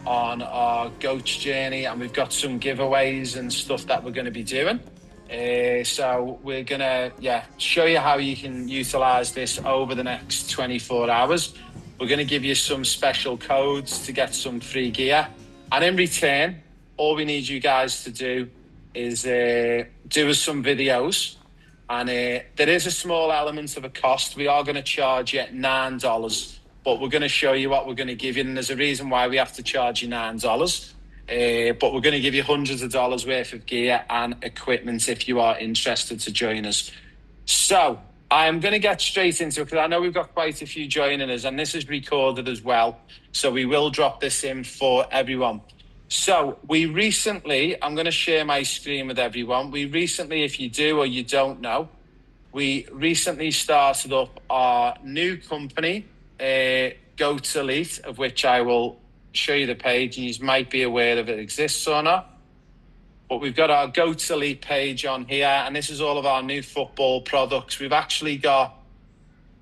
on our goats journey, and we've got some giveaways and stuff that we're going to be doing. So we're going to show you how you can utilize this over the next 24 hours. We're going to give you some special codes to get some free gear, and in return, all we need you guys to do is do us some videos. And there is a small element of a cost. We are going to charge you $9, but we're going to show you what we're going to give you. And there's a reason why we have to charge you $9. But we're going to give you hundreds of dollars worth of gear and equipment if you are interested to join us. So I'm going to get straight into it because I know we've got quite a few joining us, and this is recorded as well. So we will drop this in for everyone. So I'm going to share my screen with everyone. If you do or you don't know, we recently started up our new company, Goats Elite, of which I will show you the page, and you might be aware if it exists or not. But we've got our Goats Elite page on here, and this is all of our new football products. We've actually got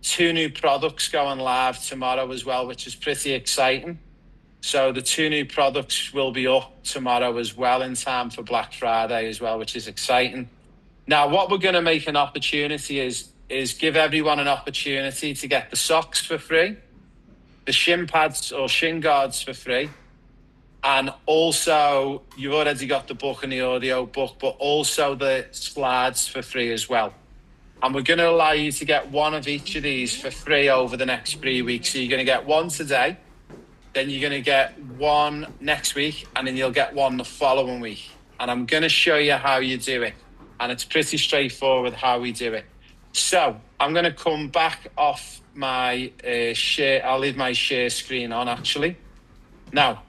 2 new products going live tomorrow as well, which is pretty exciting. So the 2 new products will be up tomorrow as well in time for Black Friday as well, which is exciting. Now, what we're going to make an opportunity is give everyone an opportunity to get the socks for free, the shin pads or shin guards for free, and also you've already got the book and the audio book, but also the slides for free as well. And we're going to allow you to get one of each of these for free over the next 3 weeks. So you're going to get one today, then you're going to get one next week, and then you'll get one the following week. And I'm going to show you how you do it. And it's pretty straightforward how we do it. So I'm going to come back off my share. I'll leave my share screen on, actually. Now,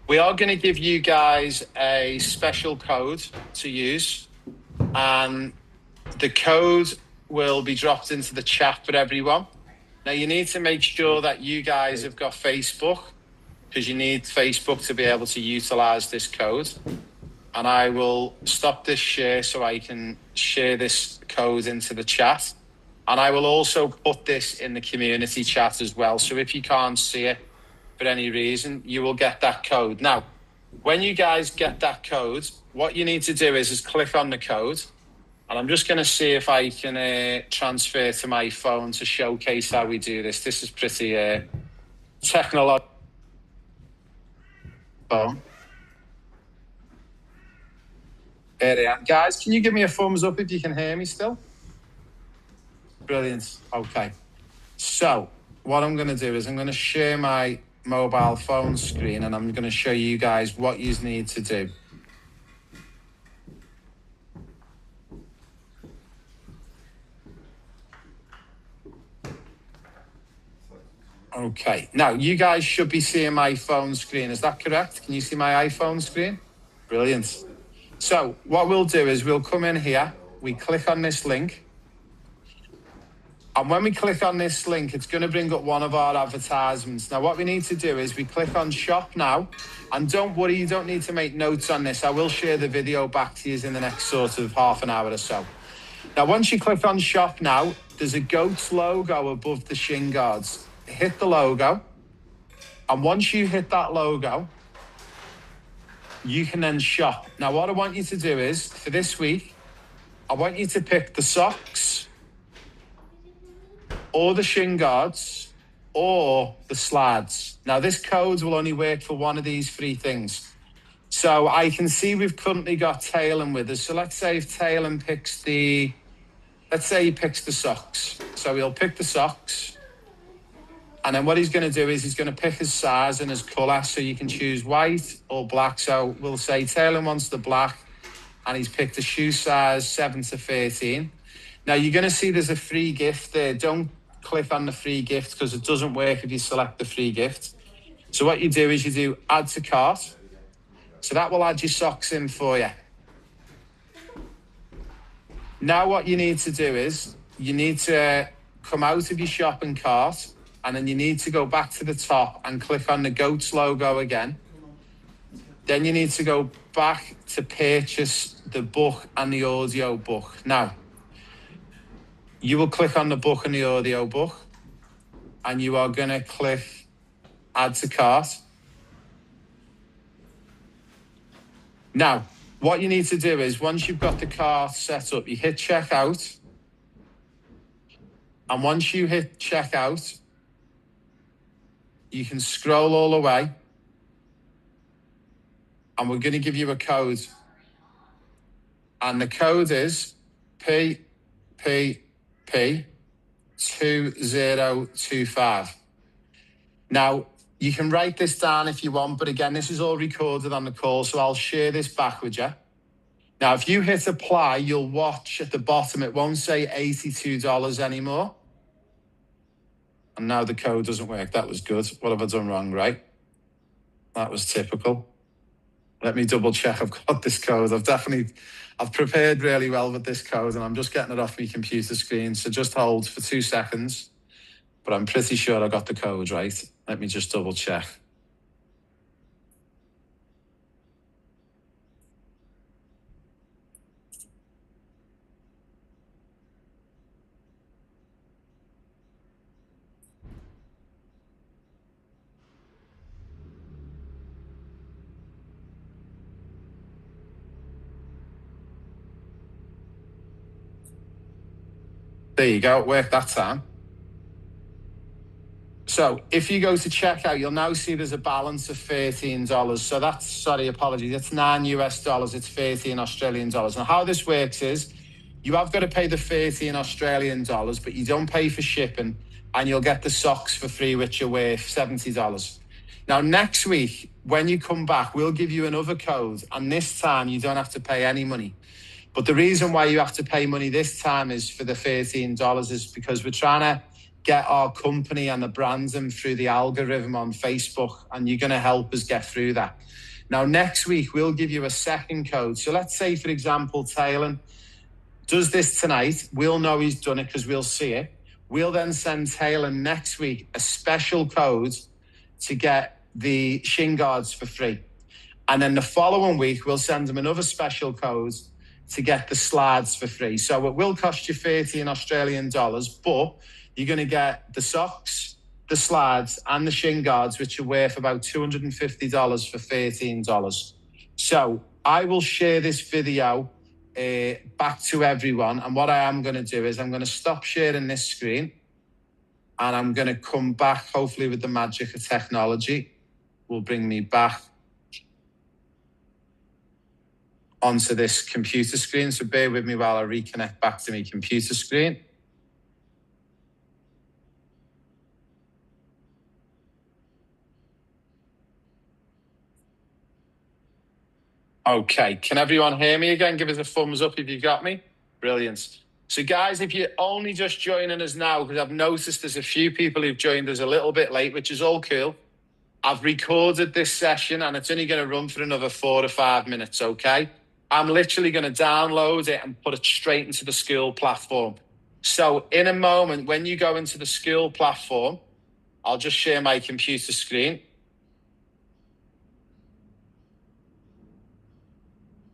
we are going to give you guys a special code to use. And the code will be dropped into the chat for everyone. Now, you need to make sure that you guys have got Facebook, because you need Facebook to be able to utilize this code. And I will stop this share so I can share this code into the chat. And I will also put this in the community chat as well. So if you can't see it for any reason, you will get that code. Now, when you guys get that code, what you need to do is click on the code. And I'm just going to see if I can transfer to my phone to showcase how we do this. This is pretty technological. Phone. There they are. Guys, can you give me a thumbs up if you can hear me still? Brilliant. Okay. So what I'm going to do is I'm going to share my mobile phone screen, and I'm going to show you guys what you need to do. Okay, now you guys should be seeing my phone screen. Is that correct? Can you see my iPhone screen? Brilliant. So what we'll do is we'll come in here, we click on this link. And when we click on this link, it's going to bring up one of our advertisements. Now, what we need to do is we click on shop now. And don't worry, you don't need to make notes on this. I will share the video back to you in the next sort of half an hour or so. Now, once you click on shop now, there's a goat's logo above the shin guards. Hit the logo, and once you hit that logo, you can then shop. Now, what I want you to do is, for this week, I want you to pick the socks, or the shin guards, or the slides. Now, this code will only work for one of these 3 things. So I can see we've currently got Taylor with us. So let's say if Taylor picks he picks the socks. So he'll pick the socks. And then what he's going to do is he's going to pick his size and his colour. So you can choose white or black. So we'll say Taylor wants the black, and he's picked a shoe size 7 to 13. Now you're going to see there's a free gift there. Don't click on the free gift because it doesn't work if you select the free gift. So what you do is you do add to cart. So that will add your socks in for you. Now what you need to do is you need to come out of your shopping cart, and then you need to go back to the top and click on the goats logo again. Then you need to go back to purchase the book and the audio book. Now, you will click on the book and the audio book, and you are going to click add to cart. Now, what you need to do is once you've got the cart set up, you hit checkout. And once you hit checkout, you can scroll all the way. And we're going to give you a code. And the code is PPP2025. Now, you can write this down if you want, but again, this is all recorded on the call, so I'll share this back with you. Now, if you hit apply, you'll watch at the bottom, it won't say $82 anymore. And now the code doesn't work. That was good. What have I done wrong, right? That was typical. Let me double check I've got this code. I've prepared really well with this code, and I'm just getting it off my computer screen. So just hold for 2 seconds. But I'm pretty sure I got the code right. Let me just double check. There you go. It worked that time. So if you go to checkout, you'll now see there's a balance of $13. So that's, apologies. It's $9 US. It's 13 Australian dollars. Now, how this works is you have got to pay the 13 Australian dollars, but you don't pay for shipping, and you'll get the socks for free, which are worth $70. Now, next week, when you come back, we'll give you another code, and this time you don't have to pay any money. But the reason why you have to pay money this time is for the $13 is because we're trying to get our company and the branding through the algorithm on Facebook, and you're going to help us get through that. Now, next week, we'll give you a second code. So let's say, for example, Taylor does this tonight. We'll know he's done it because we'll see it. We'll then send Taylor next week a special code to get the shin guards for free. And then the following week, we'll send him another special code to get the slides for free. So it will cost you 13 Australian dollars, but you're going to get the socks, the slides, and the shin guards, which are worth about $250 for $13. So I will share this video back to everyone. And what I am going to do is I'm going to stop sharing this screen, and I'm going to come back, hopefully with the magic of technology, will bring me back onto this computer screen. So bear with me while I reconnect back to my computer screen. Okay, can everyone hear me again? Give us a thumbs up if you got me. Brilliant. So guys, if you're only just joining us now, because I've noticed there's a few people who've joined us a little bit late, which is all cool. I've recorded this session and it's only going to run for another 4 to 5 minutes, okay? I'm literally going to download it and put it straight into the school platform. So in a moment, when you go into the school platform, I'll just share my computer screen.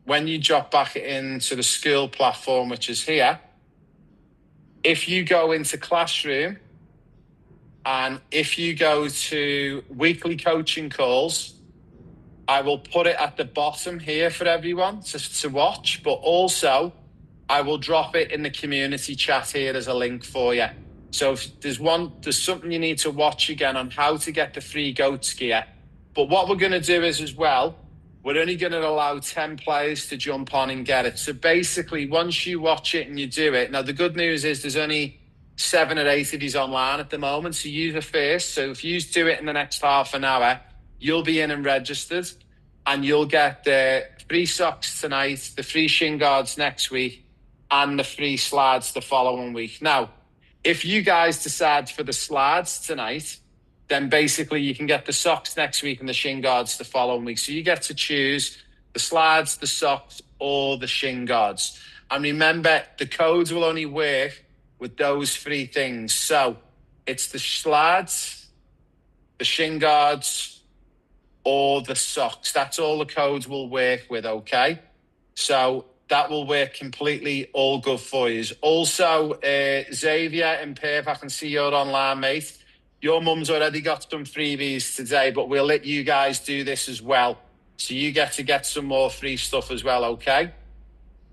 When you drop back into the school platform, which is here, if you go into classroom and if you go to weekly coaching calls, I will put it at the bottom here for everyone to watch, but also I will drop it in the community chat here as a link for you. So if there's something you need to watch again on how to get the free goats gear. But what we're going to do is as well, we're only going to allow 10 players to jump on and get it. So basically, once you watch it and you do it, now the good news is there's only 7 or 8 of you online at the moment, so use it first. So if you do it in the next half an hour, you'll be in and registered, and you'll get the free socks tonight, the free shin guards next week, and the free slides the following week. Now, if you guys decide for the slides tonight, then basically you can get the socks next week and the shin guards the following week. So you get to choose the slides, the socks, or the shin guards. And remember, the codes will only work with those 3 things. So it's the slides, the shin guards, or the socks. That's all the codes will work with, okay? So that will work completely all good for you. Also, Xavier and Perth, I can see you're online, mate. Your mum's already got some freebies today, but we'll let you guys do this as well. So you get to get some more free stuff as well, okay?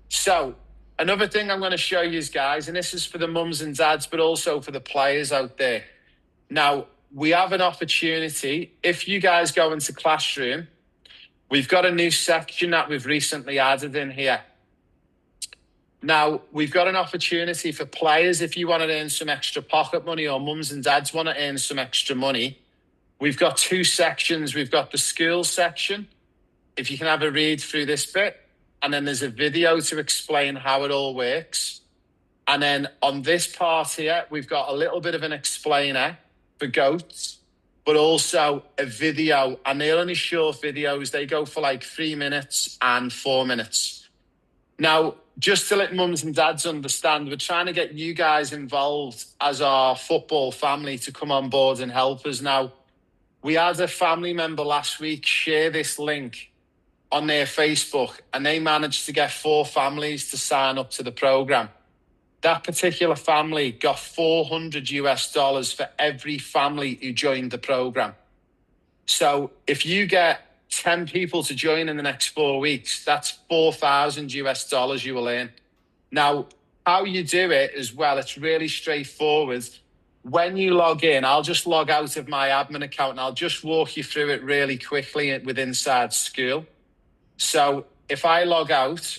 So another thing I'm going to show you guys, and this is for the mums and dads, but also for the players out there. Now, we have an opportunity. If you guys go into Classroom, we've got a new section that we've recently added in here. Now, we've got an opportunity for players. If you want to earn some extra pocket money, or mums and dads want to earn some extra money, we've got two sections. We've got the school section, if you can have a read through this bit, and then there's a video to explain how it all works. And then on this part here, we've got a little bit of an explainer for goats, but also a video, and they're only short videos. They go for like 3 minutes and 4 minutes. Now, just to let mums and dads understand, we're trying to get you guys involved as our football family to come on board and help us. Now, we had a family member last week share this link on their Facebook, and they managed to get 4 families to sign up to the program. That particular family got $400 for every family who joined the program. So if you get 10 people to join in the next 4 weeks, that's $4,000 you will earn. Now, how you do it as well, it's really straightforward. When you log in, I'll just log out of my admin account and I'll just walk you through it really quickly with Inside School. So if I log out,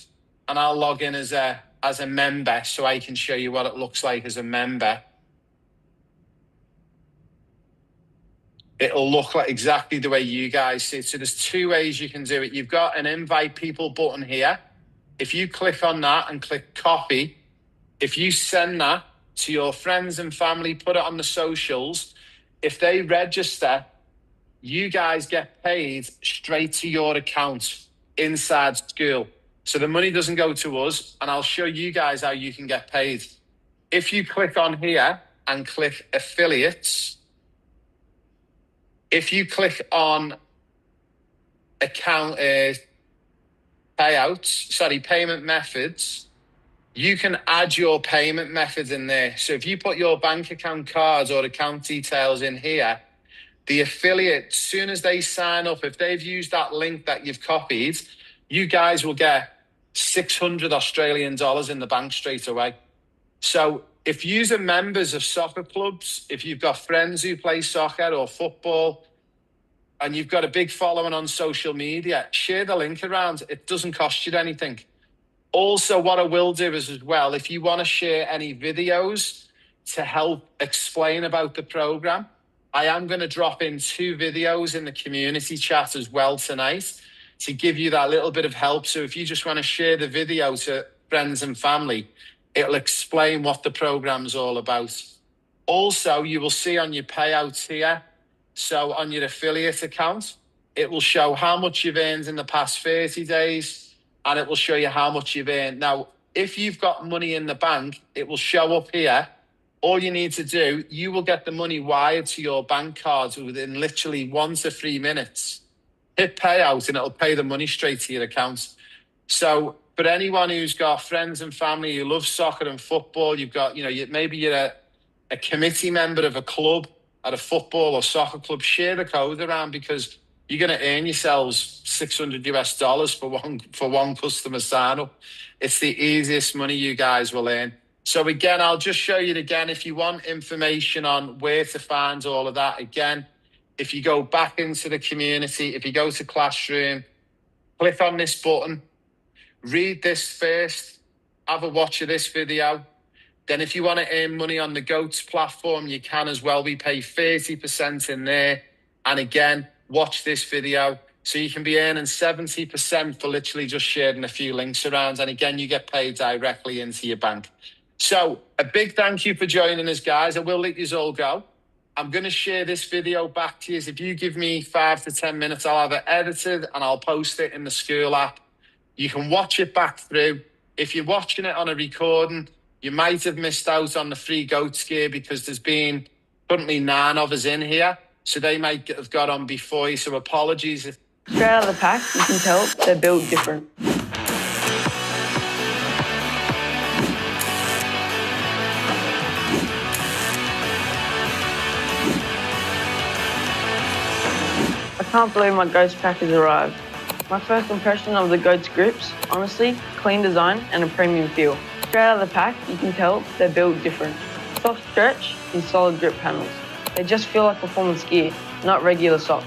and I'll log in as a member so I can show you what it looks like as a member. It'll look like exactly the way you guys see it. So there's 2 ways you can do it. You've got an invite people button here. If you click on that and click copy, if you send that to your friends and family, put it on the socials, if they register, you guys get paid straight to your account Inside School. So the money doesn't go to us, and I'll show you guys how you can get paid. If you click on here and click affiliates, if you click on payment methods, you can add your payment method in there. So if you put your bank account cards or account details in here, the affiliate, as soon as they sign up, if they've used that link that you've copied, you guys will get 600 Australian dollars in the bank straight away. So if you're members of soccer clubs, if you've got friends who play soccer or football, and you've got a big following on social media, share the link around. It doesn't cost you anything. Also, what I will do is as well, if you want to share any videos to help explain about the program, I am going to drop in 2 videos in the community chat as well tonight to give you that little bit of help. So if you just want to share the video to friends and family, it'll explain what the program's all about. Also, you will see on your payouts here, so on your affiliate account, it will show how much you've earned in the past 30 days, and it will show you how much you've earned. Now, if you've got money in the bank, it will show up here. All you need to do, you will get the money wired to your bank cards within literally 1 to 3 minutes. Hit payout and it'll pay the money straight to your account. So for anyone who's got friends and family who love soccer and football, you've got, maybe you're a committee member of a club at a football or soccer club, share the code around, because you're going to earn yourselves $600 for one customer sign up. It's the easiest money you guys will earn. So again, I'll just show you it again. If you want information on where to find all of that, again, if you go back into the community, if you go to Classroom, click on this button, read this first, have a watch of this video. Then if you want to earn money on the GOATS platform, you can as well. We pay 30% in there. And again, watch this video. So you can be earning 70% for literally just sharing a few links around. And again, you get paid directly into your bank. So a big thank you for joining us, guys. I will let you all go. I'm going to share this video back to you. If you give me 5 to 10 minutes, I'll have it edited and I'll post it in the school app. You can watch it back through. If you're watching it on a recording, you might have missed out on the free GOATS gear because there's been currently 9 of us in here. So they might have got on before you. So apologies. Straight out of the pack, you can tell they're built different. I can't believe my ghost pack has arrived. My first impression of the Goats grips, honestly, clean design and a premium feel. Straight out of the pack, you can tell they're built different. Soft stretch and solid grip panels. They just feel like performance gear, not regular socks.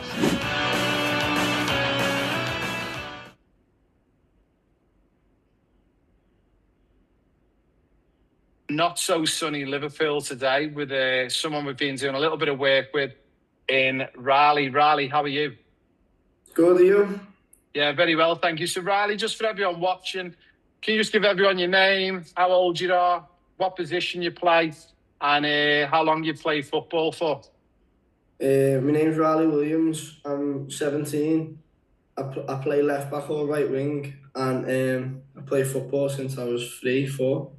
Not so sunny Liverpool today with someone we've been doing a little bit of work with in Riley. Riley, how are you? Good, are you? Yeah, very well, thank you. So Riley, just for everyone watching, can you just give everyone your name, how old you are, what position you play, and how long you play football for? My name's Riley Williams. I'm 17. I play left back or right wing, and I play football since I was 3, 4.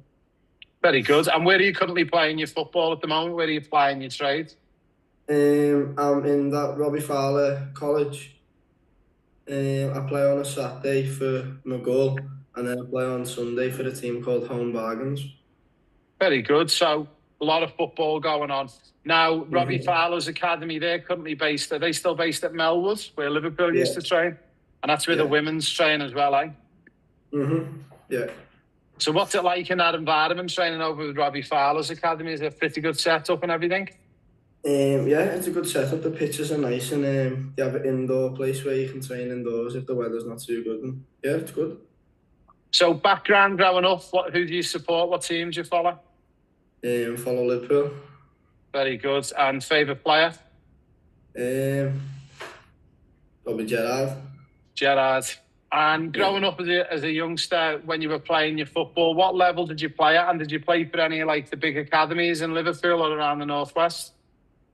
Very good. And where are you currently playing your football at the moment? Where are you playing your trade? I'm in that Robbie Fowler College. I play on a Saturday for my goal, and then I play on Sunday for a team called Home Bargains. Very good. So a lot of football going on. Now, Robbie Fowler's academy, they're currently based, are they still based at Melwood, where Liverpool used to train? And that's where the women's train as well, eh? Yeah. So what's it like in that environment, training over with Robbie Fowler's academy? Is it a pretty good setup and everything? Yeah, it's a good setup. The pitches are nice, and you have an indoor place where you can train indoors if the weather's not too good. And yeah, it's good. So background growing up, who do you support? What team do you follow? Follow Liverpool. Very good. And favourite player? Probably Gerrard. Gerrard. And growing up as a youngster, when you were playing your football, what level did you play at? And did you play for any like the big academies in Liverpool or around the Northwest?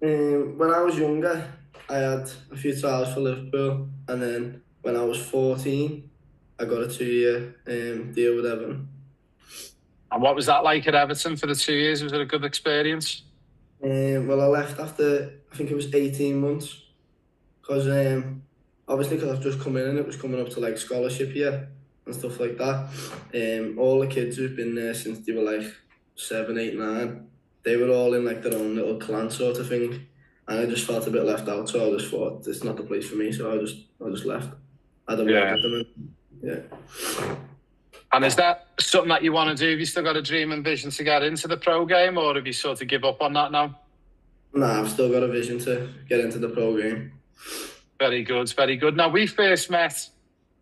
When I was younger, I had a few trials for Liverpool, and then when I was 14, I got a 2-year deal with Everton. And what was that like at Everton for the 2 years? Was it a good experience? Well, I left after, I think it was 18 months, because obviously because I've just come in and it was coming up to like scholarship year and stuff like that. All the kids who've been there since they were like 7, 8, 9, they were all in like their own little clan sort of thing, and I just felt a bit left out. So I just thought it's not the place for me. So I just left. I had a word with them. Yeah. And is that something that you want to do? Have you still got a dream and vision to get into the pro game, or have you sort of give up on that now? Nah, I've still got a vision to get into the pro game. Very good, very good. Now, we first met,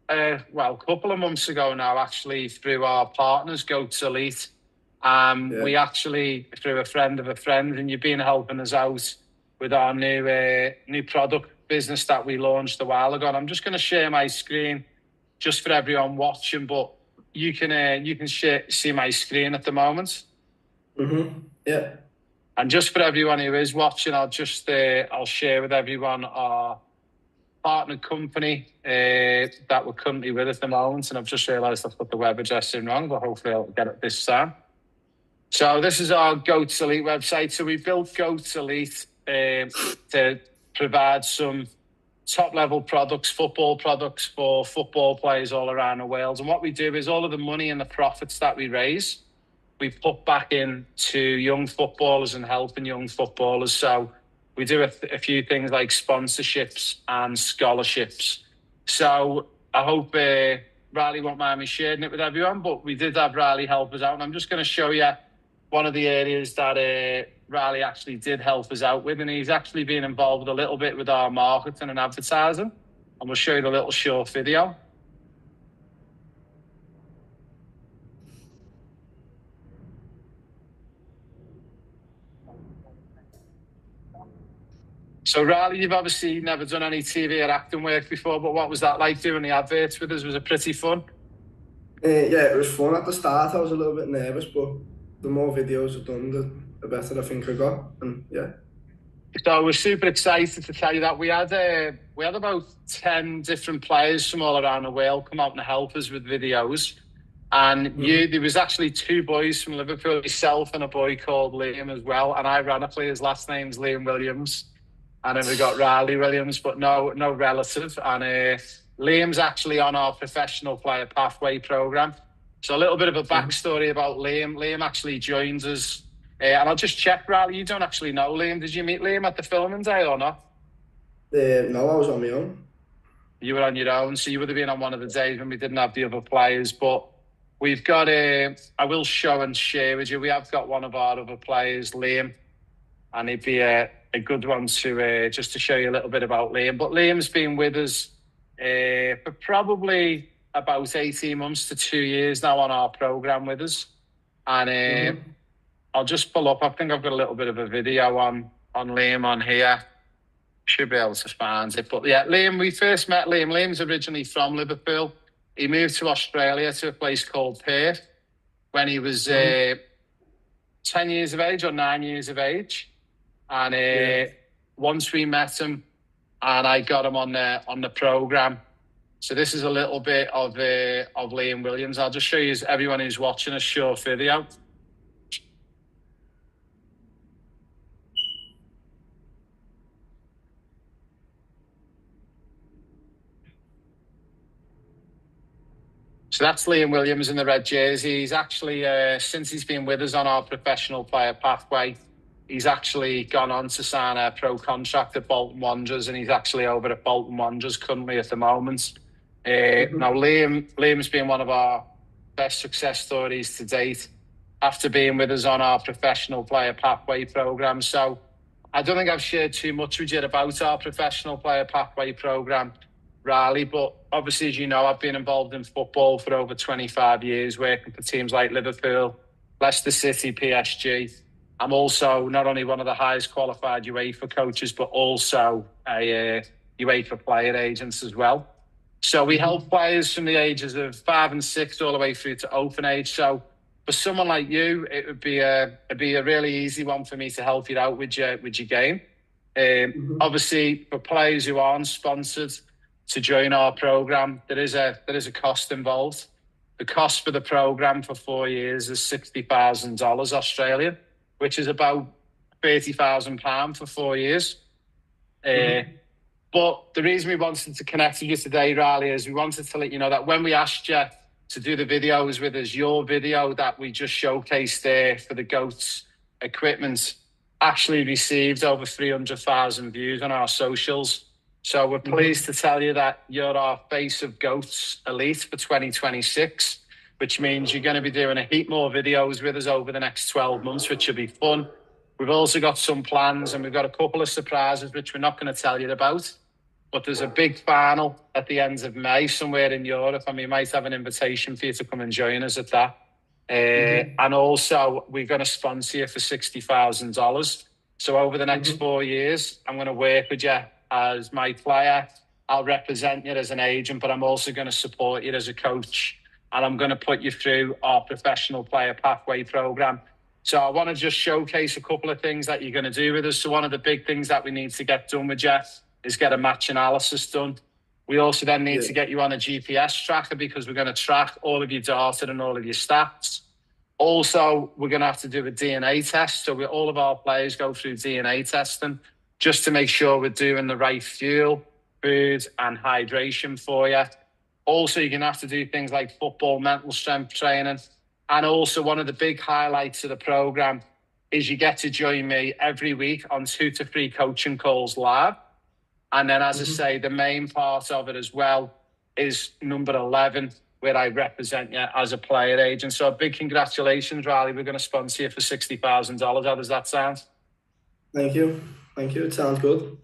a couple of months ago now, actually, through our partners, Goats Elite. We actually, through a friend of a friend, and you've been helping us out with our new product business that we launched a while ago. And I'm just going to share my screen just for everyone watching, but you can see my screen at the moment. Yeah. And just for everyone who is watching, I'll share with everyone our partner company that we're currently with at the moment. And I've just realised I've put the web address in wrong, but hopefully I'll get it this time. So this is our Goats Elite website. So we built Goats Elite to provide some top-level products, football products for football players all around the world. And what we do is all of the money and the profits that we raise, we put back into young footballers and helping young footballers. So we do a few things like sponsorships and scholarships. So I hope Riley won't mind me sharing it with everyone, but we did have Riley help us out. And I'm just going to show you one of the areas that Riley actually did help us out with. And he's actually been involved a little bit with our marketing and advertising. And we'll show you the little short video. So Riley, you've obviously never done any TV or acting work before, but what was that like doing the adverts with us? Was it pretty fun? Yeah, it was fun. At the start, I was a little bit nervous, but the more videos I've done, the better I think I got. And yeah. So we're super excited to tell you that we had about 10 different players from all around the world come out and help us with videos. And there was actually 2 boys from Liverpool, yourself and a boy called Liam as well. And ironically, his last name's Liam Williams. And then we got Riley Williams, but no relative. And Liam's actually on our professional player pathway program. So a little bit of a backstory about Liam. Liam actually joins us. And I'll just check, Riley, you don't actually know Liam. Did you meet Liam at the filming day or not? No, I was on my own. You were on your own, so you would have been on one of the days when we didn't have the other players. But we've got I will show and share with you. We have got one of our other players, Liam, and he'd be a good one to just to show you a little bit about Liam. But Liam's been with us for probably about 18 months to 2 years now on our programme with us. And I'll just pull up. I think I've got a little bit of a video on Liam on here. Should be able to find it. But yeah, Liam, we first met Liam. Liam's originally from Liverpool. He moved to Australia to a place called Perth when he was 10 years of age or 9 years of age. And once we met him, and I got him on the programme. So this is a little bit of Liam Williams. I'll just show you everyone who's watching a short video. So that's Liam Williams in the red jersey. He's actually, since he's been with us on our professional player pathway, he's actually gone on to sign a pro contract at Bolton Wanderers, and he's actually over at Bolton Wanderers currently at the moment. Now, Liam's been one of our best success stories to date after being with us on our professional player pathway programme. So I don't think I've shared too much with you about our professional player pathway programme, Riley, but obviously, as you know, I've been involved in football for over 25 years, working for teams like Liverpool, Leicester City, PSG. I'm also not only one of the highest qualified UEFA coaches, but also a UEFA player agent as well. So we help players from the ages of 5 and 6 all the way through to open age. So for someone like you, it'd be a really easy one for me to help you out with your game. Obviously, for players who aren't sponsored to join our programme, there is a cost involved. The cost for the programme for 4 years is $60,000 Australian, which is about £30,000 for 4 years. But the reason we wanted to connect with you today, Riley, is we wanted to let you know that when we asked you to do the videos with us, your video that we just showcased there for the GOATS equipment actually received over 300,000 views on our socials. So we're pleased to tell you that you're our face of GOATS Elite for 2026, which means you're going to be doing a heap more videos with us over the next 12 months, which will be fun. We've also got some plans, and we've got a couple of surprises, which we're not going to tell you about. But there's a big final at the end of May somewhere in Europe, and we might have an invitation for you to come and join us at that. And also, we're going to sponsor you for $60,000. So over the next 4 years, I'm going to work with you as my player. I'll represent you as an agent, but I'm also going to support you as a coach. And I'm going to put you through our professional player pathway program. So I want to just showcase a couple of things that you're going to do with us. So one of the big things that we need to get done with you is get a match analysis done. We also then need to get you on a GPS tracker, because we're going to track all of your data and all of your stats. Also, we're going to have to do a DNA test. So all of our players go through DNA testing just to make sure we're doing the right fuel, food and hydration for you. Also, you're going to have to do things like football mental strength training. And also, one of the big highlights of the programme is you get to join me every week on 2 to 3 coaching calls live. And then, as I say, the main part of it as well is number 11, where I represent you as a player agent. So a big congratulations, Riley. We're going to sponsor you for $60,000. How does that sound? Thank you. It sounds good.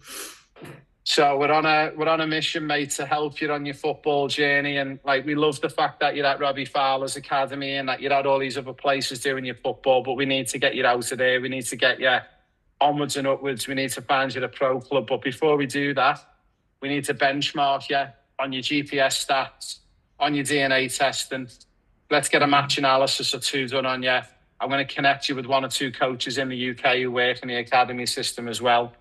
So we're on a mission, mate, to help you on your football journey. And we love the fact that you're at Robbie Fowler's academy and that you're at all these other places doing your football. But we need to get you out of there. We need to get you onwards and upwards. We need to find you a pro club. But before we do that, we need to benchmark you on your GPS stats, on your DNA testing. Let's get a match analysis or 2 done on you. I'm going to connect you with 1 or 2 coaches in the UK who work in the academy system as well.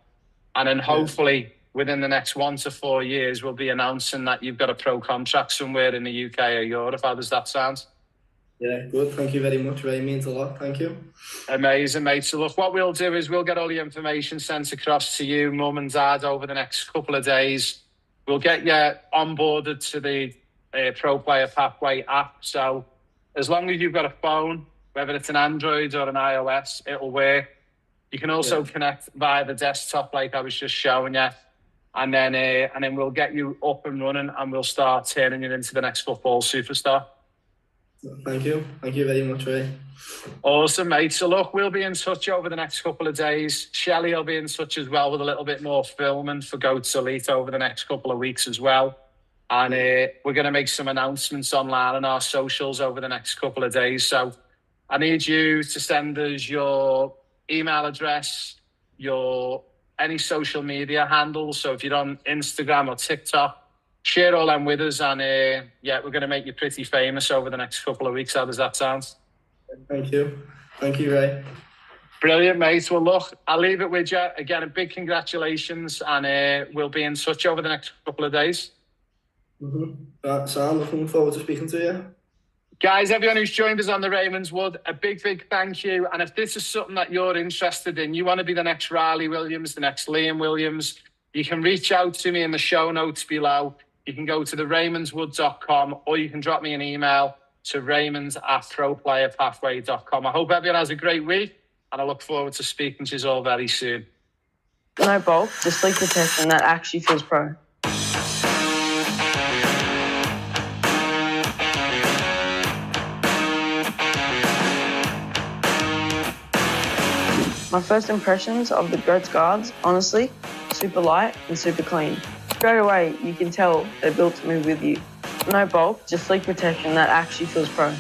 And then hopefully within the next 1 to 4 years, we'll be announcing that you've got a pro contract somewhere in the UK or Europe. How does that sound? Yeah, good. Thank you very much, Ray. It means a lot. Thank you. Amazing, mate. So look, what we'll do is we'll get all the information sent across to you, mum and dad, over the next couple of days. We'll get you onboarded to the Pro Player Pathway app. So as long as you've got a phone, whether it's an Android or an iOS, it'll work. You can also connect via the desktop like I was just showing you. and then we'll get you up and running, and we'll start turning you into the next football superstar. Thank you very much, Ray. Awesome, mate. So look, we'll be in touch over the next couple of days. Shelley will be in touch as well with a little bit more filming for Goats Elite over the next couple of weeks as well. And we're going to make some announcements online on our socials over the next couple of days. So I need you to send us your email address, your any social media handles. So if you're on Instagram or TikTok, share all them with us. And we're going to make you pretty famous over the next couple of weeks. How does that sound? Thank you, Ray. Brilliant, mate. Well, look, I'll leave it with you. Again, a big congratulations, and we'll be in touch over the next couple of days. So I'm looking forward to speaking to you. Guys, everyone who's joined us on the Raymond Wood, a big thank you. And if this is something that you're interested in, you want to be the next Riley Williams, the next Liam Williams, you can reach out to me in the show notes below. You can go to theraymondswood.com, or you can drop me an email to raymonds@proplayerpathway.com. I hope everyone has a great week, and I look forward to speaking to you all very soon. No bulk, just leak protection that actually feels pro. My first impressions of the Goats guards, honestly, super light and super clean. Straight away, you can tell they're built to move with you. No bulk, just leak protection that actually feels pro.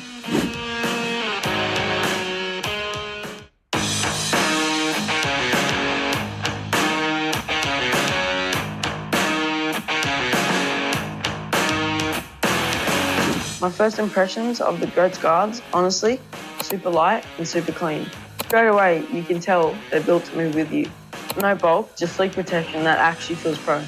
My first impressions of the Goats guards, honestly, super light and super clean. Straight away, you can tell they're built to move with you. No bulk, just leak protection that actually feels pro.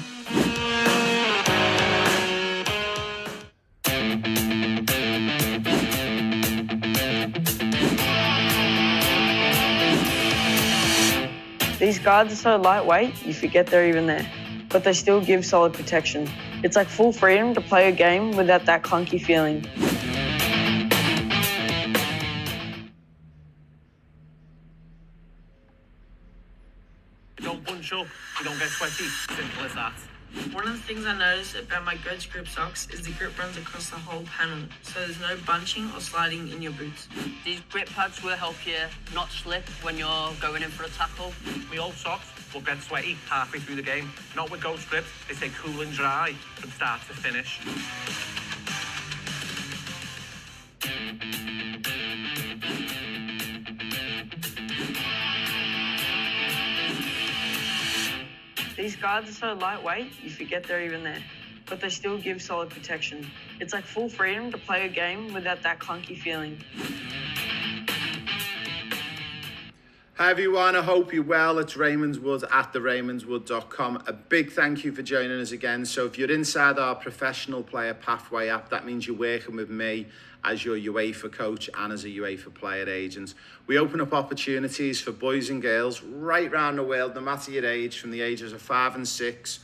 These guards are so lightweight, you forget they're even there, but they still give solid protection. It's like full freedom to play a game without that clunky feeling. Don't bunch up, you don't get sweaty. Simple as that. One of the things I noticed about my Goats grip socks is the grip runs across the whole panel, so there's no bunching or sliding in your boots. These grip pads will help you not slip when you're going in for a tackle. My old socks will get sweaty halfway through the game. Not with Ghost grips, they stay cool and dry from start to finish. These guards are so lightweight, you forget they're even there, but they still give solid protection. It's like full freedom to play a game without that clunky feeling. Hi everyone, I hope you're well. It's Raymond Wood at theraymondswood.com. A big thank you for joining us again. So if you're inside our professional player pathway app, that means you're working with me as your UEFA coach and as a UEFA player agent. We open up opportunities for boys and girls right around the world, no matter your age, from the ages of 5 and 6,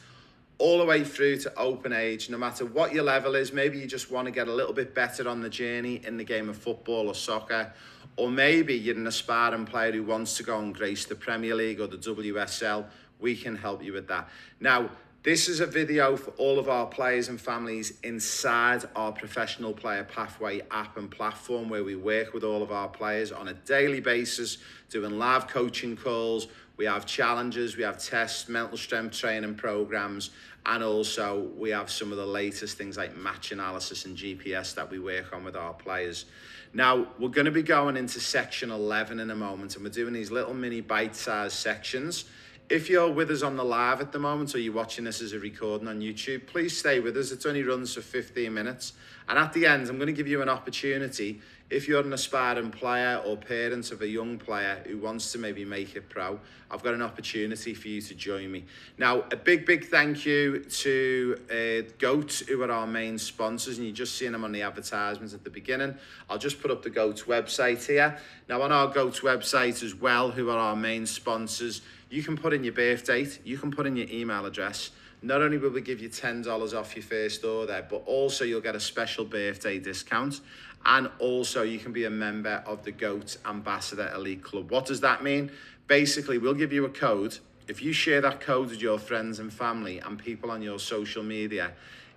all the way through to open age, no matter what your level is. Maybe you just want to get a little bit better on the journey in the game of football or soccer, or maybe you're an aspiring player who wants to go and grace the Premier League or the WSL. We can help you with that. Now, this is a video for all of our players and families inside our professional player pathway app and platform, where we work with all of our players on a daily basis, doing live coaching calls. We have challenges, we have tests, mental strength training programs, and also we have some of the latest things like match analysis and GPS that we work on with our players. Now, we're going to be going into section 11 in a moment, and we're doing these little mini bite-sized sections. If you're with us on the live at the moment, or you're watching this as a recording on YouTube, please stay with us. It only runs for 15 minutes. And at the end, I'm going to give you an opportunity, if you're an aspiring player or parent of a young player who wants to maybe make it pro, I've got an opportunity for you to join me. Now, a big thank you to Goat, who are our main sponsors, and you're just seeing them on the advertisements at the beginning. I'll just put up the Goat's website here. Now, on our Goat's website as well, who are our main sponsors, you can put in your birth date, you can put in your email address. Not only will we give you $10 off your first order, but also you'll get a special birthday discount. And also you can be a member of the Goat Ambassador Elite Club. What does that mean? Basically, we'll give you a code if you share that code with your friends and family and people on your social media,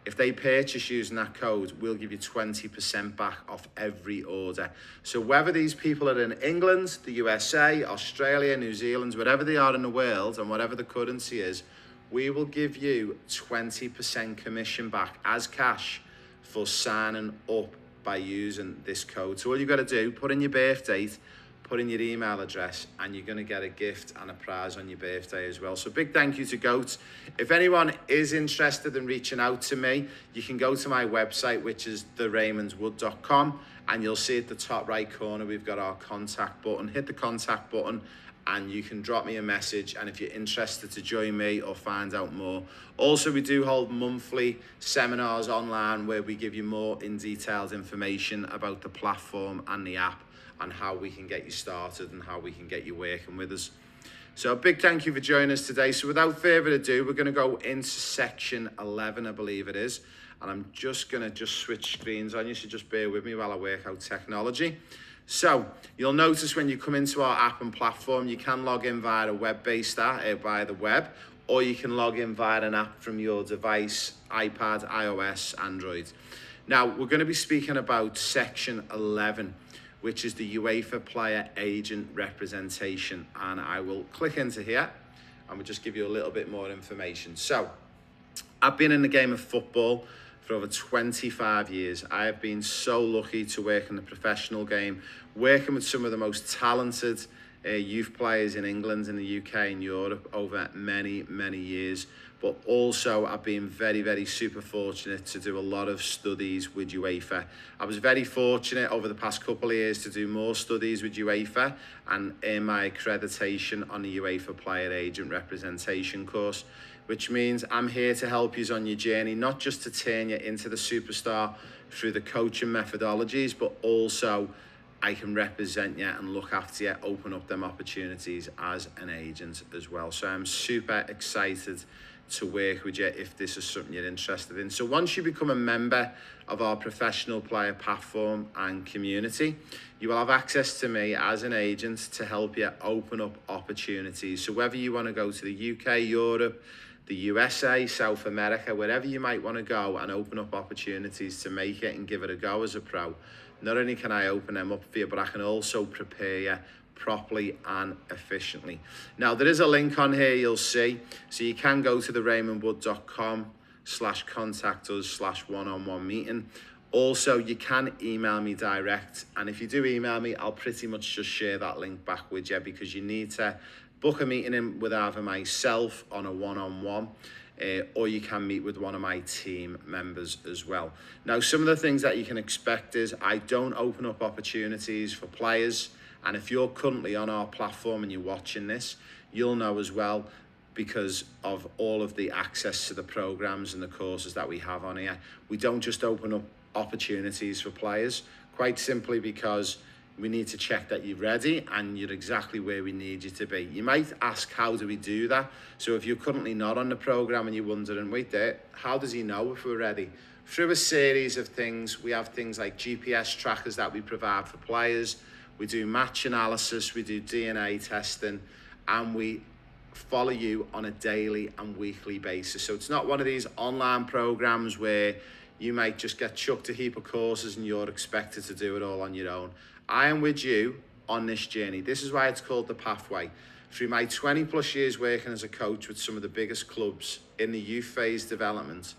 if they purchase using that code, we'll give you 20% back off every order. So whether these people are in England, the USA, Australia, New Zealand, wherever they are in the world and whatever the currency is, we will give you 20% commission back as cash for signing up by using this code. So all you've got to do, put in your birth date, put in your email address, and you're going to get a gift and a prize on your birthday as well. So big thank you to Goat. If anyone is interested in reaching out to me, you can go to my website, which is theraymondwood.com, and you'll see at the top right corner, we've got our contact button. Hit the contact button and you can drop me a message, and if you're interested to join me or find out more. Also, we do hold monthly seminars online where we give you more in detailed information about the platform and the app and how we can get you started and how we can get you working with us. So a big thank you for joining us today. So without further ado, we're going to go into section 11, I believe it is. And I'm just going to switch screens on you, so just bear with me while I work out technology. So you'll notice when you come into our app and platform, you can log in via a web-based app, via the web, or you can log in via an app from your device, iPad, iOS, Android. Now, we're going to be speaking about section 11, which is the UEFA player agent representation. And I will click into here and we'll just give you a little bit more information. So I've been in the game of football for over 25 years. I have been so lucky to work in the professional game, working with some of the most talented youth players in England, in the UK, and Europe over many, many years. But also I've been very, very super fortunate to do a lot of studies with UEFA. I was very fortunate over the past couple of years to do more studies with UEFA and earn my accreditation on the UEFA Player Agent Representation course, which means I'm here to help you on your journey, not just to turn you into the superstar through the coaching methodologies, but also I can represent you and look after you, open up them opportunities as an agent as well. So I'm super excited to work with you if this is something you're interested in. So once you become a member of our professional player platform and community, you will have access to me as an agent to help you open up opportunities. So whether you want to go to the UK, Europe, the USA, South America, wherever you might want to go and open up opportunities to make it and give it a go as a pro, not only can I open them up for you, but I can also prepare you properly and efficiently. Now, there is a link on here you'll see, so you can go to theraymondwood.com/contact us/one-on-one meeting. Also, you can email me direct, and if you do email me, I'll pretty much just share that link back with you, because you need to book a meeting in with either myself on a one-on-one, or you can meet with one of my team members as well. Now, some of the things that you can expect is I don't open up opportunities for players. And if you're currently on our platform and you're watching this, you'll know as well, because of all of the access to the programs and the courses that we have on here. We don't just open up opportunities for players, quite simply because we need to check that you're ready and you're exactly where we need you to be. You might ask, how do we do that? So if you're currently not on the program and you're wondering, wait there, how does he know if we're ready? Through a series of things, we have things like GPS trackers that we provide for players. We do match analysis, we do DNA testing, and we follow you on a daily and weekly basis. So it's not one of these online programs where you might just get chucked a heap of courses and you're expected to do it all on your own. I am with you on this journey. This is why it's called The Pathway. Through my 20 plus years working as a coach with some of the biggest clubs in the youth phase development,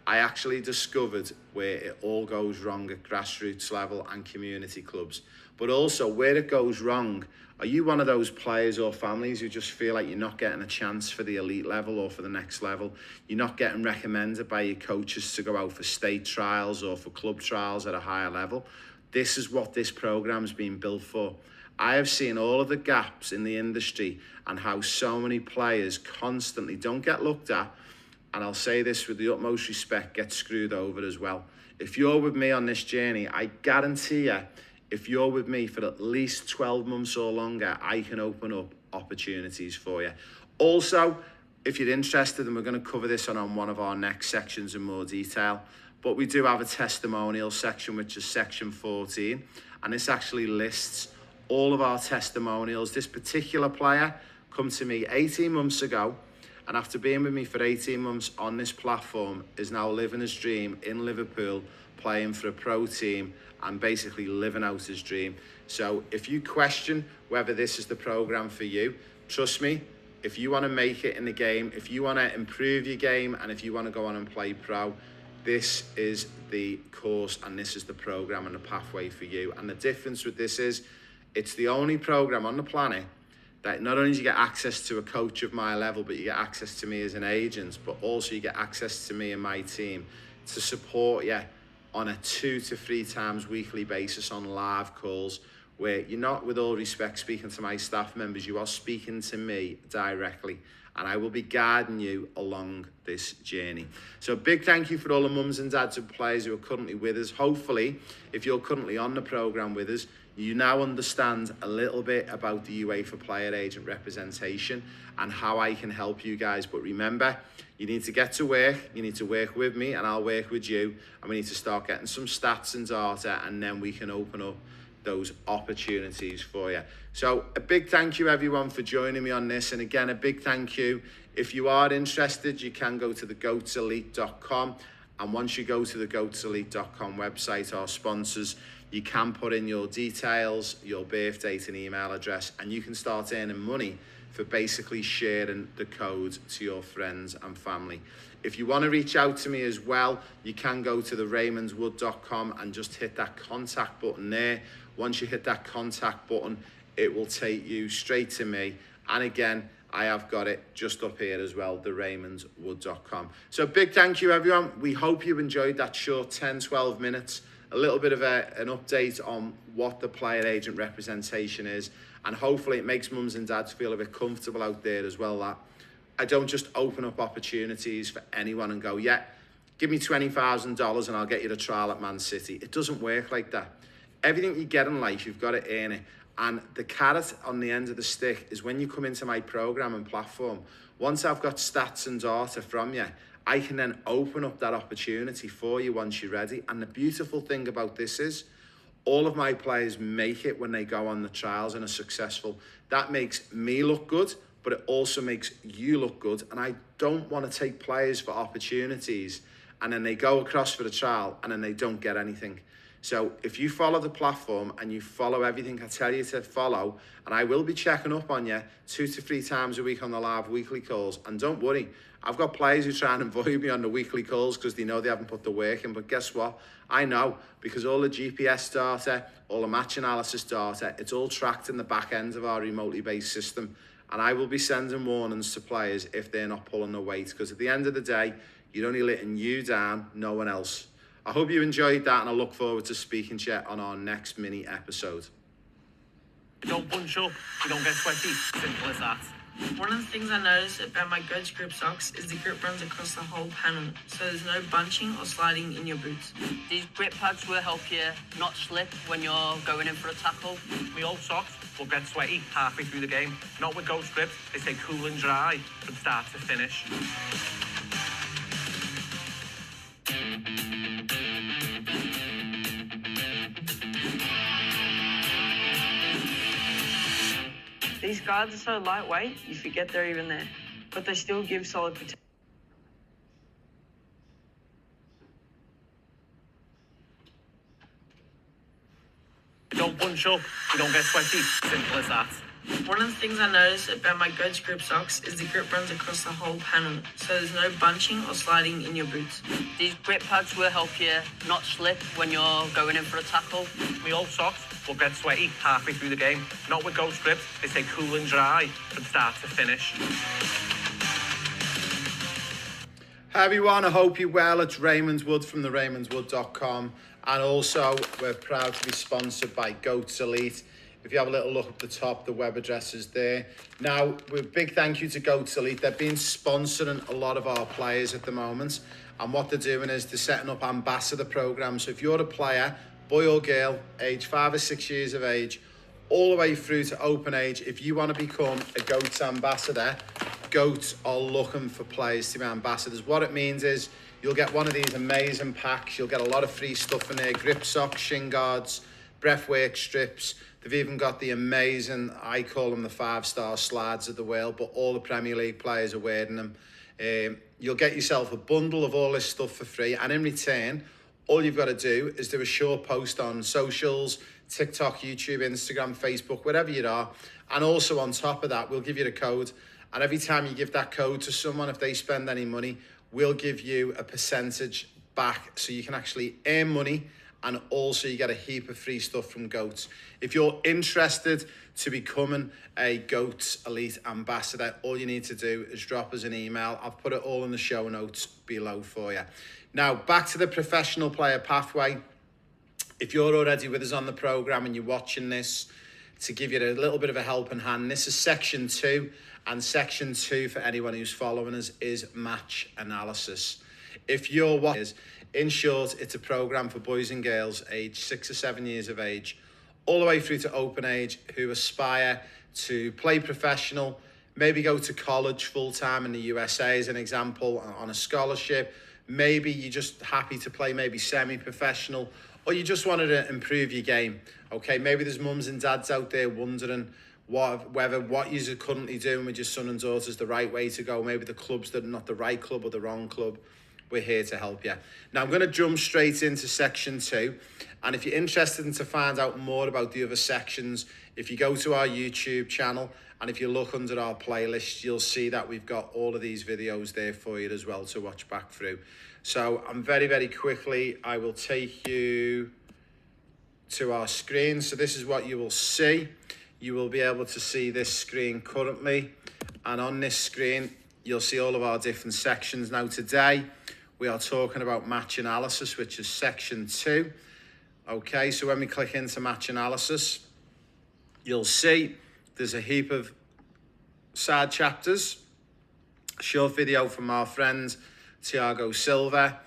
I actually discovered where it all goes wrong at grassroots level and community clubs. But also where it goes wrong, are you one of those players or families who just feel like you're not getting a chance for the elite level or for the next level? You're not getting recommended by your coaches to go out for state trials or for club trials at a higher level? This is what this program's been built for. I have seen all of the gaps in the industry and how so many players constantly don't get looked at, and I'll say this with the utmost respect, get screwed over as well. If you're with me on this journey, I guarantee you, if you're with me for at least 12 months or longer, I can open up opportunities for you. Also, if you're interested, and we're going to cover this on one of our next sections in more detail, but we do have a testimonial section, which is section 14, and this actually lists all of our testimonials. This particular player come to me 18 months ago, and after being with me for 18 months on this platform, is now living his dream in Liverpool, playing for a pro team and basically living out his dream. So if you question whether this is the program for you, trust me, if you want to make it in the game, if you want to improve your game, and if you want to go on and play pro, this is the course and this is the program and the pathway for you. And the difference with this is, it's the only program on the planet that not only do you get access to a coach of my level, but you get access to me as an agent, but also you get access to me and my team to support you on a 2 to 3 times weekly basis on live calls, where you're not, with all respect, speaking to my staff members, you are speaking to me directly, and I will be guiding you along this journey. So a big thank you for all the mums and dads and players who are currently with us. Hopefully, if you're currently on the program with us, you now understand a little bit about the UEFA player agent representation and how I can help you guys. But remember, you need to get to work, you need to work with me, and I'll work with you, and we need to start getting some stats and data, and then we can open up those opportunities for you. So a big thank you everyone for joining me on this, and again a big thank you. If you are interested, you can go to thegoatselite.com, and once you go to the thegoatselite.com website, our sponsors, you can put in your details, your birth date and email address, and you can start earning money for basically sharing the code to your friends and family. If you want to reach out to me as well, you can go to theRaymondswood.com and just hit that contact button there. Once you hit that contact button, it will take you straight to me. And again, I have got it just up here as well, theRaymondswood.com. So big thank you everyone. We hope you enjoyed that short 10-12 minutes, a little bit of an update on what the player agent representation is, and hopefully it makes mums and dads feel a bit comfortable out there as well, that I don't just open up opportunities for anyone and go, yeah, give me $20,000 and I'll get you the trial at Man City. It doesn't work like that. Everything you get in life, you've got to earn it. And the carrot on the end of the stick is when you come into my program and platform. Once I've got stats and data from you, I can then open up that opportunity for you once you're ready. And the beautiful thing about this is, all of my players make it when they go on the trials and are successful. That makes me look good, but it also makes you look good. And I don't want to take players for opportunities and then they go across for the trial and then they don't get anything. So if you follow the platform and you follow everything I tell you to follow, and I will be checking up on you 2 to 3 times a week on the live weekly calls. And don't worry, I've got players who try and avoid me on the weekly calls because they know they haven't put the work in. But guess what? I know, because all the GPS data, all the match analysis data, it's all tracked in the back end of our remotely based system. And I will be sending warnings to players if they're not pulling the weight, because at the end of the day, you're only letting you down, no one else. I hope you enjoyed that, and I look forward to speaking to you on our next mini episode. You don't bunch up, you don't get sweaty. Simple as that. One of the things I noticed about my Goats grip socks is the grip runs across the whole panel, so there's no bunching or sliding in your boots. These grip pads will help you not slip when you're going in for a tackle. My old socks will get sweaty halfway through the game. Not with Ghost grips, they stay cool and dry from start to finish. These guards are so lightweight, you forget they're even there, but they still give solid protection. You don't bunch up, you don't get sweaty. Simple as that. One of the things I noticed about my Goats grip socks is the grip runs across the whole panel, so there's no bunching or sliding in your boots. These grip pads will help you not slip when you're going in for a tackle. My old socks will get sweaty halfway through the game. Not with Ghost grips, they stay cool and dry from start to finish. Hi everyone, I hope you're well. It's Raymond Wood from theRaymondswood.com, and also we're proud to be sponsored by Goats Elite. If you have a little look up the top, the web address is there. Now, with big thank you to Goats Elite. They've been sponsoring a lot of our players at the moment, and what they're doing is they're setting up ambassador programs. So if you're a player, boy or girl, age 5 or 6 years of age, all the way through to open age, if you want to become a Goats ambassador, Goats are looking for players to be ambassadors. What it means is you'll get one of these amazing packs. You'll get a lot of free stuff in there: grip socks, shin guards, breathwork strips. They've even got the amazing, I call them the 5-star slides of the world, but all the Premier League players are wearing them. You'll get yourself a bundle of all this stuff for free, and in return, all you've got to do is do a short post on socials, TikTok, YouTube, Instagram, Facebook, wherever you are. And also on top of that, we'll give you the code. And every time you give that code to someone, if they spend any money, we'll give you a percentage back, so you can actually earn money, and also you get a heap of free stuff from Goats. If you're interested to becoming a Goats Elite Ambassador, all you need to do is drop us an email. I've put it all in the show notes below for you. Now, back to the professional player pathway. If you're already with us on the programme and you're watching this, to give you a little bit of a helping hand, this is section 2, and section 2 for anyone who's following us is match analysis. If you're watching, in short, it's a programme for boys and girls aged 6 or 7 years of age, all the way through to open age, who aspire to play professional, maybe go to college full-time in the USA as an example, on a scholarship. Maybe you're just happy to play maybe semi-professional, or you just wanted to improve your game. Okay, maybe there's mums and dads out there wondering whether what you're currently doing with your son and daughter is the right way to go. Maybe the club's not the right club or the wrong club. We're here to help you. Now, I'm going to jump straight into section 2. And if you're interested in to find out more about the other sections, if you go to our YouTube channel and if you look under our playlist, you'll see that we've got all of these videos there for you as well to watch back through. So I'm very, very quickly, I will take you to our screen. So this is what you will see. You will be able to see this screen currently. And on this screen, you'll see all of our different sections. Now today, we are talking about match analysis, which is section 2. Okay, so when we click into match analysis, you'll see there's a heap of side chapters, a short video from our friend Thiago Silva,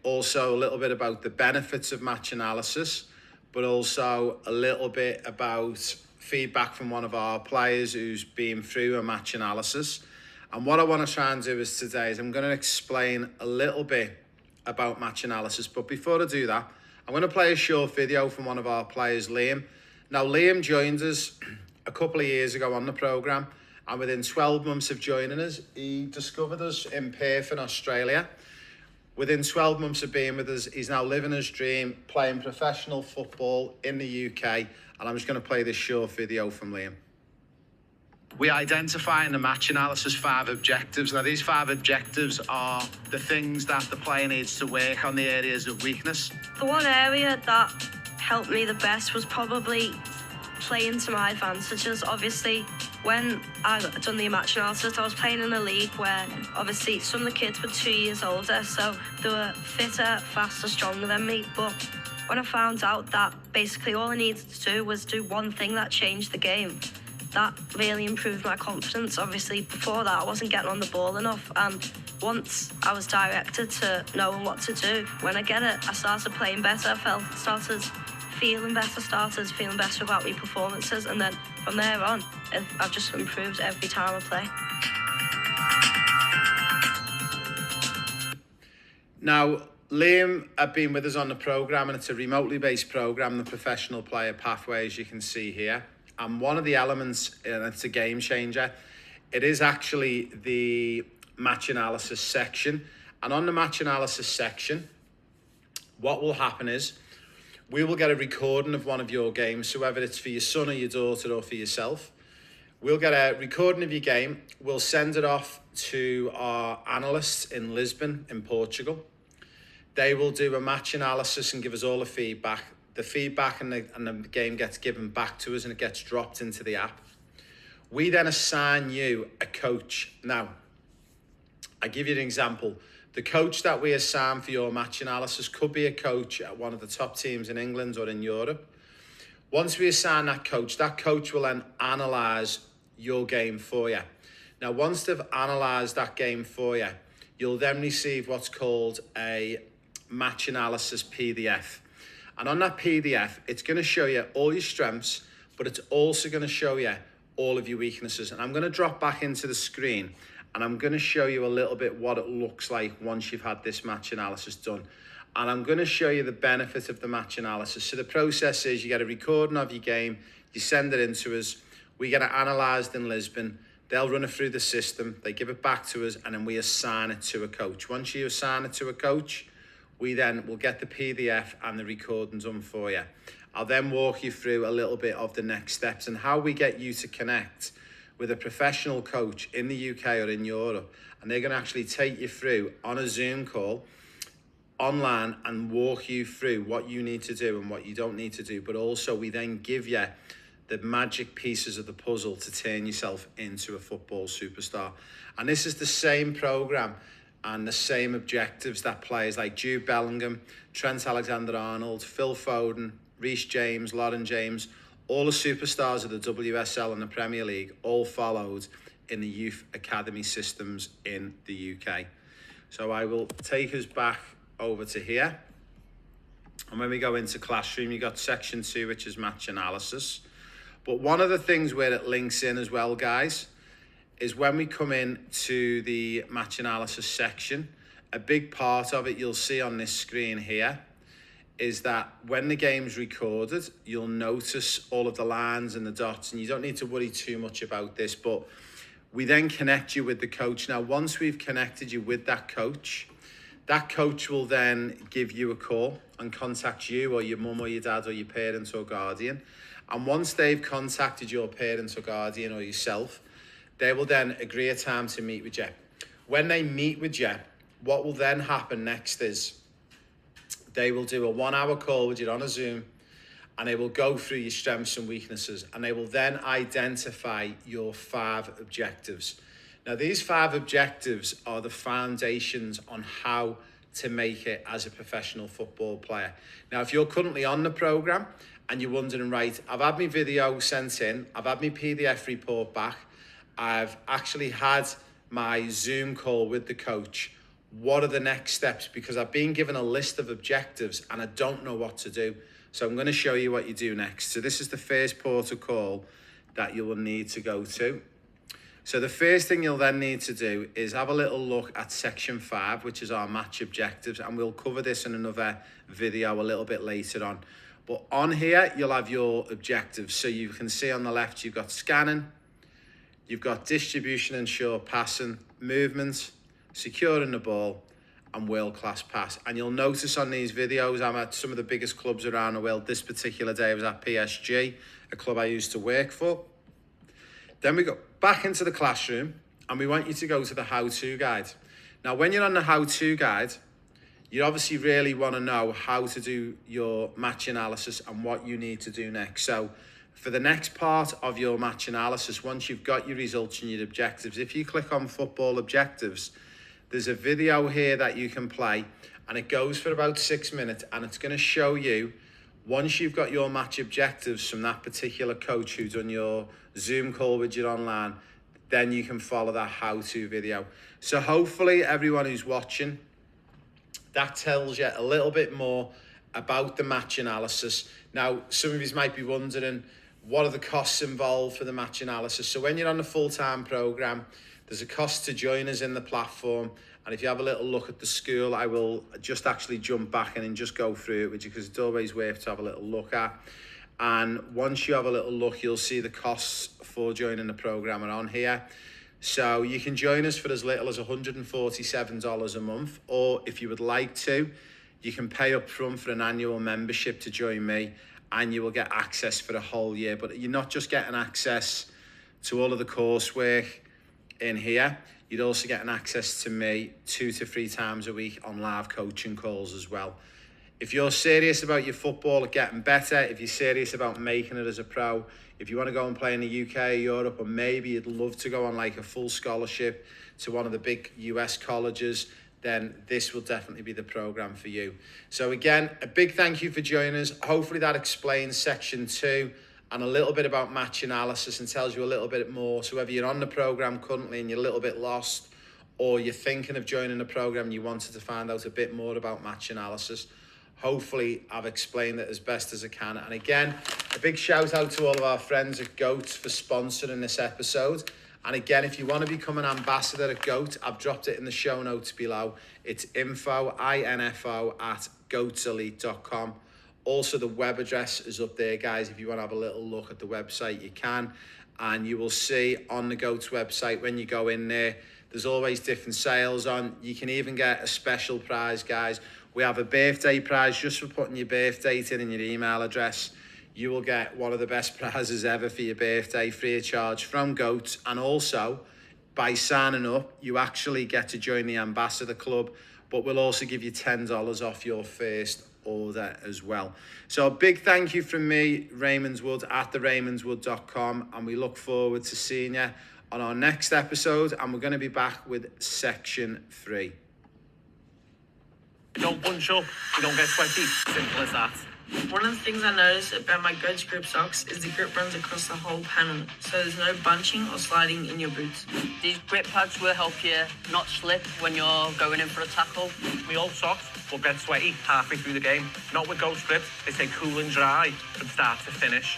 also a little bit about the benefits of match analysis, but also a little bit about feedback from one of our players who's been through a match analysis. And what I want to try and do is today is I'm going to explain a little bit about match analysis. But before I do that, I'm going to play a short video from one of our players, Liam. Now, Liam joined us a couple of years ago on the programme, and within 12 months of joining us, he discovered us in Perth in Australia. Within 12 months of being with us, he's now living his dream, playing professional football in the UK. And I'm just going to play this short video from Liam. We identify in the match analysis 5 objectives. Now, these 5 objectives are the things that the player needs to work on, the areas of weakness. The one area that helped me the best was probably playing to my advantages. Obviously, when I done the match analysis, I was playing in a league where obviously some of the kids were 2 years older, so they were fitter, faster, stronger than me. But when I found out that basically all I needed to do was do one thing that changed the game, that really improved my confidence. Obviously, before that, I wasn't getting on the ball enough, and once I was directed to knowing what to do, when I get it, I started playing better, started feeling better about my performances, and then from there on, I've just improved every time I play. Now, Liam had been with us on the programme, and it's a remotely based programme, the professional player pathway, as you can see here. And one of the elements, and it's a game changer, it is actually the match analysis section. And on the match analysis section, what will happen is we will get a recording of one of your games. So whether it's for your son or your daughter or for yourself, we'll get a recording of your game. We'll send it off to our analysts in Lisbon, in Portugal. They will do a match analysis and give us all the feedback. The feedback and the game gets given back to us, and it gets dropped into the app. We then assign you a coach. Now, I give you an example. The coach that we assign for your match analysis could be a coach at one of the top teams in England or in Europe. Once we assign that coach will then analyse your game for you. Now, once they've analysed that game for you, you'll then receive what's called a match analysis PDF. And on that PDF, it's going to show you all your strengths, but it's also going to show you all of your weaknesses. And I'm going to drop back into the screen, and I'm going to show you a little bit what it looks like once you've had this match analysis done. And I'm going to show you the benefit of the match analysis. So the process is you get a recording of your game, you send it in to us, we get it analysed in Lisbon, they'll run it through the system, they give it back to us, and then we assign it to a coach. Once you assign it to a coach, we then will get the PDF and the recording done for you. I'll then walk you through a little bit of the next steps and how we get you to connect with a professional coach in the UK or in Europe, and they're going to actually take you through on a Zoom call online and walk you through what you need to do and what you don't need to do. But also we then give you the magic pieces of the puzzle to turn yourself into a football superstar. And this is the same program and the same objectives that players like Jude Bellingham, Trent Alexander-Arnold, Phil Foden, Reece James, Lauren James, all the superstars of the WSL and the Premier League all followed in the youth academy systems in the UK. So I will take us back over to here, and when we go into classroom, you got section 2, which is match analysis. But one of the things where it links in as well, guys, is when we come in to the match analysis section, a big part of it you'll see on this screen here is that when the game's recorded, you'll notice all of the lines and the dots, and you don't need to worry too much about this, but we then connect you with the coach. Now, once we've connected you with that coach will then give you a call and contact you or your mum or your dad or your parent or guardian. And once they've contacted your parent or guardian or yourself, they will then agree a time to meet with you. When they meet with you, what will then happen next is they will do a 1-hour call with you on a Zoom, and they will go through your strengths and weaknesses, and they will then identify your 5 objectives. Now, these 5 objectives are the foundations on how to make it as a professional football player. Now, if you're currently on the programme and you're wondering, right, I've had my video sent in, I've had my PDF report back, I've actually had my Zoom call with the coach, what are the next steps? Because I've been given a list of objectives and I don't know what to do. So I'm going to show you what you do next. So this is the first port of call that you will need to go to. So the first thing you'll then need to do is have a little look at section 5, which is our match objectives, and we'll cover this in another video a little bit later on. But on here, you'll have your objectives. So you can see on the left, you've got scanning, you've got distribution and short passing, movement, securing the ball, and world-class pass. And you'll notice on these videos, I'm at some of the biggest clubs around the world. This particular day I was at PSG, a club I used to work for. Then we go back into the classroom and we want you to go to the how-to guide. Now, when you're on the how-to guide, you obviously really want to know how to do your match analysis and what you need to do next. So for the next part of your match analysis, once you've got your results and your objectives, if you click on football objectives, there's a video here that you can play, and it goes for about 6 minutes, and it's going to show you, once you've got your match objectives from that particular coach who's done your Zoom call with you online, then you can follow that how-to video. So hopefully everyone who's watching, that tells you a little bit more about the match analysis. Now, some of you might be wondering, what are the costs involved for the match analysis? So when you're on the full-time programme, there's a cost to join us in the platform. And if you have a little look at the school, I will just actually jump back in and just go through it with you, because it's always worth to have a little look at. And once you have a little look, you'll see the costs for joining the programme are on here. So you can join us for as little as $147 a month, or if you would like to, you can pay up front for an annual membership to join me, and you will get access for a whole year. But you're not just getting access to all of the coursework in here, you'd also get an access to me 2 to 3 times a week on live coaching calls as well. If you're serious about your football getting better, if you're serious about making it as a pro, if you want to go and play in the UK, Europe, or maybe you'd love to go on like a full scholarship to one of the big US colleges, then this will definitely be the program for you. So again, a big thank you for joining us. Hopefully that explains section 2 and a little bit about match analysis and tells you a little bit more. So whether you're on the program currently and you're a little bit lost, or you're thinking of joining the program and you wanted to find out a bit more about match analysis, hopefully I've explained it as best as I can. And again, a big shout out to all of our friends at GOAT for sponsoring this episode. And again, if you want to become an ambassador at GOAT, I've dropped it in the show notes below. It's info@ goatselite.com. Also, the web address is up there, guys. If you want to have a little look at the website, you can. And you will see on the Goats website, when you go in there, there's always different sales on. You can even get a special prize, guys. We have a birthday prize just for putting your birth date in and your email address. You will get one of the best prizes ever for your birthday, free of charge from Goats. And also, by signing up, you actually get to join the Ambassador Club, but we'll also give you $10 off your first order as well. So a big thank you from me, Raymond Wood, at theraymondswood.com, and we look forward to seeing you on our next episode, and we're going to be back with section 3. You don't bunch up, you don't get sweaty. Simple as that. One of the things I noticed about my Goats grip socks is the grip runs across the whole panel, so there's no bunching or sliding in your boots. These grip pads will help you not slip when you're going in for a tackle. My old socks will get sweaty halfway through the game. Not with Ghost Grip, they stay cool and dry from start to finish.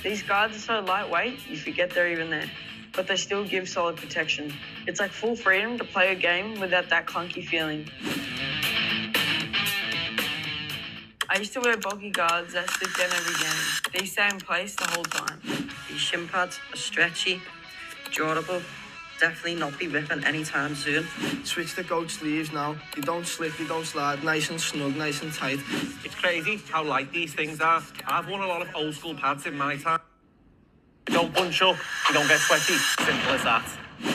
These guards are so lightweight, you forget they're even there, but they still give solid protection. It's like full freedom to play a game without that clunky feeling. I used to wear bulky guards that slip down every game. They stay in place the whole time. These shin pads are stretchy, durable, definitely not be ripping anytime soon. Switch to Goat sleeves now. They don't slip, they don't slide. Nice and snug, nice and tight. It's crazy how light these things are. I've worn a lot of old school pads in my time. You don't bunch up, you don't get sweaty. Simple as that.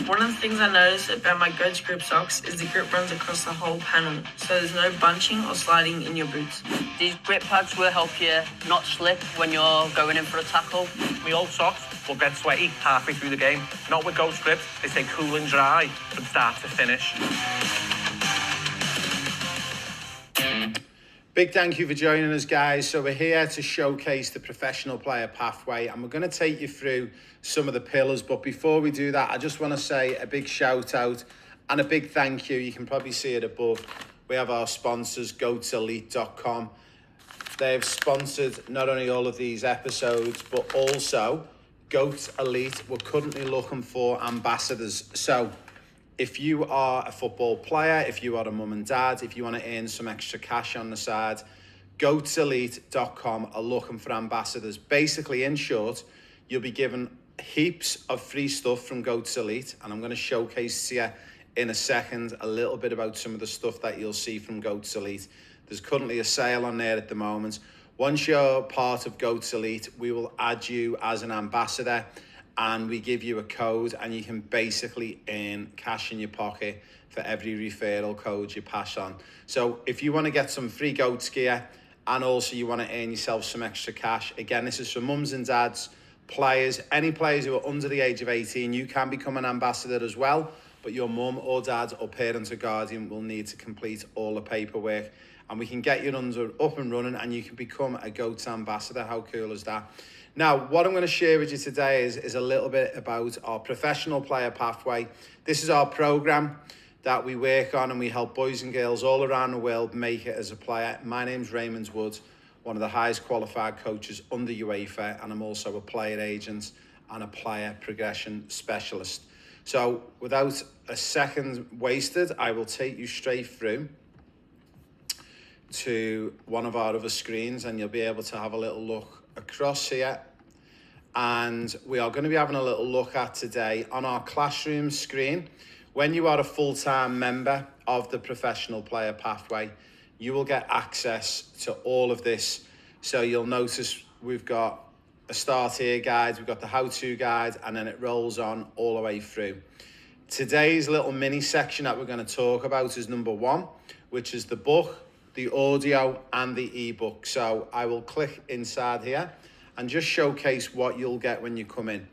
One of the things I noticed about my Goats grip socks is the grip runs across the whole panel, so there's no bunching or sliding in your boots. These grip pads will help you not slip when you're going in for a tackle. My old socks will get sweaty halfway through the game. Not with Ghost Grip, they stay cool and dry from start to finish. Big thank you for joining us, guys. So we're here to showcase the professional player pathway, and we're going to take you through some of the pillars. But before we do that, I just want to say a big shout out and a big thank you. You can probably see it above. We have our sponsors, goatselite.com. They've sponsored not only all of these episodes, but also Goat Elite. We're currently looking for ambassadors. So if you are a football player, if you are a mum and dad, if you want to earn some extra cash on the side, goatselite.com are looking for ambassadors. Basically, in short, you'll be given heaps of free stuff from Goats Elite, and I'm going to showcase to you in a second a little bit about some of the stuff that you'll see from Goats Elite. There's currently a sale on there at the moment. Once you're part of Goats Elite, we will add you as an ambassador, and we give you a code, and you can basically earn cash in your pocket for every referral code you pass on. So if you want to get some free Goats gear, and also you want to earn yourself some extra cash, again, this is for mums and dads, players, any players who are under the age of 18, you can become an ambassador as well, but your mum or dad or parent or guardian will need to complete all the paperwork, and we can get you up and running, and you can become a Goats ambassador. How cool is that? Now, what I'm going to share with you today is a little bit about our professional player pathway. This is our program that we work on, and we help boys and girls all around the world make it as a player. My name's Raymond Wood, one of the highest qualified coaches under UEFA, and I'm also a player agent and a player progression specialist. So without a second wasted, I will take you straight through to one of our other screens, and you'll be able to have a little look across here. And we are going to be having a little look at today on our classroom screen. When you are a full-time member of the professional player pathway, you will get access to all of this. So you'll notice we've got a start here guide, we've got the how-to guide, and then it rolls on all the way through. Today's little mini section that we're going to talk about is number 1, which is the book, the audio, and the ebook. So I will click inside here and just showcase what you'll get when you come in.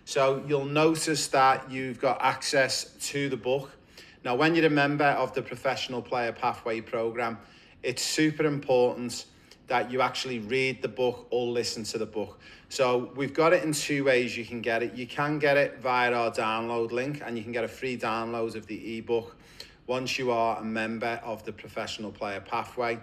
So you'll notice that you've got access to the book. Now, when you're a member of the Professional Player Pathway program, it's super important that you actually read the book or listen to the book. So we've got it in 2 ways you can get it. You can get it via our download link, and you can get a free download of the ebook once you are a member of the Professional Player Pathway.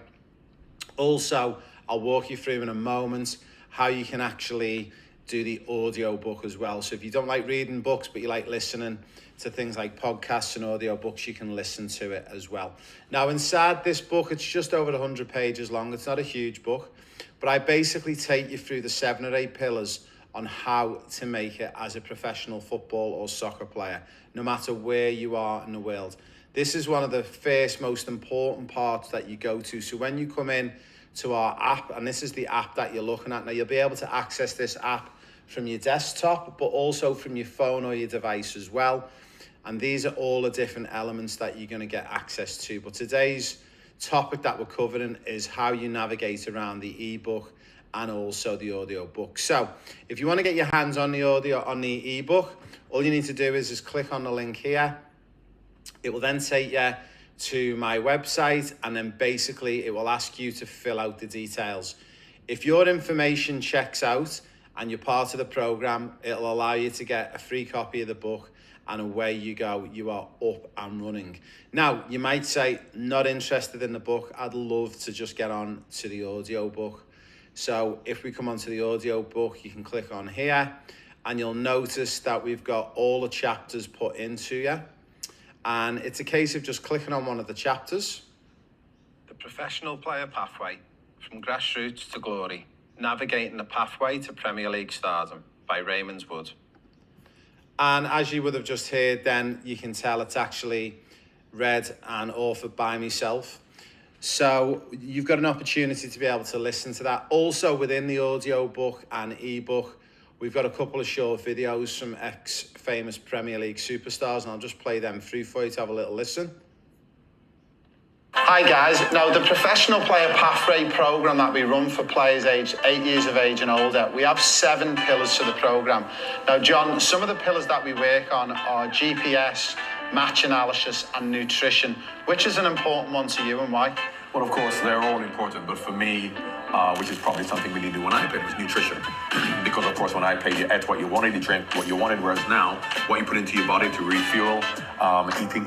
Also, I'll walk you through in a moment how you can actually do the audio book as well. So if you don't like reading books, but you like listening to things like podcasts and audio books, you can listen to it as well. Now, inside this book, it's just over 100 pages long. It's not a huge book, but I basically take you through the 7 or 8 pillars on how to make it as a professional football or soccer player, no matter where you are in the world. This is one of the first, most important parts that you go to. So when you come in to our app, and this is the app that you're looking at now, you'll be able to access this app from your desktop, but also from your phone or your device as well. And these are all the different elements that you're going to get access to. But today's topic that we're covering is how you navigate around the ebook and also the audio book. So if you want to get your hands on the audio, on the ebook, all you need to do is click on the link here. It will then take you to my website, and then basically it will ask you to fill out the details. If your information checks out and you're part of the program, it'll allow you to get a free copy of the book, and away you go. You are up and running. Now, you might say, not interested in the book. I'd love to just get on to the audio book. So if we come onto the audio book, you can click on here, and you'll notice that we've got all the chapters put into you. And it's a case of just clicking on one of the chapters. The Professional Player Pathway, From Grassroots to Glory, Navigating the Pathway to Premier League Stardom by Raymond Wood. And as you would have just heard, then you can tell it's actually read and authored by myself. So you've got an opportunity to be able to listen to that. Also within the audio book and ebook, we've got a couple of short videos from ex-famous Premier League superstars, and I'll just play them through for you to have a little listen. Hi guys, now the Professional Player Pathway programme that we run for players aged 8 years of age and older, we have 7 pillars to the programme. Now John, some of the pillars that we work on are GPS, match analysis and nutrition. Which is an important one to you and why? Well, of course, they're all important, but for me, which is probably something we didn't do when I played, was nutrition. Because, of course, when I played, you ate what you wanted, you drank what you wanted, whereas now, what you put into your body to refuel,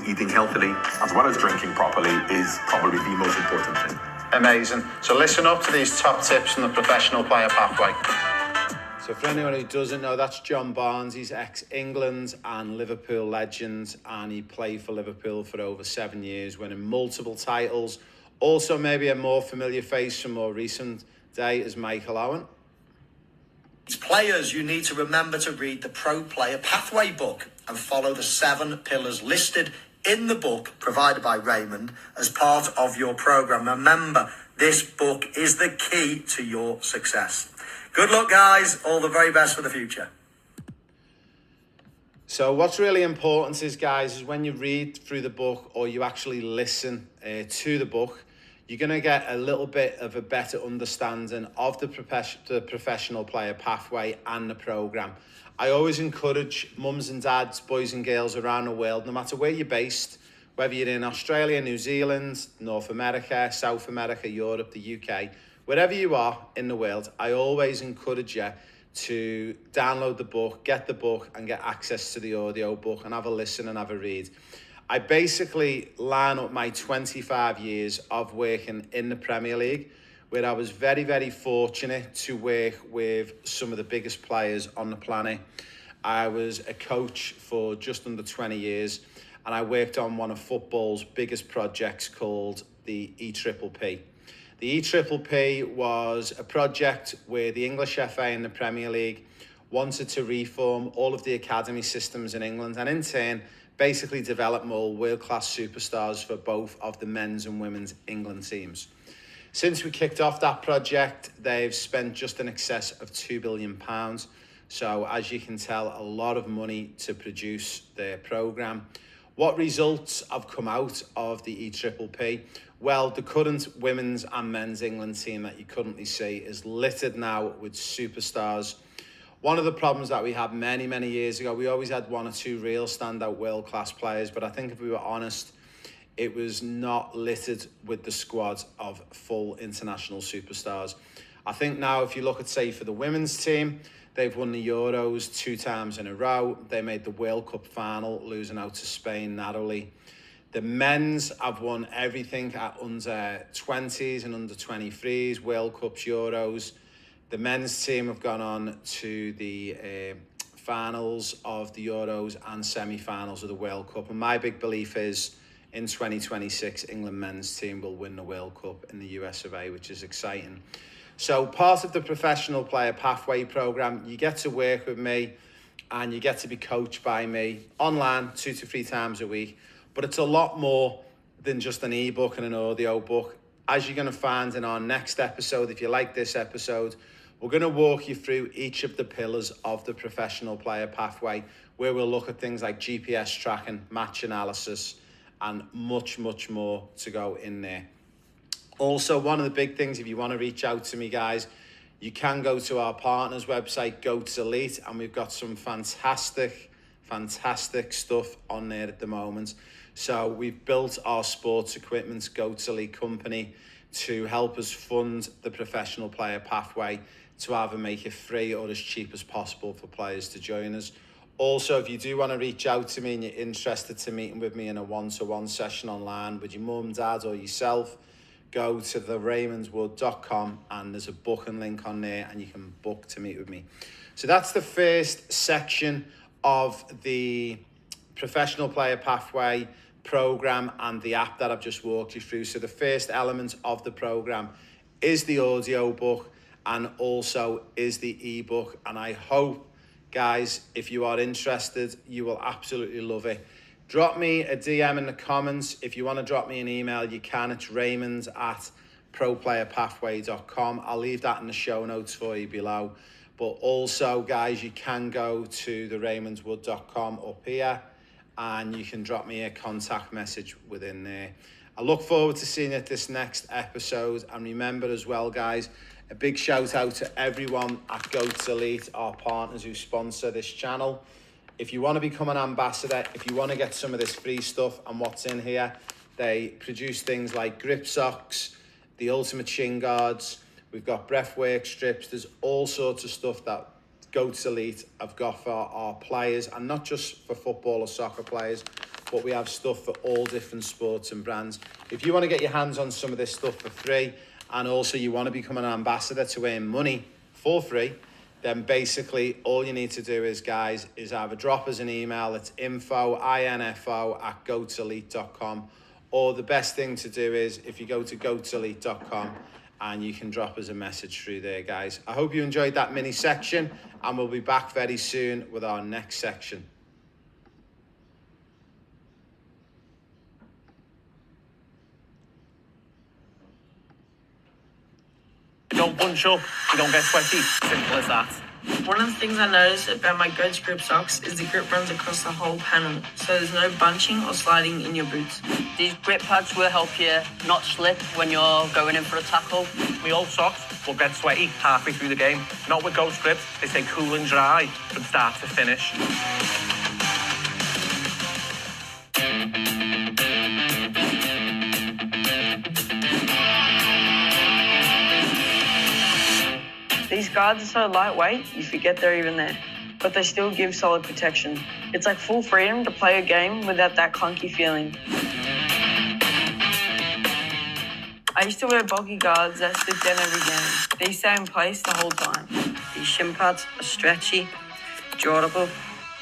eating healthily, as well as drinking properly, is probably the most important thing. Amazing. So listen up to these top tips from the Professional Player Pathway. So for anyone who doesn't know, that's John Barnes. He's ex-England and Liverpool legend, and he played for Liverpool for over 7 years, winning multiple titles. Also, maybe a more familiar face from more recent day is Michael Owen. As players, you need to remember to read the Pro Player Pathway book and follow the 7 pillars listed in the book provided by Raymond as part of your program. Remember, this book is the key to your success. Good luck, guys. All the very best for the future. So what's really important is, guys, is when you read through the book or you actually listen to the book, you're going to get a little bit of a better understanding of the professional player pathway and the programme. I always encourage mums and dads, boys and girls around the world, no matter where you're based, whether you're in Australia, New Zealand, North America, South America, Europe, the UK, wherever you are in the world, I always encourage you to download the book, get the book and get access to the audio book and have a listen and have a read. I basically line up my 25 years of working in the Premier League, where I was very, very fortunate to work with some of the biggest players on the planet. I was a coach for just under 20 years, and I worked on one of football's biggest projects called the EPPP. The EPPP was a project where the English FA and the Premier League wanted to reform all of the academy systems in England, and in turn, basically develop more world-class superstars for both of the men's and women's England teams. Since we kicked off that project, they've spent just in excess of £2 billion. So as you can tell, a lot of money to produce their programme. What results have come out of the EPPP? Well, the current women's and men's England team that you currently see is littered now with superstars. One of the problems that we had many, many years ago, we always had 1 or 2 real standout world-class players, but I think if we were honest, it was not littered with the squad of full international superstars. I think now if you look at, say, for the women's team, they've won the Euros 2 times in a row. They made the World Cup final, losing out to Spain narrowly. The men's have won everything at under 20s and under 23s, World Cups, Euros. The men's team have gone on to the finals of the Euros and semi-finals of the World Cup. And my big belief is in 2026, England men's team will win the World Cup in the US of A, which is exciting. So part of the professional player pathway program, you get to work with me and you get to be coached by me online 2 to 3 times a week. But it's a lot more than just an ebook and an audio book. As you're going to find in our next episode, if you like this episode, we're going to walk you through each of the pillars of the professional player pathway, where we'll look at things like GPS tracking, match analysis, and much, much more to go in there. Also, one of the big things, if you want to reach out to me, guys, you can go to our partners website, Goats Elite, and we've got some fantastic stuff on there at the moment. So we've built our sports equipment Goats Elite company to help us fund the professional player pathway, to either make it free or as cheap as possible for players to join us. Also, if you do want to reach out to me and you're interested to meeting with me in a one-to-one session online with your mum, dad or yourself, go to theRaymondWood.com and there's a booking link on there and you can book to meet with me. So that's the first section of the professional player pathway program and the app that I've just walked you through. So the first element of the program is the audio book and also is the ebook. And I hope, guys, if you are interested, you will absolutely love it. Drop me a DM in the comments. If you want to drop me an email, you can. It's raymond@proplayerpathway.com. I'll leave that in the show notes for you below. But also, guys, you can go to theRaymondWood.com up here and you can drop me a contact message within there. I look forward to seeing you at this next episode. And remember as well, guys, a big shout out to everyone at Goats Elite, our partners who sponsor this channel. If you want to become an ambassador, if you want to get some of this free stuff and what's in here, they produce things like grip socks, the ultimate shin guards, we've got breathwork strips, there's all sorts of stuff that Goats Elite have got for our players, and not just for football or soccer players, but we have stuff for all different sports and brands. If you want to get your hands on some of this stuff for free, and also you want to become an ambassador to earn money for free, then basically all you need to do is, guys, is either drop us an email. It's info@goatselite.com, or the best thing to do is if you go to goatselite.com and you can drop us a message through there, guys. I hope you enjoyed that mini section, and we'll be back very soon with our next section. You don't bunch up, you don't get sweaty. Simple as that. One of the things I noticed about my Goats grip socks is the grip runs across the whole panel, so there's no bunching or sliding in your boots. These grip pads will help you not slip when you're going in for a tackle. My old socks will get sweaty halfway through the game. Not with Ghost grips, they stay cool and dry from start to finish. These guards are so lightweight, you forget they're even there, but they still give solid protection. It's like full freedom to play a game without that clunky feeling. I used to wear bulky guards that slipped down every game. These stay in place the whole time. These shin pads are stretchy, durable,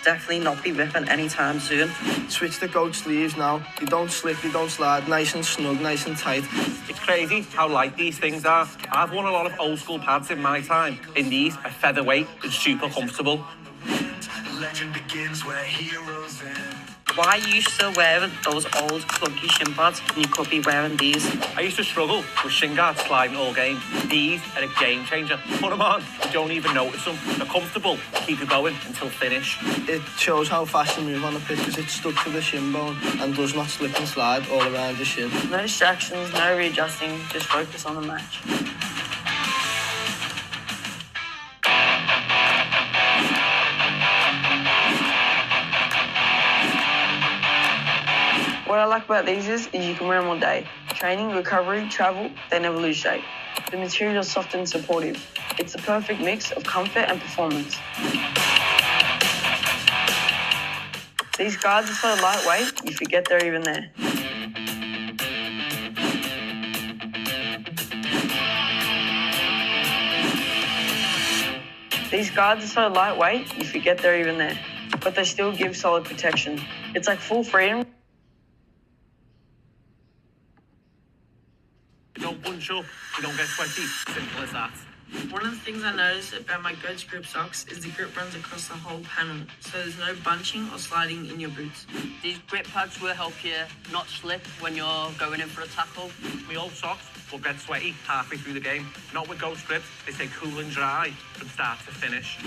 definitely not be ripping anytime soon. Switch to Goat sleeves now. They don't slip, they don't slide. Nice and snug, nice and tight. It's crazy how light these things are. I've worn a lot of old school pads in my time. In these, a featherweight and super comfortable. Legend begins where heroes end. Why are you still wearing those old clunky shin pads when you could be wearing these? I used to struggle with shin guards sliding all game. These are a game changer. Put them on, you don't even notice them. They're comfortable, keep you going until finish. It shows how fast you move on the pitch because it's stuck to the shin bone and does not slip and slide all around the shin. No distractions, no readjusting, just focus on the match. What I like about these is you can wear them all day. Training, recovery, travel, they never lose shape. The material is soft and supportive. It's the perfect mix of comfort and performance. These guards are so lightweight, you forget they're even there. These guards are so lightweight, you forget they're even there, but they still give solid protection. It's like full freedom. You don't bunch up, you don't get sweaty. Simple as that. One of the things I noticed about my Goats grip socks is the grip runs across the whole panel, so there's no bunching or sliding in your boots. These grip pads will help you not slip when you're going in for a tackle. My old socks will get sweaty halfway through the game. Not with Ghost grips, they stay cool and dry from start to finish.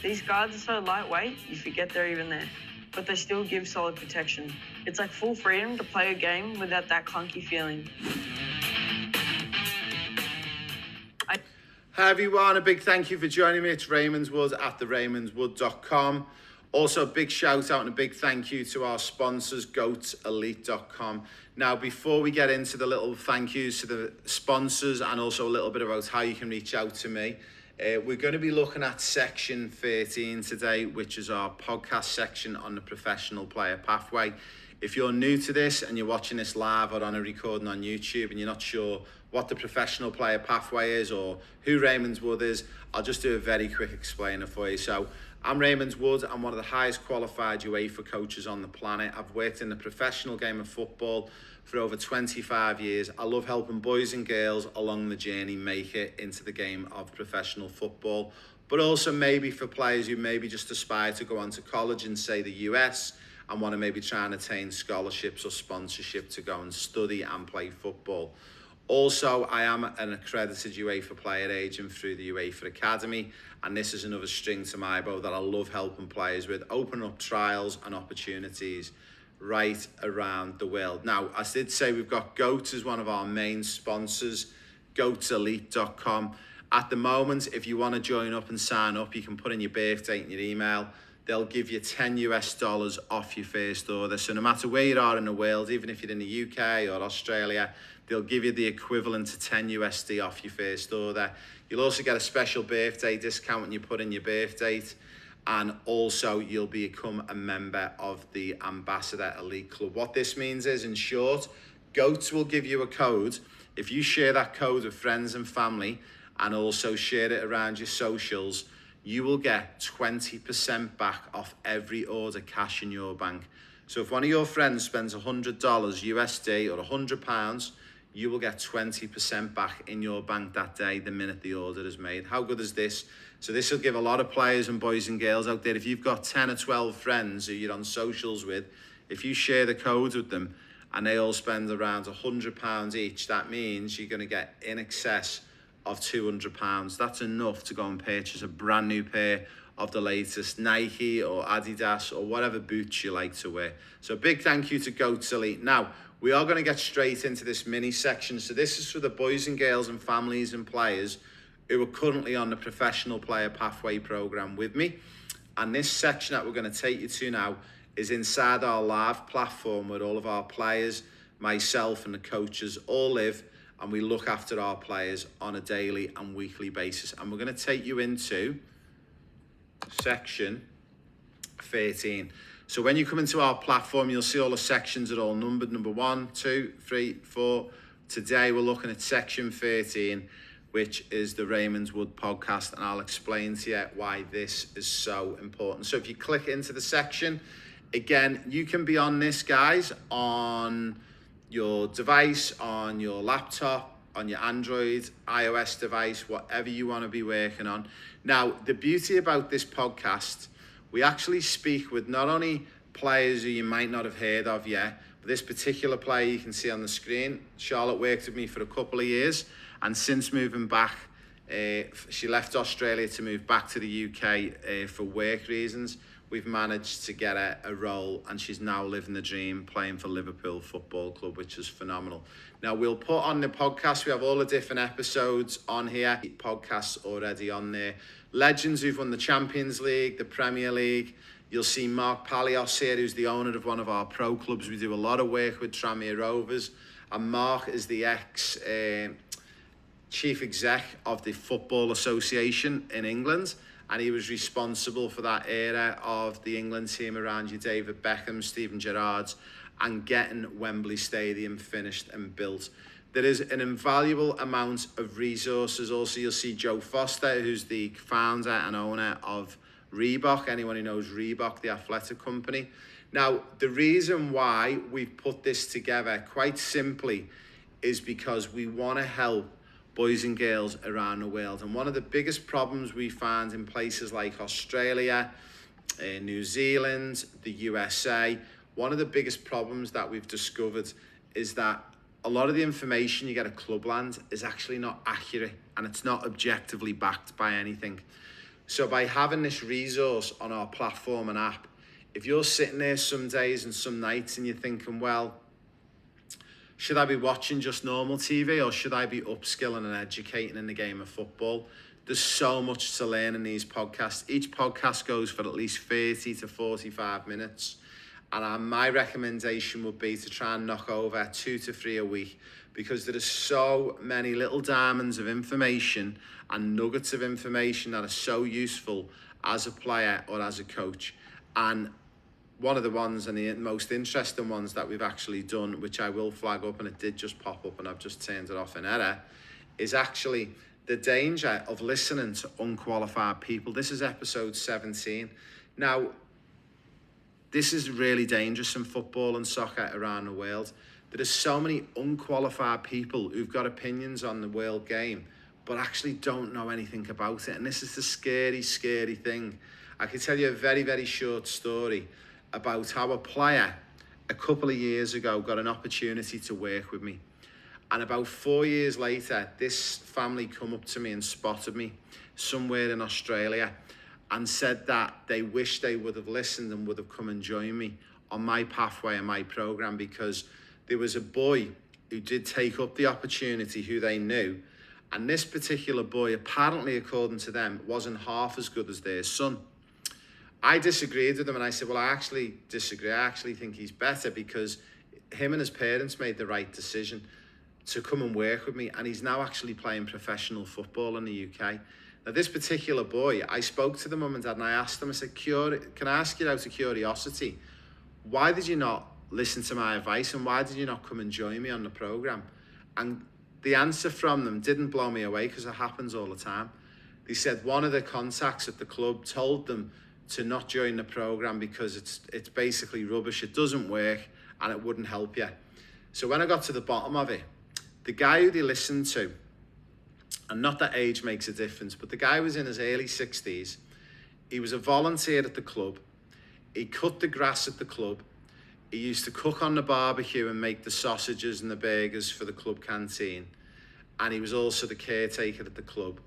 These guards are so lightweight, you forget they're even there, but they still give solid protection. It's like full freedom to play a game without that clunky feeling. Hi everyone, a big thank you for joining me. It's Raymond Wood at theraymondswood.com. Also, a big shout out and a big thank you to our sponsors, goatselite.com. Now, before we get into the little thank yous to the sponsors and also a little bit about how you can reach out to me, we're going to be looking at section 13 today, which is our podcast section on the professional player pathway. If you're new to this and you're watching this live or on a recording on YouTube and you're not sure what the professional player pathway is or who Raymond Wood is, I'll just do a very quick explainer for you. So I'm Raymond Wood. I'm one of the highest qualified UEFA coaches on the planet. I've worked in the professional game of football for over 25 years. I love helping boys and girls along the journey make it into the game of professional football, but also maybe for players who maybe just aspire to go on to college in, say, the US and want to maybe try and attain scholarships or sponsorship to go and study and play football. Also, I am an accredited UEFA player agent through the UEFA Academy, and this is another string to my bow that I love helping players with, open up trials and opportunities right around the world. Now, I did say we've got GOAT as one of our main sponsors, goatselite.com. At the moment, if you want to join up and sign up, you can put in your birth date and your email. They'll give you $10 off your first order. So no matter where you are in the world, even if you're in the UK or Australia, they'll give you the equivalent to $10 off your first order. You'll also get a special birthday discount when you put in your birth date. And also you'll become a member of the Ambassador Elite Club. What this means is, in short, GOATs will give you a code. If you share that code with friends and family and also share it around your socials, you will get 20% back off every order cash in your bank. So if one of your friends spends $100 USD or £100, you will get 20% back in your bank that day the minute the order is made. How good is this? So this will give a lot of players and boys and girls out there, if you've got 10 or 12 friends who you're on socials with, if you share the codes with them and they all spend around £100 each, that means you're going to get in excess of £200. That's enough to go and purchase a brand new pair of the latest Nike or Adidas or whatever boots you like to wear. So a big thank you to Goats Elite. Now, we are going to get straight into this mini section. So this is for the boys and girls and families and players who are currently on the professional player pathway program with me. And this section that we're going to take you to now is inside our live platform where all of our players, myself and the coaches all live, and we look after our players on a daily and weekly basis. And we're going to take you into section 13. So when you come into our platform, you'll see all the sections are all numbered, number 1, 2, 3, 4. Today we're looking at section 13, which is the Raymond Wood podcast, and I'll explain to you why this is so important. So if you click into the section, again, you can be on this, guys, on your device, on your laptop, on your Android, iOS device, whatever you want to be working on. Now, the beauty about this podcast, we actually speak with not only players who you might not have heard of yet, but this particular player you can see on the screen, Charlotte worked with me for a couple of years, and since moving back, she left Australia to move back to the UK for work reasons. We've managed to get her a role, and she's now living the dream playing for Liverpool Football Club, which is phenomenal. Now, we'll put on the podcast, we have all the different episodes on here, podcasts already on there. Legends who've won the Champions League, the Premier League. You'll see Mark Palios here, who's the owner of one of our pro clubs. We do a lot of work with Tranmere Rovers, and Mark is the ex-chief exec of the Football Association in England, and he was responsible for that era of the England team around your David Beckham, Steven Gerrards, and getting Wembley Stadium finished and built. There is an invaluable amount of resources. Also, you'll see Joe Foster, who's the founder and owner of Reebok. Anyone who knows Reebok, the athletic company. Now, the reason why we've put this together, quite simply, is because we want to help boys and girls around the world. And one of the biggest problems we find in places like Australia, New Zealand, the USA, one of the biggest problems that we've discovered is that a lot of the information you get at Clubland is actually not accurate, and it's not objectively backed by anything. So by having this resource on our platform and app, if you're sitting there some days and some nights and you're thinking, well, should I be watching just normal TV, or should I be upskilling and educating in the game of football? There's so much to learn in these podcasts. Each podcast goes for at least 30 to 45 minutes. And my recommendation would be to try and knock over 2 to 3 a week, because there are so many little diamonds of information and nuggets of information that are so useful as a player or as a coach. And one of the ones, and the most interesting ones that we've actually done, which I will flag up, and it did just pop up and I've just turned it off in error, is actually the danger of listening to unqualified people. This is episode 17. Now, this is really dangerous in football and soccer around the world. There are so many unqualified people who've got opinions on the world game, but actually don't know anything about it. And this is the scary, scary thing. I can tell you a very, very short story about how a player a couple of years ago got an opportunity to work with me. And about 4 years later, this family come up to me and spotted me somewhere in Australia and said that they wish they would have listened and would have come and joined me on my pathway and my program, because there was a boy who did take up the opportunity who they knew, and this particular boy, apparently according to them, wasn't half as good as their son. I disagreed with them, and I said, well, I actually disagree. I actually think he's better, because him and his parents made the right decision to come and work with me, and he's now actually playing professional football in the UK. Now, this particular boy, I spoke to the mum and dad, and I asked them, I said, can I ask you out of curiosity, why did you not listen to my advice, and why did you not come and join me on the programme? And the answer from them didn't blow me away, because it happens all the time. They said one of the contacts at the club told them to not join the programme because it's basically rubbish, it doesn't work, and it wouldn't help you. So when I got to the bottom of it, the guy who they listened to, and not that age makes a difference, but the guy was in his early 60s. He was a volunteer at the club. He cut the grass at the club. He used to cook on the barbecue and make the sausages and the burgers for the club canteen. And he was also the caretaker at the club.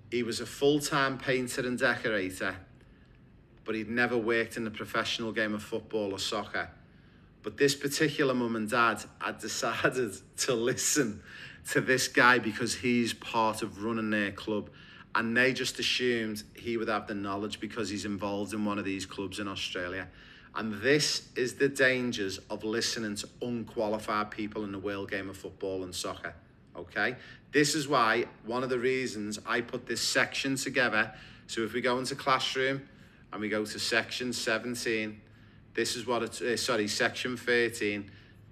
He was a full-time painter and decorator, but he'd never worked in the professional game of football or soccer. But this particular mum and dad had decided to listen to this guy because he's part of running their club, and they just assumed he would have the knowledge because he's involved in one of these clubs in Australia. And this is the dangers of listening to unqualified people in the world game of football and soccer, okay? This is why, one of the reasons I put this section together. So if we go into classroom and we go to section 17, this is what it's, section 13,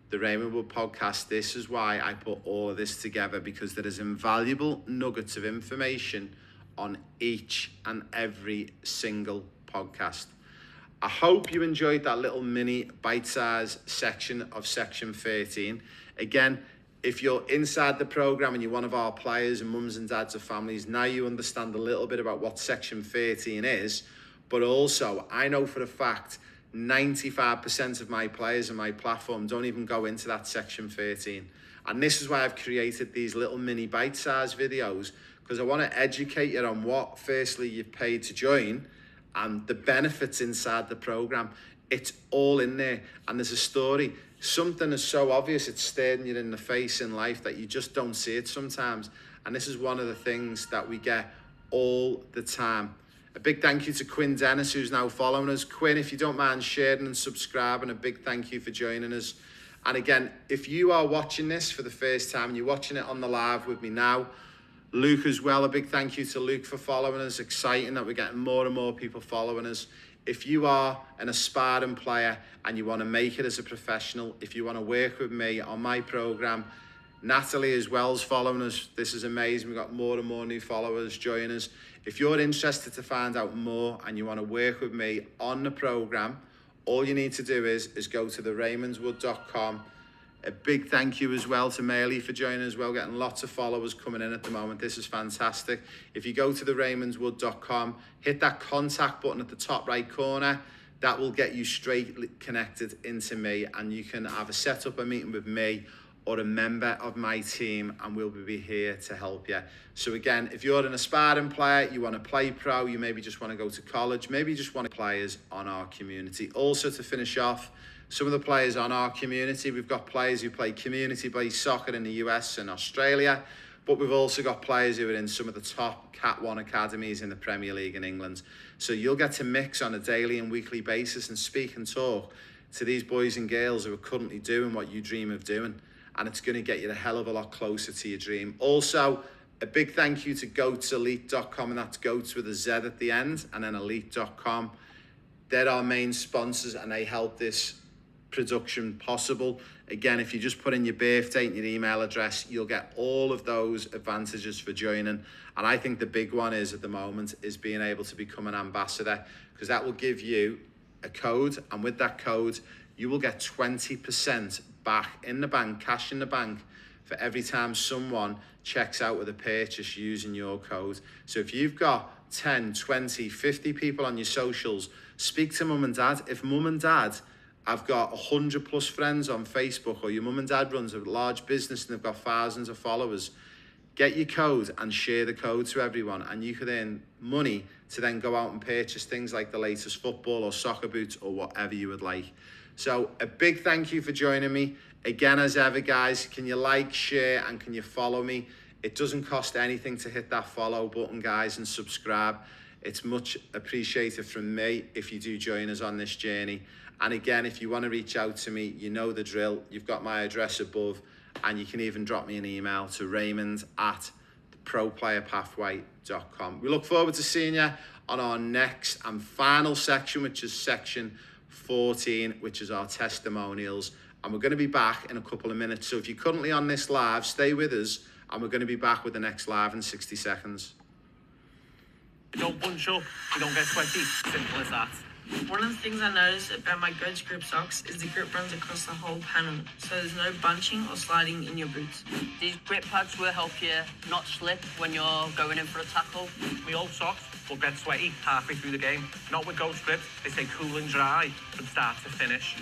the Raymond Wood podcast. This is why I put all of this together, because there is invaluable nuggets of information on each and every single podcast. I hope you enjoyed that little mini bite-sized section of section 13. Again, if you're inside the program and you're one of our players and mums and dads of families, now you understand a little bit about what section 13 is. But also, I know for a fact 95% of my players and my platform don't even go into that section 13. And this is why I've created these little mini bite-sized videos, because I want to educate you on what, firstly, you've paid to join and the benefits inside the program. It's all in there. And there's a story. Something is so obvious, it's staring you in the face in life that you just don't see it sometimes. And this is one of the things that we get all the time. A big thank you to Quinn Dennis, who's now following us. Quinn, if you don't mind sharing and subscribing, a big thank you for joining us. And again, if you are watching this for the first time and you're watching it on the live with me now, Luke as well, a big thank you to Luke for following us. Exciting that we're getting more and more people following us. If you are an aspiring player and you want to make it as a professional, if you want to work with me on my program, Natalie as well is following us. This is amazing. We've got more and more new followers joining us. If you're interested to find out more and you want to work with me on the program, all you need to do is go to theraymondswood.com. A big thank you as well to Mailey for joining as well, getting lots of followers coming in at the moment. This is fantastic. If you go to theraymondswood.com, hit that contact button at the top right corner, that will get you straight connected into me, and you can either set up a meeting with me or a member of my team, and we'll be here to help you. So again, if you're an aspiring player, you want to play pro, you maybe just want to go to college, maybe you just want to players on our community. Also, to finish off, some of the players on our community, we've got players who play community-based soccer in the US and Australia, but we've also got players who are in some of the top Cat 1 academies in the Premier League in England. So you'll get to mix on a daily and weekly basis and speak and talk to these boys and girls who are currently doing what you dream of doing. And it's going to get you a hell of a lot closer to your dream. Also, a big thank you to goatselite.com, and that's goats with a Z at the end, and then elite.com. They're our main sponsors, and they help this production possible. Again, if you just put in your birth date and your email address, you'll get all of those advantages for joining. And I think the big one is at the moment is being able to become an ambassador, because that will give you a code, and with that code you will get 20% back in the bank, cash in the bank, for every time someone checks out with a purchase using your code. So if you've got 10, 20, 50 people on your socials, speak to mum and dad. If mum and dad have got 100 plus friends on Facebook, or your mum and dad runs a large business and they've got thousands of followers, get your code and share the code to everyone, and you could earn money to then go out and purchase things like the latest football or soccer boots or whatever you would like. So a big thank you for joining me. Again, as ever, guys, can you like, share, and can you follow me? It doesn't cost anything to hit that follow button, guys, and subscribe. It's much appreciated from me if you do join us on this journey. And again, if you want to reach out to me, you know the drill. You've got my address above, and you can even drop me an email to raymond@proplayerpathway.com. We look forward to seeing you on our next and final section, which is section 14, which is our testimonials. And we're going to be back in a couple of minutes. So if you're currently on this live, stay with us, and we're going to be back with the next live in 60 seconds. You don't bunch up, you don't get sweaty. Simple as that. One of the things I noticed about my Goats grip socks is the grip runs across the whole panel, so there's no bunching or sliding in your boots. These grip pads will help you not slip when you're going in for a tackle. My old socks will get sweaty halfway through the game. Not with Ghost grips, they stay cool and dry from start to finish.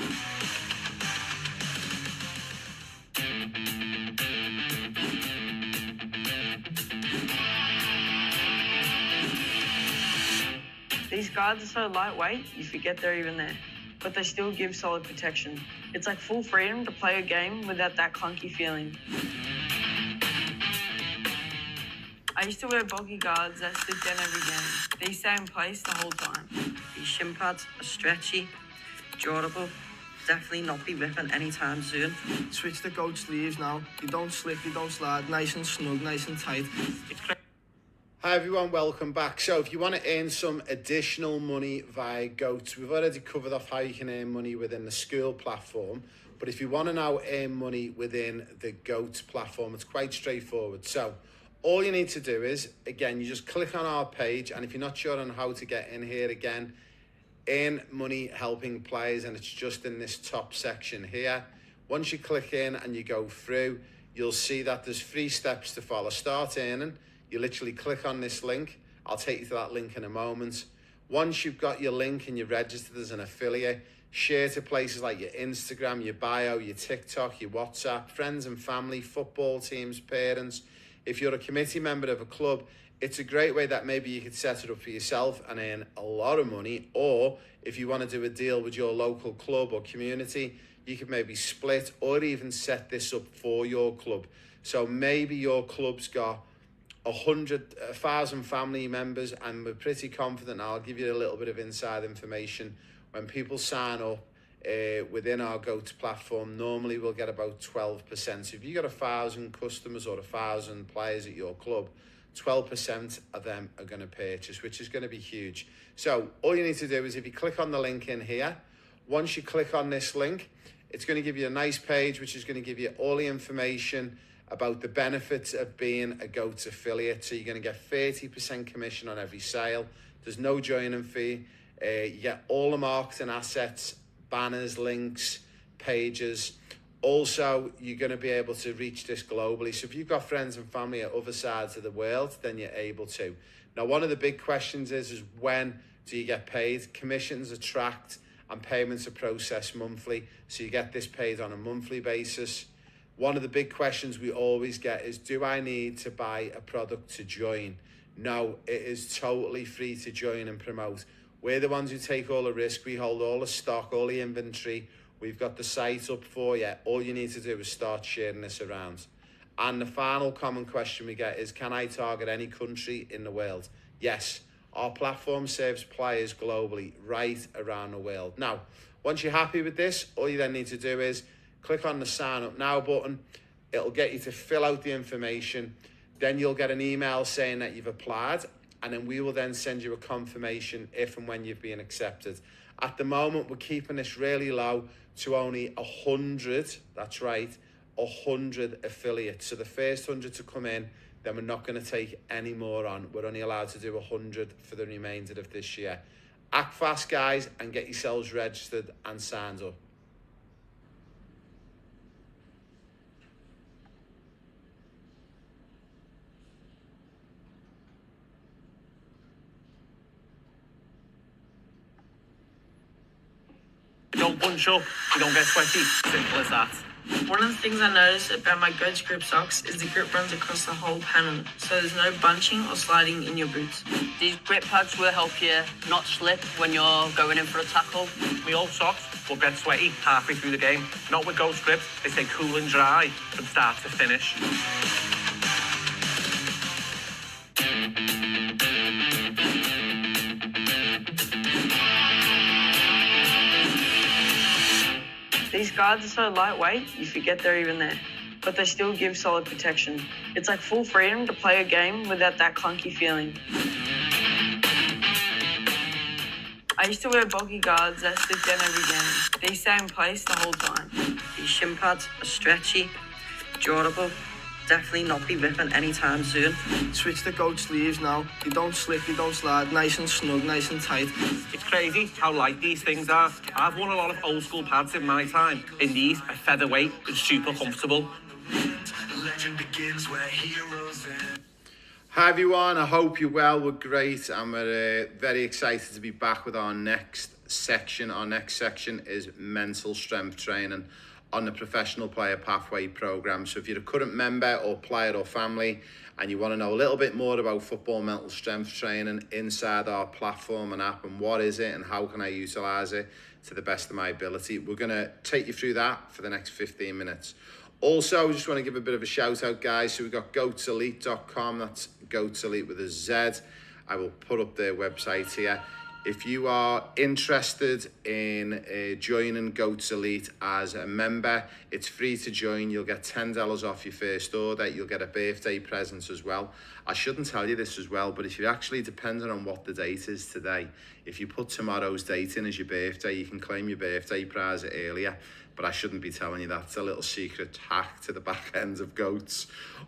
These guards are so lightweight, you forget they're even there, but they still give solid protection. It's like full freedom to play a game without that clunky feeling. I used to wear bulky guards that slip down every game. These stay in place the whole time. These shin pads are stretchy, durable, definitely not be ripping anytime soon. Switch to goat sleeves now. You don't slip, you don't slide. Nice and snug, nice and tight. Hi everyone, welcome back. So if you want to earn some additional money via Goats, we've already covered off how you can earn money within the school platform, but if you want to now earn money within the Goats platform, it's quite straightforward. So all you need to do is, again, you just click on our page, and if you're not sure on how to get in here, again, earn money helping players, and it's just in this top section here. Once you click in and you go through, you'll see that there's 3 steps to follow. Start earning. You literally click on this link. I'll take you to that link in a moment. Once you've got your link and you're registered as an affiliate, share to places like your Instagram, your bio, your TikTok, your WhatsApp, friends and family, football teams, parents. If you're a committee member of a club, it's a great way that maybe you could set it up for yourself and earn a lot of money. Or if you want to do a deal with your local club or community, you could maybe split or even set this up for your club. So maybe your club's got 1,000 family members, and we're pretty confident. I'll give you a little bit of inside information. When people sign up within our Goats platform, normally we'll get about 12%. So if you've got 1,000 customers or 1,000 players at your club, 12% of them are going to purchase, which is going to be huge. So all you need to do is, if you click on the link in here, once you click on this link, it's going to give you a nice page, which is going to give you all the information about the benefits of being a GOATS affiliate. So you're going to get 30% commission on every sale. There's no joining fee. You get all the marketing assets, banners, links, pages. Also, you're going to be able to reach this globally. So if you've got friends and family at other sides of the world, then you're able to. Now, one of the big questions is when do you get paid? Commissions are tracked and payments are processed monthly. So you get this paid on a monthly basis. One of the big questions we always get is, do I need to buy a product to join? No, it is totally free to join and promote. We're the ones who take all the risk. We hold all the stock, all the inventory. We've got the site up for you. All you need to do is start sharing this around. And the final common question we get is, can I target any country in the world? Yes, our platform serves players globally, right around the world. Now, once you're happy with this, all you then need to do is click on the sign up now button. It'll get you to fill out the information. Then you'll get an email saying that you've applied, and then we will then send you a confirmation if and when you've been accepted. At the moment, we're keeping this really low to only 100, that's right, 100 affiliates. So the first 100 to come in, then we're not going to take any more on. We're only allowed to do 100 for the remainder of this year. Act fast, guys, and get yourselves registered and signed up. You don't bunch up, you don't get sweaty. Simple as that. One of the things I noticed about my GOATS grip socks is the grip runs across the whole panel, so there's no bunching or sliding in your boots. These grip pads will help you not slip when you're going in for a tackle. My old socks will get sweaty halfway through the game. Not with Ghost Grips, they stay cool and dry from start to finish. These guards are so lightweight, you forget they're even there, but they still give solid protection. It's like full freedom to play a game without that clunky feeling. I used to wear bulky guards that slip down every game. They stay in place the whole time. These shin pads are stretchy, durable, definitely not be ripping anytime soon. Switch to GOAT sleeves now. You don't slip, you don't slide. Nice and snug, nice and tight. It's crazy how light these things are. I've worn a lot of old school pads in my time. In these, are featherweight and super comfortable. Legend begins where heroes end. Hi everyone, I hope you're well. We're great and we're very excited to be back with our next section. Our next section is mental strength training on the Professional Player Pathway program. So if you're a current member or player or family and you want to know a little bit more about football mental strength training inside our platform and app, and what is it and how can I utilize it to the best of my ability, we're going to take you through that for the next 15 minutes. Also, I just want to give a bit of a shout out, guys. So we've got goatselite.com. That's Goats Elite with a Z. I will put up their website here. If you are interested in joining Goats Elite as a member, it's free to join. You'll get $10 off your first order. You'll get a birthday present as well. I shouldn't tell you this as well, but if you're actually depending on what the date is today, if you put tomorrow's date in as your birthday, you can claim your birthday prize earlier. But I shouldn't be telling you that. It's a little secret hack to the back end of Goats.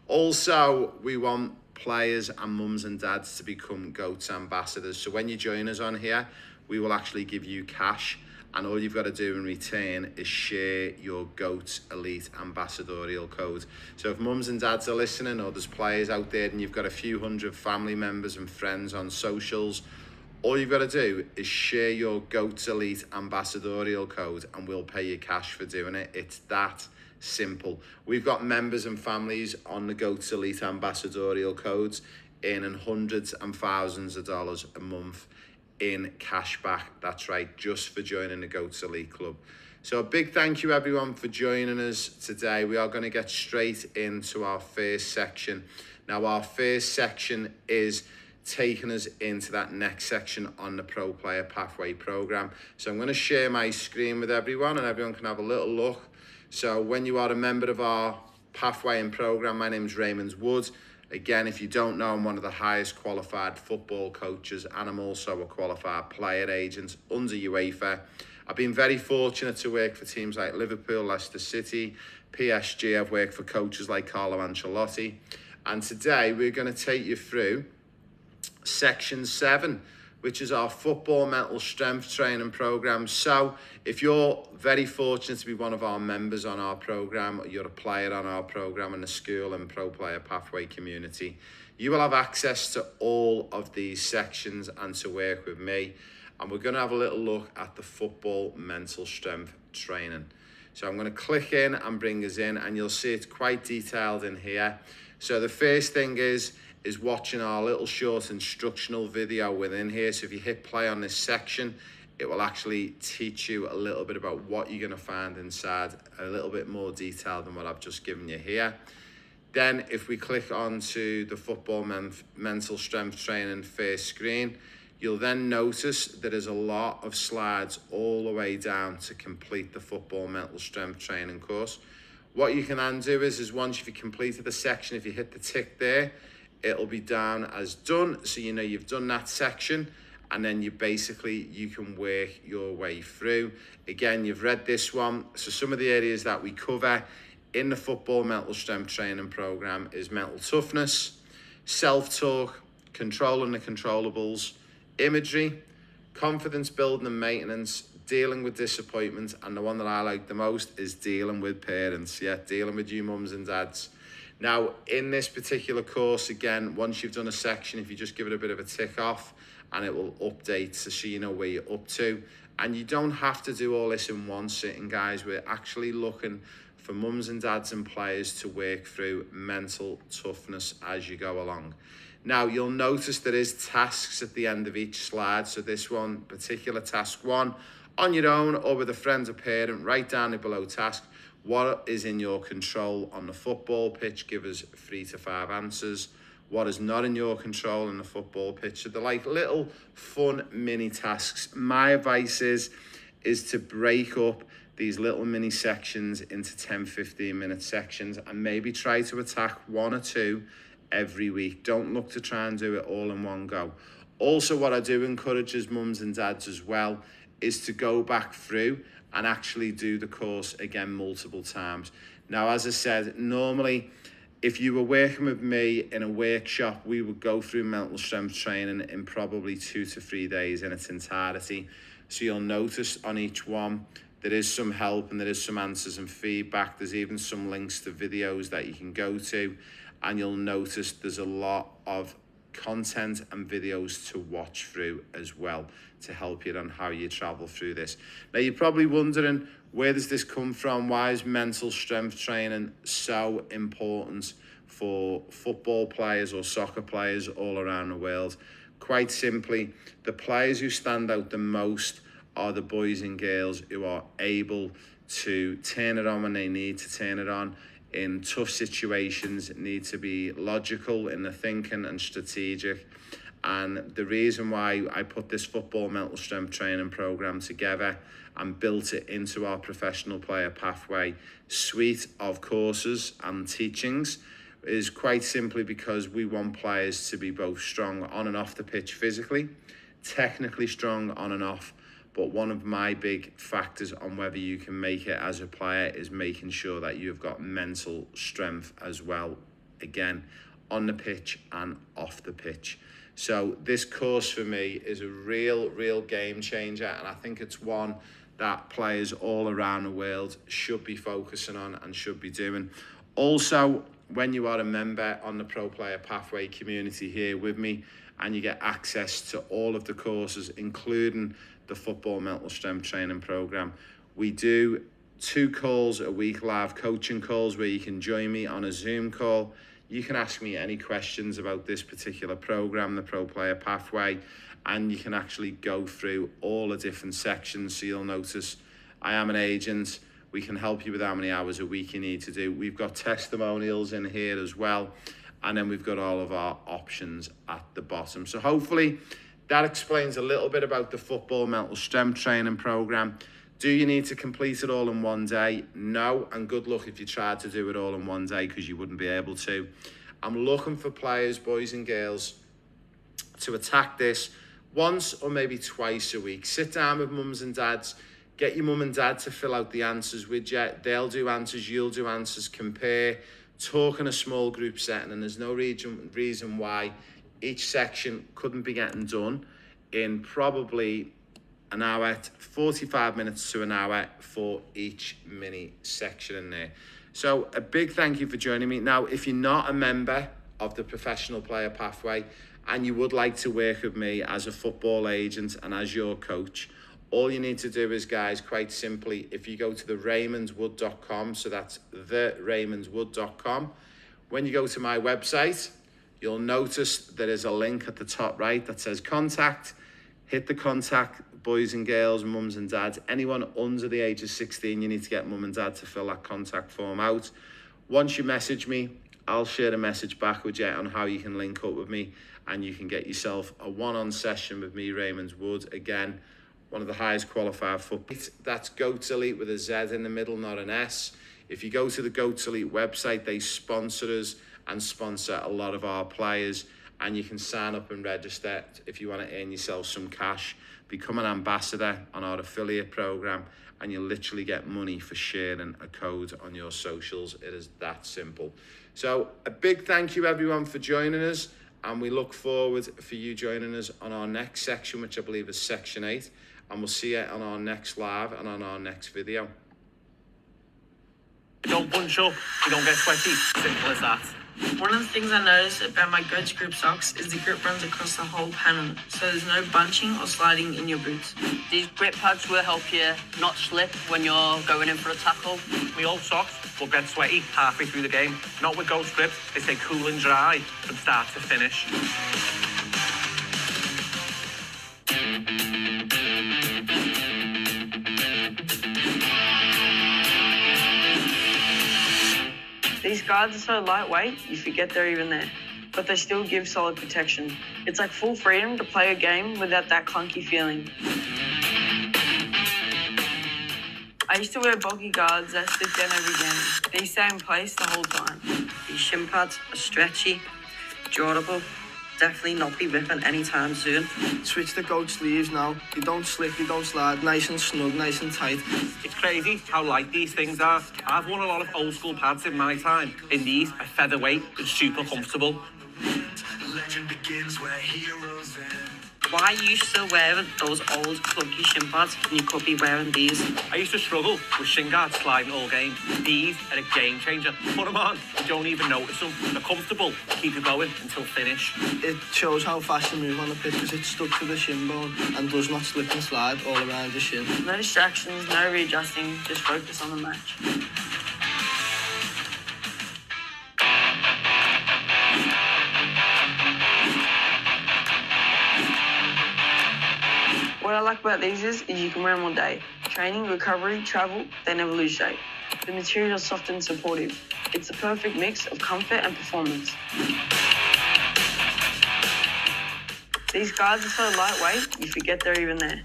Also, we want players and mums and dads to become Goats ambassadors. So when you join us on here, we will actually give you cash, and all you've got to do in return is share your Goats Elite ambassadorial code. So if mums and dads are listening, or there's players out there and you've got a few hundred family members and friends on socials, all you've got to do is share your Goats Elite ambassadorial code and we'll pay you cash for doing it. It's that simple. We've got members and families on the Goats Elite ambassadorial codes earning hundreds and thousands of dollars a month in cash back. That's right, just for joining the Goats Elite Club. So a big thank you everyone for joining us today. We are going to get straight into our first section. Now our first section is taking us into that next section on the Pro Player Pathway program. So I'm going to share my screen with everyone and everyone can have a little look. So when you are a member of our pathway and program, my name is Raymond Wood. Again, if you don't know, I'm one of the highest qualified football coaches, and I'm also a qualified player agent under UEFA. I've been very fortunate to work for teams like Liverpool, Leicester City, PSG. I've worked for coaches like Carlo Ancelotti. And today we're going to take you through section 7, which is our football mental strength training program. So if you're very fortunate to be one of our members on our program, or you're a player on our program in the school and pro player pathway community, you will have access to all of these sections and to work with me. And we're going to have a little look at the football mental strength training. So I'm going to click in and bring us in, and you'll see it's quite detailed in here. So the first thing is watching our little short instructional video within here. So if you hit play on this section, it will actually teach you a little bit about what you're going to find inside, a little bit more detail than what I've just given you here. Then if we click onto the football mental strength training first screen, you'll then notice there is a lot of slides all the way down to complete the football mental strength training course. What you can then do is once you've completed the section, if you hit the tick there, it'll be down as done. So you know you've done that section, and then you can work your way through. Again, you've read this one. So some of the areas that we cover in the football mental strength training program is mental toughness, self-talk, controlling the controllables, imagery, confidence building and maintenance, dealing with disappointment, and the one that I like the most is dealing with parents. Yeah, dealing with you mums and dads. Now, in this particular course, again, once you've done a section, if you just give it a bit of a tick off, and it will update so you know where you're up to. And you don't have to do all this in one sitting, guys. We're actually looking for mums and dads and players to work through mental toughness as you go along. Now, you'll notice there is tasks at the end of each slide. So this one, particular task 1, on your own or with a friend or parent, write down the below task. What is in your control on the football pitch? Give us 3 to 5 answers. What is not in your control in the football pitch? So they're like little fun mini tasks. My advice is to break up these little mini sections into 10-15 minute sections, and maybe try to attack 1 or 2 every week. Don't look to try and do it all in one go. Also, what I do encourage as mums and dads as well is to go back through and actually do the course again multiple times. Now, as I said, normally if you were working with me in a workshop, we would go through mental strength training in probably 2 to 3 days in its entirety. So you'll notice on each one there is some help and there is some answers and feedback. There's even some links to videos that you can go to, and you'll notice there's a lot of content and videos to watch through as well to help you on how you travel through this. Now, you're probably wondering, where does this come from? Why is mental strength training so important for football players or soccer players all around the world? Quite simply, the players who stand out the most are the boys and girls who are able to turn it on when they need to turn it on. In tough situations, need to be logical in the thinking and strategic. And the reason why I put this football mental strength training program together and built it into our professional player pathway suite of courses and teachings is quite simply because we want players to be both strong on and off the pitch physically, technically strong on and off. But one of my big factors on whether you can make it as a player is making sure that you've got mental strength as well, again, on the pitch and off the pitch. So this course for me is a real game changer, and I think it's one that players all around the world should be focusing on and should be doing. Also, when you are a member on the Pro Player Pathway community here with me, and you get access to all of the courses, including the football mental strength training program, we do 2 calls a week, live coaching calls, where you can join me on a Zoom call. You can ask me any questions about this particular program, the Pro Player Pathway, and you can actually go through all the different sections. So you'll notice I am an agent. We can help you with how many hours a week you need to do. We've got testimonials in here as well. And then we've got all of our options at the bottom. So hopefully that explains a little bit about the football mental strength training program. Do you need to complete it all in one day? No, and good luck if you tried to do it all in one day, because you wouldn't be able to. I'm looking for players, boys and girls, to attack this once or maybe twice a week. Sit down with mums and dads, get your mum and dad to fill out the answers with you. They'll do answers, you'll do answers, compare, talk in a small group setting, and there's no reason why each section couldn't be getting done in probably an hour, 45 minutes to an hour for each mini section in there. So a big thank you for joining me. Now, if you're not a member of the Professional Player Pathway and you would like to work with me as a football agent and as your coach, all you need to do is, guys, quite simply, if you go to the RaymondWood.com, so that's the RaymondWood.com, when you go to my website, you'll notice there is a link at the top right that says contact. Hit the contact, boys and girls, mums and dads. Anyone under the age of 16, you need to get mum and dad to fill that contact form out. Once you message me, I'll share a message back with you on how you can link up with me, and you can get yourself a one-on session with me, Raymond Wood. Again, one of the highest qualified football. That's Goats Elite with a Z in the middle, not an S. If you go to the Goats Elite website, they sponsor us and sponsor a lot of our players, and you can sign up and register if you want to earn yourself some cash. Become an ambassador on our affiliate program, and you literally get money for sharing a code on your socials. It is that simple. So a big thank you, everyone, for joining us, and we look forward for you joining us on our next section, which I believe is section 8, and we'll see you on our next live and on our next video. You don't bunch up, you don't get sweaty. Simple as that. One of the things I noticed about my Goats Grip socks is the grip runs across the whole panel, so there's no bunching or sliding in your boots. These grip pads will help you not slip when you're going in for a tackle. My old socks will get sweaty halfway through the game. Not with Ghost Grips, they stay cool and dry from start to finish. These guards are so lightweight, you forget they're even there, but they still give solid protection. It's like full freedom to play a game without that clunky feeling. I used to wear bulky guards that slip down every game. They stay in place the whole time. These shin pads are stretchy, durable, definitely not be ripping anytime soon. Switch the goat sleeves now. You don't slip, you don't slide. Nice and snug, nice and tight. It's crazy how light these things are. I've worn a lot of old school pads in my time. In these, are featherweight and super comfortable. Legend begins where heroes end. Why are you still wearing those old clunky shin pads when you could be wearing these? I used to struggle with shin guards sliding all game. These are a game changer. Put them on, you don't even notice them. They're comfortable, keep you going until finish. It shows how fast you move on the pitch because it's stuck to the shin bone and does not slip and slide all around your shin. No distractions, no readjusting, just focus on the match. What I like about these is you can wear them all day. Training, recovery, travel, they never lose shape. The material is soft and supportive. It's the perfect mix of comfort and performance. These guards are so lightweight, you forget they're even there.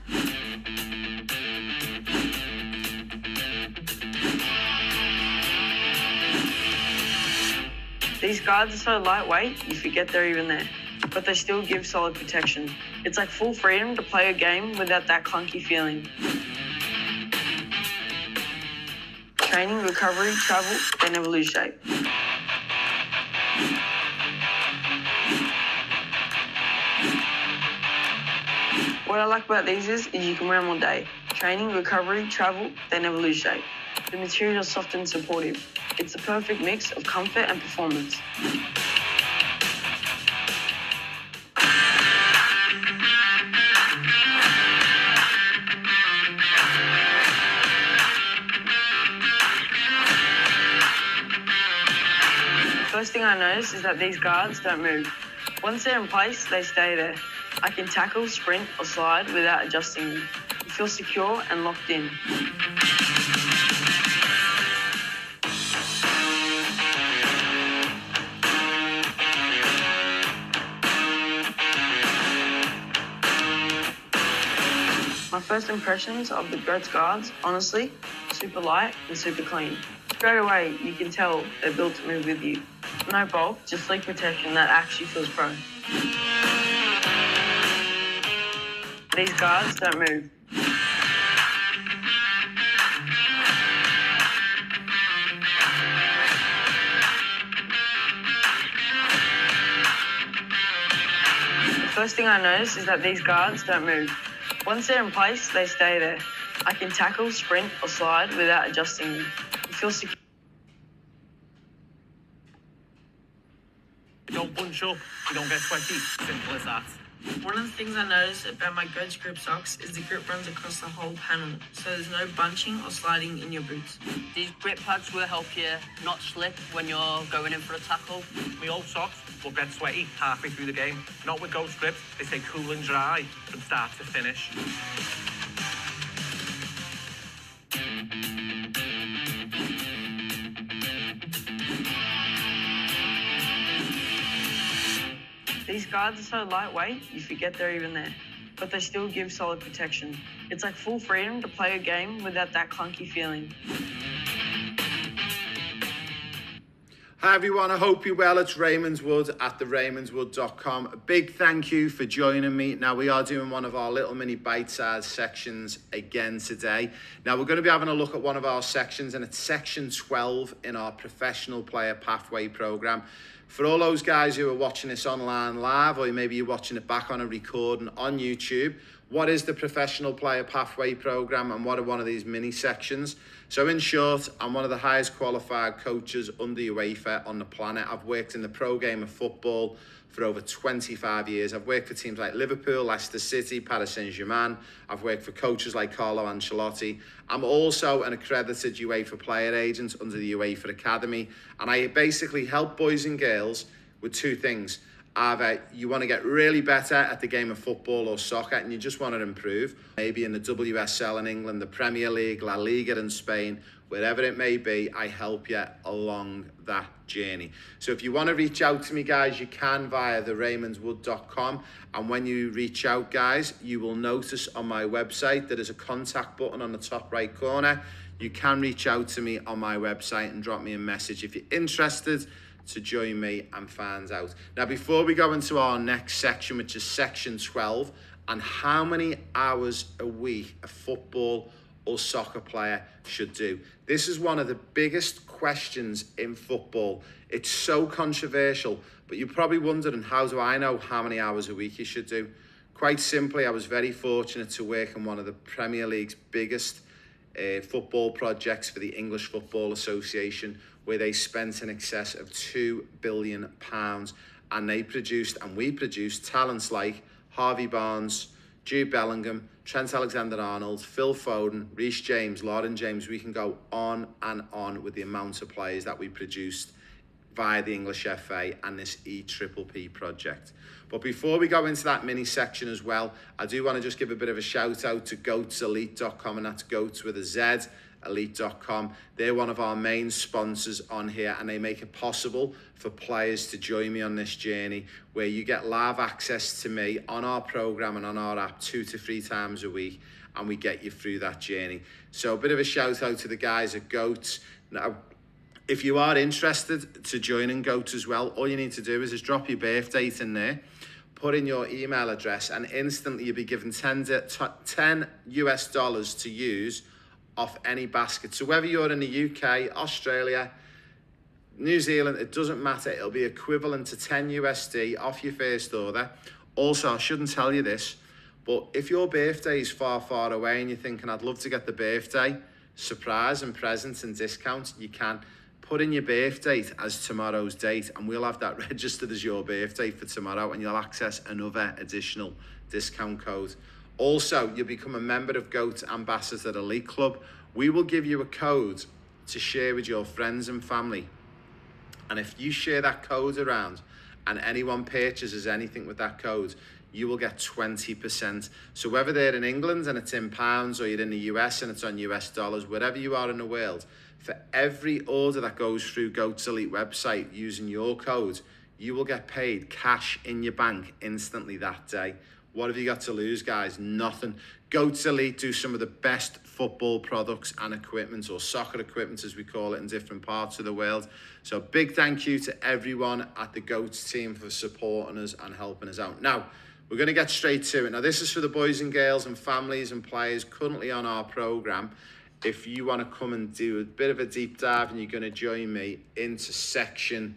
These guards are so lightweight, you forget they're even there, but they still give solid protection. It's like full freedom to play a game without that clunky feeling. Training, recovery, travel, they never lose shape. What I like about these is you can wear them all day. Training, recovery, travel, they never lose shape. The material is soft and supportive. It's the perfect mix of comfort and performance. First thing I notice is that these guards don't move. Once they're in place, they stay there. I can tackle, sprint, or slide without adjusting them. You feel secure and locked in. My first impressions of the Goats guards, honestly, super light and super clean. Straight away, you can tell they're built to move with you. No bulk, just leak protection that actually feels pro. These guards don't move. The first thing I notice is that these guards don't move. Once they're in place, they stay there. I can tackle, sprint, or slide without adjusting them. It feels secure. You don't bunch up, you don't get sweaty. Simple as that. One of the things I noticed about my Goats Grip socks is the grip runs across the whole panel, so there's no bunching or sliding in your boots. These grip pads will help you not slip when you're going in for a tackle. My old socks will get sweaty halfway through the game. Not with Ghost Grips, they stay cool and dry from start to finish. These guards are so lightweight, you forget they're even there, but they still give solid protection. It's like full freedom to play a game without that clunky feeling. Hi everyone, I hope you're well. It's Raymond Wood at theraymondswood.com. A big thank you for joining me. Now we are doing one of our little mini bite-sized sections again today. Now we're going to be having a look at one of our sections, and it's section 12 in our professional player pathway program. For all those guys who are watching this online live, or maybe you're watching it back on a recording on YouTube, what is the professional player pathway program and what are one of these mini sections? So in short, I'm one of the highest qualified coaches under UEFA on the planet. I've worked in the pro game of football for over 25 years. I've worked for teams like Liverpool, Leicester City, Paris Saint-Germain. I've worked for coaches like Carlo Ancelotti. I'm also an accredited UEFA player agent under the UEFA Academy. And I basically help boys and girls with two things. Either you want to get really better at the game of football or soccer and you just want to improve, maybe in the WSL in England, the Premier League, La Liga in Spain, wherever it may be, I help you along that journey. So if you want to reach out to me, guys, you can via theraymondswood.com. And when you reach out, guys, you will notice on my website there is a contact button on the top right corner. You can reach out to me on my website and drop me a message if you're interested to join me and find out. Now, before we go into our next section, which is section 12, and how many hours a week a football or soccer player should do. This is one of the biggest questions in football. It's so controversial, but you're probably wondering, how do I know how many hours a week you should do? Quite simply, I was very fortunate to work on one of the Premier League's biggest football projects for the English Football Association, where they spent in excess of £2 billion, and they produced, and we produced, talents like Harvey Barnes, Jude Bellingham, Trent Alexander-Arnold, Phil Foden, Reece James, Lauren James. We can go on and on with the amount of players that we produced via the English FA and this EPPP project. But before we go into that mini section as well, I do want to just give a bit of a shout out to goatselite.com, and that's goats with a Z, elite.com. They're one of our main sponsors on here, and they make it possible for players to join me on this journey where you get live access to me on our program and on our app 2 to 3 times a week, and we get you through that journey. So a bit of a shout out to the guys at Goats. Now, if you are interested to join in Goats as well, all you need to do is just drop your birth date in there, put in your email address, and instantly you'll be given $10 US to use off any basket. So whether you're in the UK, Australia, New Zealand, it doesn't matter. It'll be equivalent to 10 USD off your first order. Also, I shouldn't tell you this, but if your birthday is far, far away and you're thinking, I'd love to get the birthday surprise and presents and discounts, you can put in your birth date as tomorrow's date, and we'll have that registered as your birthday for tomorrow, and you'll access another additional discount code. Also, you'll become a member of Goat Ambassador Elite Club. We will give you a code to share with your friends and family. And if you share that code around and anyone purchases anything with that code, you will get 20%. So whether they're in England and it's in pounds, or you're in the US and it's on US dollars, wherever you are in the world, for every order that goes through Goat's Elite website using your code, you will get paid cash in your bank instantly that day. What have you got to lose, guys? Nothing. Goats Elite do some of the best football products and equipment, or soccer equipment as we call it in different parts of the world. So big thank you to everyone at the Goats team for supporting us and helping us out. Now, we're going to get straight to it. Now, this is for the boys and girls and families and players currently on our programme. If you want to come and do a bit of a deep dive, and you're going to join me into section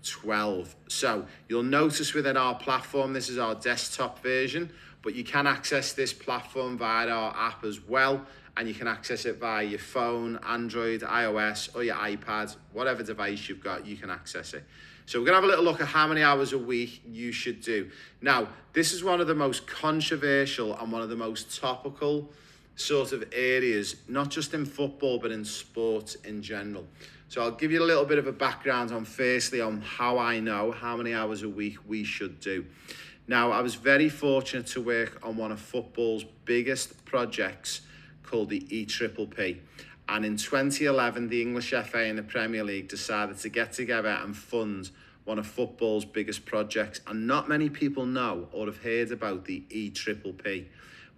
12. So you'll notice within our platform, this is our desktop version, but you can access this platform via our app as well, and you can access it via your phone, Android, iOS, or your iPad, whatever device you've got, you can access it. So we're going to have a little look at how many hours a week you should do. Now, this is one of the most controversial and one of the most topical sort of areas, not just in football, but in sports in general. So I'll give you a little bit of a background on, firstly, on how I know how many hours a week we should do. Now, I was very fortunate to work on one of football's biggest projects called the EPPP. And in 2011, the English FA and the Premier League decided to get together and fund one of football's biggest projects. And not many people know or have heard about the EPPP.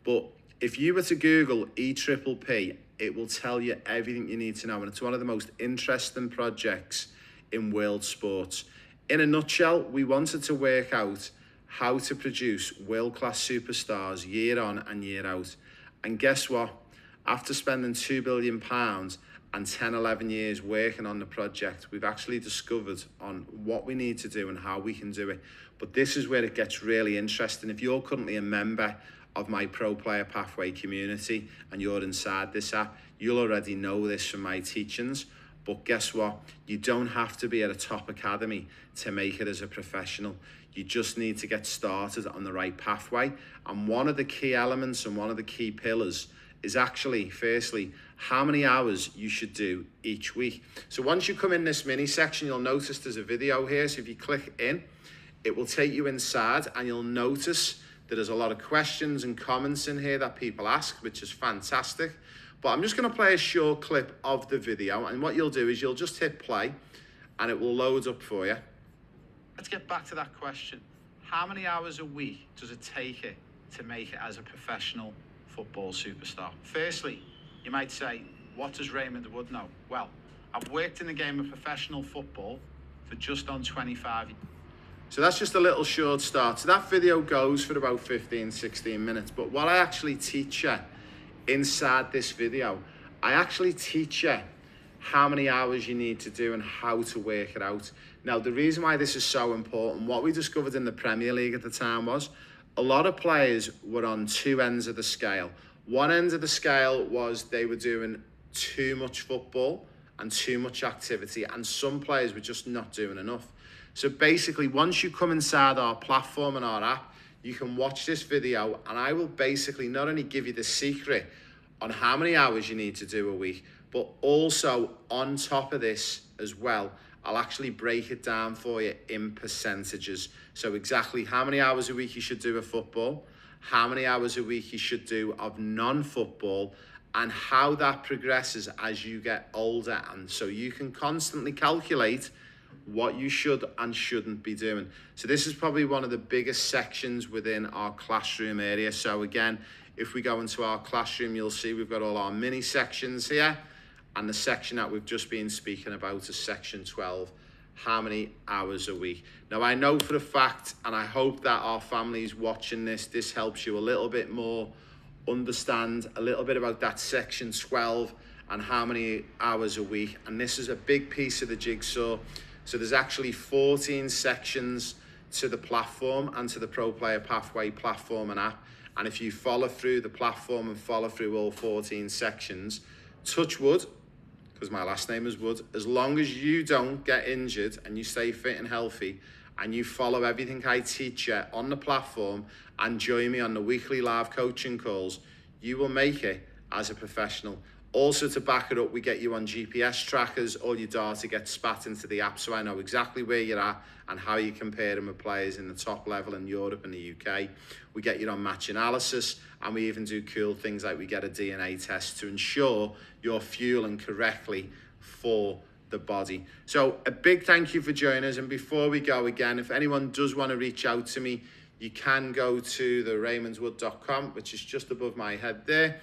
But if you were to Google EPPP, it will tell you everything you need to know. And it's one of the most interesting projects in world sports. In a nutshell, we wanted to work out how to produce world-class superstars year on and year out. And guess what? After spending £2 billion and 10, 11 years working on the project, we've actually discovered on what we need to do and how we can do it. But this is where it gets really interesting. If you're currently a member of my Pro Player Pathway community and you're inside this app, you'll already know this from my teachings. But guess what? You don't have to be at a top academy to make it as a professional. You just need to get started on the right pathway. And one of the key elements and one of the key pillars is actually, firstly, how many hours you should do each week. So once you come in this mini section, you'll notice there's a video here. So if you click in, it will take you inside, and you'll notice that there's a lot of questions and comments in here that people ask, which is fantastic. But I'm just going to play a short clip of the video, and what you'll do is you'll just hit play and it will load up for you. Let's get back to that question. How many hours a week does it take it to make it as a professional football superstar? Firstly, you might say, what does Raymond Wood know? Well, I've worked in the game of professional football for just on 25 years. So that's just a little short start. So that video goes for about 15, 16 minutes. But what I actually teach you inside this video, I actually teach you how many hours you need to do and how to work it out. Now, the reason why this is so important, what we discovered in the Premier League at the time was a lot of players were on two ends of the scale. One end of the scale was they were doing too much football and too much activity, and some players were just not doing enough. So basically, once you come inside our platform and our app, you can watch this video, and I will basically not only give you the secret on how many hours you need to do a week, but also on top of this as well, I'll actually break it down for you in percentages. So exactly how many hours a week you should do of football, how many hours a week you should do of non-football, and how that progresses as you get older. And so you can constantly calculate what you should and shouldn't be doing. So this is probably one of the biggest sections within our classroom area. So again, if we go into our classroom, you'll see we've got all our mini sections here. And the section that we've just been speaking about is section 12, how many hours a week. Now, I know for a fact, and I hope that our families watching this helps you a little bit more understand a little bit about that section 12 and how many hours a week. And this is a big piece of the jigsaw. So there's actually 14 sections to the platform and to the Pro Player Pathway platform and app. And if you follow through the platform and follow through all 14 sections, touch wood, because my last name is Wood, as long as you don't get injured and you stay fit and healthy and you follow everything I teach you on the platform and join me on the weekly live coaching calls, you will make it as a professional. Also, to back it up, we get you on GPS trackers. All your data gets spat into the app, so I know exactly where you're at and how you compare them with players in the top level in Europe and the UK. We get you on match analysis, and we even do cool things like we get a DNA test to ensure you're fueling correctly for the body. So a big thank you for joining us. And before we go again, if anyone does want to reach out to me, you can go to the RaymondWood.com, which is just above my head there,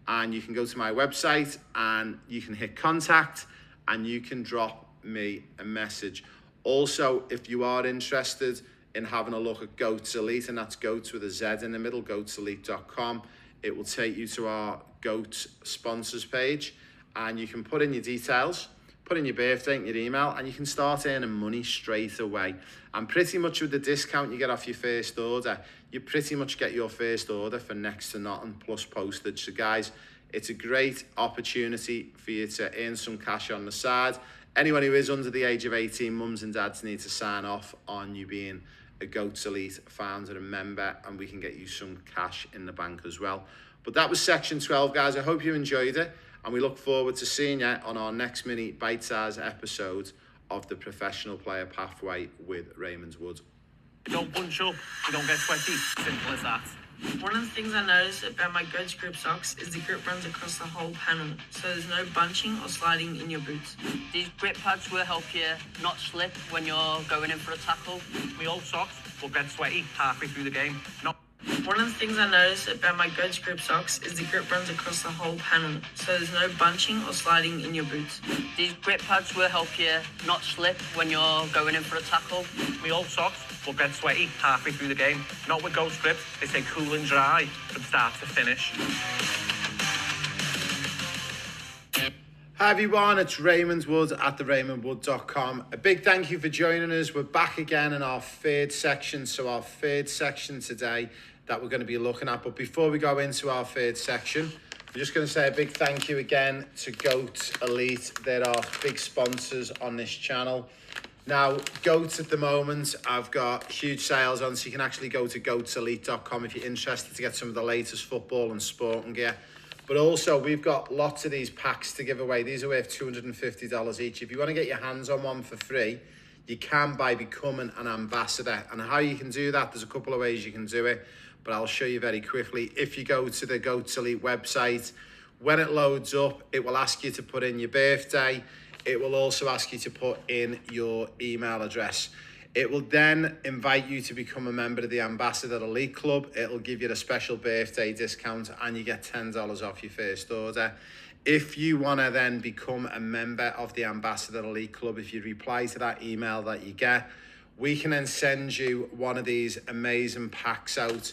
and you can go to my website and you can hit contact and you can drop me a message. Also, if you are interested in having a look at Goats Elite, and that's Goats with a Z in the middle, goatselite.com, it will take you to our Goats sponsors page, and you can put in your details, put in your birthday and your email, and you can start earning money straight away. And pretty much with the discount you get off your first order, you pretty much get your first order for next to nothing plus postage. So guys, it's a great opportunity for you to earn some cash on the side. Anyone who is under the age of 18, mums and dads need to sign off on you being a Goats Elite founder and member, and we can get you some cash in the bank as well. But that was section 12, guys. I hope you enjoyed it, and we look forward to seeing you on our next mini bite-sized episode of the Professional Player Pathway with Raymond Wood. You don't bunch up, you don't get sweaty. Simple as that. One of the things I noticed about my Goats grip socks is the grip runs across the whole panel, so there's no bunching or sliding in your boots. These grip pads will help you not slip when you're going in for a tackle. My old socks will get sweaty halfway through the game. One of the things I noticed about my Goats grip socks is the grip runs across the whole panel, so there's no bunching or sliding in your boots. These grip pads will help you not slip when you're going in for a tackle. My old socks will get sweaty halfway through the game. Not with Ghost grips, they stay cool and dry from start to finish. Hi everyone, it's Raymond Wood at theRaymondWood.com. A big thank you for joining us. We're back again in our third section. So our third section today that we're going to be looking at. But before we go into our third section, I'm just going to say a big thank you again to Goats Elite. They're our big sponsors on this channel. Now, Goats at the moment, I've got huge sales on, so you can actually go to goatselite.com if you're interested to get some of the latest football and sporting gear. But also, we've got lots of these packs to give away. These are worth $250 each. If you want to get your hands on one for free, you can by becoming an ambassador. And how you can do that, there's a couple of ways you can do it, but I'll show you very quickly. If you go to the Goats Elite website, when it loads up, it will ask you to put in your birthday. It will also ask you to put in your email address. It will then invite you to become a member of the Ambassador Elite Club. It'll give you a special birthday discount and you get $10 off your first order. If you want to then become a member of the Ambassador Elite Club, if you reply to that email that you get, we can then send you one of these amazing packs out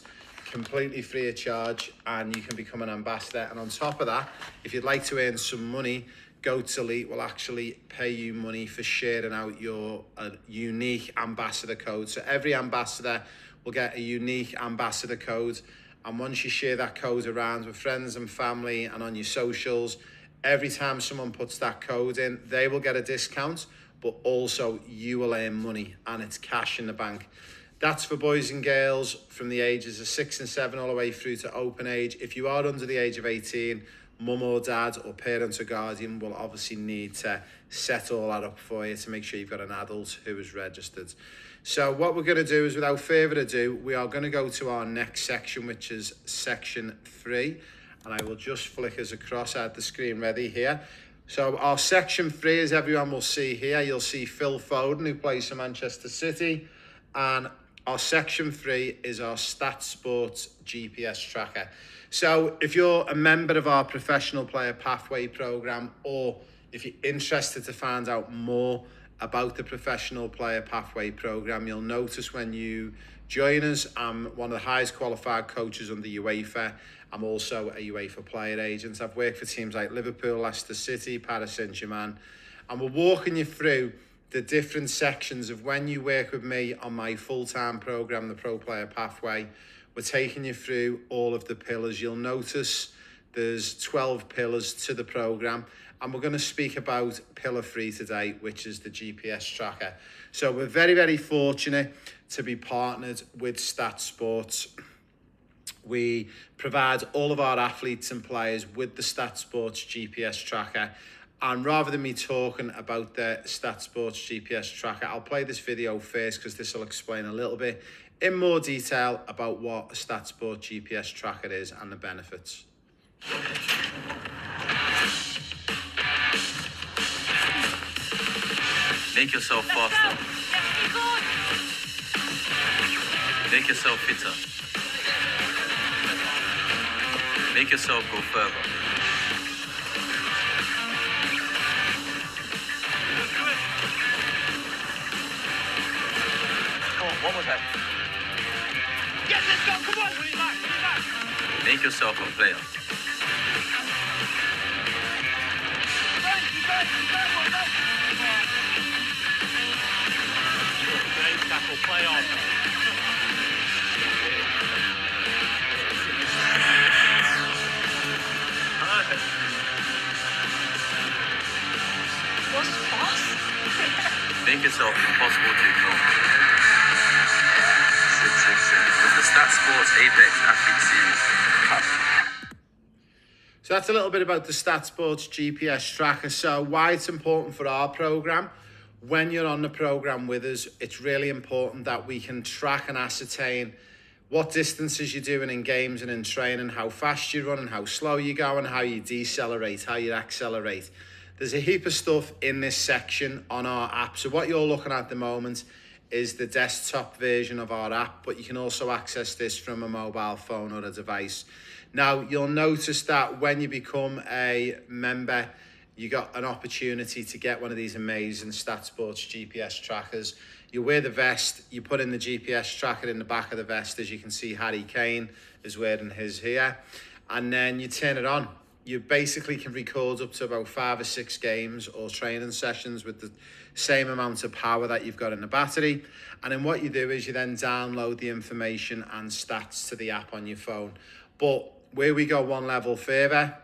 completely free of charge, and you can become an ambassador. And on top of that, if you'd like to earn some money, Goats Elite will actually pay you money for sharing out your unique ambassador code. So every ambassador will get a unique ambassador code. And once you share that code around with friends and family and on your socials, every time someone puts that code in, they will get a discount, but also you will earn money, and it's cash in the bank. That's for boys and girls from the ages of 6 and 7 all the way through to open age. If you are under the age of 18, mum or dad or parent or guardian will obviously need to set all that up for you to make sure you've got an adult who is registered. So what we're going to do is, without further ado, we are going to go to our next section, which is section 3. And I will just flick us across. I had the screen ready here. So our section 3, as everyone will see here, you'll see Phil Foden, who plays for Manchester City. And our section 3 is our Stat Sports GPS tracker. So if you're a member of our Professional Player Pathway program, or if you're interested to find out more about the Professional Player Pathway program, you'll notice when you join us, I'm one of the highest qualified coaches under UEFA. I'm also a UEFA player agent. I've worked for teams like Liverpool, Leicester City, Paris Saint-Germain, and we're walking you through the different sections of when you work with me on my full-time program, the Pro Player Pathway. We're taking you through all of the pillars. You'll notice there's 12 pillars to the program, and we're going to speak about pillar 3 today, which is the GPS tracker. So we're very, very fortunate to be partnered with Stat Sports. We provide all of our athletes and players with the Stat Sports GPS tracker. And rather than me talking about the Stat Sports GPS tracker, I'll play this video first because this will explain a little bit in more detail about what a Stat Sports GPS tracker is and the benefits. Make yourself faster. Make yourself fitter. Make yourself go further. What was that? Yes, let's go. Come on. Make yourself a player. Great tackle. Play on. Perfect. What's fast? Make yourself impossible to ignore. 666. With the Stat Sports Apex Athlete Series. So that's a little bit about the Stat Sports GPS tracker. So why it's important for our program. When you're on the program with us, it's really important that we can track and ascertain what distances you're doing in games and in training, how fast you run and how slow you go and how you decelerate, how you accelerate. There's a heap of stuff in this section on our app. So what you're looking at the moment is the desktop version of our app, but you can also access this from a mobile phone or a device. Now, you'll notice that when you become a member, you got an opportunity to get one of these amazing Stat Sports GPS trackers. You wear the vest, you put in the GPS tracker in the back of the vest, as you can see Harry Kane is wearing his here, and then you turn it on. You basically can record up to about 5 or 6 games or training sessions with the same amount of power that you've got in the battery. And then what you do is you then download the information and stats to the app on your phone. But where we go one level further,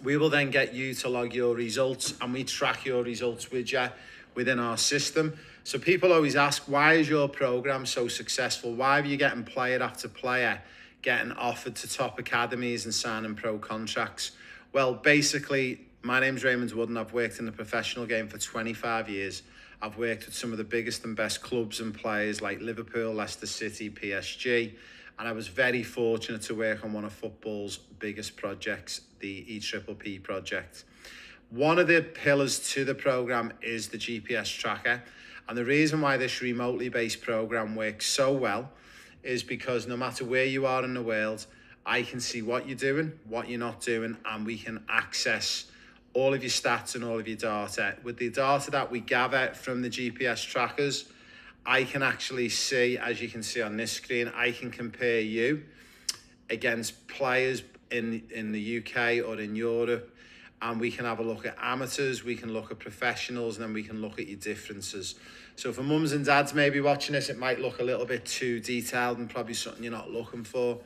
we will then get you to log your results, and we track your results with you within our system. So people always ask, why is your program so successful? Why are you getting player after player getting offered to top academies and signing pro contracts? Well, basically, my name's Raymond Wood and I've worked in the professional game for 25 years. I've worked with some of the biggest and best clubs and players like Liverpool, Leicester City, PSG, and I was very fortunate to work on one of football's biggest projects, the EPPP project. One of the pillars to the program is the GPS tracker, and the reason why this remotely based program works so well is because no matter where you are in the world, I can see what you're doing, what you're not doing, and we can access all of your stats and all of your data. With the data that we gather from the GPS trackers, I can actually see, as you can see on this screen, I can compare you against players in the UK or in Europe, and we can have a look at amateurs, we can look at professionals, and then we can look at your differences. So for mums and dads maybe watching this, it might look a little bit too detailed and probably something you're not looking for.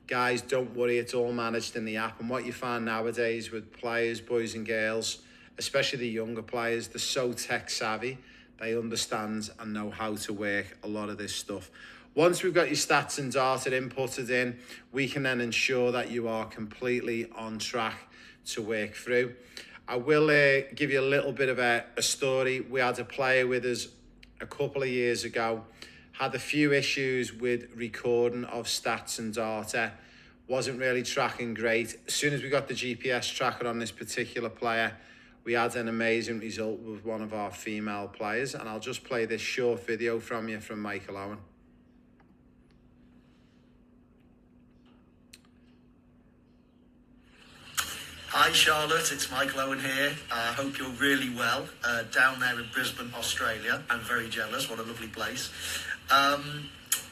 Guys, don't worry, it's all managed in the app. And what you find nowadays with players, boys and girls, especially the younger players, they're so tech savvy, they understand and know how to work a lot of this stuff. Once we've got your stats and data inputted in, we can then ensure that you are completely on track to work through. I will give you a little bit of a story. We had a player with us a couple of years ago, had a few issues with recording of stats and data, wasn't really tracking great. As soon as we got the GPS tracker on this particular player, we had an amazing result with one of our female players, and I'll just play this short video from you from Michael Owen. Hi Charlotte, it's Michael Owen here. I hope you're really well down there in Brisbane, Australia. I'm very jealous, what a lovely place.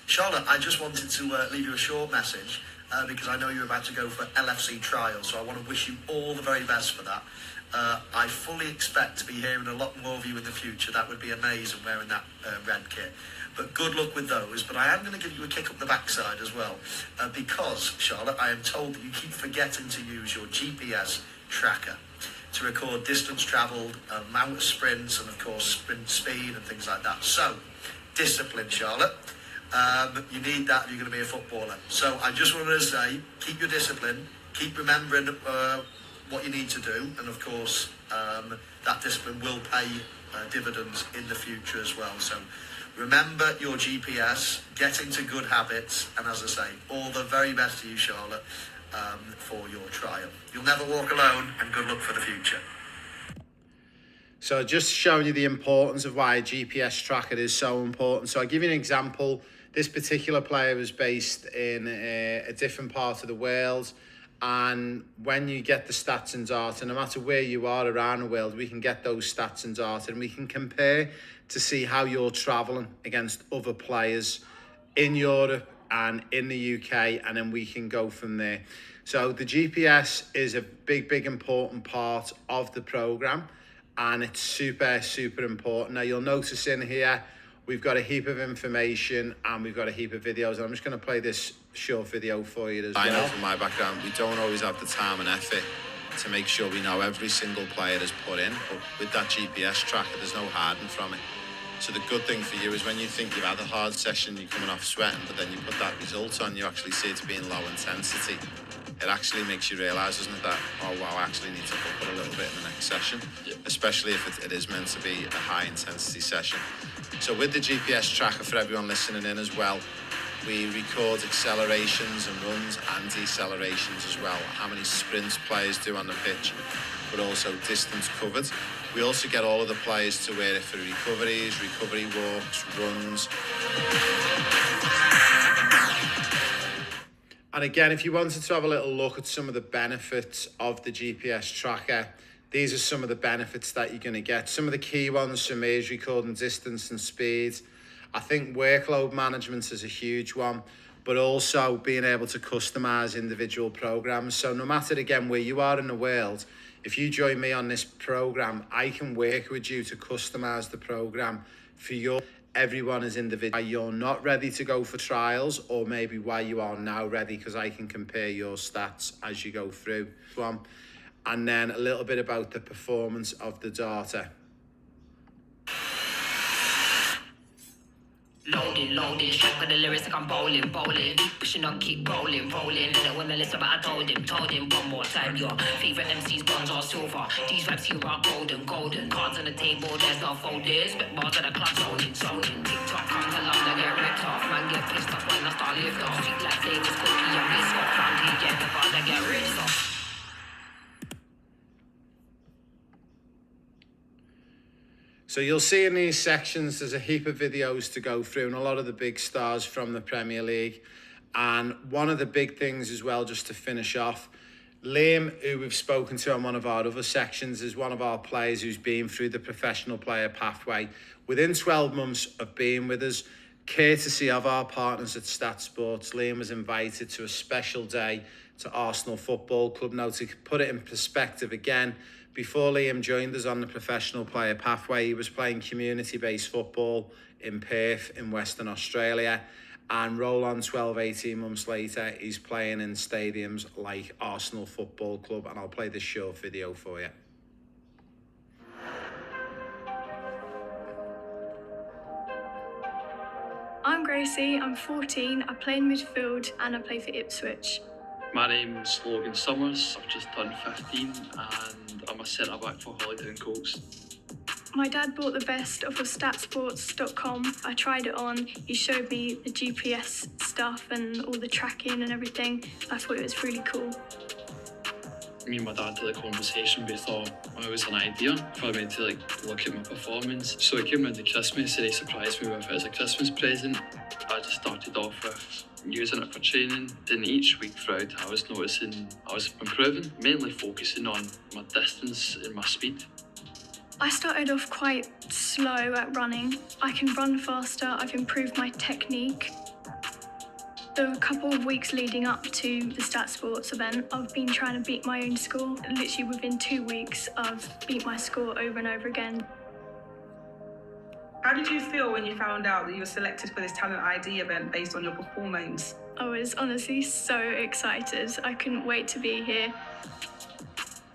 Charlotte, I just wanted to leave you a short message because I know you're about to go for LFC trials, so I want to wish you all the very best for that. I fully expect to be hearing a lot more of you in the future. That would be amazing wearing that red kit. But good luck with those. But I am going to give you a kick up the backside as well. Because, Charlotte, I am told that you keep forgetting to use your GPS tracker to record distance travelled, amount of sprints, and of course sprint speed and things like that. So, discipline, Charlotte. You need that if you're going to be a footballer. So I just wanted to say, keep your discipline, keep remembering what you need to do, and of course that discipline will pay dividends in the future as well. So remember your GPS, get into good habits, and as I say, all the very best to you, Charlotte, for your trial. You'll never walk alone, and good luck for the future. So just showing you the importance of why a GPS tracker is so important. So I'll give you an example. This particular player was based in a different part of the world, and when you get the stats and data, no matter where you are around the world, we can get those stats and data and we can compare to see how you're travelling against other players in Europe and in the UK, and then we can go from there. So the GPS is a big important part of the programme, and it's super important. Now you'll notice in here we've got a heap of information and we've got a heap of videos, and I'm just going to play this short video for you as well. I know from my background we don't always have the time and effort to make sure we know every single player is put in, but with that GPS tracker there's no hiding from it. So the good thing for you is when you think you've had a hard session, you're coming off sweating, but then you put that result on, you actually see it's being low intensity. It actually makes you realise, doesn't it, that, oh wow, I actually need to up it a little bit in the next session, especially if it is meant to be a high intensity session. So with the GPS tracker, for everyone listening in as well, we record accelerations and runs and decelerations as well, how many sprints players do on the pitch, but also distance covered. We also get all of the players to wear it for recoveries, recovery walks, runs. And again, if you wanted to have a little look at some of the benefits of the GPS tracker, these are some of the benefits that you're going to get. Some of the key ones for me is recording distance and speed. I think workload management is a huge one, but also being able to customize individual programs. So no matter, again, where you are in the world, if you join me on this program, I can work with you to customize the program for everyone is individual. Why you're not ready to go for trials, or maybe why you are now ready, because I can compare your stats as you go through one. And then a little bit about the performance of the data. Loading, stroke of the lyrics like I'm bowling. Pushing on, keep rolling. And when I listen, but I told him one more time. Your favorite MCs, bronze or silver. These raps here are golden. Cards on the table, there's no folders. But bars at the club, zoning. TikTok comes along, I get ripped off. Man, get pissed off when I start lift off. Sweet like Davis, cookie and biscuit. Round here, yeah, the bars I get ripped off. So you'll see in these sections, there's a heap of videos to go through and a lot of the big stars from the Premier League. And one of the big things as well, just to finish off, Liam, who we've spoken to on one of our other sections, is one of our players who's been through the professional player pathway. Within 12 months of being with us, courtesy of our partners at Stat Sports, Liam was invited to a special day to Arsenal Football Club. Now, to put it in perspective again, before Liam joined us on the professional player pathway, he was playing community-based football in Perth in Western Australia. And roll on 12, 18 months later, he's playing in stadiums like Arsenal Football Club. And I'll play this short video for you. I'm Gracie, I'm 14, I play in midfield and I play for Ipswich. My name's Logan Summers, I've just turned 15 and I'm a centre-back for Holytown Colts. My dad bought the best off of statsports.com. I tried it on, he showed me the GPS stuff and all the tracking and everything. I thought it was really cool. Me and my dad had a conversation, we thought it was an idea for me to look at my performance. So it came around to Christmas and he surprised me with it as a Christmas present. I just started off with using it for training. Then each week throughout I was noticing I was improving, mainly focusing on my distance and my speed. I started off quite slow at running. I can run faster, I've improved my technique. The couple of weeks leading up to the Stat Sports event, I've been trying to beat my own score. Literally within 2 weeks, I've beat my score over and over again. How did you feel when you found out that you were selected for this Talent ID event based on your performance? I was honestly so excited. I couldn't wait to be here.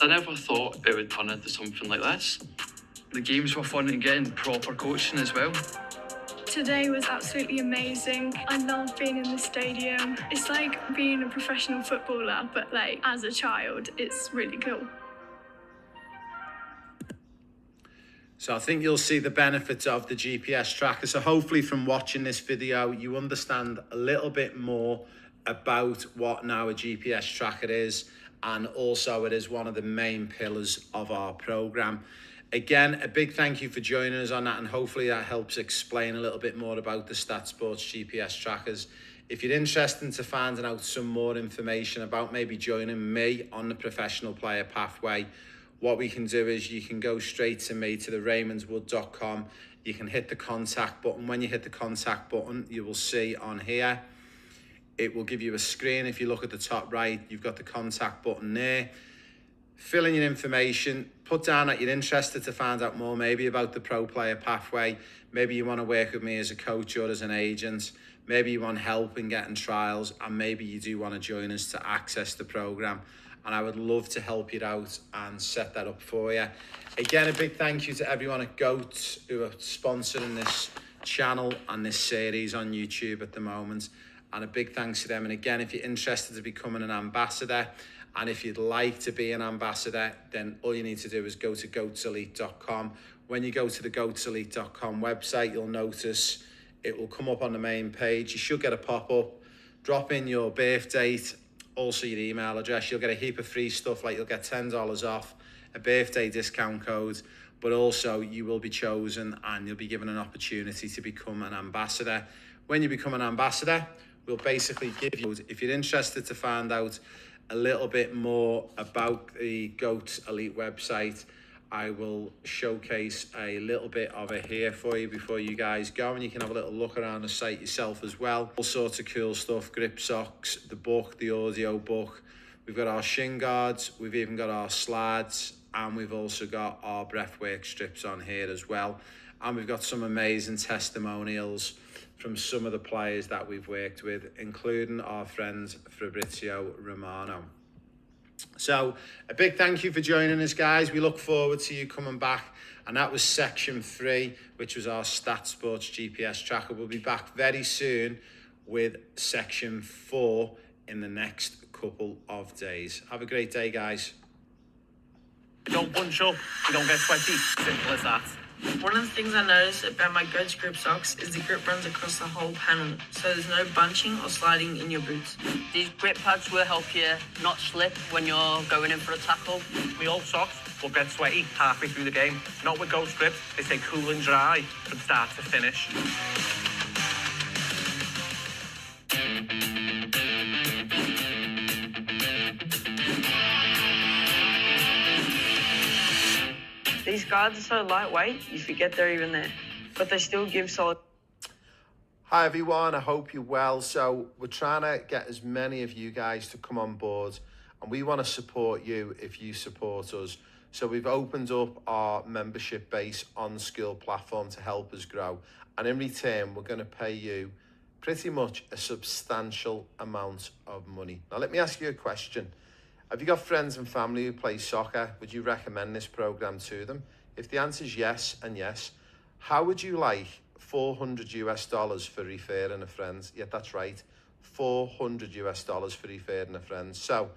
I never thought it would turn into something like this. The games were fun and getting proper coaching as well. Today was absolutely amazing. I love being in the stadium. It's like being a professional footballer, but as a child, it's really cool. So I think you'll see the benefits of the GPS tracker. So hopefully from watching this video, you understand a little bit more about what now a GPS tracker is. And also it is one of the main pillars of our program. Again, a big thank you for joining us on that, and hopefully that helps explain a little bit more about the StatSports GPS trackers. If you're interested in finding out some more information about maybe joining me on the professional player pathway, what we can do is you can go straight to me, to the RaymondWood.com. You can hit the contact button. When you hit the contact button, you will see on here, it will give you a screen. If you look at the top right, you've got the contact button there. Fill in your information, put down that you're interested to find out more maybe about the pro player pathway. Maybe you want to work with me as a coach or as an agent. Maybe you want help in getting trials, and maybe you do want to join us to access the program. And I would love to help you out and set that up for you. Again, a big thank you to everyone at GOAT who are sponsoring this channel and this series on YouTube at the moment. And a big thanks to them. And again, if you're interested in becoming an ambassador, and if you'd like to be an ambassador, then all you need to do is go to goatselite.com. When you go to the goatselite.com website, you'll notice it will come up on the main page. You should get a pop-up. Drop in your birth date, also your email address. You'll get a heap of free stuff, like you'll get $10 off, a birthday discount code, but also you will be chosen and you'll be given an opportunity to become an ambassador. When you become an ambassador, we'll basically give you, if you're interested to find out a little bit more about the GOAT Elite website, I will showcase a little bit of it here for you before you guys go, and you can have a little look around the site yourself as well. All sorts of cool stuff, grip socks, the book, the audio book. We've got our shin guards, we've even got our slides, and we've also got our breathwork strips on here as well. And we've got some amazing testimonials from some of the players that we've worked with, including our friend Fabrizio Romano. So a big thank you for joining us, guys. We look forward to you coming back. And that was section 3, which was our StatSports GPS tracker. We'll be back very soon with section 4 in the next couple of days. Have a great day, guys. You don't bunch up, you don't get sweaty. Simple as that. One of the things I noticed about my Goats grip socks is the grip runs across the whole panel, so there's no bunching or sliding in your boots. These grip pads will help you not slip when you're going in for a tackle. My old socks will get sweaty halfway through the game. Not with Ghost Grip, they stay cool and dry from start to finish. These guards are so lightweight, you forget they're even there, but they still give solid. Hi everyone, I hope you're well. So we're trying to get as many of you guys to come on board, and we want to support you if you support us. So we've opened up our membership base on the Skill platform to help us grow. And in return, we're going to pay you pretty much a substantial amount of money. Now, let me ask you a question. Have you got friends and family who play soccer? Would you recommend this program to them? If the answer is yes and yes, how would you like $400 for referring a friend? Yeah, that's right. $400 for referring a friend. So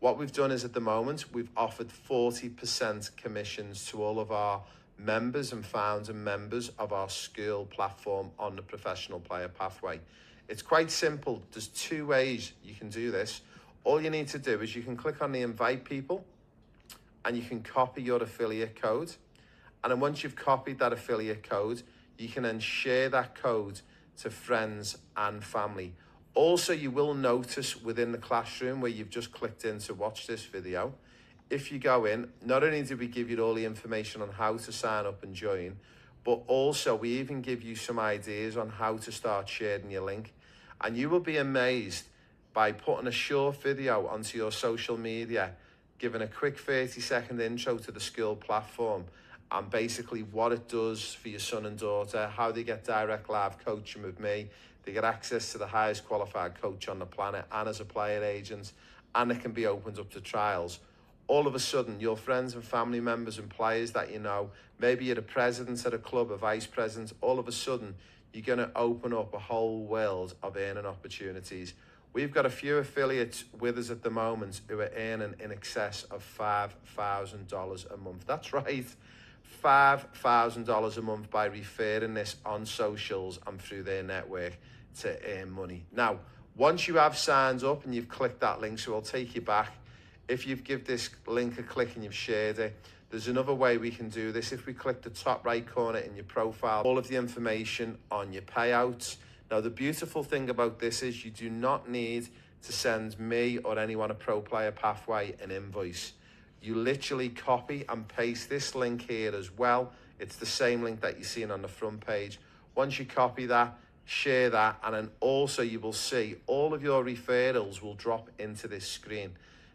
what we've done is at the moment, we've offered 40% commissions to all of our members and founder members of our Skill platform on the professional player pathway. It's quite simple. There's 2 ways you can do this. All you need to do is you can click on the invite people and you can copy your affiliate code. And then once you've copied that affiliate code, you can then share that code to friends and family. Also, you will notice within the classroom where you've just clicked in to watch this video, if you go in, not only do we give you all the information on how to sign up and join, but also we even give you some ideas on how to start sharing your link. And you will be amazed by putting a short video onto your social media, giving a quick 30-second intro to the Skill platform and basically what it does for your son and daughter, how they get direct live coaching with me, they get access to the highest qualified coach on the planet and as a player agent, and it can be opened up to trials. All of a sudden, your friends and family members and players that you know, maybe you're the president at a club, a vice president, all of a sudden, you're going to open up a whole world of earning opportunities. We've got a few affiliates with us at the moment who are earning in excess of $5,000 a month. That's right, $5,000 a month by referring this on socials and through their network to earn money. Now, once you have signed up and you've clicked that link, so I'll take you back. if you've give this link a click and you've shared it, there's another way we can do this. If we click the top right corner in your profile, all of the information on your payouts. Now, the beautiful thing about this is you do not need to send me or anyone at Pro Player Pathway an invoice. You literally copy and paste this link here as well. It's the same link that you're seeing on the front page. Once you copy that, share that, and then also you will see all of your referrals will drop into this screen.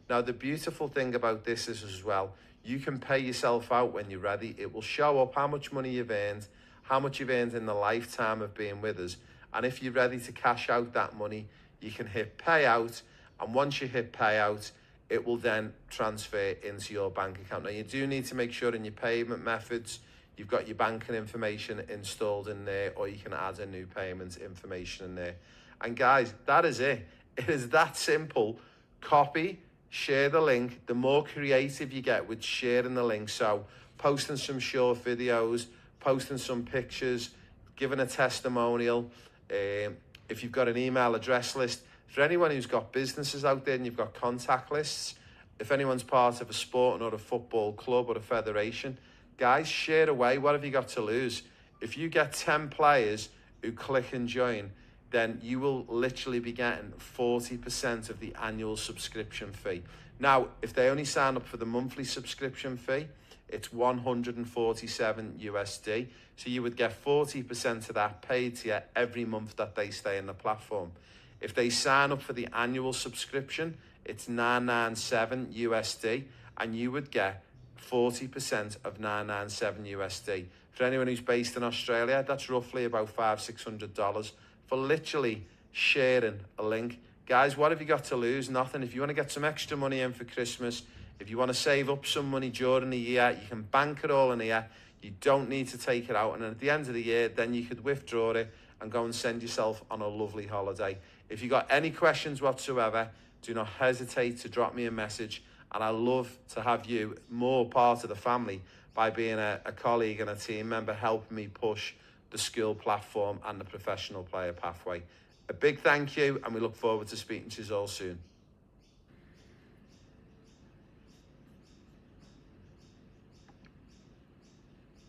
Now, the beautiful thing about this is as well, you can pay yourself out when you're ready. It will show up how much money you've earned, how much you've earned in the lifetime of being with us. And if you're ready to cash out that money, you can hit payout. And once you hit payout, it will then transfer into your bank account. Now, you do need to make sure in your payment methods, you've got your banking information installed in there, or you can add a new payment information in there. And guys, that is it. It is that simple. Copy, share the link. The more creative you get with sharing the link, so posting some short videos, posting some pictures, giving a testimonial, if you've got an email address list, for anyone who's got businesses out there and you've got contact lists, if anyone's part of a sporting or a football club or a federation, guys, share away. What have you got to lose? If you get 10 players who click and join, then you will literally be getting 40% of the annual subscription fee. Now, if they only sign up for the monthly subscription fee, it's 147 USD. So you would get 40% of that paid to you every month that they stay in the platform. If they sign up for the annual subscription, it's 997 USD, and you would get 40% of 997 USD. For anyone who's based in Australia, that's roughly about $500-600 for literally sharing a link. Guys, what have you got to lose? Nothing. If you want to get some extra money in for Christmas, if you want to save up some money during the year, you can bank it all in here. You don't need to take it out. And at the end of the year, then you could withdraw it and go and send yourself on a lovely holiday. If you got any questions whatsoever, do not hesitate to drop me a message. And I love to have you more part of the family by being a colleague and a team member, helping me push the skill platform and the professional player pathway. A big thank you, and we look forward to speaking to you all soon.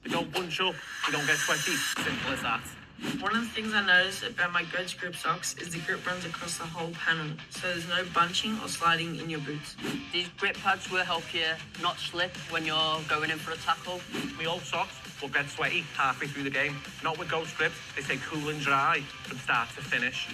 You don't bunch up, you don't get sweaty. Simple as that. One of the things I noticed about my Goats grip socks is the grip runs across the whole panel, so there's no bunching or sliding in your boots. These grip pads will help you not slip when you're going in for a tackle. My old socks will get sweaty halfway through the game. Not with Goats grips, they stay cool and dry from start to finish.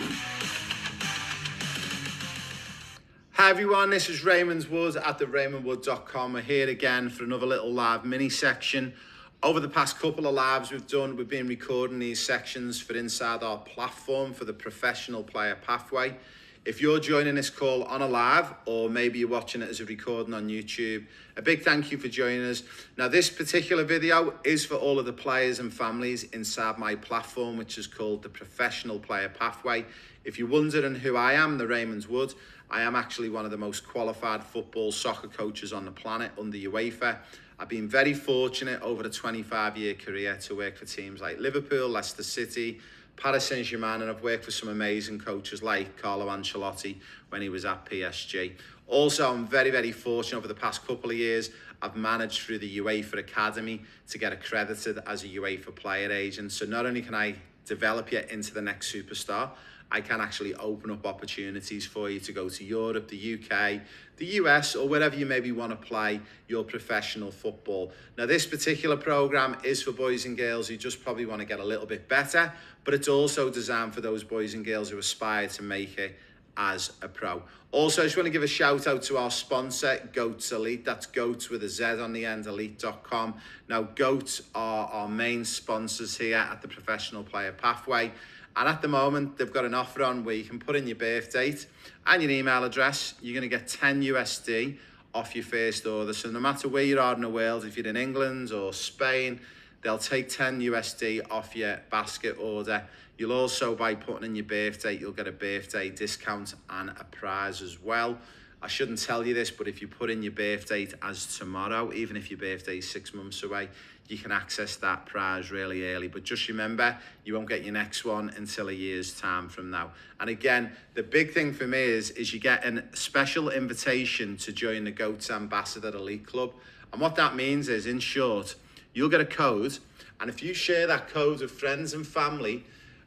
Hi everyone, this is Raymond Wood at the RaymondWood.com. We're here again for another little live mini section. Over the past couple of lives we've been recording these sections for inside our platform for the professional player pathway. If you're joining this call on a live, or maybe you're watching it as a recording on YouTube, a big thank you for joining us. Now, this particular video is for all of the players and families inside my platform, which is called the Professional Player Pathway. If you're wondering who I am, the Raymond Wood, I am actually one of the most qualified football soccer coaches on the planet under UEFA. I've been very fortunate over a 25-year career to work for teams like Liverpool, Leicester City, Paris Saint-Germain, and I've worked for some amazing coaches like Carlo Ancelotti when he was at PSG. Also, I'm very, very fortunate over the past couple of years, I've managed through the UEFA Academy to get accredited as a UEFA player agent. So not only can I develop you into the next superstar, I can actually open up opportunities for you to go to Europe, the UK, the US, or wherever you maybe want to play your professional football. Now, this particular program is for boys and girls who just probably want to get a little bit better, but it's also designed for those boys and girls who aspire to make it as a pro. Also, I just want to give a shout out to our sponsor, Goats Elite. That's Goats with a Z on the end, elite.com. Now, Goats are our main sponsors here at the Professional Player Pathway. And at the moment, they've got an offer on where you can put in your birth date and your email address. You're going to get 10 USD off your first order. So no matter where you are in the world, if you're in England or Spain, they'll take 10 USD off your basket order. You'll also, by putting in your birth date, you'll get a birthday discount and a prize as well. I shouldn't tell you this, but if you put in your birth date as tomorrow, even if your birthday is 6 months away, you can access that prize really early. But just remember, you won't get your next one until a year's time from now. And again, the big thing for me is you get a special invitation to join the GOATS Ambassador Elite Club. And what that means is, in short, you'll get a code, and if you share that code with friends and family,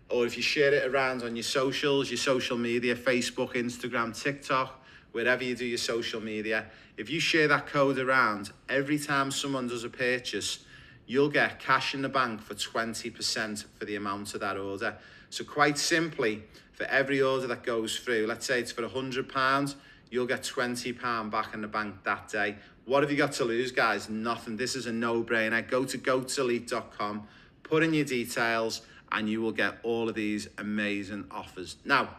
or if you share it around on your socials, your social media, Facebook, Instagram, TikTok, wherever you do your social media, if you share that code around, every time someone does a purchase, you'll get cash in the bank for 20% for the amount of that order. So quite simply, for every order that goes through, let's say it's for £100, you'll get £20 back in the bank that day. What have you got to lose, guys? Nothing. This is a no-brainer. Go to goatselite.com, put in your details, and you will get all of these amazing offers. Now,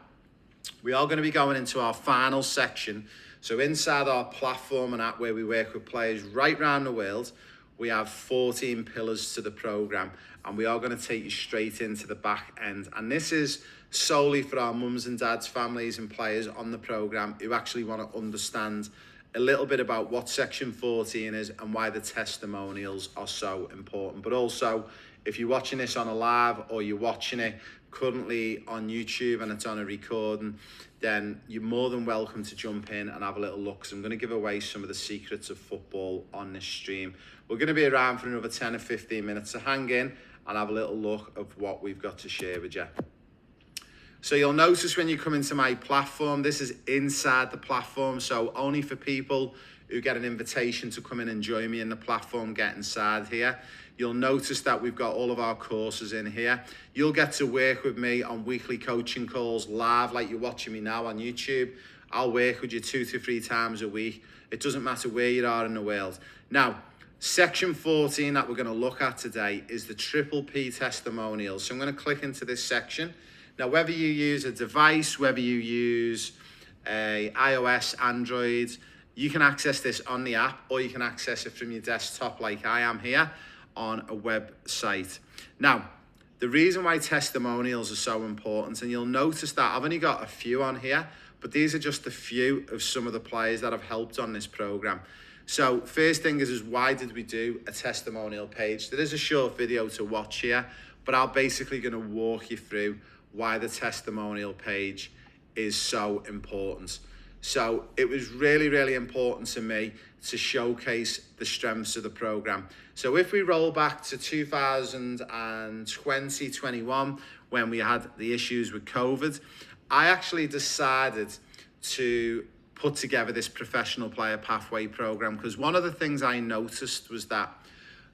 we are going to be going into our final section. So inside our platform and app where we work with players right around the world, we have 14 pillars to the program, and we are going to take you straight into the back end. And this is solely for our mums and dads, families and players on the program who actually want to understand a little bit about what section 14 is and why the testimonials are so important. But also, if you're watching this on a live or you're watching it currently on YouTube and it's on a recording, then you're more than welcome to jump in and have a little look, because I'm going to give away some of the secrets of football on this stream. We're going to be around for another 10 or 15 minutes, so hang in and have a little look of what we've got to share with you. So you'll notice when you come into my platform, this is inside the platform, so only for people who get an invitation to come in and join me in the platform, get inside here. You'll notice that we've got all of our courses in here. You'll get to work with me on weekly coaching calls live, like you're watching me now on YouTube. I'll work with you 2 to 3 times a week. It doesn't matter where you are in the world. Now, section 14 that we're going to look at today is the Triple P testimonials. So I'm going to click into this section. Now, whether you use a device, whether you use a iOS, Android, you can access this on the app, or you can access it from your desktop like I am here on a website. Now, the reason why testimonials are so important, and you'll notice that I've only got a few on here, but these are just a few of some of the players that have helped on this program. So first thing is why did we do a testimonial page? There is a short video to watch here, but I'm basically going to walk you through why the testimonial page is so important. So it was really, really important to me to showcase the strengths of the program. So if we roll back to 2020-21, when we had the issues with COVID, I actually decided to put together this professional player pathway program, because one of the things I noticed was that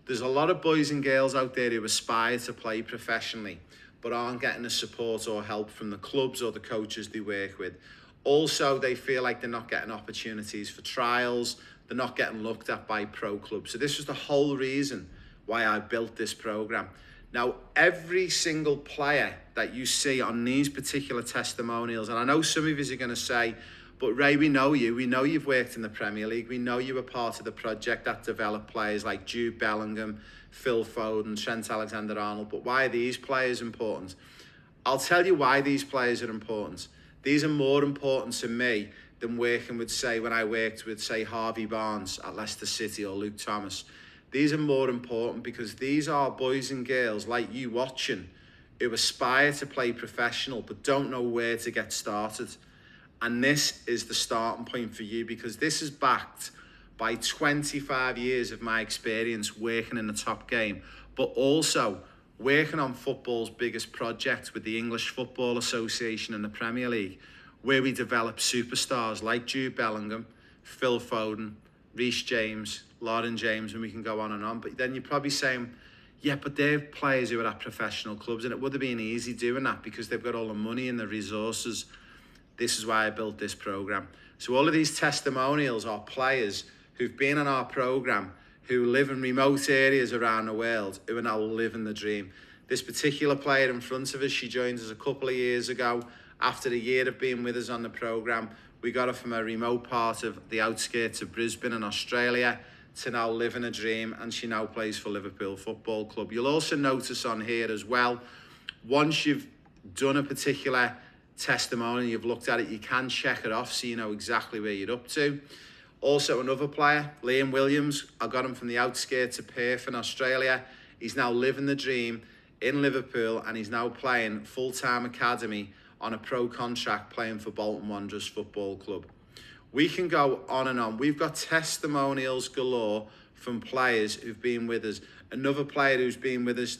there's a lot of boys and girls out there who aspire to play professionally, but aren't getting the support or help from the clubs or the coaches they work with. Also, they feel like they're not getting opportunities for trials, they're not getting looked at by pro clubs. So this was the whole reason why I built this program. Now, every single player that you see on these particular testimonials, and I know some of you are going to say, but Ray, we know you. We know you've worked in the Premier League. We know you were part of the project that developed players like Jude Bellingham, Phil Foden, Trent Alexander-Arnold. But why are these players important? I'll tell you why these players are important. These are more important to me than working with, say, when I worked with, say, Harvey Barnes at Leicester City or Luke Thomas. These are more important because these are boys and girls like you watching who aspire to play professional but don't know where to get started. And this is the starting point for you, because this is backed by 25 years of my experience working in the top game, but also working on football's biggest project with the English Football Association and the Premier League, where we develop superstars like Jude Bellingham, Phil Foden, Reece James, Lauren James, and we can go on and on. But then you're probably saying, yeah, but they're players who are at professional clubs, and it would have been easy doing that because they've got all the money and the resources. This is why I built this program. So all of these testimonials are players who've been on our program, who live in remote areas around the world, who are now living the dream. This particular player in front of us, she joined us a couple of years ago. After a year of being with us on the program, we got her from a remote part of the outskirts of Brisbane in Australia to now living a dream, and she now plays for Liverpool Football Club. You'll also notice on here as well, once you've done a particular testimonial, you've looked at it, you can check it off so you know exactly where you're up to. Also, another player, Liam Williams, I got him from the outskirts of Perth in Australia. He's now living the dream in Liverpool, and he's now playing full-time academy on a pro contract playing for Bolton Wanderers Football Club. We can go on and on. We've got testimonials galore from players who've been with us. Another player who's been with us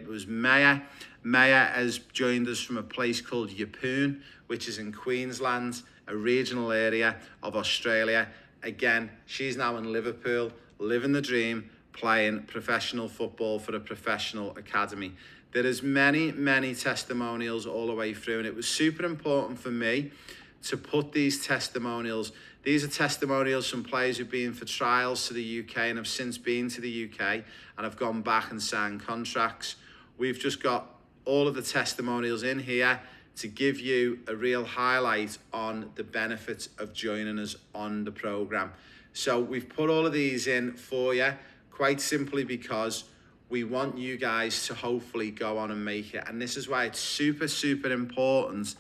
was Maya. Maya has joined us from a place called Yeppoon, which is in Queensland, a regional area of Australia. Again, she's now in Liverpool, living the dream, playing professional football for a professional academy. There is many, many testimonials all the way through, and it was super important for me to put these testimonials. These are testimonials from players who've been for trials to the UK and have since been to the UK and have gone back and signed contracts. We've just got all of the testimonials in here to give you a real highlight on the benefits of joining us on the programme. So we've put all of these in for you, quite simply because we want you guys to hopefully go on and make it. And this is why it's super, super important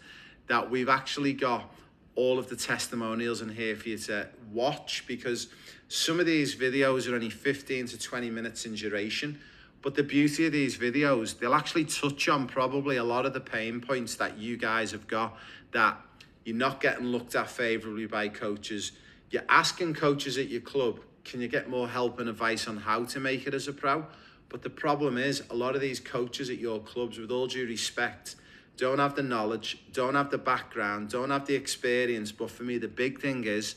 that we've actually got all of the testimonials in here for you to watch, because some of these videos are only 15 to 20 minutes in duration. But the beauty of these videos, they'll actually touch on probably a lot of the pain points that you guys have got, that you're not getting looked at favourably by coaches. You're asking coaches at your club, can you get more help and advice on how to make it as a pro? But the problem is, a lot of these coaches at your clubs, with all due respect, don't have the knowledge, don't have the background, don't have the experience. But for me, the big thing is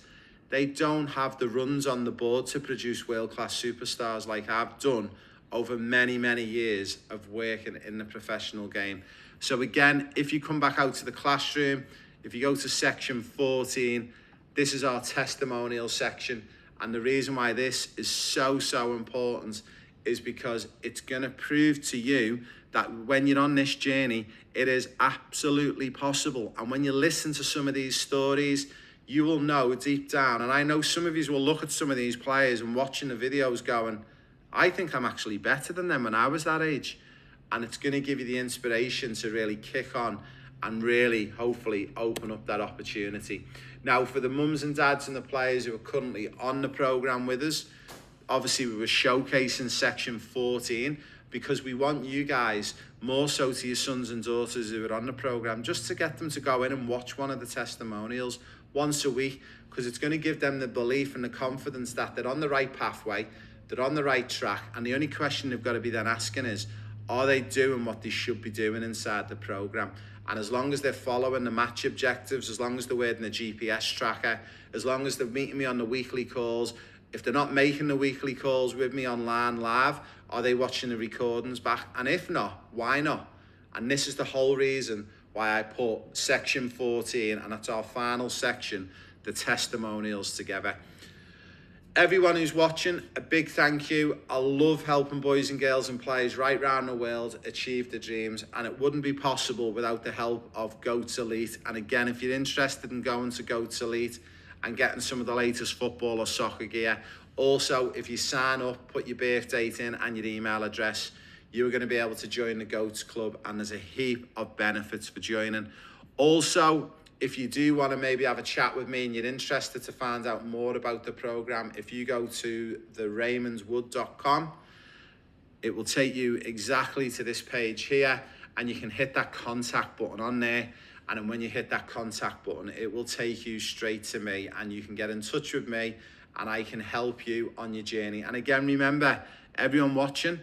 they don't have the runs on the board to produce world-class superstars like I've done over many, many years of working in the professional game. So again, if you come back out to the classroom, if you go to section 14, this is our testimonial section. And the reason why this is so, so important is because it's gonna prove to you that when you're on this journey, it is absolutely possible. And when you listen to some of these stories, you will know deep down, and I know some of you will look at some of these players and watching the videos going, I think I'm actually better than them when I was that age. And it's going to give you the inspiration to really kick on and really, hopefully, open up that opportunity. Now, for the mums and dads and the players who are currently on the programme with us, obviously we were showcasing section 14 because we want you guys, more so to your sons and daughters who are on the programme, just to get them to go in and watch one of the testimonials once a week, because it's going to give them the belief and the confidence that they're on the right pathway, they're on the right track, and the only question they've got to be then asking is, are they doing what they should be doing inside the programme? And as long as they're following the match objectives, as long as they're wearing the GPS tracker, as long as they're meeting me on the weekly calls, if they're not making the weekly calls with me online live, are they watching the recordings back? And if not, why not? And this is the whole reason why I put section 14, and that's our final section, the testimonials, together. Everyone who's watching, a big thank you. I love helping boys and girls and players right around the world achieve their dreams, and it wouldn't be possible without the help of Goats Elite. And again, if you're interested in going to Goats Elite and getting some of the latest football or soccer gear, also, if you sign up, put your birth date in and your email address, you're going to be able to join the Goats Club, and there's a heap of benefits for joining. Also, if you do want to maybe have a chat with me and you're interested to find out more about the programme, if you go to raymondwood.com, it will take you exactly to this page here, and you can hit that contact button on there. And then when you hit that contact button, it will take you straight to me, and you can get in touch with me and I can help you on your journey. And again, remember, everyone watching,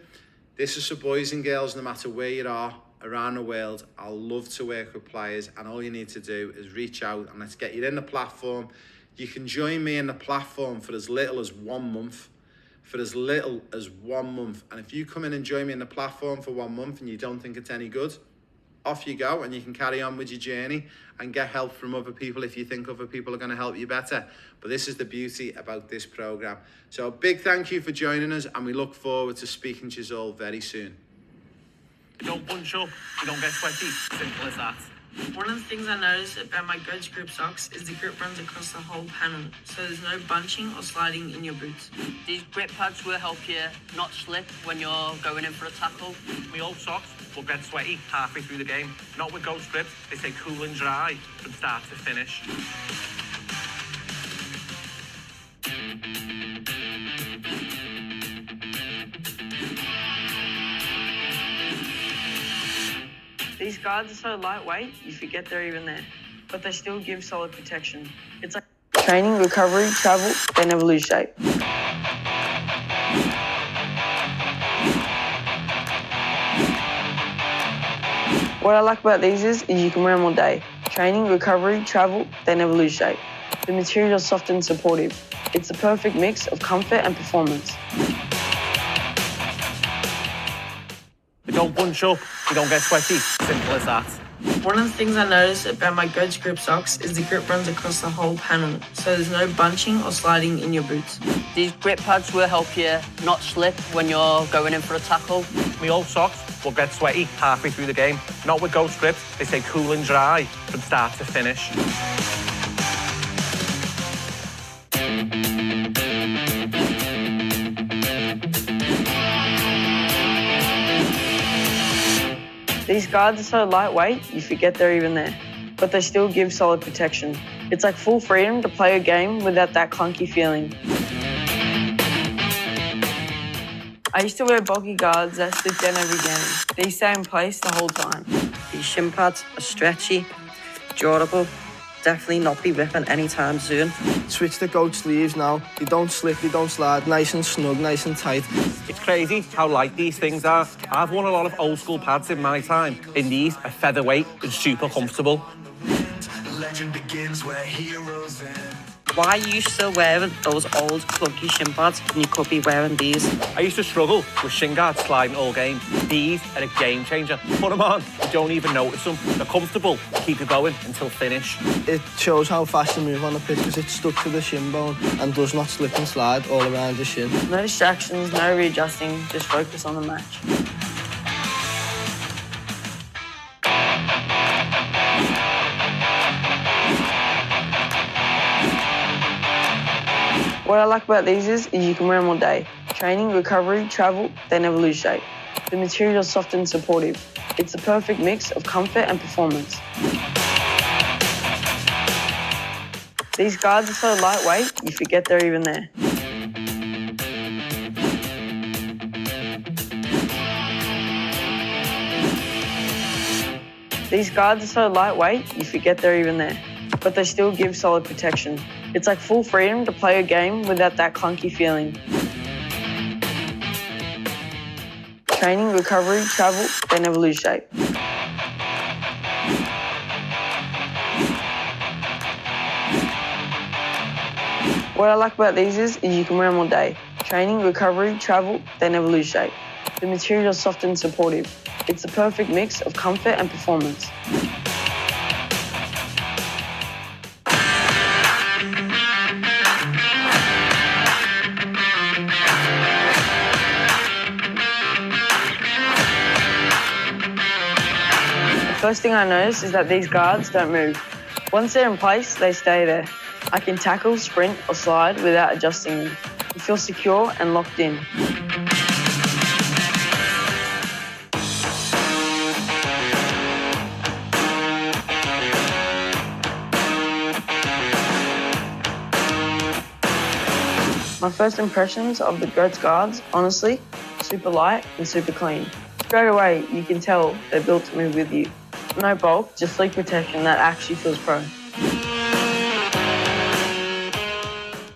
this is for boys and girls, no matter where you are around the world. I love to work with players, and all you need to do is reach out and let's get you in the platform. You can join me in the platform for as little as 1 month. For as little as 1 month. And if you come in and join me in the platform for 1 month and you don't think it's any good, off you go, and you can carry on with your journey and get help from other people if you think other people are going to help you better. But this is the beauty about this programme. So a big thank you for joining us, and we look forward to speaking to you all very soon. You don't bunch up, you don't get sweaty. Simple as that. One of the things I noticed about my Goats grip socks is the grip runs across the whole panel, so there's no bunching or sliding in your boots. These grip pads will help you not slip when you're going in for a tackle. My old socks will get sweaty halfway through the game. Not with Ghost grips, they stay cool and dry from start to finish. These guards are so lightweight, you forget they're even there, but they still give solid protection. It's like training, recovery, travel, they never lose shape. What I like about these is you can wear them all day. Training, recovery, travel, they never lose shape. The material is soft and supportive. It's the perfect mix of comfort and performance. They don't bunch up, they don't get sweaty. Simple as that. One of the things I noticed about my Goats grip socks is the grip runs across the whole panel, so there's no bunching or sliding in your boots. These grip pads will help you not slip when you're going in for a tackle. My old socks will get sweaty halfway through the game. Not with Ghost grips, they stay cool and dry from start to finish. These guards are so lightweight, you forget they're even there, but they still give solid protection. It's like full freedom to play a game without that clunky feeling. I used to wear bulky guards that slip down every game. These stay in place the whole time. These shin pads are stretchy, durable, definitely not be ripping anytime soon. Switch the goat sleeves now. They don't slip, they don't slide. Nice and snug, nice and tight. It's crazy how light these things are. I've worn a lot of old school pads in my time, and these are featherweight and super comfortable. Legend begins where heroes end. Why are you still wearing those old clunky shin pads when you could be wearing these? I used to struggle with shin guards sliding all game. These are a game changer. Put them on, you don't even notice them. They're comfortable, keep you going until finish. It shows how fast you move on the pitch because it's stuck to the shin bone and does not slip and slide all around your shin. No distractions, no readjusting, just focus on the match. What I like about these is you can wear them all day. Training, recovery, travel, they never lose shape. The material is soft and supportive. It's the perfect mix of comfort and performance. These guards are so lightweight, you forget they're even there. These guards are so lightweight, you forget they're even there, but they still give solid protection. It's like full freedom to play a game without that clunky feeling. Training, recovery, travel, they never lose shape. What I like about these is you can wear them all day. Training, recovery, travel, they never lose shape. The material is soft and supportive. It's the perfect mix of comfort and performance. The first thing I notice is that these guards don't move. Once they're in place, they stay there. I can tackle, sprint, or slide without adjusting them. You feel secure and locked in. My first impressions of the Goats guards, honestly, super light and super clean. Straight away, you can tell they're built to move with you. No bulk, just sleek protection that actually feels pro.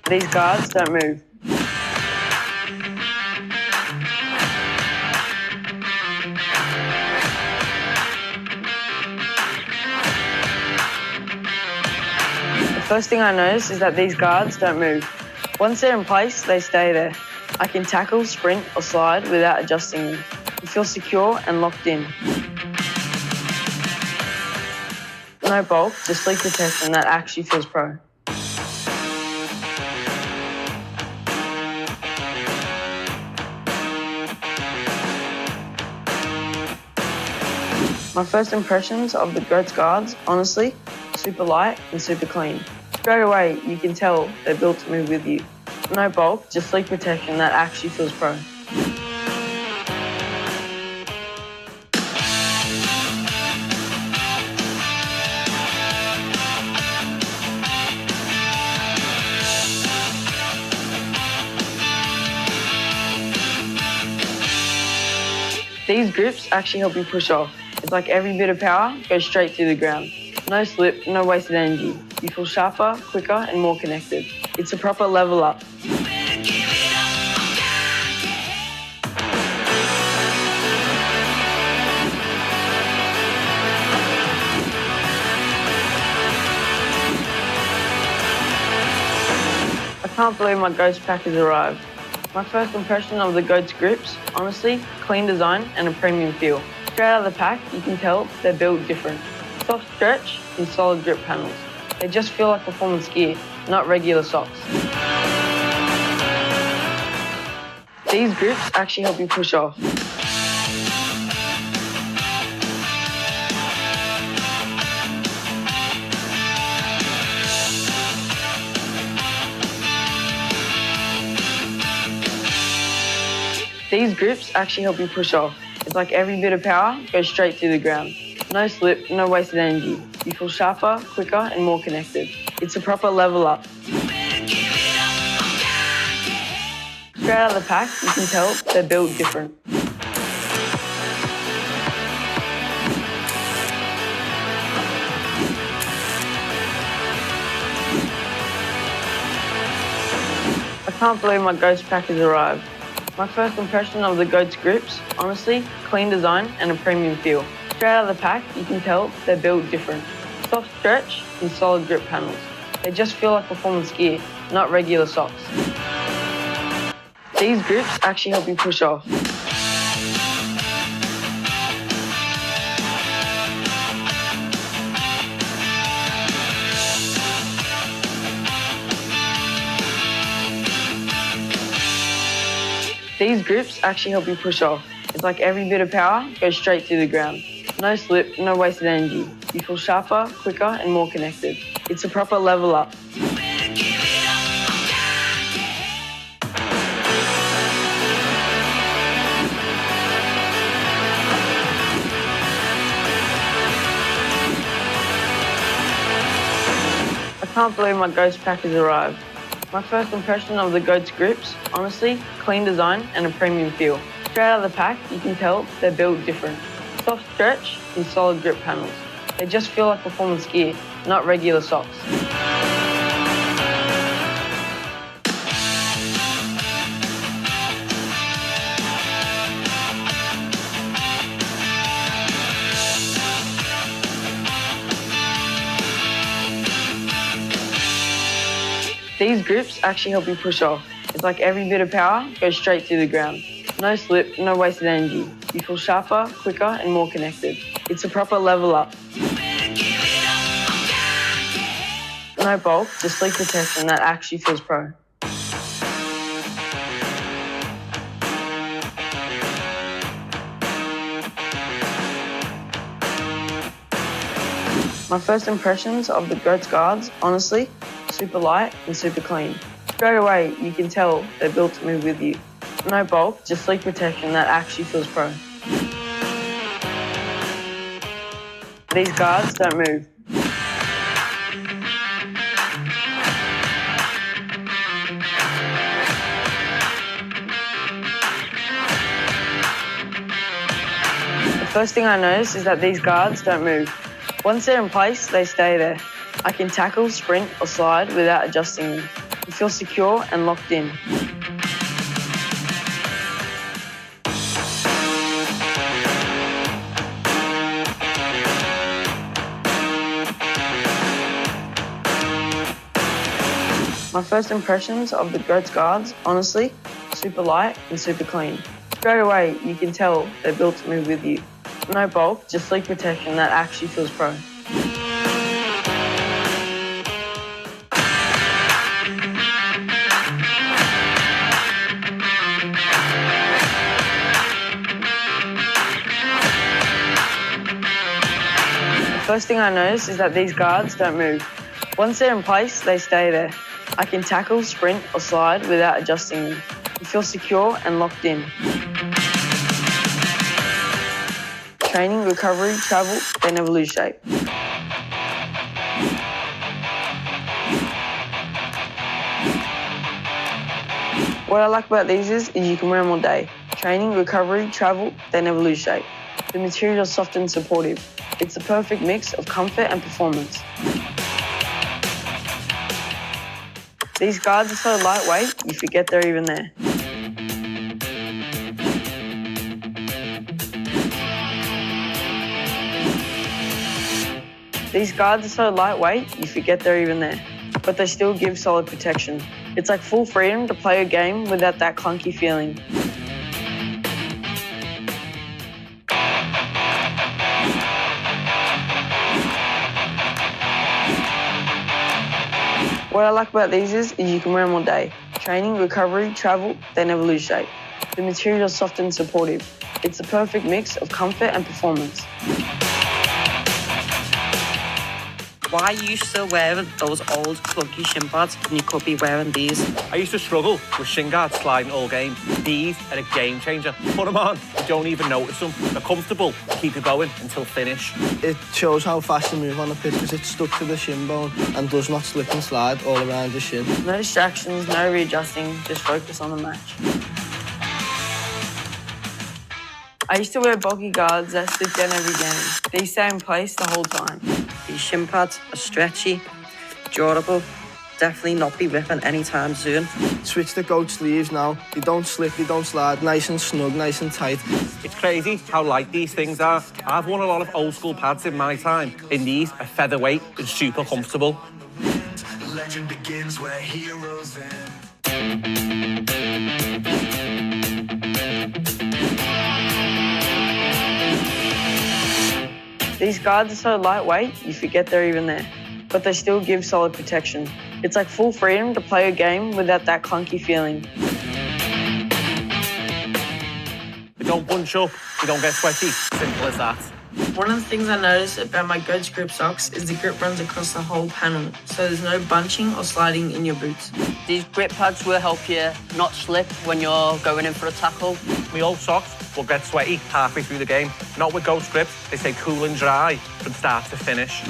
These guards don't move. The first thing I notice is that these guards don't move. Once they're in place, they stay there. I can tackle, sprint, or slide without adjusting them. You feel secure and locked in. No bulk, just sleek protection that actually feels pro. My first impressions of the Goats guards, honestly, super light and super clean. Straight away, you can tell they're built to move with you. No bulk, just sleek protection that actually feels pro. These grips actually help you push off. It's like every bit of power goes straight through the ground. No slip, no wasted energy. You feel sharper, quicker, and more connected. It's a proper level up. I can't believe my Ghost pack has arrived. My first impression of the Goats grips, honestly, clean design and a premium feel. Straight out of the pack, you can tell they're built different. Soft stretch and solid grip panels. They just feel like performance gear, not regular socks. These grips actually help you push off. These grips actually help you push off. It's like every bit of power goes straight through the ground. No slip, no wasted energy. You feel sharper, quicker, and more connected. It's a proper level up. Straight out of the pack, you can tell they're built different. I can't believe my Ghost pack has arrived. My first impression of the Goats grips, honestly, clean design and a premium feel. Straight out of the pack, you can tell they're built different. Soft stretch and solid grip panels. They just feel like performance gear, not regular socks. These grips actually help you push off. These grips actually help you push off. It's like every bit of power goes straight through the ground. No slip, no wasted energy. You feel sharper, quicker, and more connected. It's a proper level up. I can't believe my Ghost pack has arrived. My first impression of the Goats grips, honestly, clean design and a premium feel. Straight out of the pack, you can tell they're built different. Soft stretch and solid grip panels. They just feel like performance gear, not regular socks. These grips actually help you push off. It's like every bit of power goes straight through the ground. No slip, no wasted energy. You feel sharper, quicker, and more connected. It's a proper level up. No bulk, just sleek protection that actually feels pro. My first impressions of the Goats guards, honestly, super light and super clean. Straight away, you can tell they're built to move with you. No bulk, just sleek protection that actually feels pro. These guards don't move. The first thing I notice is that these guards don't move. Once they're in place, they stay there. I can tackle, sprint, or slide without adjusting them. You feel secure and locked in. My first impressions of the Goats guards, honestly, super light and super clean. Straight away, you can tell they're built to move with you. No bulk, just sleek protection that actually feels pro. First thing I notice is that these guards don't move. Once they're in place, they stay there. I can tackle, sprint or slide without adjusting them. You feel secure and locked in. Training, recovery, travel, they never lose shape. What I like about these is you can wear them all day. Training, recovery, travel, they never lose shape. The material is soft and supportive. It's the perfect mix of comfort and performance. These guards are so lightweight, you forget they're even there. These guards are so lightweight, you forget they're even there. But they still give solid protection. It's like full freedom to play a game without that clunky feeling. What I like about these is you can wear them all day. Training, recovery, travel, they never lose shape. The material is soft and supportive. It's the perfect mix of comfort and performance. Why are you still wearing those old clunky shin pads when you could be wearing these? I used to struggle with shin guards sliding all game. These are a game changer. Put them on, you don't even notice them. They're comfortable, keep you going until finish. It shows how fast you move on the pitch because it's stuck to the shin bone and does not slip and slide all around your shin. No distractions, no readjusting, just focus on the match. I used to wear bulky guards that slip down every game. These stay in place the whole time. These shin pads are stretchy, durable, definitely not be ripping anytime soon. Switch to goat sleeves now. They don't slip, they don't slide, nice and snug, nice and tight. It's crazy how light these things are. I've worn a lot of old school pads in my time, and these are featherweight and super comfortable. Legend begins where heroes end. These guards are so lightweight, you forget they're even there. But they still give solid protection. It's like full freedom to play a game without that clunky feeling. They don't bunch up, they don't get sweaty. Simple as that. One of the things I noticed about my Goats grip socks is the grip runs across the whole panel, so there's no bunching or sliding in your boots. These grip pads will help you not slip when you're going in for a tackle. My old socks will get sweaty halfway through the game. Not with Ghost grips, they stay cool and dry from start to finish.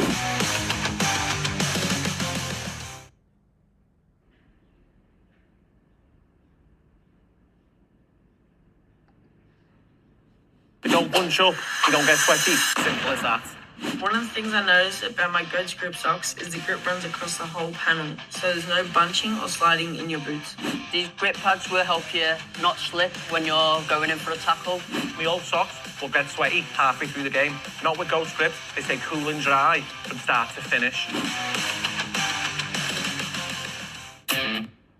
They don't bunch up, they don't get sweaty. Simple as that. One of the things I noticed about my Goats grip socks is the grip runs across the whole panel, so there's no bunching or sliding in your boots. These grip pads will help you not slip when you're going in for a tackle. My old socks will get sweaty halfway through the game. Not with Ghost grips, they stay cool and dry from start to finish.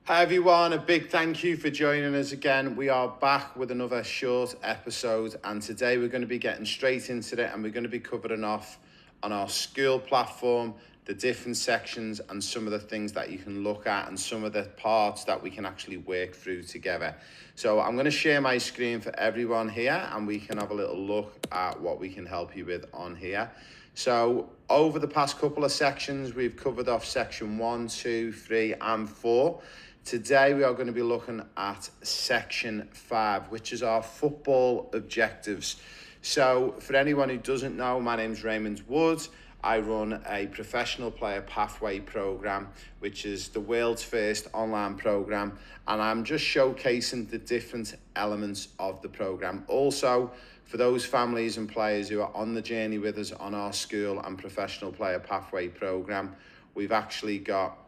Hi everyone, a big thank you for joining us again. We are back with another short episode, and today we're going to be getting straight into it, and we're going to be covering off on our school platform, the different sections and some of the things that you can look at and some of the parts that we can actually work through together. So I'm going to share my screen for everyone here, and we can have a little look at what we can help you with on here. So over the past couple of sections, we've covered off section 1, 2, 3 and 4. Today we are going to be looking at section 5, which is our football objectives. So for anyone who doesn't know, my name's Raymond Wood. I run a professional player pathway program, which is the world's first online program, and I'm just showcasing the different elements of the program. Also, for those families and players who are on the journey with us on our school and professional player pathway program, we've actually got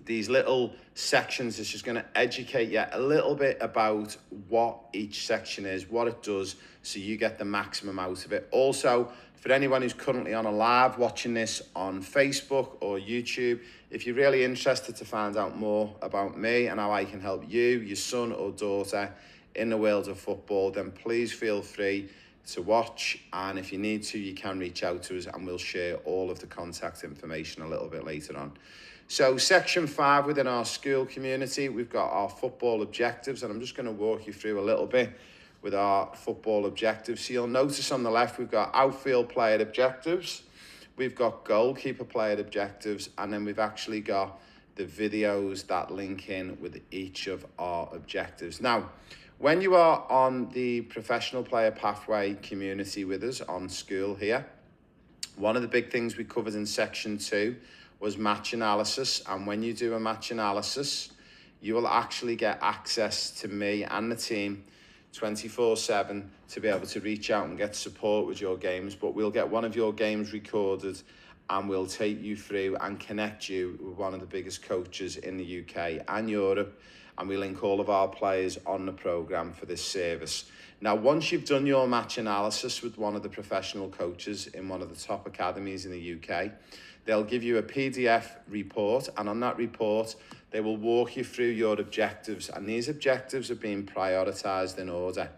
these little sections that's just going to educate you a little bit about what each section is, what it does, so you get the maximum out of it. Also, for anyone who's currently on a live watching this on Facebook or YouTube, if you're really interested to find out more about me and how I can help you, your son or daughter in the world of football, then please feel free to watch, and if you need to, you can reach out to us and we'll share all of the contact information a little bit later on. So section 5 within our school community, we've got our football objectives, and I'm just going to walk you through a little bit with our football objectives. So you'll notice on the left, we've got outfield player objectives, we've got goalkeeper player objectives, and then we've actually got the videos that link in with each of our objectives. Now, when you are on the professional player pathway community with us on school here, one of the big things we covered in section 2 was match analysis. And when you do a match analysis, you will actually get access to me and the team 24/7 to be able to reach out and get support with your games. But we'll get one of your games recorded and we'll take you through and connect you with one of the biggest coaches in the UK and Europe. And we link all of our players on the programme for this service. Now, once you've done your match analysis with one of the professional coaches in one of the top academies in the UK, they'll give you a PDF report, and on that report, they will walk you through your objectives, and these objectives are being prioritised in order.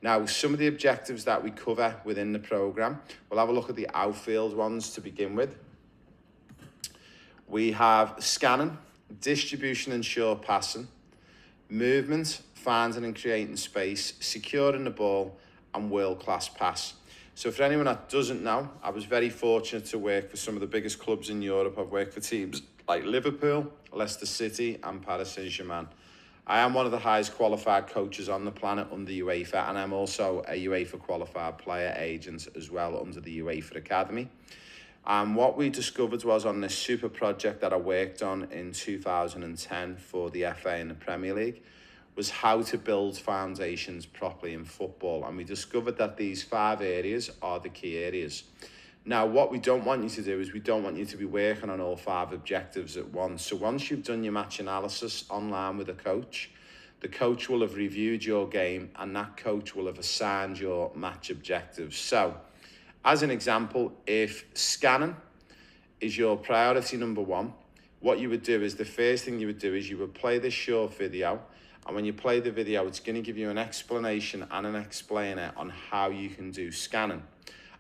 Now, some of the objectives that we cover within the programme, we'll have a look at the outfield ones to begin with. We have scanning, distribution and short passing, movement, finding and creating space, securing the ball, and world-class pass. So for anyone that doesn't know, I was very fortunate to work for some of the biggest clubs in Europe. I've worked for teams like Liverpool, Leicester City, and Paris Saint-Germain. I am one of the highest qualified coaches on the planet under UEFA, and I'm also a UEFA qualified player agent as well under the UEFA Academy. And what we discovered was on this super project that I worked on in 2010 for the FA and the Premier League was how to build foundations properly in football. And we discovered that these 5 areas are the key areas. Now, what we don't want you to do is we don't want you to be working on all 5 objectives at once. So once you've done your match analysis online with a coach, the coach will have reviewed your game and that coach will have assigned your match objectives. So, as an example, if scanning is your priority number 1, what you would do is the first thing you would do is you would play this short video. And when you play the video, it's going to give you an explanation and an explainer on how you can do scanning.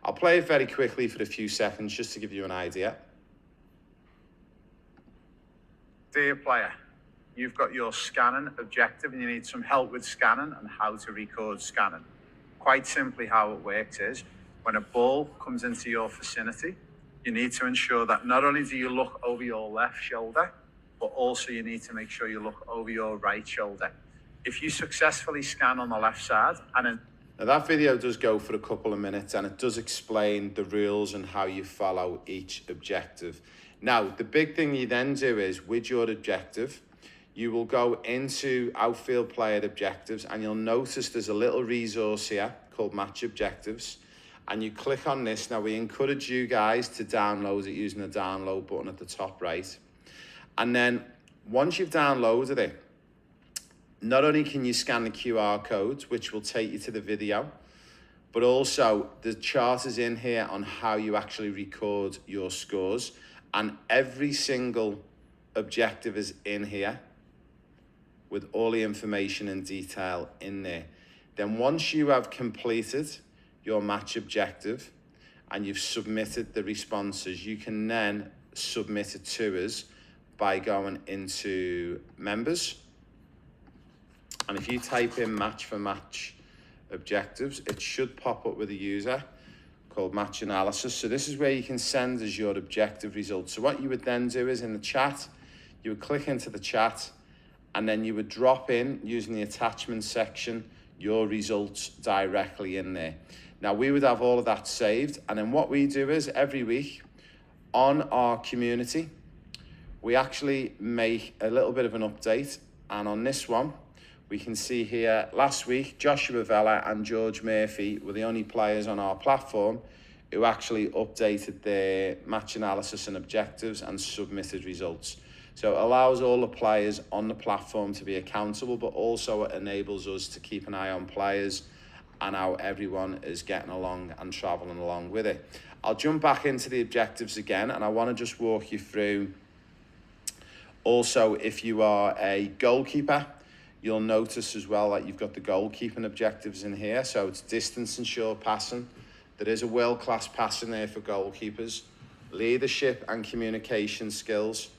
I'll play it very quickly for a few seconds just to give you an idea. Dear player, you've got your scanning objective and you need some help with scanning and how to record scanning. Quite simply how it works is, when a ball comes into your vicinity, you need to ensure that not only do you look over your left shoulder, but also you need to make sure you look over your right shoulder. If you successfully scan on the left side, and then... Now that video does go for a couple of minutes and it does explain the rules and how you follow each objective. Now, the big thing you then do is, with your objective, you will go into outfield player objectives and you'll notice there's a little resource here called Match Objectives. And you click on this. Now, we encourage you guys to download it using the download button at the top right. And then once you've downloaded it, not only can you scan the QR codes, which will take you to the video, but also the chart is in here on how you actually record your scores. And every single objective is in here with all the information and detail in there. Then once you have completed your match objective and you've submitted the responses, you can then submit it to us by going into members. And if you type in match for match objectives, it should pop up with a user called match analysis. So this is where you can send us your objective results. So what you would then do is in the chat, you would click into the chat and then you would drop in using the attachment section, your results directly in there. Now we would have all of that saved. And then what we do is every week on our community, we actually make a little bit of an update. And on this one, we can see here, last week, Joshua Vella and George Murphy were the only players on our platform who actually updated their match analysis and objectives and submitted results. So it allows all the players on the platform to be accountable, but also it enables us to keep an eye on players and how everyone is getting along and traveling along with it. I'll jump back into the objectives again, and I want to just walk you through also, if you are a goalkeeper, you'll notice as well that you've got the goalkeeping objectives in here. So it's distance and short passing. There is a world-class passing there for goalkeepers. Leadership and communication skills.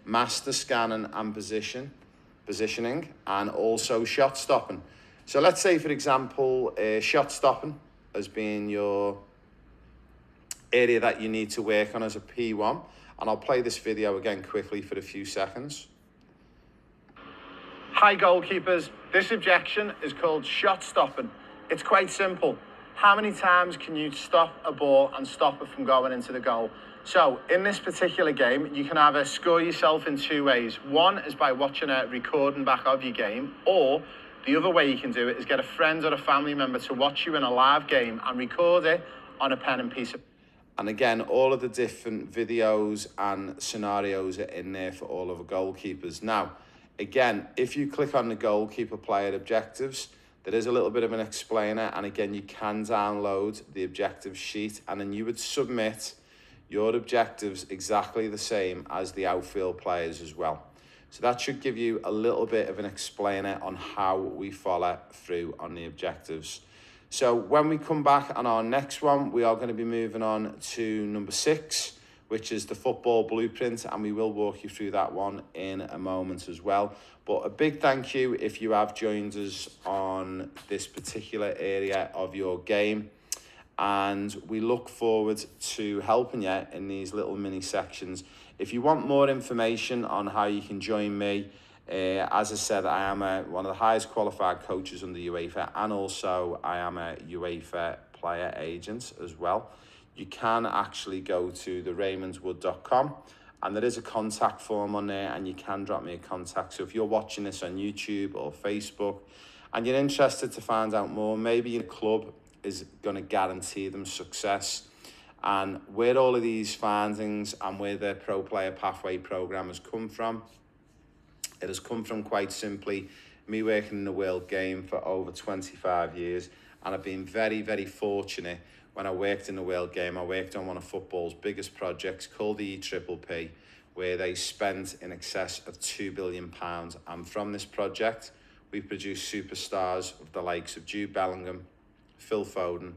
Master scanning and positioning. And also shot stopping. So let's say, for example, shot stopping as being your area that you need to work on as a P1. And I'll play this video again quickly for a few seconds. Hi goalkeepers, this objection is called shot stopping. It's quite simple. How many times can you stop a ball and stop it from going into the goal? So in this particular game, you can either score yourself in two ways. One is by watching a recording back of your game, or the other way you can do it is get a friend or a family member to watch you in a live game and record it on a pen and piece of... And again, all of the different videos and scenarios are in there for all of the goalkeepers. Now, again, if you click on the goalkeeper player objectives, there is a little bit of an explainer, and again, you can download the objective sheet, and then you would submit your objectives exactly the same as the outfield players as well. So that should give you a little bit of an explainer on how we follow through on the objectives. So when we come back on our next one, we are going to be moving on to number 6, which is the football blueprint, and we will walk you through that one in a moment as well. But a big thank you if you have joined us on this particular area of your game, and we look forward to helping you in these little mini sections. If you want more information on how you can join me, as I said, I am one of the highest qualified coaches under UEFA, and also I am a UEFA player agent as well. You can actually go to the raymondwood.com, and there is a contact form on there, and you can drop me a contact. So if you're watching this on YouTube or Facebook and you're interested to find out more, maybe your club is going to guarantee them success, and where all of these findings and where the Pro Player Pathway program has come from, it has come from quite simply me working in the world game for over 25 years, and I've been very, very fortunate. When I worked in the world game, I worked on one of football's biggest projects called the EPPP, where they spent in excess of £2 billion. And from this project, we produced superstars of the likes of Jude Bellingham, Phil Foden,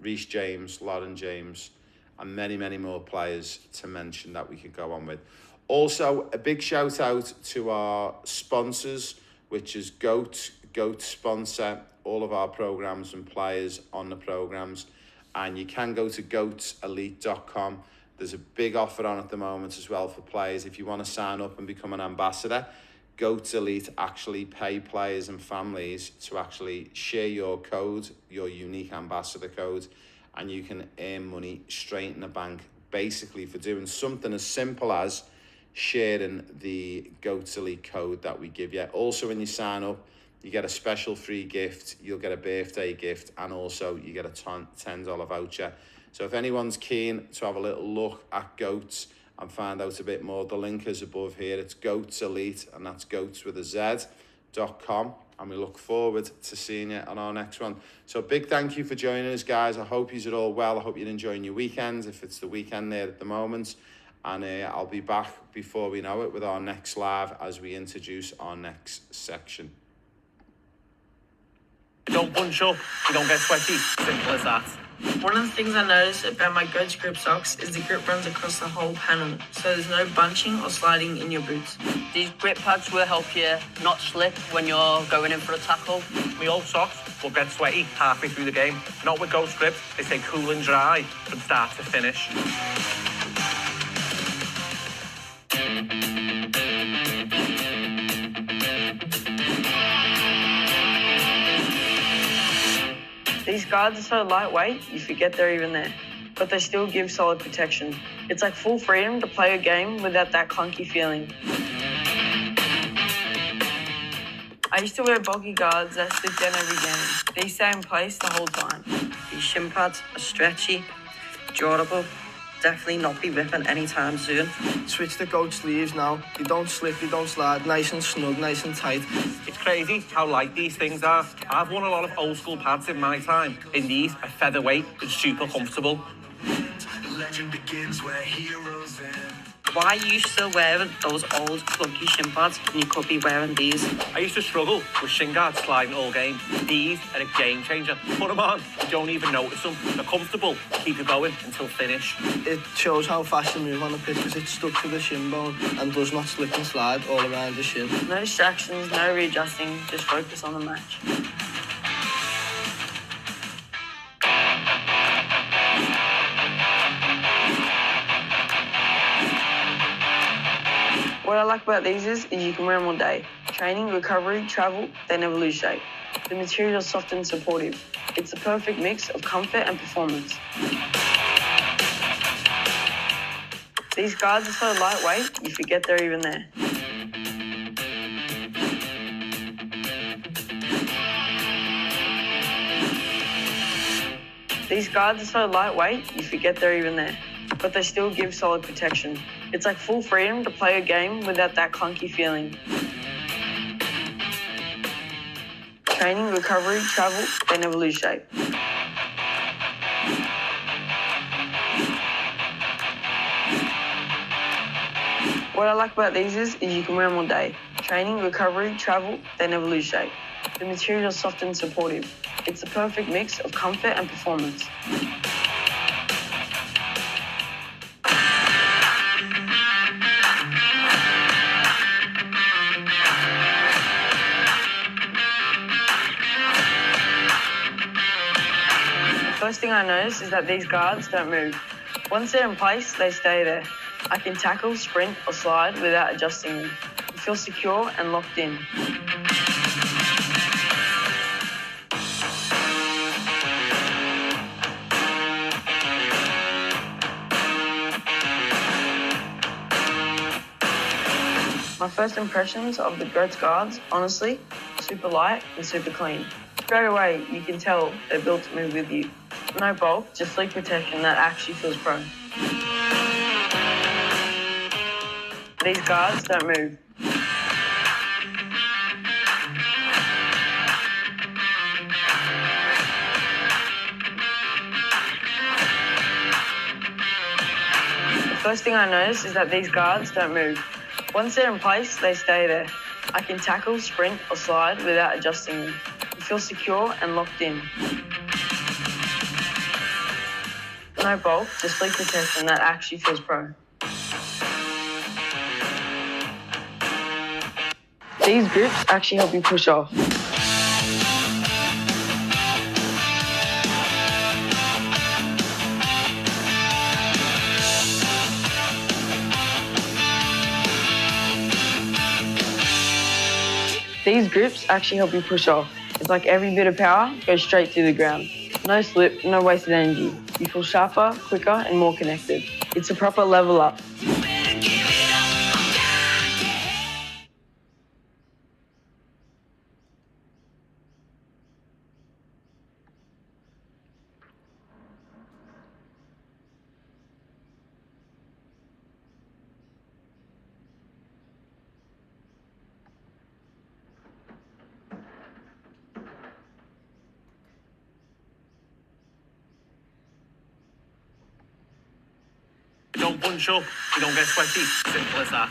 Reece James, Lauren James, and many, many more players to mention that we could go on with. Also, a big shout out to our sponsors, which is Goat. Goat sponsor all of our programs and players on the programs. And you can go to goatselite.com. There's a big offer on at the moment as well for players. If you want to sign up and become an ambassador, Goat Elite actually pay players and families to actually share your code, your unique ambassador code, and you can earn money straight in the bank, basically for doing something as simple as sharing the Goat Elite code that we give you. Also, when you sign up, you get a special free gift, you'll get a birthday gift, and also you get a $10 voucher. So if anyone's keen to have a little look at Goats and find out a bit more, the link is above here. It's Goats Elite, and that's goats with a Z.com. And we look forward to seeing you on our next one. So big thank you for joining us, guys. I hope you're all well. I hope you're enjoying your weekends, if it's the weekend there at the moment. And I'll be back before we know it with our next live as we introduce our next section. Don't bunch up, you don't get sweaty. Simple as that. One of the things I noticed about my Goats grip socks is the grip runs across the whole panel, so there's no bunching or sliding in your boots. These grip pads will help you not slip when you're going in for a tackle. My old socks will get sweaty halfway through the game. Not with Goats grips, they stay cool and dry from start to finish. These guards are so lightweight, you forget they're even there, but they still give solid protection. It's like full freedom to play a game without that clunky feeling. I used to wear bulky guards that slip down every game. These stay in place the whole time. These shin pads are stretchy, durable, definitely not be ripping anytime soon. Switch to Goat sleeves now. You don't slip, you don't slide. Nice and snug, nice and tight. It's crazy how light these things are. I've worn a lot of old school pads in my time. In these, a featherweight is super comfortable. Legend begins where heroes end. Why are you still wearing those old clunky shin pads when you could be wearing these? I used to struggle with shin guards sliding all game. These are a game changer. Put them on, you don't even notice them. They're comfortable, keep you going until finish. It shows how fast you move on the pitch because it's stuck to the shin bone and does not slip and slide all around the shin. No distractions, no readjusting, just focus on the match. like about these is you can wear them all day. Training, recovery, travel, they never lose shape. The material is soft and supportive. It's the perfect mix of comfort and performance. These guards are so lightweight, you forget they're even there. These guards are so lightweight, you forget they're even there. But they still give solid protection. It's like full freedom to play a game without that clunky feeling. Training, recovery, travel, they never lose shape. What I like about these is you can wear them all day. Training, recovery, travel, they never lose shape. The material is soft and supportive. It's the perfect mix of comfort and performance. The first thing I notice is that these guards don't move. Once they're in place, they stay there. I can tackle, sprint, or slide without adjusting them. You feel secure and locked in. My first impressions of the Goats guards, honestly, super light and super clean. Straight away, you can tell they're built to move with you. No bulk, just sleek protection that actually feels pro. These guards don't move. The first thing I notice is that these guards don't move. Once they're in place, they stay there. I can tackle, sprint, or slide without adjusting them. You feel secure and locked in. No bulk, just sleek protection that actually feels pro. These grips actually help you push off. These grips actually help you push off. It's like every bit of power goes straight through the ground. No slip, no wasted energy. You feel sharper, quicker, and more connected. It's a proper level up. You don't bunch up, you don't get sweaty. Simple as that.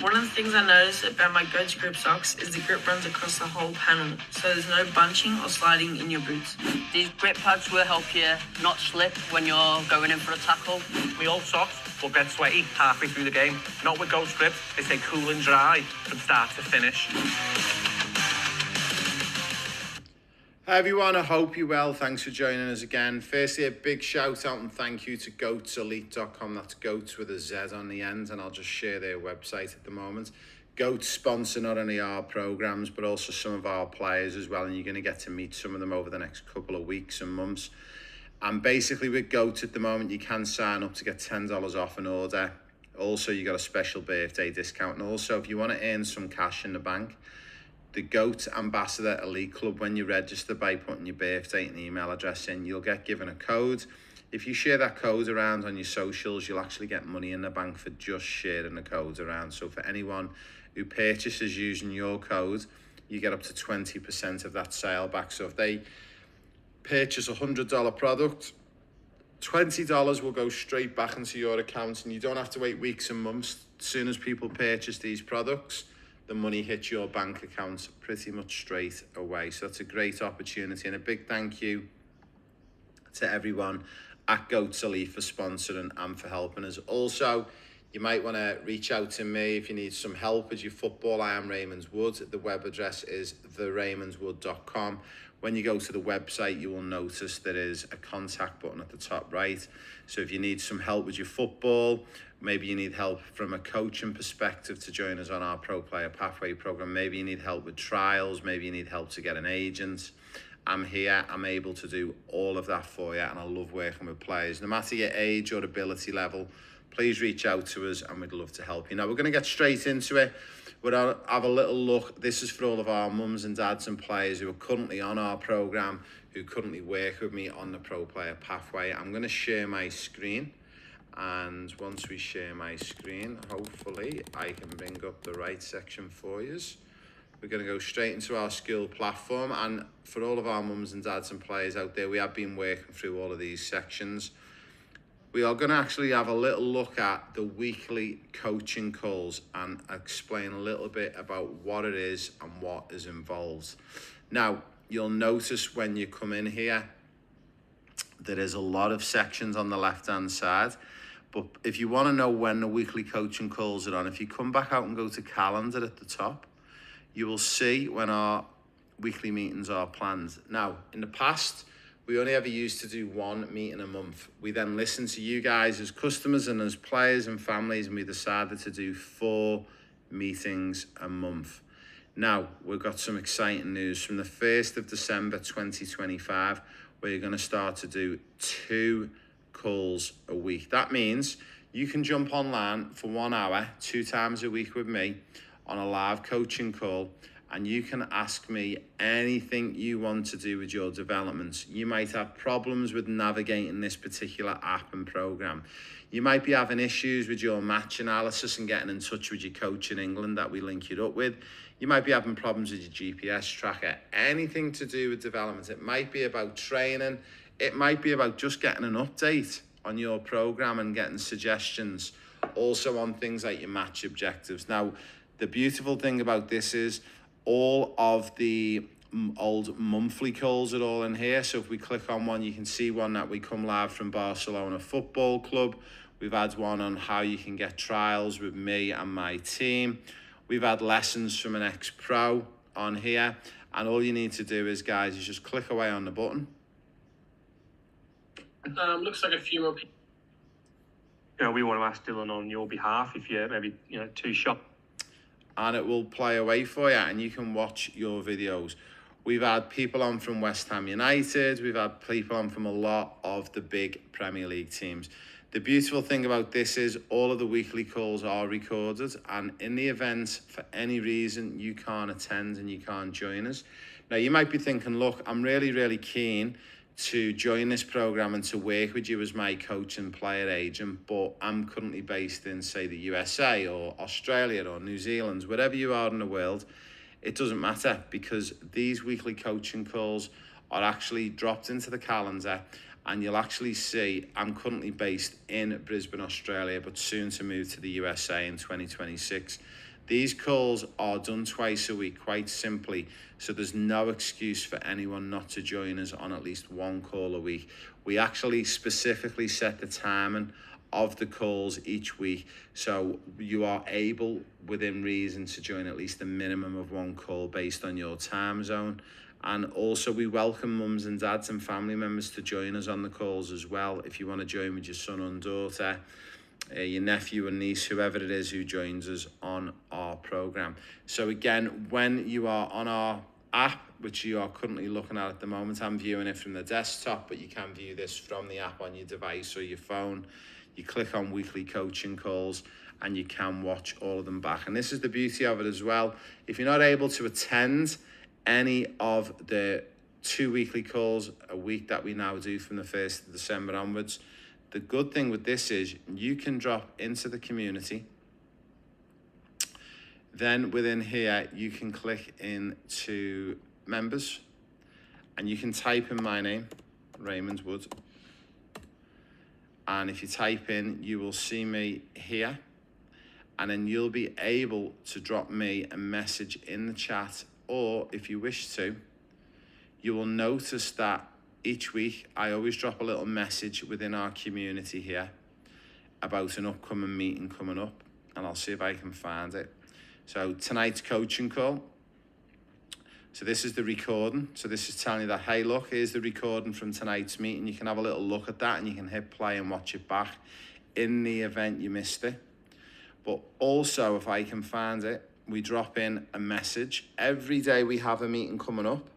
One of the things I noticed about my Goats grip socks is the grip runs across the whole panel, so there's no bunching or sliding in your boots. These grip pads will help you not slip when you're going in for a tackle. We all socks will get sweaty halfway through the game. Not with Ghost grips, they stay cool and dry from start to finish. Hi everyone, I hope you're well. Thanks for joining us again. Firstly, a big shout out and thank you to goatselite.com. That's goats with a Z on the end, and I'll just share their website at the moment. Goats sponsor not only our programs but also some of our players as well, and you're going to get to meet some of them over the next couple of weeks and months. And basically with Goats at the moment, you can sign up to get $10 off an order. Also, you got a special birthday discount, and also if you want to earn some cash in the bank, the Goat Ambassador Elite Club, when you register by putting your birthday and email address in, you'll get given a code. If you share that code around on your socials, you'll actually get money in the bank for just sharing the code around. So for anyone who purchases using your code, you get up to 20% of that sale back. So if they purchase a $100 product, $20 will go straight back into your account, and you don't have to wait weeks and months. As soon as people purchase these products, the money hits your bank account pretty much straight away. So that's a great opportunity, and a big thank you to everyone at Goats Elite for sponsoring and for helping us. Also, you might want to reach out to me if you need some help with your football. I am Raymond Wood. The web address is theraymondswood.com. When you go to the website, you will notice there is a contact button at the top right. So if you need some help with your football, maybe you need help from a coaching perspective to join us on our Pro Player Pathway program, maybe you need help with trials, maybe you need help to get an agent, I'm here, I'm able to do all of that for you, and I love working with players. No matter your age or ability level, please reach out to us and we'd love to help you. Now, we're going to get straight into it. We'll have a little look. This is for all of our mums and dads and players who are currently on our program, who currently work with me on the Pro Player Pathway. I'm going to share my screen, and once we share my screen, hopefully I can bring up the right section for you. We're going to go straight into our skill platform, and for all of our mums and dads and players out there, we have been working through all of these sections. We are going to actually have a little look at the weekly coaching calls and explain a little bit about what it is and what is involved. Now, you'll notice when you come in here, there is a lot of sections on the left-hand side. But if you want to know when the weekly coaching calls are on, if you come back out and go to calendar at the top, you will see when our weekly meetings are planned. Now, in the past, we only ever used to do one meeting a month. We then listened to you guys as customers and as players and families, and we decided to do 4 meetings a month. Now, we've got some exciting news. From the 1st of December 2025, we're going to start to do 2 calls a week. That means you can jump online for 1 hour, 2 times a week with me on a live coaching call, and you can ask me anything you want to do with your development. You might have problems with navigating this particular app and program. You might be having issues with your match analysis and getting in touch with your coach in England that we link you up with. You might be having problems with your GPS tracker. Anything to do with development. It might be about training. It might be about just getting an update on your program and getting suggestions. Also on things like your match objectives. Now, the beautiful thing about this is all of the old monthly calls are all in here. So if we click on one, you can see one that we come live from Barcelona Football Club. We've had one on how you can get trials with me and my team. We've had lessons from an ex-pro on here. And all you need to do is, guys, is just click away on the button. Looks like a few more people. We want to ask Dylan on your behalf if you're maybe, too shop. And it will play away for you and you can watch your videos. We've had people on from West Ham United. We've had people on from a lot of the big Premier League teams. The beautiful thing about this is all of the weekly calls are recorded, and in the event for any reason you can't attend and you can't join us. Now you might be thinking, look, I'm really, really keen to join this program and to work with you as my coach and player agent, but I'm currently based in, say, the USA or Australia or New Zealand, wherever you are in the world. It doesn't matter, because these weekly coaching calls are actually dropped into the calendar, and you'll actually see I'm currently based in Brisbane, Australia, but soon to move to the USA in 2026. These calls are done twice a week, quite simply, so there's no excuse for anyone not to join us on at least 1 call a week. We actually specifically set the timing of the calls each week, so you are able, within reason, to join at least a minimum of 1 call based on your time zone. And also we welcome mums and dads and family members to join us on the calls as well. If you want to join with your son and daughter, your nephew and niece, whoever it is who joins us on our program. So again, when you are on our app, which you are currently looking at the moment, I'm viewing it from the desktop, but you can view this from the app on your device or your phone. You click on weekly coaching calls and you can watch all of them back. And this is the beauty of it as well. If you're not able to attend any of the 2 weekly calls a week that we now do from the 1st of December onwards, the good thing with this is you can drop into the community. Then within here, you can click into members and you can type in my name, Raymond Wood. And if you type in, you will see me here. And then you'll be able to drop me a message in the chat, or if you wish to, you will notice that each week, I always drop a little message within our community here about an upcoming meeting coming up, and I'll see if I can find it. So tonight's coaching call So this is the recording. So this is telling you that, hey, look, here's the recording from tonight's meeting. You can have a little look at that and you can hit play and watch it back in the event you missed it. But also, if I can find it, we drop in a message. Every day we have a meeting coming up.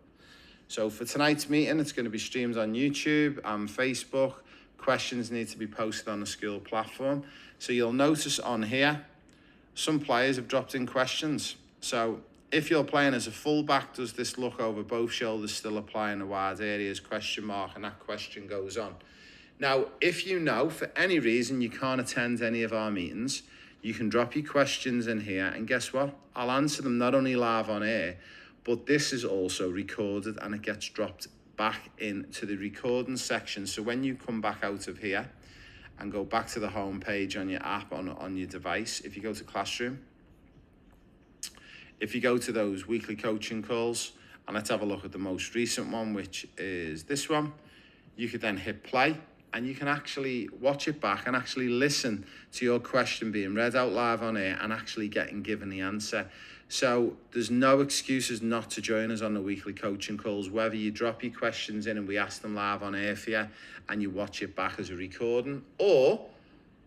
So for tonight's meeting, it's going to be streamed on YouTube and Facebook. Questions need to be posted on the school platform. So you'll notice on here, some players have dropped in questions. So if you're playing as a fullback, does this look over both shoulders still apply in the wide areas? Question mark, and that question goes on. Now, if you know for any reason you can't attend any of our meetings, you can drop your questions in here, and guess what? I'll answer them not only live on air, but this is also recorded and it gets dropped back into the recording section. So when you come back out of here and go back to the home page on your app on your device, if you go to Classroom, if you go to those weekly coaching calls, and let's have a look at the most recent one, which is this one, you could then hit play and you can actually watch it back and actually listen to your question being read out live on air and actually getting given the answer. So there's no excuses not to join us on the weekly coaching calls, whether you drop your questions in and we ask them live on air for you and you watch it back as a recording, or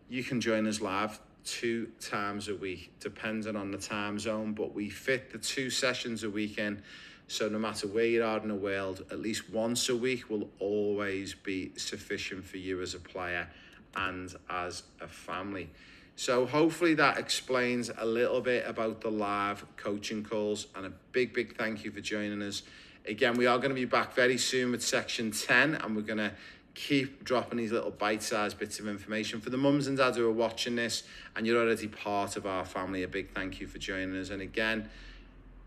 you can join us live 2 times a week, depending on the time zone, but we fit the 2 sessions a week in. So no matter where you are in the world, at least once a week will always be sufficient for you as a player and as a family. So hopefully that explains a little bit about the live coaching calls, and a big thank you for joining us. Again, we are going to be back very soon with section 10, and we're going to keep dropping these little bite-sized bits of information. For the mums and dads who are watching this and you're already part of our family, a big thank you for joining us. And again,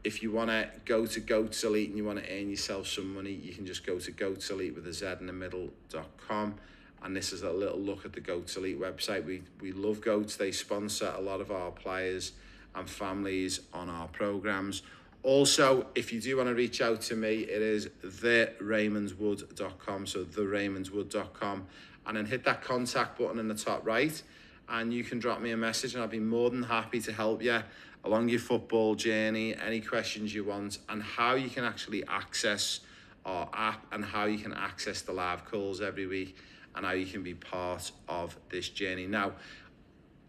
if you want to go to Goats Elite and you want to earn yourself some money, you can just go to Goats Elite with a Z in the middle.com. And this is a little look at the Goats Elite website. We love goats. They sponsor a lot of our players and families on our programs. Also, if you do want to reach out to me, it is theraymondswood.com, so theraymondswood.com, and then hit that contact button in the top right, and you can drop me a message, and I'll be more than happy to help you along your football journey, any questions you want, and how you can actually access our app, and how you can access the live calls every week, and how you can be part of this journey. Now,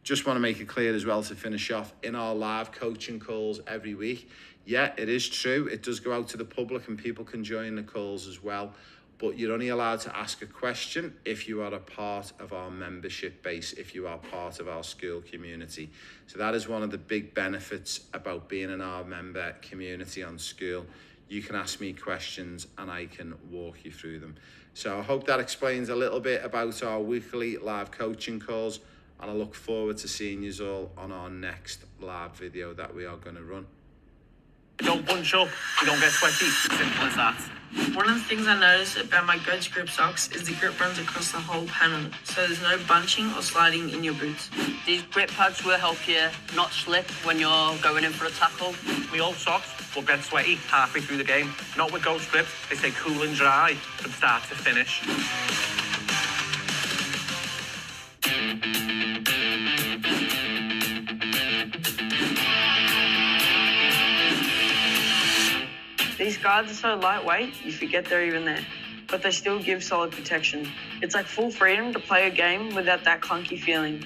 just want to make it clear as well to finish off, in our live coaching calls every week, yeah, it is true, it does go out to the public and people can join the calls as well, but you're only allowed to ask a question if you are a part of our membership base, if you are part of our school community. So that is one of the big benefits about being in our member community on school. You can ask me questions and I can walk you through them. So I hope that explains a little bit about our weekly live coaching calls, and I look forward to seeing you all on our next live video that we are going to run. You don't bunch up, you don't get sweaty. Simple as that. One of the things I noticed about my Goats grip socks is the grip runs across the whole panel, so there's no bunching or sliding in your boots. These grip pads will help you not slip when you're going in for a tackle. My old socks will get sweaty halfway through the game. Not with Ghost grips, they stay cool and dry from start to finish. These guards are so lightweight, you forget they're even there, but they still give solid protection. It's like full freedom to play a game without that clunky feeling.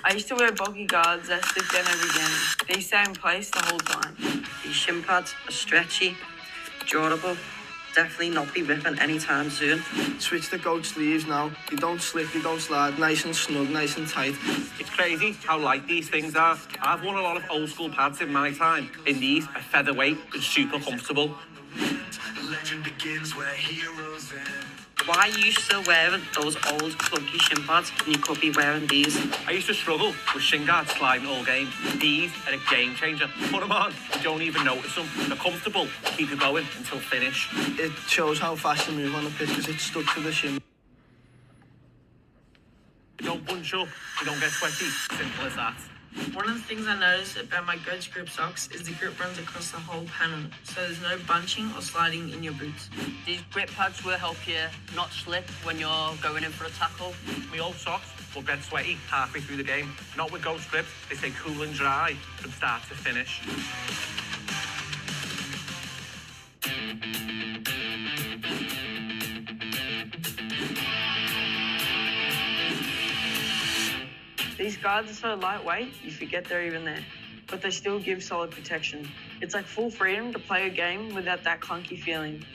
I used to wear bulky guards that slip down every game. They stay in place the whole time. These shin pads are stretchy, durable, definitely not be ripping anytime soon. Switch the goat sleeves now. You don't slip, you don't slide. Nice and snug, nice and tight. It's crazy how light these things are. I've worn a lot of old school pads in my time. In these, a featherweight and super comfortable. Legend begins where heroes end. Why are you still wearing those old clunky shin pads when you could be wearing these? I used to struggle with shin guards sliding all game. These are a game changer. Put them on, you don't even notice them. They're comfortable, keep you going until finish. It shows how fast you move on the pitch because it's stuck to the shin. You don't bunch up, you don't get sweaty. Simple as that. One of the things I noticed about my Goats grip socks is the grip runs across the whole panel, so there's no bunching or sliding in your boots. These grip pads will help you not slip when you're going in for a tackle. My old socks will get sweaty halfway through the game. Not with Goat Script, they stay cool and dry from start to finish. These guards are so lightweight, you forget they're even there, but they still give solid protection. It's like full freedom to play a game without that clunky feeling.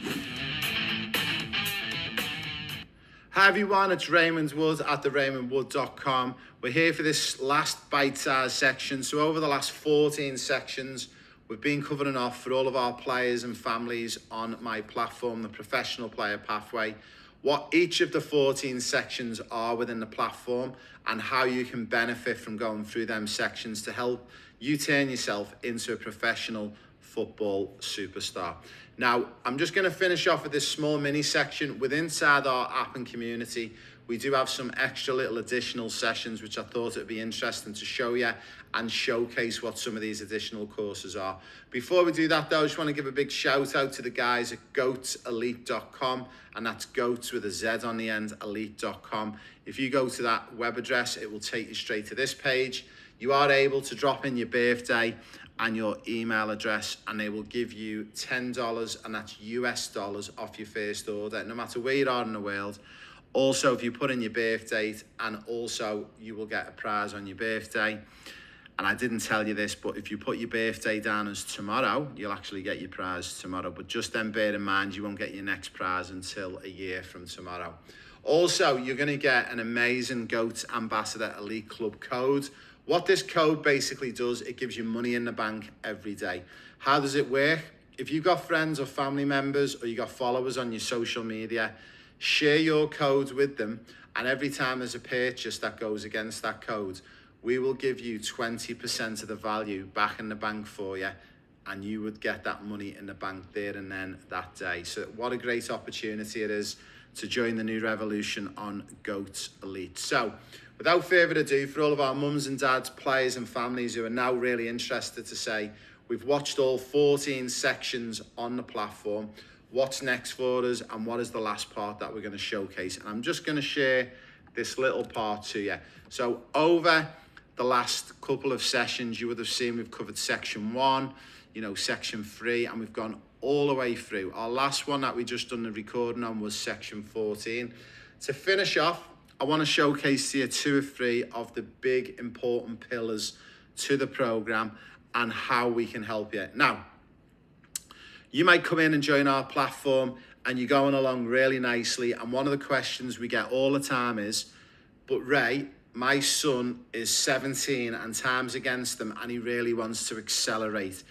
Hi everyone, it's Raymond Wood at theRaymondWood.com. We're here for this last bite-sized section. So over the last 14 sections, we've been covering off for all of our players and families on my platform, the Professional Player Pathway, what each of the 14 sections are within the platform and how you can benefit from going through them sections to help you turn yourself into a professional football superstar. Now, I'm just going to finish off with this small mini section. Inside our app and community, we do have some extra little additional sessions which I thought it would be interesting to show you and showcase what some of these additional courses are. Before we do that though, I just want to give a big shout out to the guys at goatselite.com, and that's goats with a Z on the end, elite.com. If you go to that web address, it will take you straight to this page. You are able to drop in your birthday and your email address, and they will give you $10, and that's US dollars, off your first order, no matter where you are in the world. Also, if you put in your birth date, and also you will get a prize on your birthday. And I didn't tell you this, but if you put your birthday down as tomorrow, you'll actually get your prize tomorrow. But just then bear in mind, you won't get your next prize until a year from tomorrow. Also, you're going to get an amazing GOAT Ambassador Elite Club code. What this code basically does, it gives you money in the bank every day. How does it work? If you've got friends or family members, or you got followers on your social media, share your code with them, and every time there's a purchase that goes against that code, we will give you 20% of the value back in the bank for you, and you would get that money in the bank there and then that day. So what a great opportunity it is to join the new revolution on GOAT Elite. So without further ado, for all of our mums and dads, players and families who are now really interested to say, we've watched all 14 sections on the platform, what's next for us and what is the last part that we're going to showcase. And I'm just going to share this little part to you. So over the last couple of sessions, you would have seen we've covered section 1, section 3, and we've gone all the way through. Our last one that we just done the recording on was section 14. To finish off, I want to showcase to you 2 or 3 of the big important pillars to the program and how we can help you. Now, you might come in and join our platform and you're going along really nicely, and one of the questions we get all the time is, but Ray, my son is 17 and time's against them and he really wants to accelerate.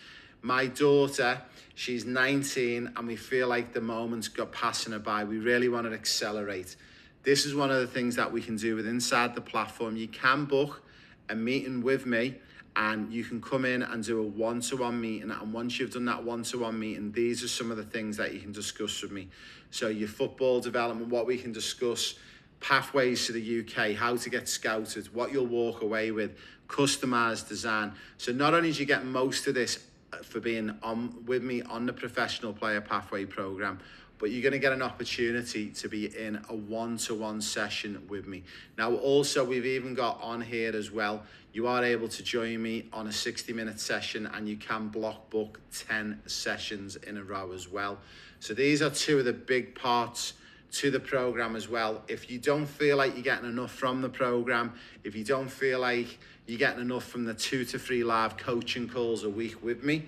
My daughter, she's 19 and we feel like the moment's got passing her by. We really want to accelerate. This is one of the things that we can do with inside the platform. You can book a meeting with me and you can come in and do a one-to-one meeting. And once you've done that one-to-one meeting, these are some of the things that you can discuss with me. So your football development, what we can discuss, pathways to the UK, how to get scouted, what you'll walk away with, customized design. So not only do you get most of this for being on with me on the Professional Player Pathway program, but you're going to get an opportunity to be in a one-to-one session with me. Now, also, we've even got on here as well, you are able to join me on a 60-minute session, and you can block book 10 sessions in a row as well. So these are 2 of the big parts to the program as well. If you don't feel like you're getting enough from the program, if you don't feel like you're getting enough from the 2 to 3 live coaching calls a week with me,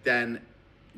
then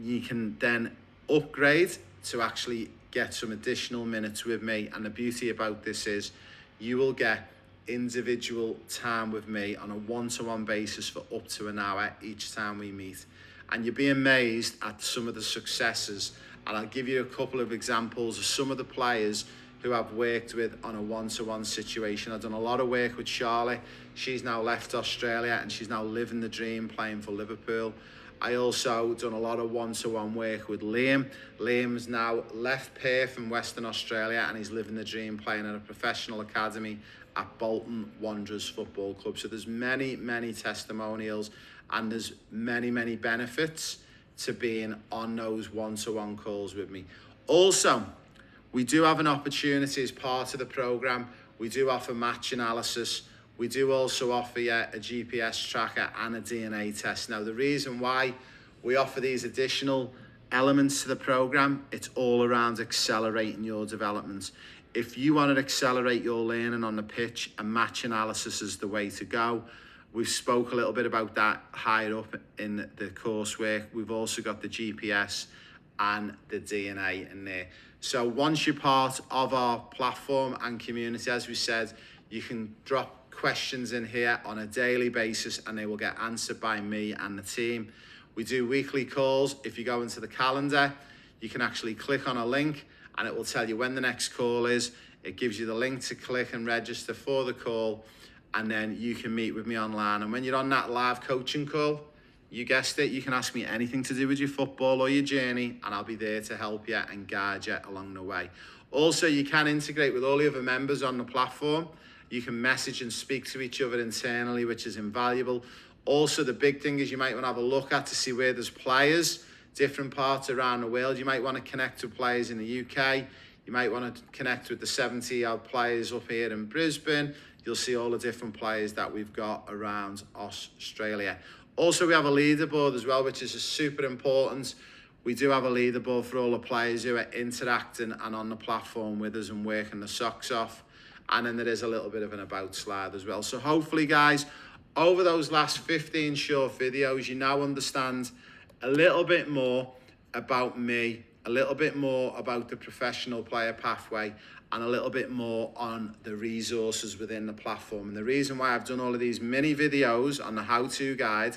you can then upgrade to actually get some additional minutes with me. And the beauty about this is you will get individual time with me on a one-to-one basis for up to an hour each time we meet. And you'll be amazed at some of the successes. And I'll give you a couple of examples of some of the players who I've worked with on a one-to-one situation. I've done a lot of work with Charlotte. She's now left Australia and she's now living the dream playing for Liverpool. I also done a lot of one-to-one work with Liam. Liam's now left Perth in Western Australia and he's living the dream playing at a professional academy at Bolton Wanderers Football Club. So there's many, many testimonials and there's many, many benefits to being on those one-to-one calls with me. Also, we do have an opportunity as part of the program We do offer match analysis. We do also offer you a GPS tracker and a DNA test. Now, the reason why we offer these additional elements to the program, it's all around accelerating your development. If you want to accelerate your learning on the pitch, a match analysis is the way to go. We've spoke a little bit about that higher up in the coursework. We've also got the GPS and the DNA in there. So once you're part of our platform and community, as we said, you can drop questions in here on a daily basis and they will get answered by me and the team. We do weekly calls. If you go into the calendar, you can actually click on a link and it will tell you when the next call is. It gives you the link to click and register for the call, and then you can meet with me online. And when you're on that live coaching call, you guessed it, you can ask me anything to do with your football or your journey, and I'll be there to help you and guide you along the way. Also, you can integrate with all the other members on the platform. You can message and speak to each other internally, which is invaluable. Also, the big thing is you might want to have a look at to see where there's players, different parts around the world. You might want to connect with players in the UK. You might want to connect with the 70-odd players up here in Brisbane. You'll see all the different players that we've got around Australia. Also, we have a leaderboard as well, which is super important. We do have a leaderboard for all the players who are interacting and on the platform with us and working the socks off. And then there is a little bit of an about slide as well. So hopefully, guys, over those last 15 short videos, you now understand a little bit more about me, a little bit more about the professional player pathway, and a little bit more on the resources within the platform. And the reason why I've done all of these mini videos on the how-to guide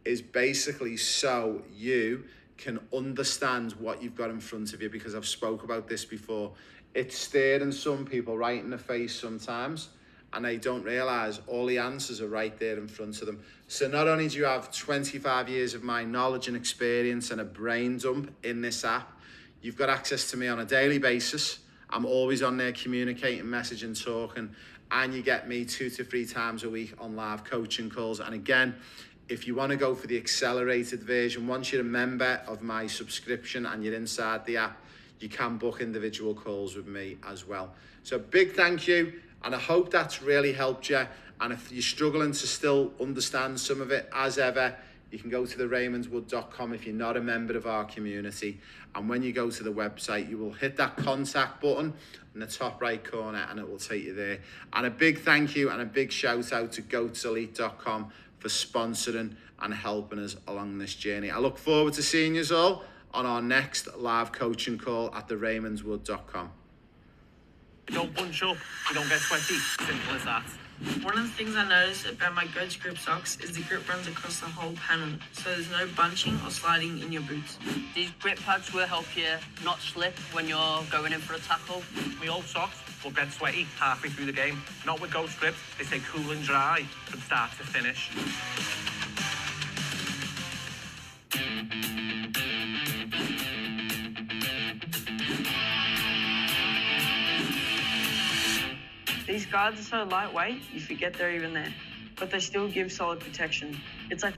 is basically so you can understand what you've got in front of you, because I've spoke about this before. It's staring some people right in the face sometimes, and they don't realise all the answers are right there in front of them. So not only do you have 25 years of my knowledge and experience and a brain dump in this app, you've got access to me on a daily basis. I'm always on there communicating, messaging, talking, and you get me 2 to 3 times a week on live coaching calls. And again, if you want to go for the accelerated version, once you're a member of my subscription and you're inside the app, you can book individual calls with me as well. So big thank you, and I hope that's really helped you. And if you're struggling to still understand some of it, as ever, you can go to the raymondwood.com if you're not a member of our community. And when you go to the website, you will hit that contact button in the top right corner and it will take you there. And a big thank you and a big shout out to goatselite.com for sponsoring and helping us along this journey. I look forward to seeing you all on our next live coaching call at the raymondwood.com. You don't bunch up, you don't get sweaty. Simple as that. One of the things I noticed about my Goats grip socks is the grip runs across the whole panel, so there's no bunching or sliding in your boots. These grip pads will help you not slip when you're going in for a tackle. My old socks will get sweaty halfway through the game. Not with Ghost grips, they stay cool and dry from start to finish. These guards are so lightweight, you forget they're even there, but they still give solid protection. It's like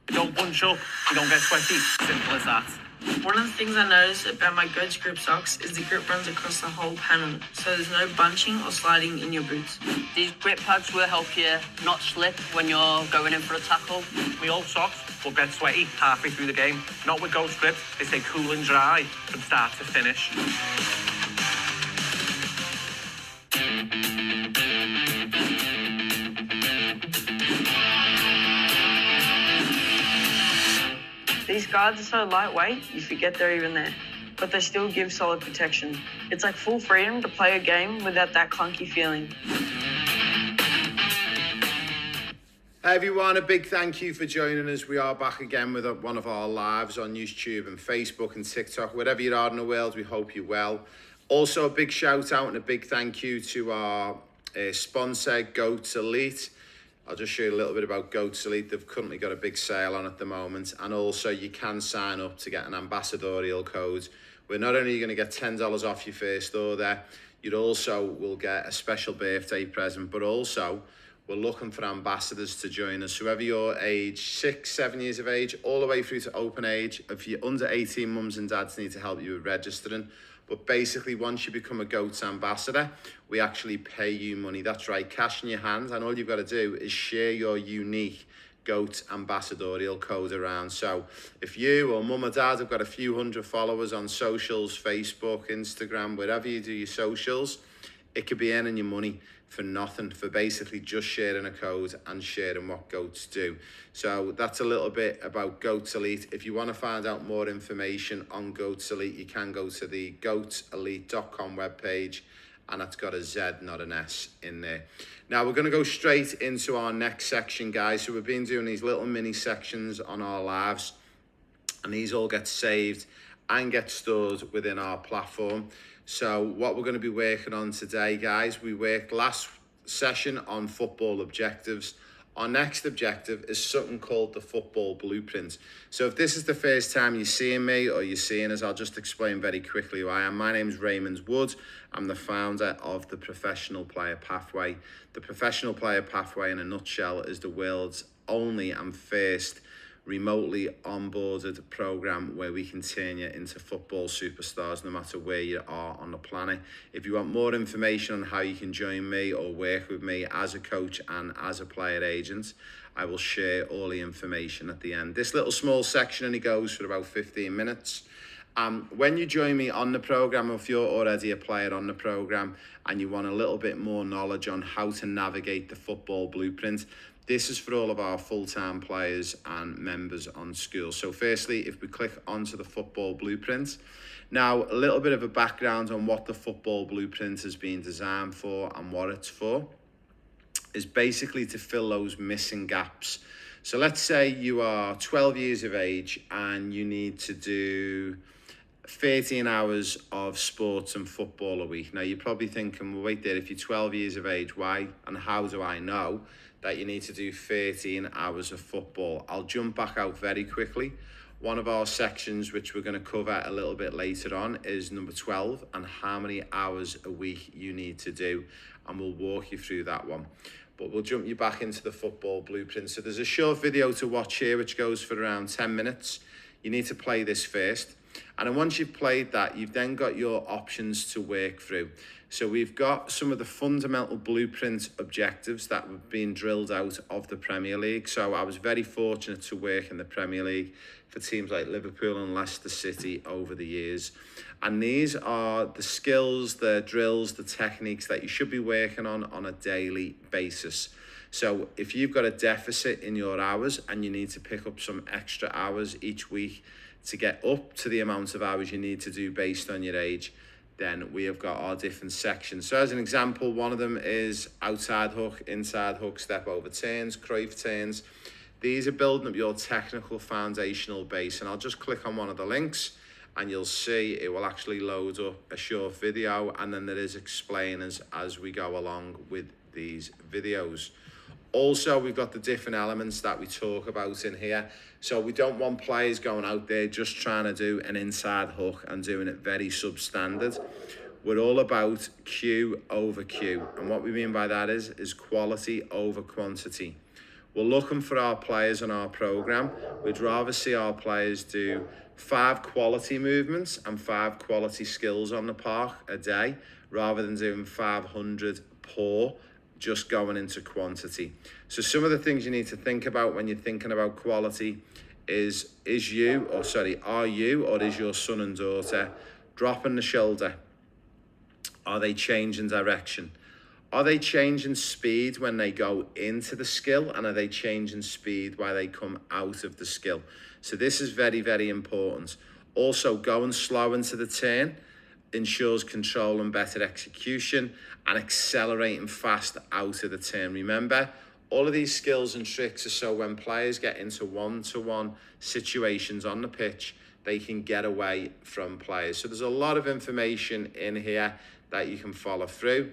You don't bunch up, you don't get sweaty. Simple as that. One of the things I noticed about my Goats grip socks is the grip runs across the whole panel, so there's no bunching or sliding in your boots. These grip pads will help you not slip when you're going in for a tackle. My old socks will get sweaty halfway through the game. Not with Ghost grips, they stay cool and dry from start to finish. these guards are so lightweight, you forget they're even there, but they still give solid protection. It's like full freedom to play a game without that clunky feeling. Hey everyone, a big thank you for joining us. We are back again with one of our lives on YouTube and Facebook and TikTok. Wherever you are in the world, we hope you're well. Also, a big shout out and a big thank you to our sponsor, Goats Elite. I'll just show you a little bit about Goats Elite. They've currently got a big sale on at the moment, and also you can sign up to get an ambassadorial code where not only are you going to get $10 off your first order, you also will get a special birthday present, but also we're looking for ambassadors to join us. So whether you're age 6, 7 years of age, all the way through to open age, if you're under 18, mums and dads need to help you with registering. But basically, once you become a Goats ambassador, we actually pay you money. That's right, cash in your hand. And all you've got to do is share your unique Goat ambassadorial code around. So if you or mum or dad have got a few hundred followers on socials, Facebook, Instagram, wherever you do your socials, it could be earning your money for nothing, for basically just sharing a code and sharing what Goats do. So that's a little bit about Goats Elite. If you want to find out more information on Goats Elite, you can go to the goatselite.com webpage, and that's got a Z, not an S in there. Now we're going to go straight into our next section, guys. So we've been doing these little mini sections on our lives, and these all get saved and get stored within our platform. So what we're going to be working on today, guys, we worked last session on football objectives. Our next objective is something called the football blueprint. So if this is the first time you're seeing me or you're seeing us, I'll just explain very quickly who I am. My name is Raymond Wood. I'm the founder of the Professional Player Pathway. The Professional Player Pathway, in a nutshell, is the world's only and first remotely onboarded program where we can turn you into football superstars no matter where you are on the planet. If you want more information on how you can join me or work with me as a coach and as a player agent, I will share all the information at the end. This little small section only goes for about 15 minutes. When you join me on the program, if you're already a player on the program and you want a little bit more knowledge on how to navigate the football blueprint, this is for all of our full-time players and members on school. So firstly, if we click onto the football blueprint, now a little bit of a background on what the football blueprint has been designed for and what it's for is basically to fill those missing gaps. So let's say you are 12 years of age and you need to do 13 hours of sports and football a week. Now you're probably thinking, well, wait there, if you're 12 years of age, why and how do I know that you need to do 13 hours of football? I'll jump back out very quickly. One of our sections, which we're going to cover a little bit later on, is number 12, and how many hours a week you need to do, and we'll walk you through that one. But we'll jump you back into the football blueprint. So there's a short video to watch here, which goes for around 10 minutes. You need to play this first. And then once you've played that, you've then got your options to work through. So we've got some of the fundamental blueprint objectives that have been drilled out of the Premier League. So I was very fortunate to work in the Premier League for teams like Liverpool and Leicester City over the years. And these are the skills, the drills, the techniques that you should be working on a daily basis. So if you've got a deficit in your hours and you need to pick up some extra hours each week to get up to the amount of hours you need to do based on your age, then we have got our different sections. So as an example, one of them is outside hook, inside hook, step over turns, Cruyff turns. These are building up your technical foundational base. And I'll just click on one of the links and you'll see it will actually load up a short video, and then there is explainers as we go along with these videos. Also, we've got the different elements that we talk about in here. So we don't want players going out there just trying to do an inside hook and doing it very substandard. We're all about Q over Q. And what we mean by that is quality over quantity. We're looking for our players on our program. We'd rather see our players do 5 quality movements and 5 quality skills on the park a day, rather than doing 500 poor, just going into quantity. So some of the things you need to think about when you're thinking about quality is you, or sorry, are you or is your son and daughter dropping the shoulder? Are they changing direction? Are they changing speed when they go into the skill, and are they changing speed while they come out of the skill? So this is very, very important. Also, going slow into the turn ensures control and better execution, and accelerating fast out of the turn. Remember, all of these skills and tricks are so when players get into one-to-one situations on the pitch, they can get away from players. So there's a lot of information in here that you can follow through.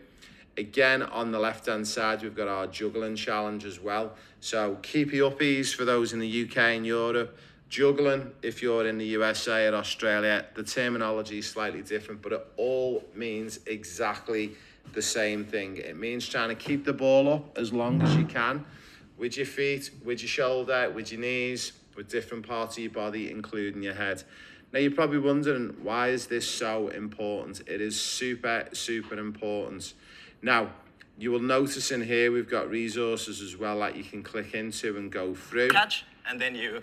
Again, on the left-hand side, we've got our juggling challenge as well. So keepy uppies for those in the UK and Europe. Juggling, if you're in the USA or Australia, the terminology is slightly different, but it all means exactly the same thing. It means trying to keep the ball up as long as you can, with your feet, with your shoulder, with your knees, with different parts of your body, including your head. Now, you're probably wondering, why is this so important? It is super, super important. Now, you will notice in here, we've got resources as well that you can click into and go through. Catch, and then you.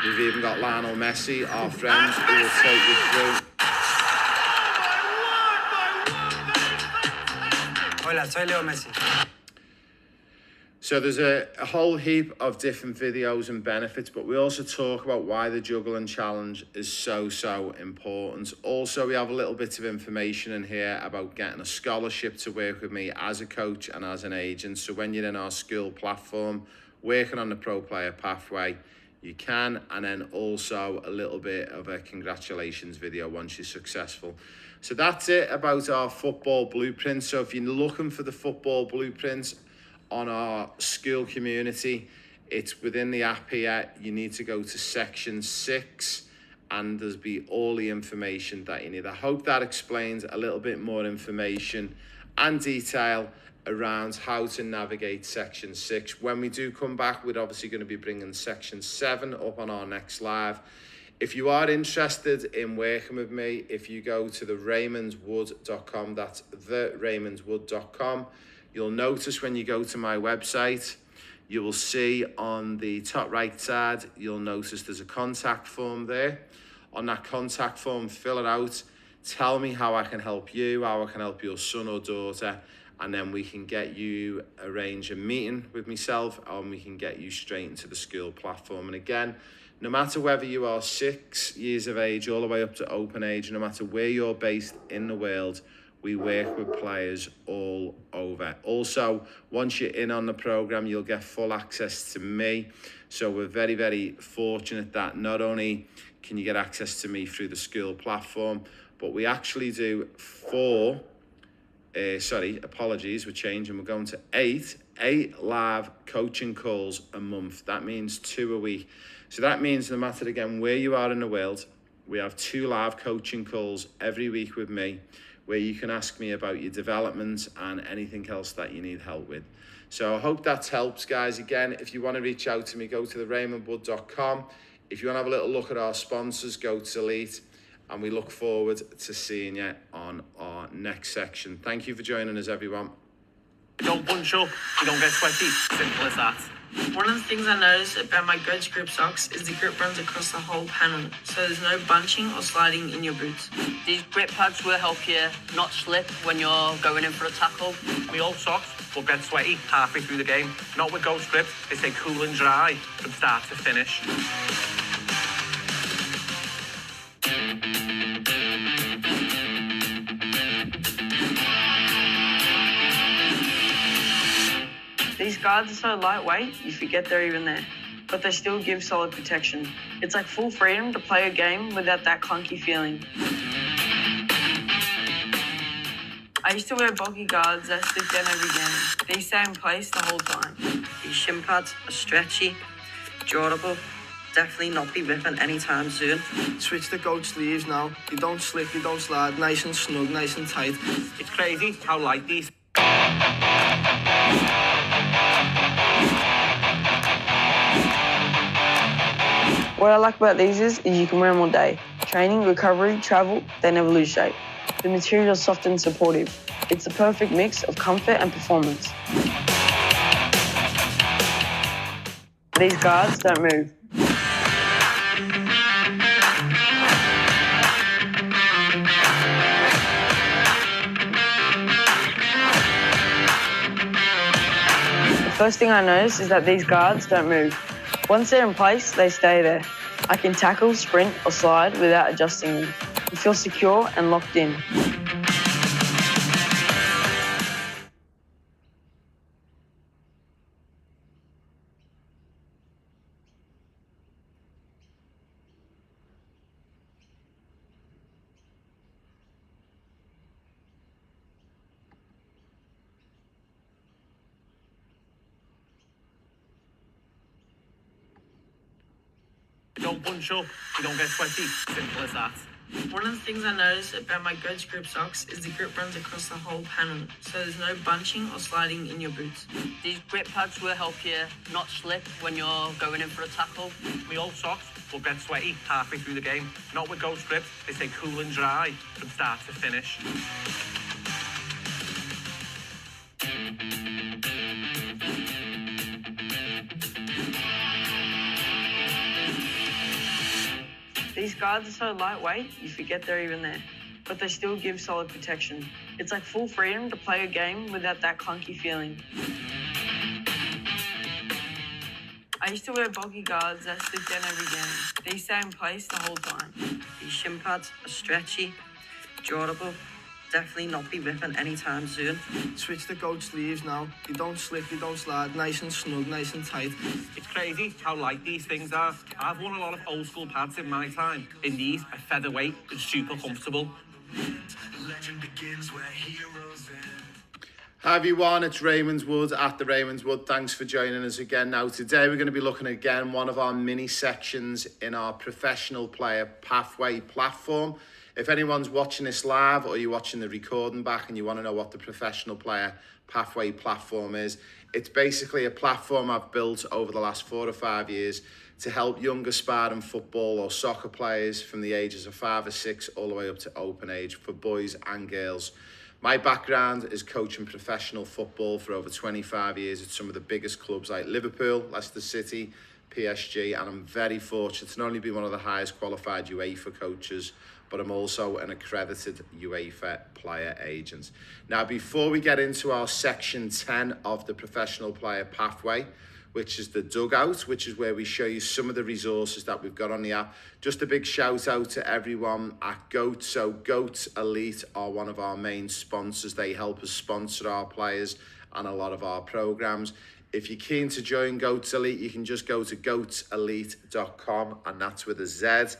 We've even got Lionel Messi, our friend, who will take you through. Hola, soy Leo Messi. So there's a whole heap of different videos and benefits, but we also talk about why the juggling challenge is so important. Also, we have a little bit of information in here about getting a scholarship to work with me as a coach and as an agent. So when you're in our school platform, working on the pro player pathway, you can, and then also a little bit of a congratulations video once you're successful. So that's it about our football blueprint. So if you're looking for the football blueprint on our school community, it's within the app here. You need to go to section 6 and there's be all the information that you need. I hope that explains a little bit more information and detail around how to navigate section 6. When we do come back, we're obviously going to be bringing section 7 up on our next live. If you are interested in working with me, if you go to the raymondwood.com, that's the raymondwood.com, you'll notice when you go to my website, you will see on the top right side, you'll notice there's a contact form there. On that contact form, fill it out. Tell me how I can help you, how I can help your son or daughter, and then we can get you arrange a meeting with myself and we can get you straight into the school platform. And again, no matter whether you are 6 years of age all the way up to open age, no matter where you're based in the world, we work with players all over. Also, once you're in on the program, you'll get full access to me. So we're very fortunate that not only can you get access to me through the school platform, but we actually do 4, apologies, we're changing. We're going to 8 live coaching calls a month. That means 2 a week. So that means no matter, again, where you are in the world, we have 2 live coaching calls every week with me where you can ask me about your development and anything else that you need help with. So I hope that helps, guys. Again, if you want to reach out to me, go to the raymondwood.com. If you want to have a little look at our sponsors, go to Elite. And we look forward to seeing you on our next section. Thank you for joining us, everyone. You don't bunch up, you don't get sweaty. Simple as that. One of the things I noticed about my Goats grip socks is the grip runs across the whole panel, so there's no bunching or sliding in your boots. These grip pads will help you not slip when you're going in for a tackle. My old socks will get sweaty halfway through the game. Not with Ghost grips, they stay cool and dry from start to finish. These guards are so lightweight, you forget they're even there, but they still give solid protection. It's like full freedom to play a game without that clunky feeling. I used to wear bulky guards that slip down every game. These stay in place the whole time. These shin pads are stretchy, durable, definitely not be ripping anytime soon. Switch the goat sleeves now. You don't slip, you don't slide, nice and snug, nice and tight. It's crazy how light these. What I like about these is you can wear them all day. Training, recovery, travel, they never lose shape. The material is soft and supportive. It's the perfect mix of comfort and performance. These guards don't move. The first thing I notice is that these guards don't move. Once they're in place, they stay there. I can tackle, sprint, or slide without adjusting them. You feel secure and locked in. don't bunch up, you don't get sweaty. Simple as that. One of the things I noticed about my Goats grip socks is the grip runs across the whole panel, so there's no bunching or sliding in your boots. These grip pads will help you not slip when you're going in for a tackle. My old socks will get sweaty halfway through the game. Not with Ghost grips, they stay cool and dry from start to finish. These guards are so lightweight, you forget they're even there, but they still give solid protection. It's like full freedom to play a game without that clunky feeling. I used to wear bulky guards that slip down every game. They stay in place the whole time. These shin pads are stretchy, durable, definitely not be ripping anytime soon. Switch the goat sleeves now. You don't slip, you don't slide. Nice and snug, nice and tight. It's crazy how light these things are. I've worn a lot of old school pads in my time. In these, are featherweight and super comfortable. Legend begins where heroes end. Hi everyone, it's Raymond Wood at the Raymond Wood. Thanks for joining us again. Now today we're going to be looking at again one of our mini sections in our professional player pathway platform. If anyone's watching this live or you're watching the recording back and you want to know what the professional player pathway platform is, it's basically a platform I've built over the last 4 or 5 years to help young aspiring football or soccer players from the ages of 5 or 6 all the way up to open age for boys and girls. My background is coaching professional football for over 25 years at some of the biggest clubs like Liverpool, Leicester City, PSG, and I'm very fortunate to not only be one of the highest qualified UEFA coaches, but I'm also an accredited UEFA player agent. Now, before we get into our section 10 of the professional player pathway, which is the dugout, which is where we show you some of the resources that we've got on the app. Just a big shout out to everyone at GOAT. So GOAT Elite are one of our main sponsors. They help us sponsor our players and a lot of our programs. If you're keen to join GOAT Elite, you can just go to goatelite.com, and that's with a Z.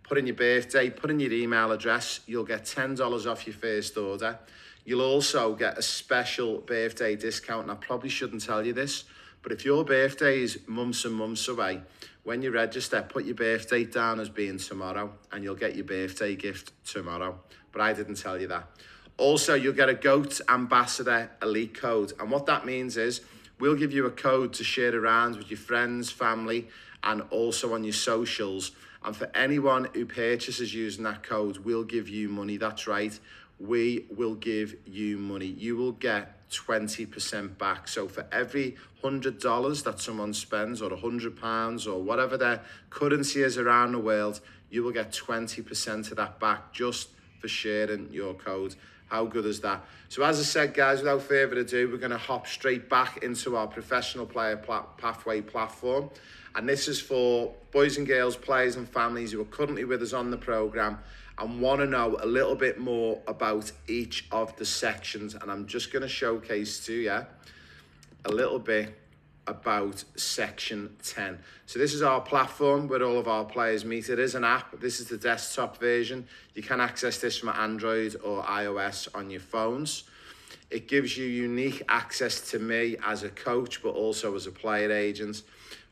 Put in your birthday, put in your email address. You'll get $10 off your first order. You'll also get a special birthday discount, and I probably shouldn't tell you this, but if your birthday is months and months away, when you register, put your birth date down as being tomorrow, and you'll get your birthday gift tomorrow. But I didn't tell you that. Also, you'll get a GOAT Ambassador Elite code, and what that means is we'll give you a code to share around with your friends, family, and also on your socials. And for anyone who purchases using that code, we'll give you money. That's right. We will give you money. You will get 20% back. So for every $100 that someone spends, or £100, or whatever their currency is around the world, you will get 20% of that back just for sharing your code. How good is that? So as I said, guys, without further ado, we're going to hop straight back into our professional player pathway platform. And this is for boys and girls, players and families who are currently with us on the programme and want to know a little bit more about each of the sections. And I'm just going to showcase to you a little bit about section 10. So this is our platform where all of our players meet. It is an app. This is the desktop version. You can access this from Android or iOS on your phones. It gives you unique access to me as a coach, but also as a player agent.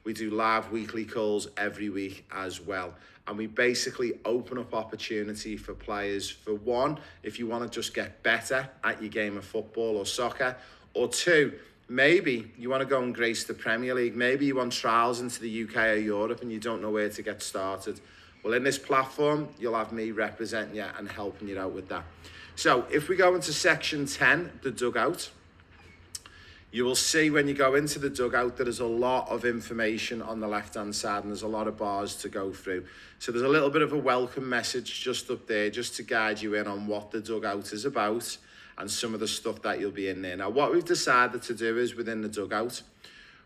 We do live weekly calls every week as well. And we basically open up opportunity for players. For one, if you want to just get better at your game of football or soccer. Or two, maybe you want to go and grace the Premier League. Maybe you want trials into the UK or Europe and you don't know where to get started. Well, in this platform, you'll have me representing you and helping you out with that. So if we go into section 10, the dugout, you will see when you go into the dugout that there's a lot of information on the left-hand side and there's a lot of bars to go through. So there's a little bit of a welcome message just up there, just to guide you in on what the dugout is about and some of the stuff that you'll be in there. Now, what we've decided to do is within the dugout,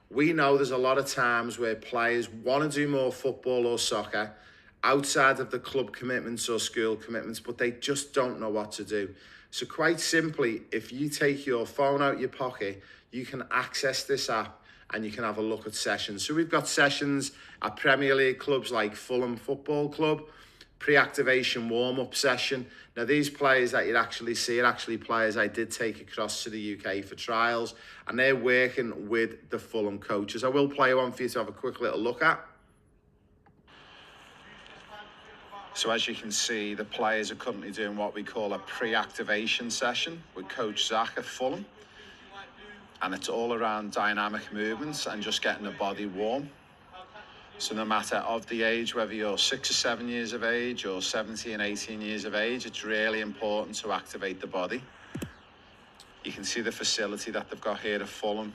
we know there's a lot of times where players want to do more football or soccer outside of the club commitments or school commitments, but they just don't know what to do. So quite simply, if you take your phone out your pocket, you can access this app and you can have a look at sessions. So we've got sessions at Premier League clubs like Fulham Football Club, pre-activation warm-up session. Now these players that you'd actually see are actually players I did take across to the UK for trials, and they're working with the Fulham coaches. I will play one for you to have a quick little look at. So as you can see, the players are currently doing what we call a pre-activation session with Coach Zach at Fulham. And it's all around dynamic movements and just getting the body warm. So no matter of the age, whether you're 6 or 7 years of age or 17, 18 years of age, it's really important to activate the body. You can see the facility that they've got here at Fulham.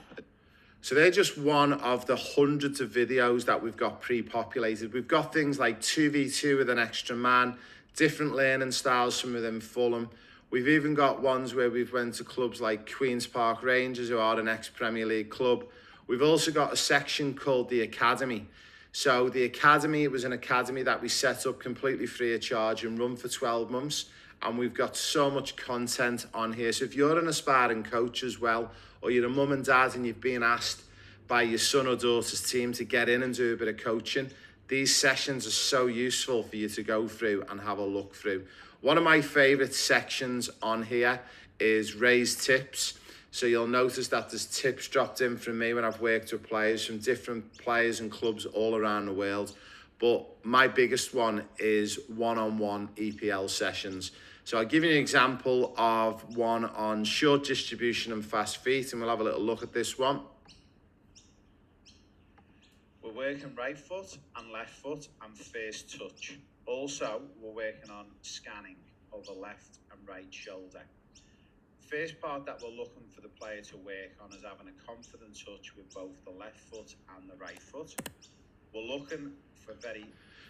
So they're just one of the hundreds of videos that we've got pre-populated. We've got things like 2v2 with an extra man, different learning styles from within Fulham. We've even got ones where we've went to clubs like Queen's Park Rangers, who are an ex-Premier League club. We've also got a section called the Academy. So the Academy, it was an academy that we set up completely free of charge and run for 12 months. And we've got so much content on here. So if you're an aspiring coach as well, or you're a mum and dad and you've been asked by your son or daughter's team to get in and do a bit of coaching, these sessions are so useful for you to go through and have a look through. One of my favourite sections on here is raised tips. So you'll notice that there's tips dropped in from me when I've worked with players from different players and clubs all around the world. But my biggest one is one-on-one EPL sessions. So I'll give you an example of one on short distribution and fast feet, and we'll have a little look at this one. We're working right foot and left foot and first touch. Also, we're working on scanning of the left and right shoulder. First part that we're looking for the player to work on is having a confident touch with both the left foot and the right foot. We're looking for very...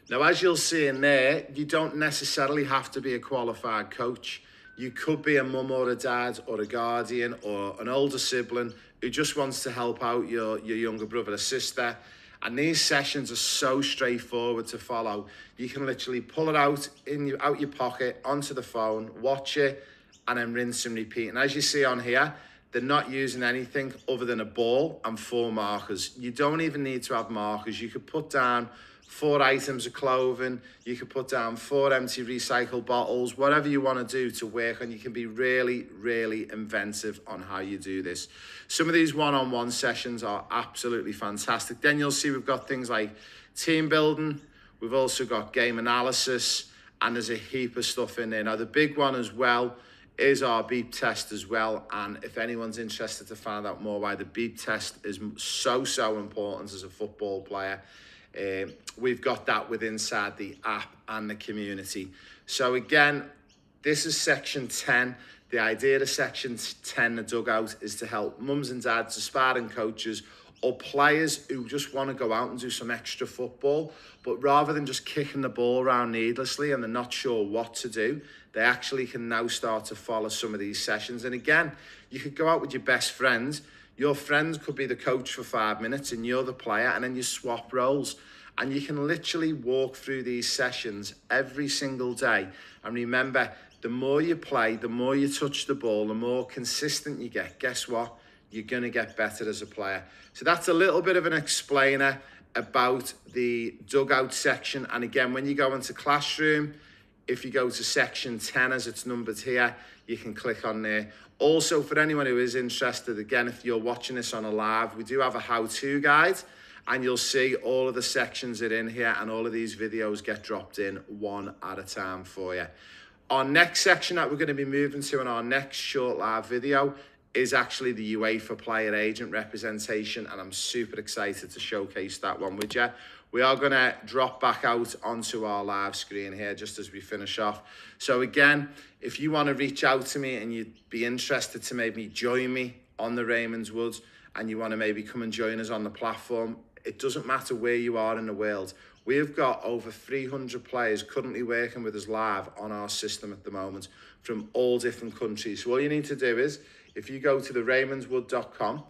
Now, as you'll see in there, you don't necessarily have to be a qualified coach. You could be a mum or a dad or a guardian or an older sibling who just wants to help out your younger brother or sister. And these sessions are so straightforward to follow. You can literally pull it out your pocket, onto the phone, watch it, and then rinse and repeat. And as you see on here, they're not using anything other than a ball and 4 markers. You don't even need to have markers. You could put down 4 items of clothing, you could put down 4 empty recycled bottles, whatever you want to do to work on. You can be really, really inventive on how you do this. Some of these one-on-one sessions are absolutely fantastic. Then you'll see we've got things like team building, we've also got game analysis, and there's a heap of stuff in there. Now, the big one as well is our beep test as well. And if anyone's interested to find out more why the beep test is so important as a football player, we've got that within inside the app and the community. So again, this is section 10. The idea of section 10, the dugout, is to help mums and dads, aspiring coaches, or players who just want to go out and do some extra football, but rather than just kicking the ball around needlessly and they're not sure what to do, they actually can now start to follow some of these sessions. And again, you could go out with your best friends. Your friends could be the coach for 5 minutes and you're the player, and then you swap roles. And you can literally walk through these sessions every single day. And remember, the more you play, the more you touch the ball, the more consistent you get. Guess what? You're going to get better as a player. So that's a little bit of an explainer about the dugout section. And again, when you go into classroom, if you go to section 10 as it's numbered here, you can click on there. Also, for anyone who is interested, again, if you're watching this on a live, we do have a how-to guide, and you'll see all of the sections are in here, and all of these videos get dropped in one at a time for you. Our next section that we're going to be moving to in our next short live video is actually the UEFA player agent representation, and I'm super excited to showcase that one with you. We are going to drop back out onto our live screen here just as we finish off. So again, if you want to reach out to me and you'd be interested to maybe join me on the Raymond Wood, and you want to maybe come and join us on the platform, it doesn't matter where you are in the world. We've got over 300 players currently working with us live on our system at the moment from all different countries. So all you need to do is, if you go to theraymondswood.com,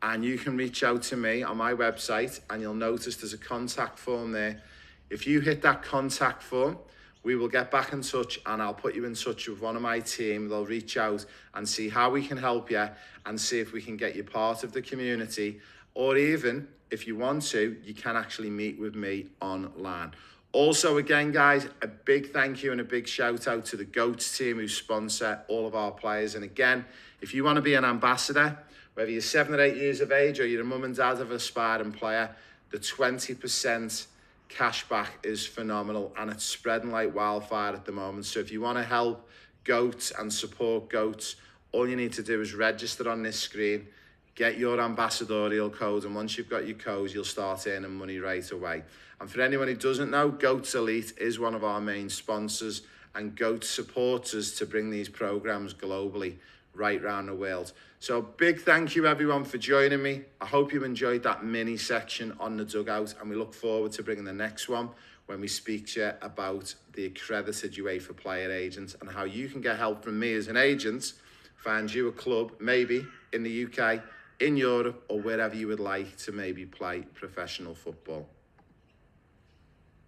and you can reach out to me on my website, and you'll notice there's a contact form there. If you hit that contact form, we will get back in touch, and I'll put you in touch with one of my team. They'll reach out and see how we can help you and see if we can get you part of the community, or even if you want to, you can actually meet with me online. Also, again, guys, a big thank you and a big shout out to the GOATS team who sponsor all of our players. And again, if you want to be an ambassador, whether you're 7 or 8 years of age or you're a mum and dad of an aspiring player, the 20% cashback is phenomenal and it's spreading like wildfire at the moment. So if you want to help goats and support goats, all you need to do is register on this screen, get your ambassadorial code, and once you've got your code, you'll start earning money right away. And for anyone who doesn't know, Goats Elite is one of our main sponsors, and Goats supports us to bring these programs globally right around the world. So big thank you everyone for joining me. I hope you enjoyed that mini section on the dugout, and we look forward to bringing the next one when we speak to you about the accredited UEFA player agent and how you can get help from me as an agent, find you a club, maybe in the UK, in Europe, or wherever you would like to maybe play professional football.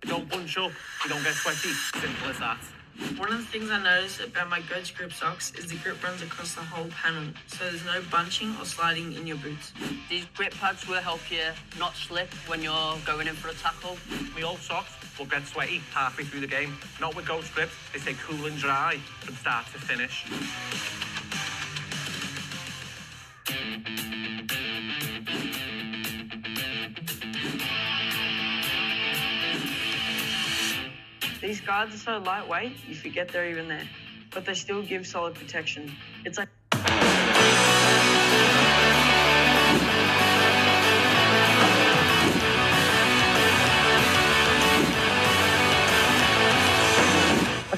You don't bunch up, you don't get sweaty. Simple as that. One of the things I noticed about my Goats grip socks is the grip runs across the whole panel, so there's no bunching or sliding in your boots. These grip pads will help you not slip when you're going in for a tackle. My old socks will get sweaty halfway through the game. Not with Goats grips, they stay cool and dry from start to finish. These guards are so lightweight, you forget they're even there, but they still give solid protection. It's like I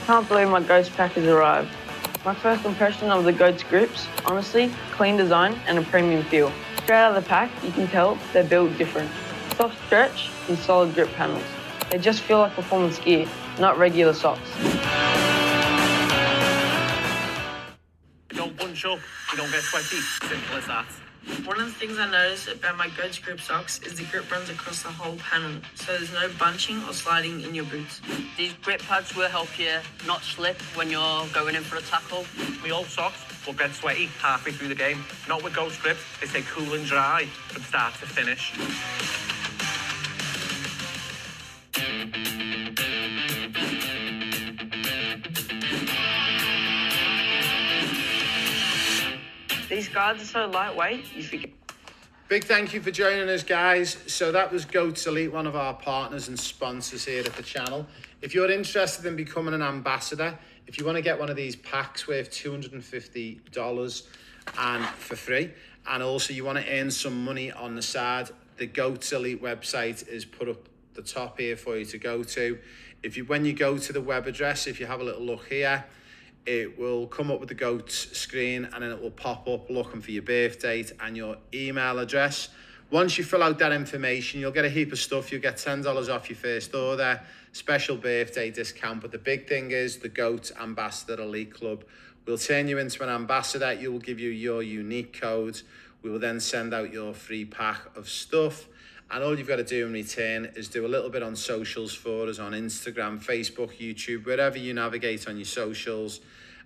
can't believe my Goats pack has arrived. My first impression of the Goats grips, honestly, clean design and a premium feel. Straight out of the pack, you can tell they're built different. Soft stretch and solid grip panels. They just feel like performance gear, not regular socks. You don't bunch up, you don't get sweaty. Simple as that. One of the things I noticed about my Goats grip socks is the grip runs across the whole panel, so there's no bunching or sliding in your boots. These grip pads will help you not slip when you're going in for a tackle. My old socks will get sweaty halfway through the game. Not with Goats grips, they stay cool and dry from start to finish. These guards are so lightweight, you forget. Big thank you for joining us, guys. So that was Goats Elite, one of our partners and sponsors here at the channel. If you're interested in becoming an ambassador, if you want to get one of these packs worth $250 and for free, and also you want to earn some money on the side, the Goats Elite website is put up the top here for you to go to. When you go to the web address, if you have a little look here, it will come up with the Goats screen, and then it will pop up looking for your birth date and your email address. Once you fill out that information, you'll get a heap of stuff. You'll get $10 off your first order, special birthday discount. But the big thing is the Goats Ambassador Elite Club will turn you into an ambassador. You will give you your unique code. We will then send out your free pack of stuff. And all you've got to do in return is do a little bit on socials for us, on Instagram, Facebook, YouTube, wherever you navigate on your socials.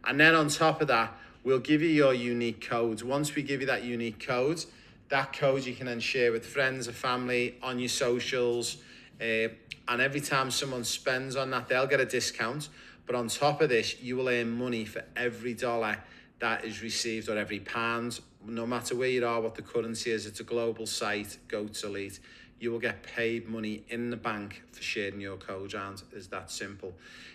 And then on top of that, we'll give you your unique codes. Once we give you that unique code, that code you can then share with friends or family on your socials. And every time someone spends on that, they'll get a discount. But on top of this, you will earn money for every dollar that is received, or every pound, no matter where you are, what the currency is. It's a global site, Goats Elite. You will get paid money in the bank for sharing your code around. It's that simple.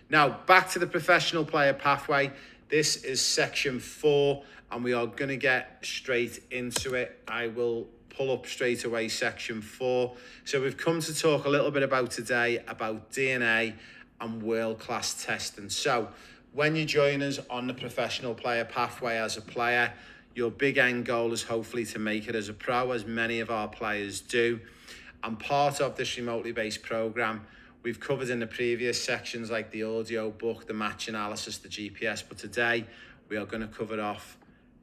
Now, back to the professional player pathway. This is section 4, and we are going to get straight into it. I will pull up straight away section 4. So we've come to talk a little bit about today about DNA and world-class testing. So when you join us on the professional player pathway as a player, your big end goal is hopefully to make it as a pro, as many of our players do. And part of this remotely based program, we've covered in the previous sections like the audio book, the match analysis, the GPS, but today we are going to cover off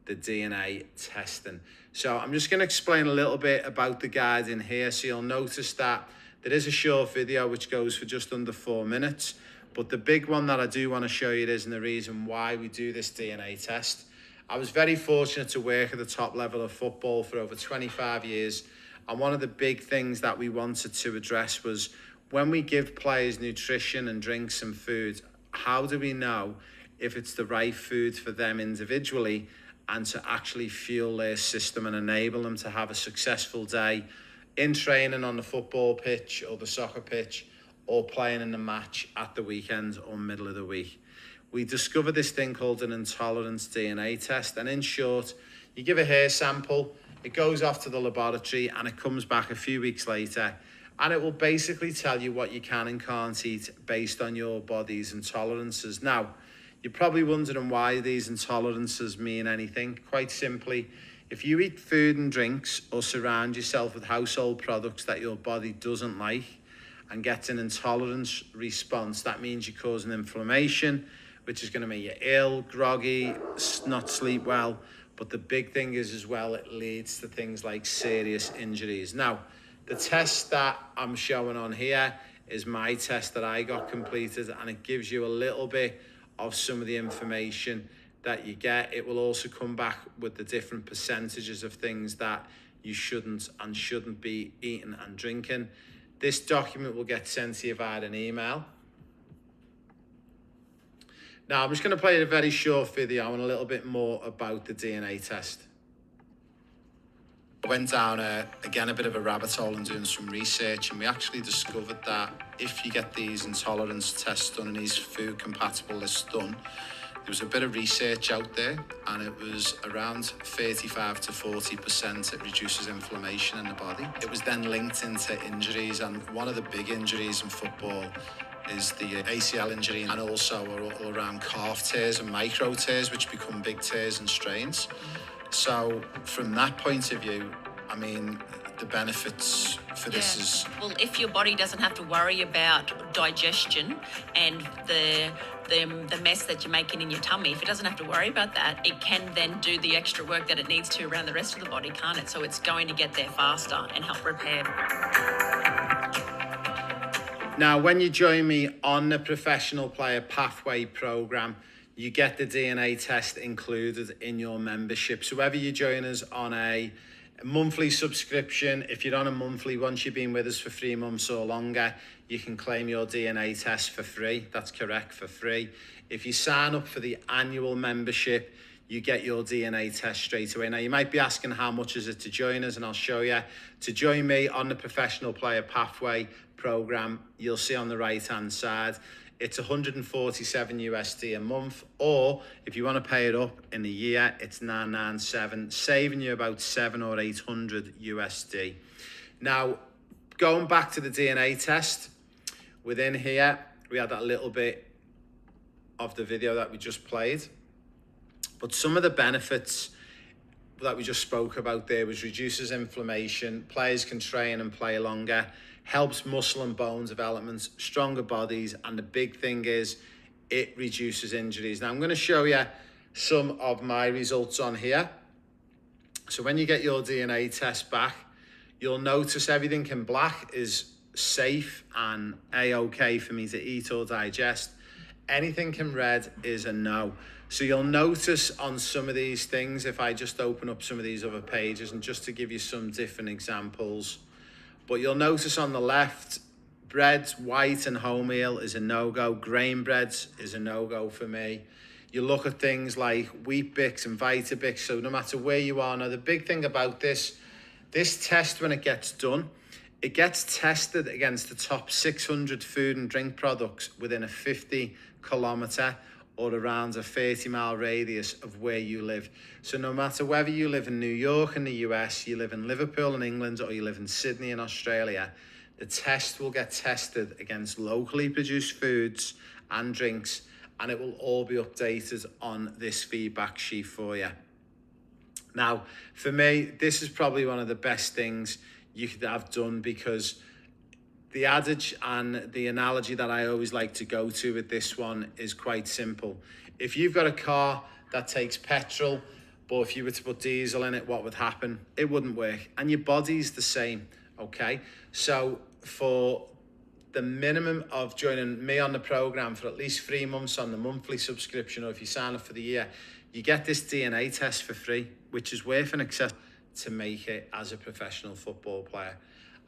the DNA testing. So I'm just going to explain a little bit about the guide in here. So you'll notice that there is a short video which goes for just under 4 minutes. But the big one that I do want to show you is, and the reason why we do this DNA test. I was very fortunate to work at the top level of football for over 25 years. And one of the big things that we wanted to address was when we give players nutrition and drinks and food, how do we know if it's the right food for them individually and to actually fuel their system and enable them to have a successful day in training on the football pitch or the soccer pitch or playing in the match at the weekend or middle of the week. We discovered this thing called an intolerance DNA test, and in short, you give a hair sample, it goes off to the laboratory, and it comes back a few weeks later, and it will basically tell you what you can and can't eat based on your body's intolerances. Now, you're probably wondering why these intolerances mean anything. Quite simply, if you eat food and drinks or surround yourself with household products that your body doesn't like and gets an intolerance response, that means you're causing inflammation, which is going to make you ill, groggy, not sleep well. But the big thing is as well, it leads to things like serious injuries. Now, the test that I'm showing on here is my test that I got completed, and it gives you a little bit of some of the information that you get. It will also come back with the different percentages of things that you shouldn't be eating and drinking. This document will get sent to you via an email. Now, I'm just going to play a very short video and a little bit more about the DNA test. I went down, again, a bit of a rabbit hole and doing some research, and we actually discovered that if you get these intolerance tests done and these food compatible lists done, there was a bit of research out there, and it was around 35 to 40% it reduces inflammation in the body. It was then linked into injuries, and one of the big injuries in football is the ACL injury, and also all around calf tears and micro tears, which become big tears and strains. So from that point of view, I mean, the benefits for this is... Well, if your body doesn't have to worry about digestion and the mess that you're making in your tummy, if it doesn't have to worry about that, it can then do the extra work that it needs to around the rest of the body, can't it? So it's going to get there faster and help repair. Now, when you join me on the Professional Player Pathway program, you get the DNA test included in your membership. So whether you join us on a monthly subscription, if you're on a monthly, once you've been with us for 3 months or longer, you can claim your DNA test for free. That's correct, for free. If you sign up for the annual membership, you get your DNA test straight away. Now, you might be asking how much is it to join us, and I'll show you. To join me on the Professional Player Pathway program, you'll see on the right-hand side, it's $147 USD a month, or if you want to pay it up in a year, it's $997, saving you about $700 or $800 USD. Now, going back to the DNA test, within here, we had that little bit of the video that we just played. But some of the benefits that we just spoke about there was reduces inflammation, players can train and play longer, helps muscle and bone development, stronger bodies, and the big thing is it reduces injuries. Now I'm going to show you some of my results on here. So when you get your DNA test back, you'll notice everything in black is safe and A-OK for me to eat or digest. Anything in red is a no. So you'll notice on some of these things, if I just open up some of these other pages and just to give you some different examples, but you'll notice on the left, breads, white and wholemeal is a no-go. Grain breads is a no-go for me. You look at things like Wheat Bix and Vitabix, so no matter where you are. Now, the big thing about this test, when it gets done, it gets tested against the top 600 food and drink products within a 50-kilometre or around a 30-mile radius of where you live. So no matter whether you live in New York in the US, you live in Liverpool in England, or you live in Sydney in Australia, the test will get tested against locally produced foods and drinks, and it will all be updated on this feedback sheet for you. Now, for me, this is probably one of the best things you could have done, because the adage and the analogy that I always like to go to with this one is quite simple. If you've got a car that takes petrol, but if you were to put diesel in it, what would happen? It wouldn't work. And your body's the same, okay? So for the minimum of joining me on the program for at least 3 months on the monthly subscription, or if you sign up for the year, you get this DNA test for free, which is worth an excess to make it as a professional football player.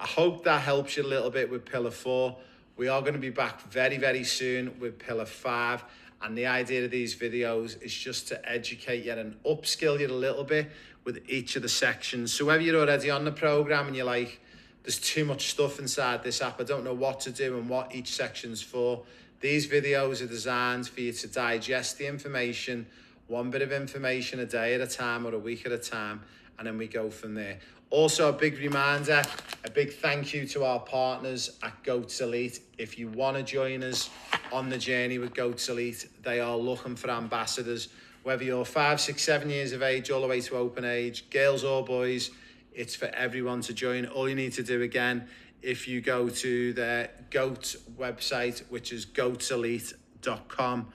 I hope that helps you a little bit with Pillar 4. We are going to be back very, very soon with Pillar 5. And the idea of these videos is just to educate you and upskill you a little bit with each of the sections. So whether you're already on the program and you're like, there's too much stuff inside this app. I don't know what to do and what each section's for. These videos are designed for you to digest the information, one bit of information a day at a time or a week at a time, and then we go from there. Also, a big reminder, a big thank you to our partners at Goats Elite. If you want to join us on the journey with Goats Elite, they are looking for ambassadors. Whether you're 5, 6, 7 years of age, all the way to open age, girls or boys, it's for everyone to join. All you need to do, again, if you go to their GOAT website, which is goatselite.com,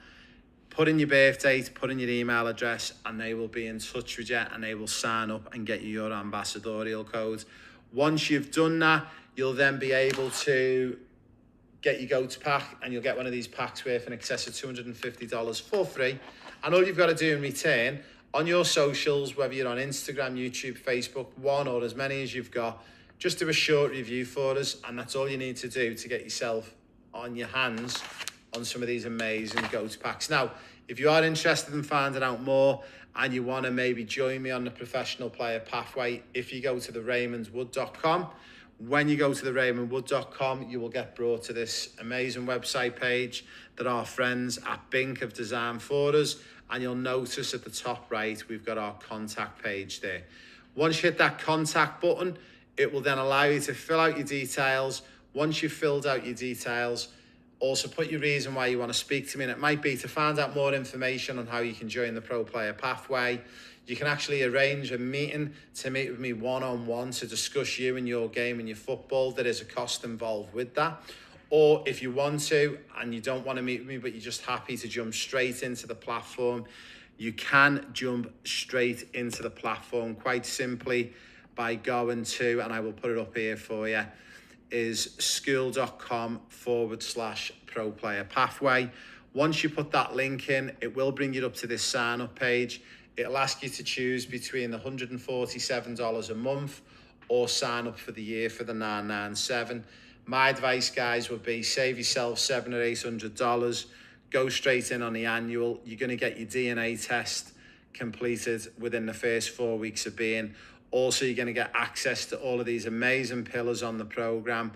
put in your birth date, put in your email address, and they will be in touch with you and they will sign up and get you your ambassadorial code. Once you've done that, you'll then be able to get your GOAT pack, and you'll get one of these packs worth in excess of $250 for free. And all you've got to do in return, on your socials, whether you're on Instagram, YouTube, Facebook, one or as many as you've got, just do a short review for us, and that's all you need to do to get yourself on your hands on some of these amazing GOAT packs. Now, if you are interested in finding out more and you want to maybe join me on the professional player pathway, if you go to the raymondwood.com, when you go to the raymondwood.com, you will get brought to this amazing website page that our friends at Bink have designed for us, and you'll notice at the top right, we've got our contact page there. Once you hit that contact button, it will then allow you to fill out your details. Once you've filled out your details, also put your reason why you want to speak to me, and it might be to find out more information on how you can join the Pro Player Pathway. You can actually arrange a meeting to meet with me one-on-one to discuss you and your game and your football. There is a cost involved with that. Or if you want to and you don't want to meet with me, but you're just happy to jump straight into the platform, you can jump straight into the platform quite simply by going to, and I will put it up here for you, is school.com/pro player pathway. Once you put that link in, it will bring you up to this sign up page. It'll ask you to choose between the $147 a month or sign up for the year for the $997. My advice, guys, would be save yourself $700 or $800. Go straight in on the annual. You're going to get your DNA test completed within the first 4 weeks of being. Also, you're going to get access to all of these amazing pillars on the program,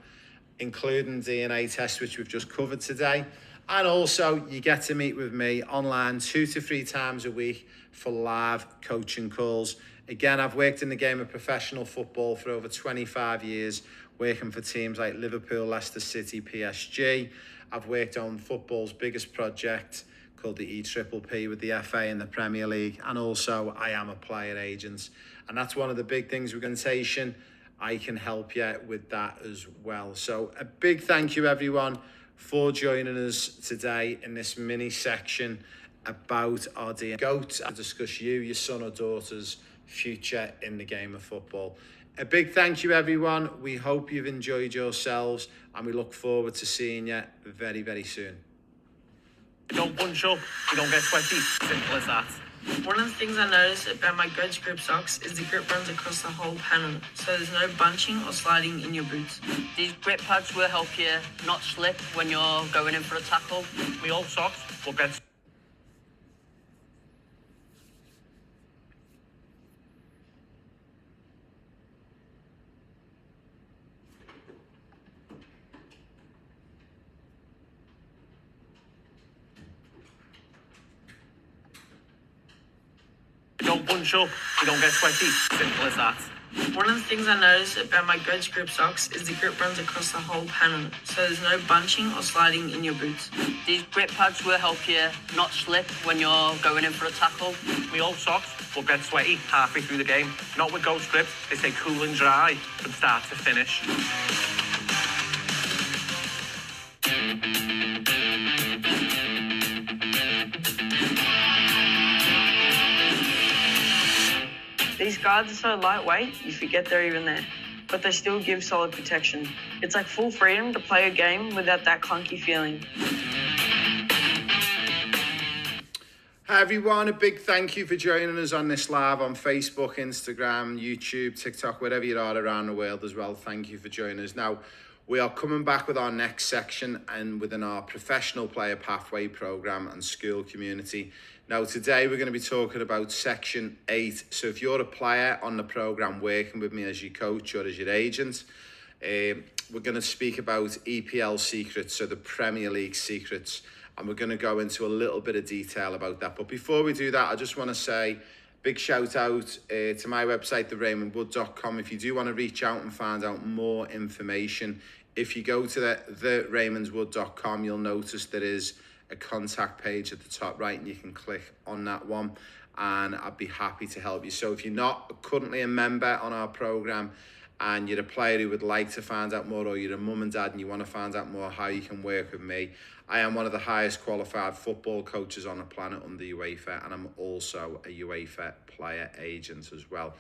including DNA test, which we've just covered today. And also, you get to meet with me online 2 to 3 times a week for live coaching calls. Again, I've worked in the game of professional football for over 25 years, working for teams like Liverpool, Leicester City, PSG. I've worked on football's biggest project called the EPPP with the FA and the Premier League. And also, I am a player agent. And that's one of the big things with Guntation. I can help you with that as well. So a big thank you, everyone, for joining us today in this mini section about our dear GOAT to discuss you, your son or daughter's future in the game of football. A big thank you, everyone. We hope you've enjoyed yourselves, and we look forward to seeing you very, very soon. You don't bunch up, you don't get sweaty. Simple as that. One of the things I noticed about my Goats grip socks is the grip runs across the whole panel, so there's no bunching or sliding in your boots. These grip pads will help you not slip when you're going in for a tackle. My old socks will get... You don't bunch up, you don't get sweaty. Simple as that. One of the things I noticed about my Goats grip socks is the grip runs across the whole panel, so there's no bunching or sliding in your boots. These grip pads will help you not slip when you're going in for a tackle. My old socks will get sweaty halfway through the game. Not with Ghost Grips, they stay cool and dry from start to finish. These guards are so lightweight, you forget they're even there, but they still give solid protection. It's like full freedom to play a game without that clunky feeling. Hi everyone, a big thank you for joining us on this live on Facebook, Instagram, YouTube, TikTok, wherever you are around the world as well. Thank you for joining us. Now, we are coming back with our next section and within our professional player pathway program and school community. Now, today we're going to be talking about section 8. So if you're a player on the program working with me as your coach or as your agent, We're going to speak about EPL secrets, so the Premier League secrets, and we're going to go into a little bit of detail about that. But before we do that, I just want to say big shout out to my website, theraymondwood.com. If you do want to reach out and find out more information, if you go to theraymondswood.com, you'll notice there is a contact page at the top right, and you can click on that one, and I'd be happy to help you. So if you're not currently a member on our program and you're a player who would like to find out more, or you're a mum and dad and you want to find out more how you can work with me, I am one of the highest qualified football coaches on the planet under UEFA, and I'm also a UEFA player agent as well.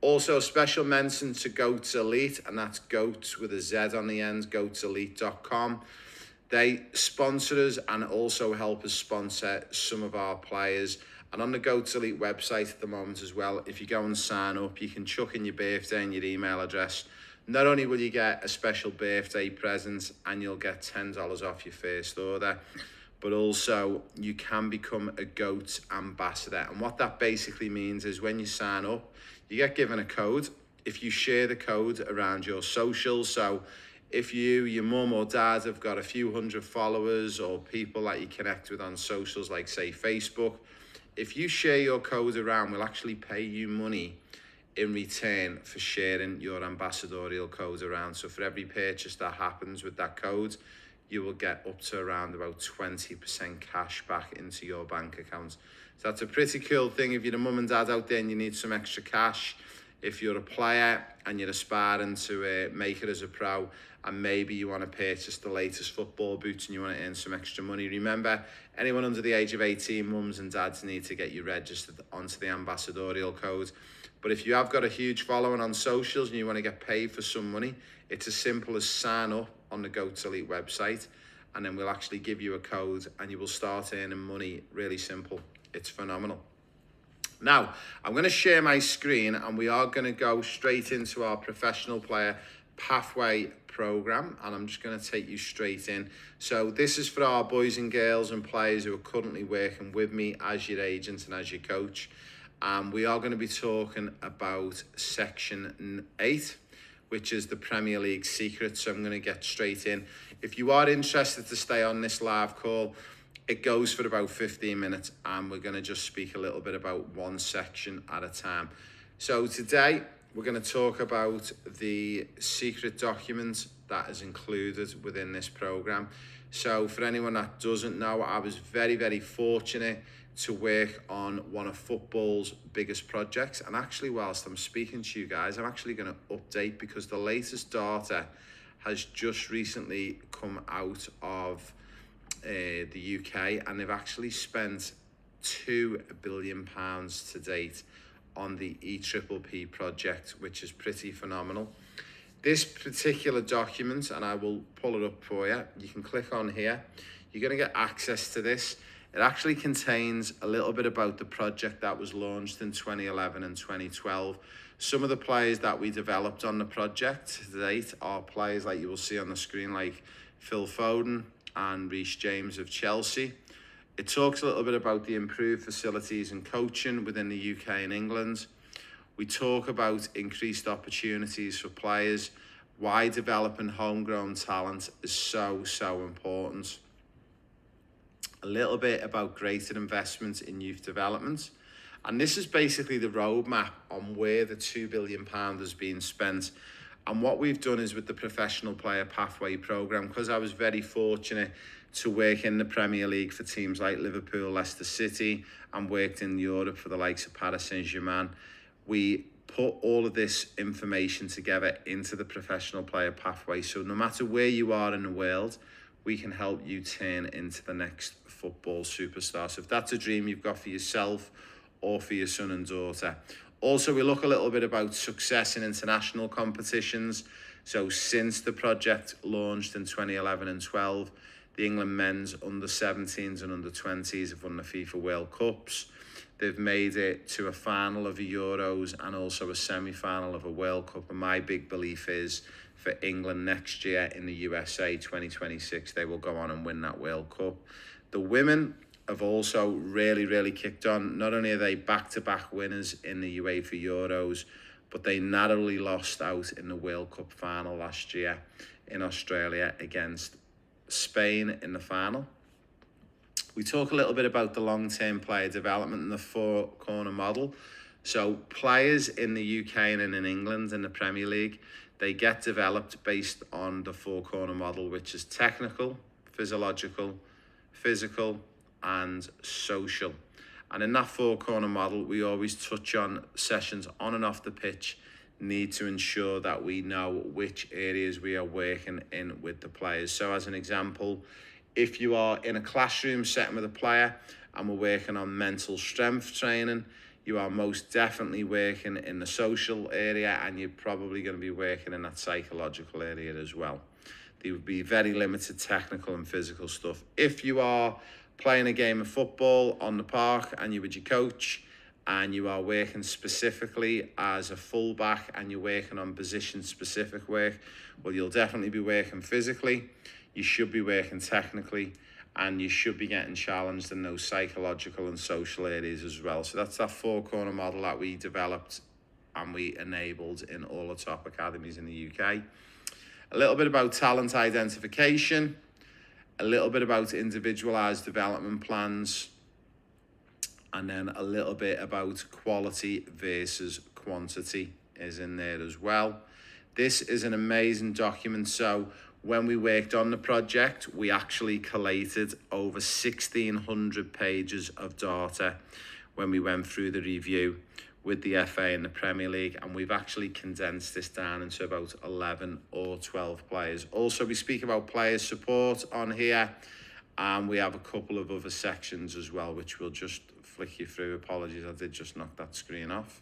Also, special mention to Goats Elite, and that's Goats with a Z on the end, goatselite.com. They sponsor us and also help us sponsor some of our players. And on the Goats Elite website at the moment as well, if you go and sign up, you can chuck in your birthday and your email address. Not only will you get a special birthday present and you'll get $10 off your first order, but also you can become a GOAT ambassador. And what that basically means is when you sign up, you get given a code. If you share the code around your socials, so if you, your mum or dad have got a few hundred followers or people that you connect with on socials, like say Facebook, if you share your code around, we'll actually pay you money in return for sharing your ambassadorial code around. So for every purchase that happens with that code, you will get up to around about 20% cash back into your bank account. So that's a pretty cool thing if you're a mum and dad out there and you need some extra cash. If you're a player and you're aspiring to make it as a pro, and maybe you want to purchase the latest football boots and you want to earn some extra money, remember, anyone under the age of 18, mums and dads, need to get you registered onto the ambassadorial code. But if you have got a huge following on socials and you want to get paid for some money, it's as simple as sign up on the Goats Elite website, and then we'll actually give you a code and you will start earning money. Really simple. It's phenomenal. Now, I'm going to share my screen and we are going to go straight into our professional player pathway program, and I'm just going to take you straight in. So this is for our boys and girls and players who are currently working with me as your agent and as your coach. We are going to be talking about section 8, which is the Premier League secrets. So I'm going to get straight in. If you are interested to stay on this live call, it goes for about 15 minutes and we're going to just speak a little bit about one section at a time. So today we're going to talk about the secret document that is included within this program. So for anyone that doesn't know, I was very, very fortunate to work on one of football's biggest projects. And actually, whilst I'm speaking to you guys, I'm actually going to update because the latest data has just recently come out of the UK, and they've actually spent £2 billion to date on the EPPP project, which is pretty phenomenal. This particular document, and I will pull it up for you, you can click on here, you're going to get access to this. It actually contains a little bit about the project that was launched in 2011 and 2012. Some of the players that we developed on the project to date are players like you will see on the screen, like Phil Foden and Reece James of Chelsea. It talks a little bit about the improved facilities and coaching within the UK and England. We talk about increased opportunities for players, why developing homegrown talent is so, so important. A little bit about greater investment in youth development. And this is basically the roadmap on where the £2 billion has been spent. And what we've done is with the professional player pathway program, because I was very fortunate to work in the Premier League for teams like Liverpool, Leicester City, and worked in Europe for the likes of Paris Saint-Germain, we put all of this information together into the professional player pathway. So no matter where you are in the world, we can help you turn into the next football superstar. So if that's a dream you've got for yourself or for your son and daughter. Also, we look a little bit about success in international competitions. So since the project launched in 2011 and 12, the England men's under-17s and under-20s have won the FIFA World Cups. They've made it to a final of the Euros and also a semi-final of a World Cup. And my big belief is for England next year in the USA 2026, they will go on and win that World Cup. The women have also really, really kicked on. Not only are they back-to-back winners in the UEFA Euros, but they narrowly lost out in the World Cup final last year in Australia against Spain in the final. We talk a little bit about the long-term player development and the four-corner model. So players in the UK and in England in the Premier League, they get developed based on the four-corner model, which is technical, physiological, physical, and social. And in that four-corner model, we always touch on sessions on and off the pitch need to ensure that we know which areas we are working in with the players. So as an example, if you are in a classroom setting with a player and we're working on mental strength training, you are most definitely working in the social area, and you're probably going to be working in that psychological area as well. There would be very limited technical and physical stuff. If you are playing a game of football on the park and you're with your coach and you are working specifically as a fullback and you're working on position specific work, well, you'll definitely be working physically, you should be working technically, and you should be getting challenged in those psychological and social areas as well. So that's that four-corner model that we developed and we enabled in all the top academies in the UK. A little bit about talent identification, a little bit about individualised development plans, and then a little bit about quality versus quantity is in there as well. This is an amazing document. So when we worked on the project, we actually collated over 1,600 pages of data when we went through the review with the FA and the Premier League, and we've actually condensed this down into about 11 or 12 players. Also, we speak about player support on here, and we have a couple of other sections as well, which we'll just flick you through. Apologies, I did just knock that screen off.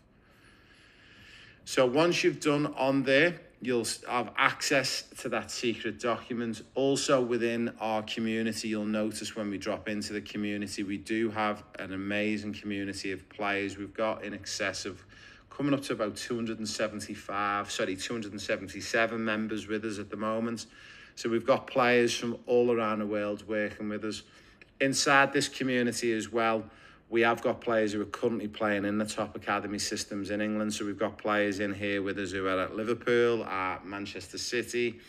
So once you've done on there, you'll have access to that secret document. Also within our community, you'll notice when we drop into the community, we do have an amazing community of players. We've got in excess of coming up to about 277 members with us at the moment. So we've got players from all around the world working with us. Inside this community as well, we have got players who are currently playing in the top academy systems in England. So we've got players in here with us who are at Liverpool, at Manchester City,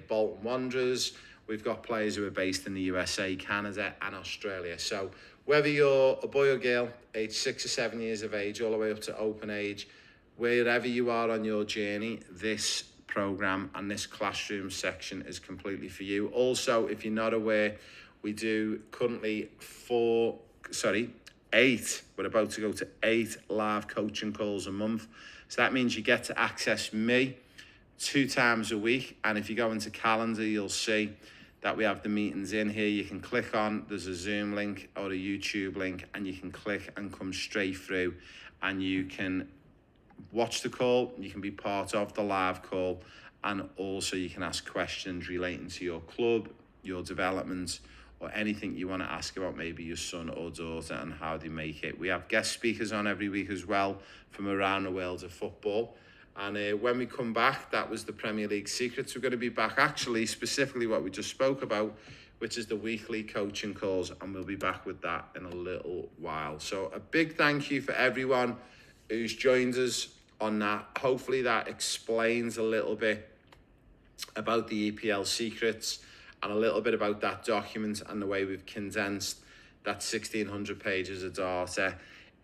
Bolton Wanderers. We've got players who are based in the USA, Canada, and Australia. So whether you're a boy or girl, age 6 or 7 years of age, all the way up to open age, wherever you are on your journey, this program and this classroom section is completely for you. Also, if you're not aware, we do currently 8, we're about to go to 8 live coaching calls a month. So that means you get to access me 2 times a week. And if you go into calendar, you'll see that we have the meetings in here. You can click on, there's a Zoom link or a YouTube link, and you can click and come straight through, and you can watch the call, you can be part of the live call, and also you can ask questions relating to your club, your development, or anything you want to ask about maybe your son or daughter and how they make it. We have guest speakers on every week as well from around the world of football. And when we come back, that was the Premier League Secrets. We're going to be back actually specifically what we just spoke about, which is the weekly coaching calls, and we'll be back with that in a little while. So a big thank you for everyone who's joined us on that. Hopefully that explains a little bit about the EPL Secrets and a little bit about that document and the way we've condensed that 1,600 pages of data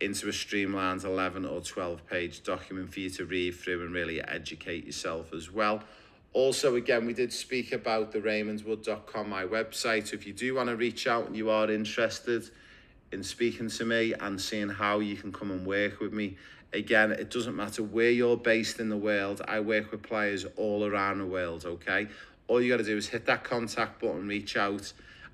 into a streamlined 11 or 12 page document for you to read through and really educate yourself as well. Also, again, we did speak about the raymondwood.com, my website. So if you do want to reach out and you are interested in speaking to me and seeing how you can come and work with me, again, it doesn't matter where you're based in the world. I work with players all around the world, okay? All you got to do is hit that contact button, reach out,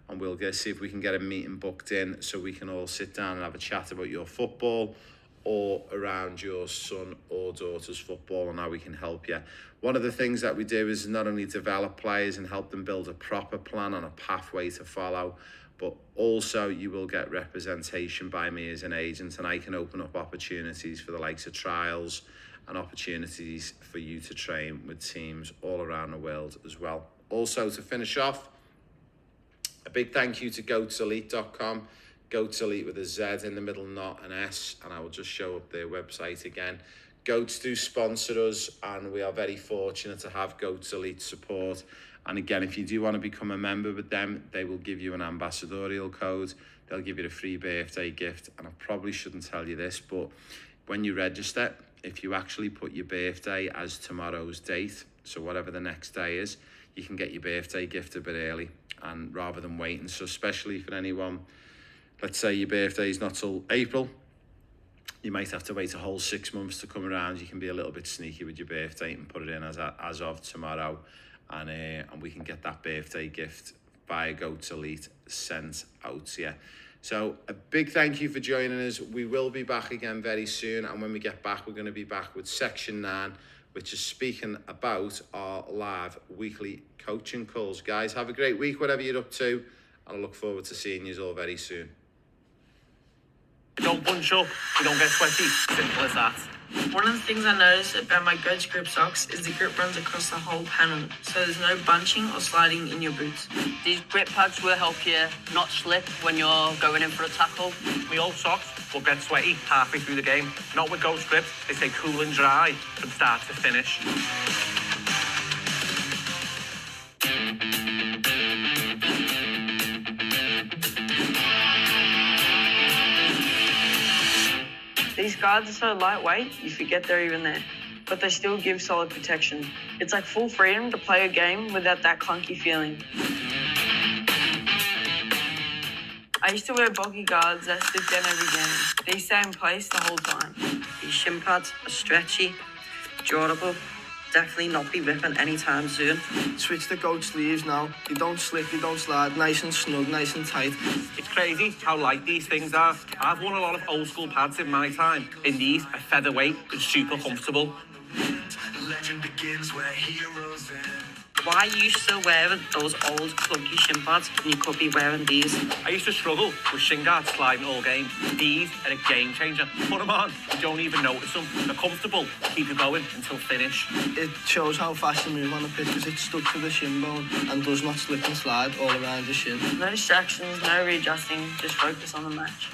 and we'll see if we can get a meeting booked in so we can all sit down and have a chat about your football or around your son or daughter's football and how we can help you. One of the things that we do is not only develop players and help them build a proper plan and a pathway to follow, but also you will get representation by me as an agent, and I can open up opportunities for the likes of trials and opportunities for you to train with teams all around the world as well. Also, to finish off, a big thank you to goatselite.com. Goatselite with a Z in the middle, not an S, and I will just show up their website again. Goats do sponsor us, and we are very fortunate to have Goats Elite support. And again, if you do want to become a member with them, they will give you an ambassadorial code. They'll give you a free birthday gift. And I probably shouldn't tell you this, but when you register, if you actually put your birthday as tomorrow's date, so whatever the next day is, you can get your birthday gift a bit early, and rather than waiting. So especially for anyone, let's say your birthday is not till April, you might have to wait a whole 6 months to come around. You can be a little bit sneaky with your birthday and put it in as of tomorrow, and we can get that birthday gift via Goats Elite sent out to you. So a big thank you for joining us. We will be back again very soon, and when we get back, we're going to be back with section 9, which is speaking about our live weekly coaching calls. Guys, have a great week, whatever you're up to, and I look forward to seeing you all very soon. You don't bunch up, you don't get sweaty. Simple as that. One of the things I noticed about my Goats grip socks is the grip runs across the whole panel, so there's no bunching or sliding in your boots. These grip pads will help you not slip when you're going in for a tackle. My old socks will get sweaty halfway through the game. Not with Ghost grips, they stay cool and dry from start to finish. These guards are so lightweight, you forget they're even there, but they still give solid protection. It's like full freedom to play a game without that clunky feeling. I used to wear bulky guards that slip down every game. These stay in place the whole time. These shin pads are stretchy, durable, definitely not be ripping anytime soon. Switch the goat sleeves now. They don't slip, they don't slide, nice and snug, nice and tight. It's crazy how light these things are. I've worn a lot of old school pads in my time. In these, are featherweight and super comfortable. Legend begins where heroes end. Why are you still wearing those old clunky shin pads when you could be wearing these? I used to struggle with shin guards sliding all game. These are a game changer. Put them on, you don't even notice them. They're comfortable, keep you going until finish. It shows how fast you move on the pitch because it's stuck to the shin bone and does not slip and slide all around your shin. No distractions, no readjusting, just focus on the match.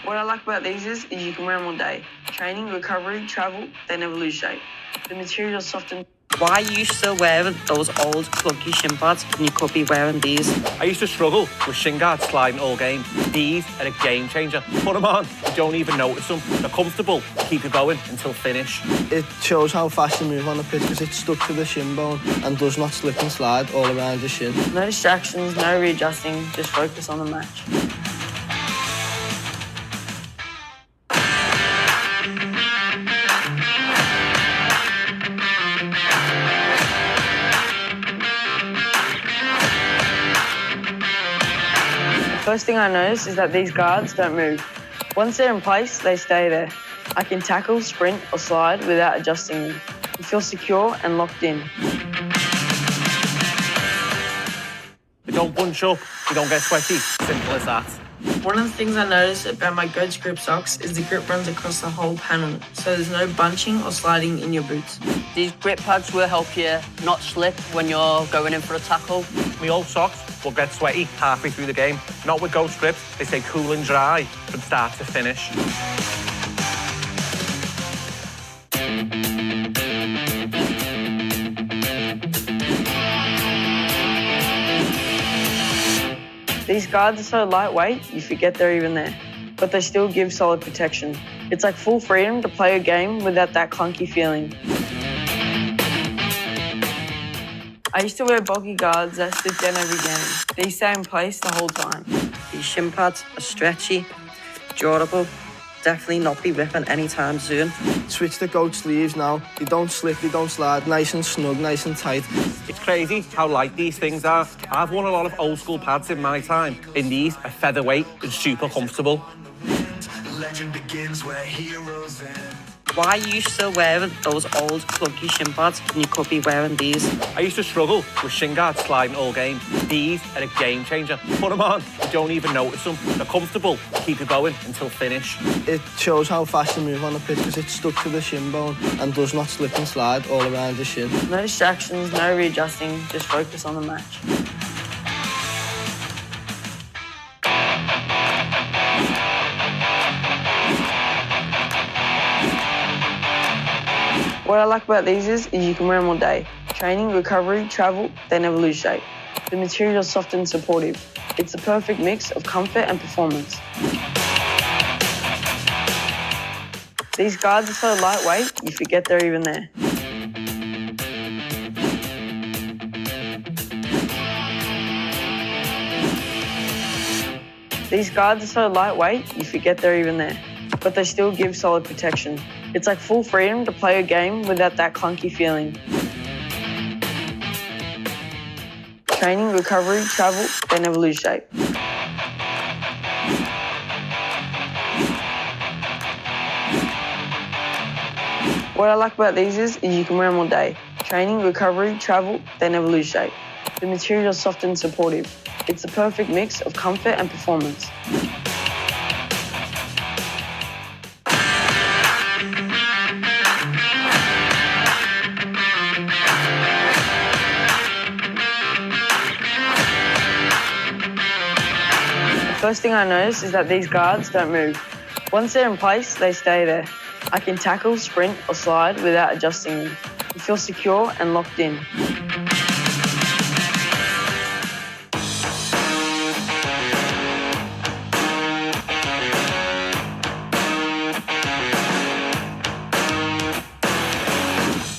What I like about these is you can wear them all day. Training, recovery, travel, they never lose shape. The material's soft and... Why are you still wearing those old clunky shin pads when you could be wearing these? I used to struggle with shin guards sliding all game. These are a game changer. Put them on, you don't even notice them. They're comfortable, keep you going until finish. It shows how fast you move on the pitch because it's stuck to the shin bone and does not slip and slide all around your shin. No distractions, no readjusting, just focus on the match. First thing I notice is that these guards don't move. Once they're in place, they stay there. I can tackle, sprint or slide without adjusting them. You feel secure and locked in. You don't bunch up, you don't get sweaty. Simple as that. One of the things I noticed about my Goats grip socks is the grip runs across the whole panel, so there's no bunching or sliding in your boots. These grip pads will help you not slip when you're going in for a tackle. My old socks will get sweaty halfway through the game. Not with Ghost grips, they stay cool and dry from start to finish. These guards are so lightweight, you forget they're even there, but they still give solid protection. It's like full freedom to play a game without that clunky feeling. I used to wear bulky guards that slip down every game. These stay in place the whole time. These shin pads are stretchy, durable, definitely not be ripping anytime soon. Switch the goat sleeves now. They don't slip, they don't slide, nice and snug, nice and tight. It's crazy how light these things are. I've worn a lot of old school pads in my time. In these, are featherweight and super comfortable. Legend begins where heroes end. Why are you still wearing those old clunky shin pads when you could be wearing these? I used to struggle with shin guards sliding all game. These are a game changer. Put them on, you don't even notice them. They're comfortable, keep you going until finish. It shows how fast you move on the pitch because it's stuck to the shin bone and does not slip and slide all around the shin. No distractions, no readjusting, just focus on the match. What I like about these is you can wear them all day. Training, recovery, travel, they never lose shape. The material is soft and supportive. It's the perfect mix of comfort and performance. These guards are so lightweight, you forget they're even there. These guards are so lightweight, you forget they're even there. But they still give solid protection. It's like full freedom to play a game without that clunky feeling. Training, recovery, travel, they never lose shape. What I like about these is you can wear them all day. Training, recovery, travel, they never lose shape. The material is soft and supportive. It's the perfect mix of comfort and performance. First thing I notice is that these guards don't move. Once they're in place, they stay there. I can tackle, sprint, or slide without adjusting them. You feel secure and locked in.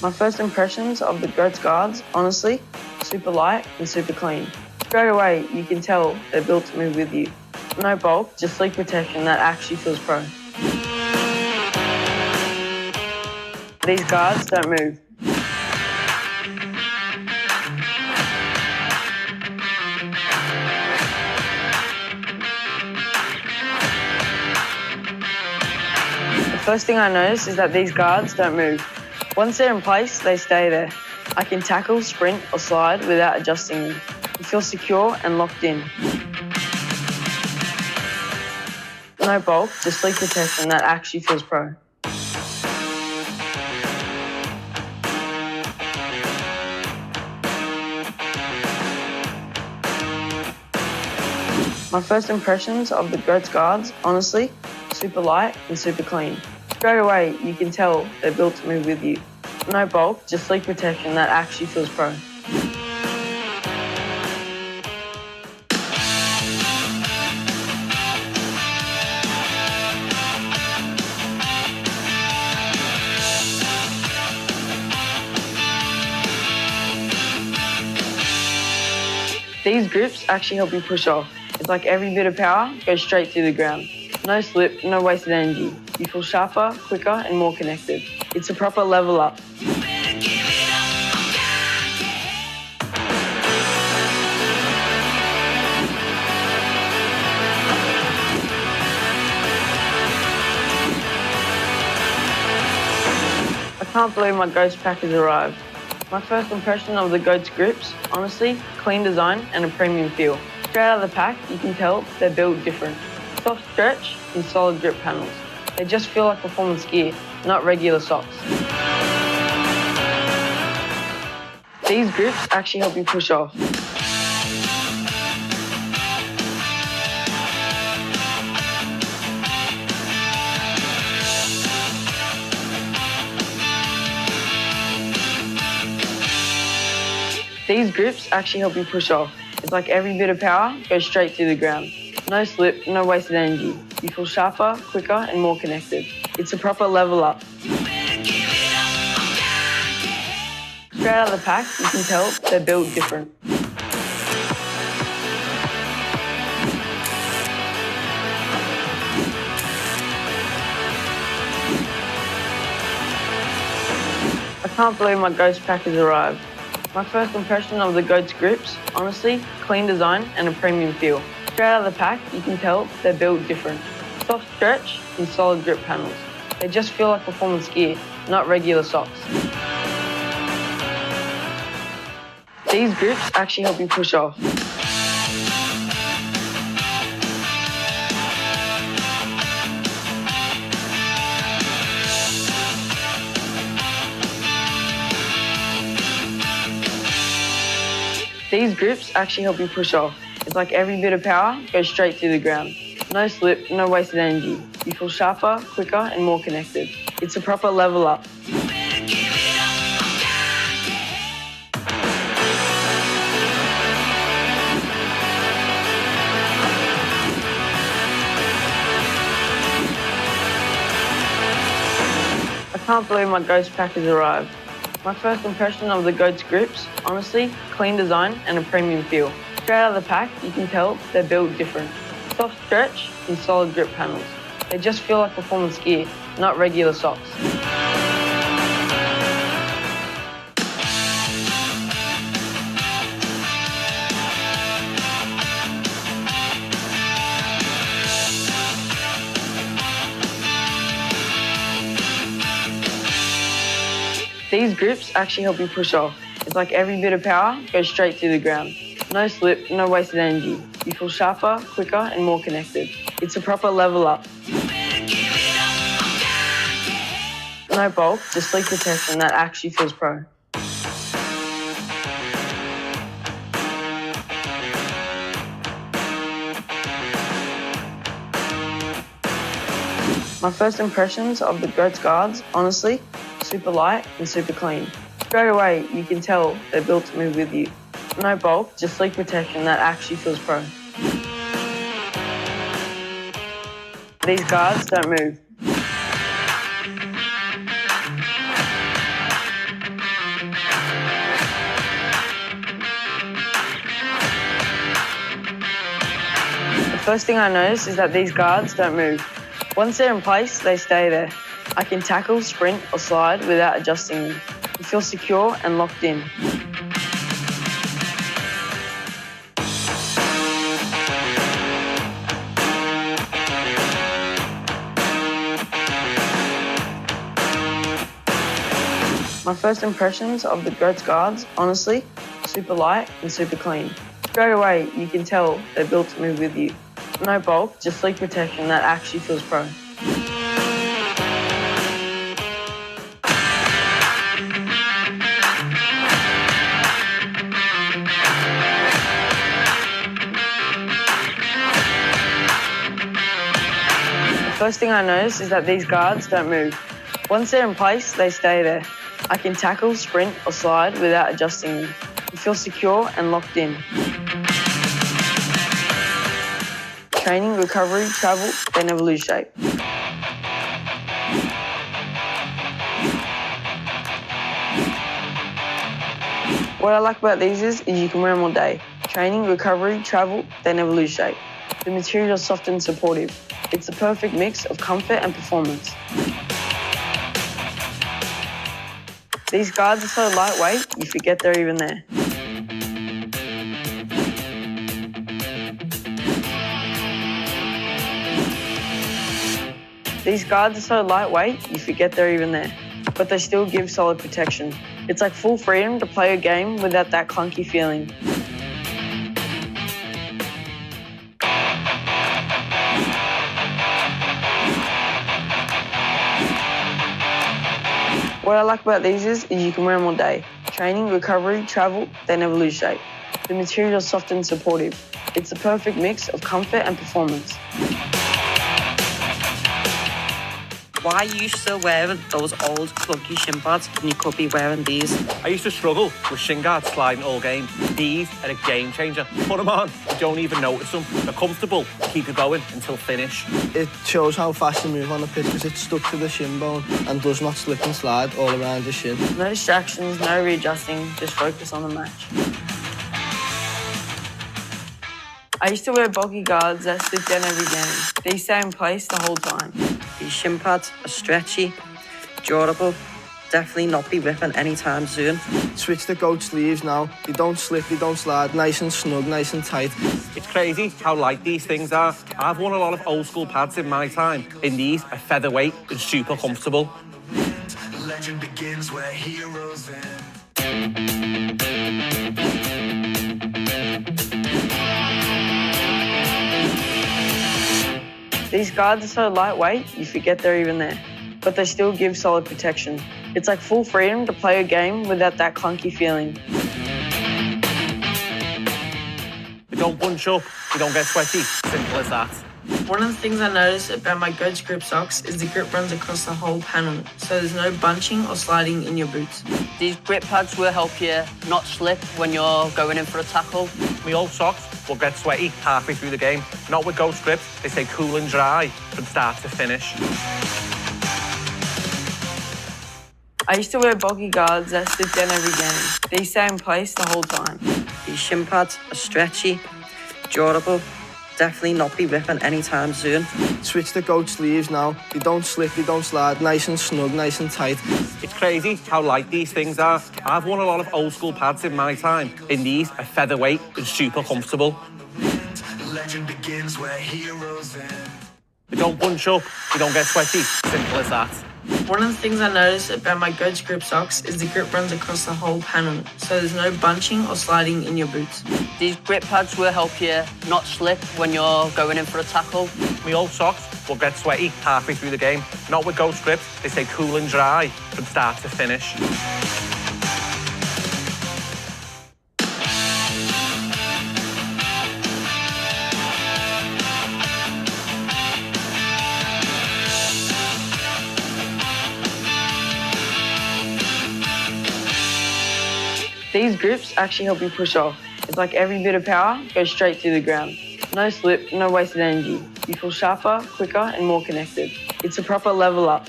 My first impressions of the GOAT's guards, honestly, super light and super clean. Straight away, you can tell they're built to move with you. No bulk, just sleek protection that actually feels pro. These guards don't move. The first thing I notice is that these guards don't move. Once they're in place, they stay there. I can tackle, sprint, or slide without adjusting them. You feel secure and locked in. No bulk, just sleek protection that actually feels pro. My first impressions of the GOAT's guards, honestly, super light and super clean. Straight away, you can tell they're built to move with you. No bulk, just sleek protection that actually feels pro. These grips actually help you push off. It's like every bit of power goes straight to the ground. No slip, no wasted energy. You feel sharper, quicker, and more connected. It's a proper level up. I can't believe my Ghost pack has arrived. My first impression of the GOAT's grips, honestly, clean design and a premium feel. Straight out of the pack, you can tell they're built different. Soft stretch and solid grip panels. They just feel like performance gear, not regular socks. These grips actually help you push off. These grips actually help you push off. It's like every bit of power goes straight to the ground. No slip, no wasted energy. You feel sharper, quicker, and more connected. It's a proper level up. Straight out of the pack, you can tell they're built different. I can't believe my Ghost pack has arrived. My first impression of the GOAT's grips, honestly, clean design and a premium feel. Straight out of the pack, you can tell they're built different. Soft stretch and solid grip panels. They just feel like performance gear, not regular socks. These grips actually help you push off. These grips actually help you push off. It's like every bit of power goes straight through the ground. No slip, no wasted energy. You feel sharper, quicker, and more connected. It's a proper level up. I can't believe my Ghost pack has arrived. My first impression of the Goat's grips, honestly, clean design and a premium feel. Straight out of the pack, you can tell they're built different. Soft stretch and solid grip panels. They just feel like performance gear, not regular socks. These grips actually help you push off. It's like every bit of power goes straight through the ground. No slip, no wasted energy. You feel sharper, quicker, and more connected. It's a proper level up. No bulk, just sleek protection that actually feels pro. My first impressions of the Goat's guards, honestly, super light and super clean. Straight away, you can tell they're built to move with you. No bulk, just sleek protection that actually feels pro. These guards don't move. The first thing I notice is that these guards don't move. Once they're in place, they stay there. I can tackle, sprint, or slide without adjusting them. You feel secure and locked in. My first impressions of the Goat's guards, honestly, super light and super clean. Straight away, you can tell they're built to move with you. No bulk, just sleek protection that actually feels pro. The first thing I notice is that these guards don't move. Once they're in place, they stay there. I can tackle, sprint, or slide without adjusting them. You feel secure and locked in. Training, recovery, travel, they never lose shape. What I like about these is you can wear them all day. Training, recovery, travel, they never lose shape. The material is soft and supportive. It's the perfect mix of comfort and performance. These guards are so lightweight, you forget they're even there. These guards are so lightweight, you forget they're even there. But they still give solid protection. It's like full freedom to play a game without that clunky feeling. What I like about these is you can wear them all day. Training, recovery, travel, they never lose shape. The material is soft and supportive. It's the perfect mix of comfort and performance. Why are you still wearing those old clunky shin pads when you could be wearing these? I used to struggle with shin guards sliding all game. These are a game changer. Put them on, you don't even notice them. They're comfortable, keep you going until finish. It shows how fast you move on the pitch because it's stuck to the shin bone and does not slip and slide all around your shin. No distractions, no readjusting, just focus on the match. I used to wear bulky guards that slip down every game. These stay in place the whole time. These shin pads are stretchy, durable, definitely not be ripping anytime soon. Switch to Goat sleeves now. They don't slip, they don't slide, nice and snug, nice and tight. It's crazy how light these things are. I've worn a lot of old school pads in my time, and these are featherweight and super comfortable. Legend begins where heroes end. These guards are so lightweight, you forget they're even there, but they still give solid protection. It's like full freedom to play a game without that clunky feeling. They don't bunch up, they don't get sweaty. Simple as that. One of the things I noticed about my Goats grip socks is the grip runs across the whole panel, so there's no bunching or sliding in your boots. These grip pads will help you not slip when you're going in for a tackle. My old socks will get sweaty halfway through the game. Not with Ghost grips, they stay cool and dry from start to finish. I used to wear bulky guards that slip down every game. These stay in place the whole time. These shin pads are stretchy, durable, definitely not be ripping anytime soon. Switch to goat sleeves now. They don't slip, they don't slide. Nice and snug, nice and tight. It's crazy how light these things are. I've worn a lot of old school pads in my time, and these are featherweight and super comfortable. Legend begins where heroes end. They don't bunch up, they don't get sweaty. Simple as that. One of the things I noticed about my Goats grip socks is the grip runs across the whole panel, so there's no bunching or sliding in your boots. These grip pads will help you not slip when you're going in for a tackle. My old socks will get sweaty halfway through the game. Not with Ghost grips, they stay cool and dry from start to finish. These grips actually help you push off. It's like every bit of power goes straight to the ground. No slip, no wasted energy. You feel sharper, quicker, and more connected. It's a proper level up.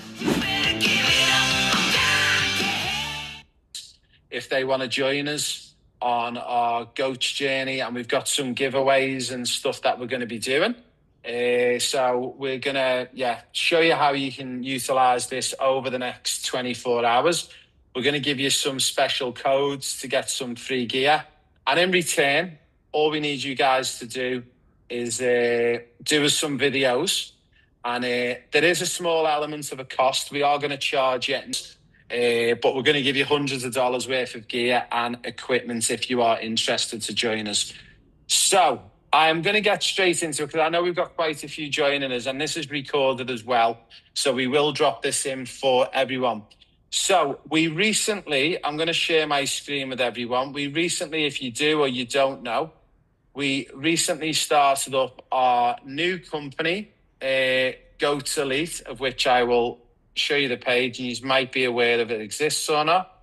If they want to join us on our Goats journey, and we've got some giveaways and stuff that we're going to be doing. So we're going to show you how you can utilise this over the next 24 hours. We're going to give you some special codes to get some free gear. And in return, all we need you guys to do is do us some videos. And there is a small element of a cost. We are going to charge you, but we're going to give you hundreds of dollars worth of gear and equipment if you are interested to join us. So I'm going to get straight into it because I know we've got quite a few joining us, and this is recorded as well. So we will drop this in for everyone. So I'm going to share my screen with everyone. If you do or you don't know, we recently started up our new company, Goats Elite, of which I will show you the page, and you might be aware if it exists or not.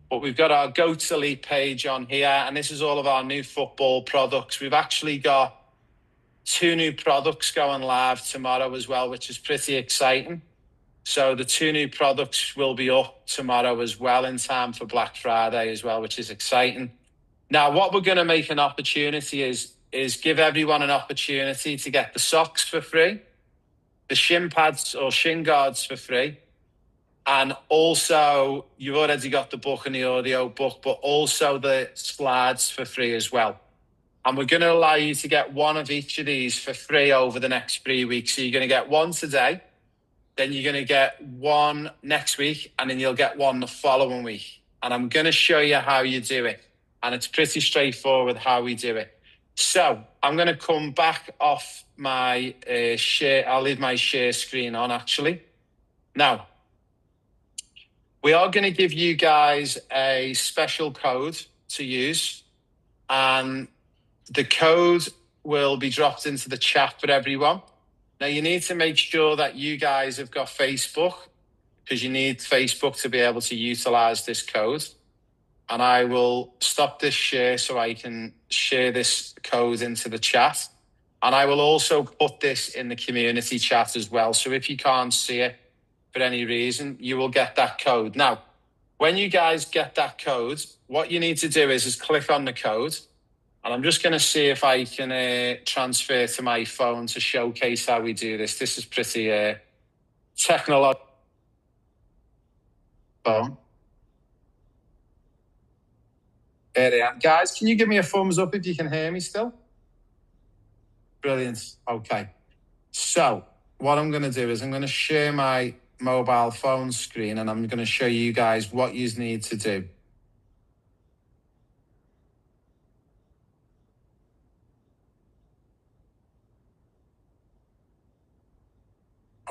But we've got our Goats Elite page on here, and this is all of our new football products. We've actually got 2 new products going live tomorrow as well, which is pretty exciting. So the 2 new products will be up tomorrow as well in time for Black Friday as well, which is exciting. Now, what we're going to make an opportunity is give everyone an opportunity to get the socks for free, the shin pads or shin guards for free, and also you've already got the book and the audio book, but also the slides for free as well. And we're going to allow you to get one of each of these for free over the next 3 weeks. So you're going to get one today. Then you're going to get one next week, and then you'll get one the following week. And I'm going to show you how you do it. And it's pretty straightforward how we do it. So I'm going to come back off my share. I'll leave my share screen on, actually. Now, we are going to give you guys a special code to use. And the code will be dropped into the chat for everyone. Now, you need to make sure that you guys have got Facebook, because you need Facebook to be able to utilize this code. And I will stop this share so I can share this code into the chat. And I will also put this in the community chat as well. So if you can't see it for any reason, you will get that code. Now, when you guys get that code, what you need to do is click on the code. And I'm just going to see if I can transfer to my phone to showcase how we do this. This is pretty technological. Phone. There they are. Guys, can you give me a thumbs up if you can hear me still? Brilliant. Okay. So what I'm going to do is I'm going to share my mobile phone screen and I'm going to show you guys what you need to do.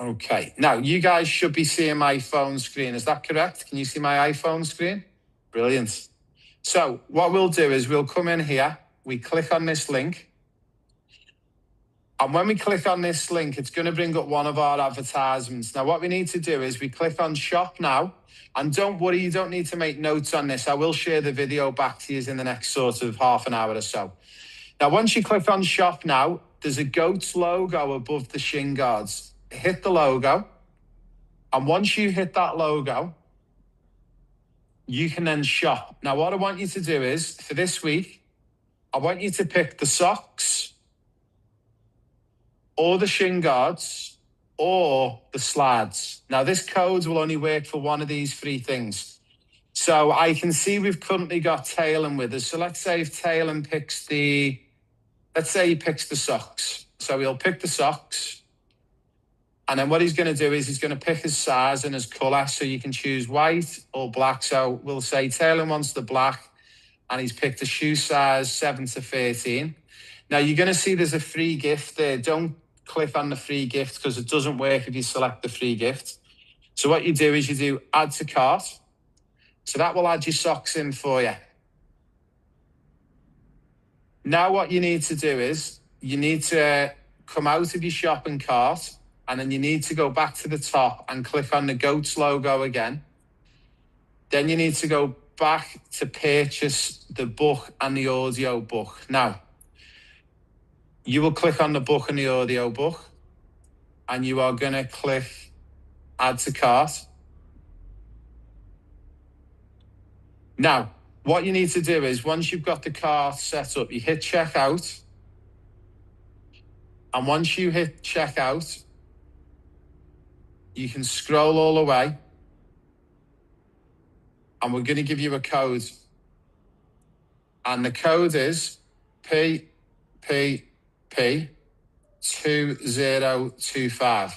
Okay. Now, you guys should be seeing my phone screen. Is that correct? Can you see my iPhone screen? Brilliant. So what we'll do is we'll come in here. We click on this link. And when we click on this link, it's going to bring up one of our advertisements. Now, what we need to do is we click on Shop Now. And don't worry, you don't need to make notes on this. I will share the video back to you in the next sort of half an hour or so. Now, once you click on Shop Now, there's a goat's logo above the shin guards. Hit the logo. And once you hit that logo, you can then shop. Now, what I want you to do is, for this week, I want you to pick the socks, or the shin guards, or the slides. Now, this code will only work for one of these three things. So I can see we've currently got Taylor with us. So let's say if Taylor picks let's say he picks the socks. So he'll pick the socks. And then what he's going to do is he's going to pick his size and his colour. So you can choose white or black. So we'll say Taylor wants the black and he's picked a shoe size 7 to 13. Now you're going to see there's a free gift there. Don't click on the free gift because it doesn't work if you select the free gift. So what you do is you do add to cart. So that will add your socks in for you. Now what you need to do is you need to come out of your shopping cart and then you need to go back to the top and click on the goat's logo again. Then you need to go back to purchase the book and the audio book. Now, you will click on the book and the audio book and you are going to click add to cart. Now, what you need to do is once you've got the cart set up, you hit checkout. And once you hit checkout, you can scroll all the way. And we're going to give you a code. And the code is PPP2025.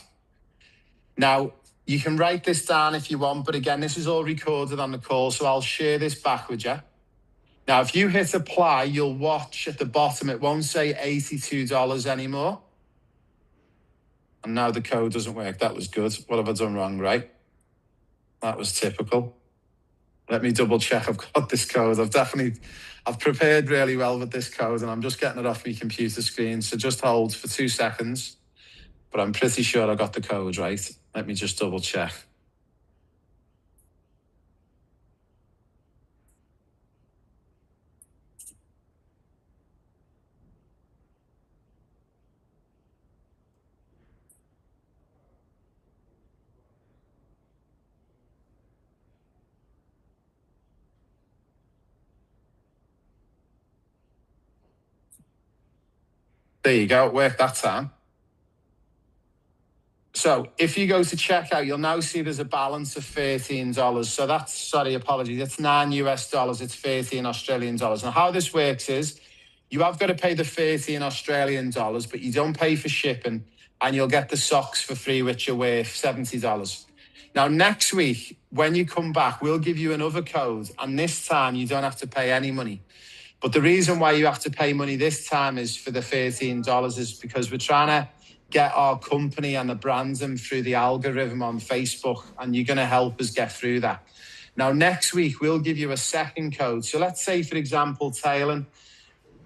Now, you can write this down if you want, but again, this is all recorded on the call, so I'll share this back with you. Now, if you hit apply, you'll watch at the bottom, it won't say $82 anymore. And now the code doesn't work. That was good. What have I done wrong, right? That was typical. Let me double check I've got this code. I've prepared really well with this code and I'm just getting it off my computer screen. So just hold for 2 seconds, but I'm pretty sure I got the code right. Let me just double check. There you go, it worked that time. So if you go to checkout, you'll now see there's a balance of $13. So that's, apologies, that's $9 US, it's 13 Australian dollars. Now how this works is you have got to pay the 13 Australian dollars, but you don't pay for shipping and you'll get the socks for free, which are worth $70. Now, next week, when you come back, we'll give you another code. And this time you don't have to pay any money. But the reason why you have to pay money this time is for the $13 is because we're trying to get our company and the brands in through the algorithm on Facebook, and you're going to help us get through that. Now, next week, we'll give you a second code. So let's say, for example, Taylor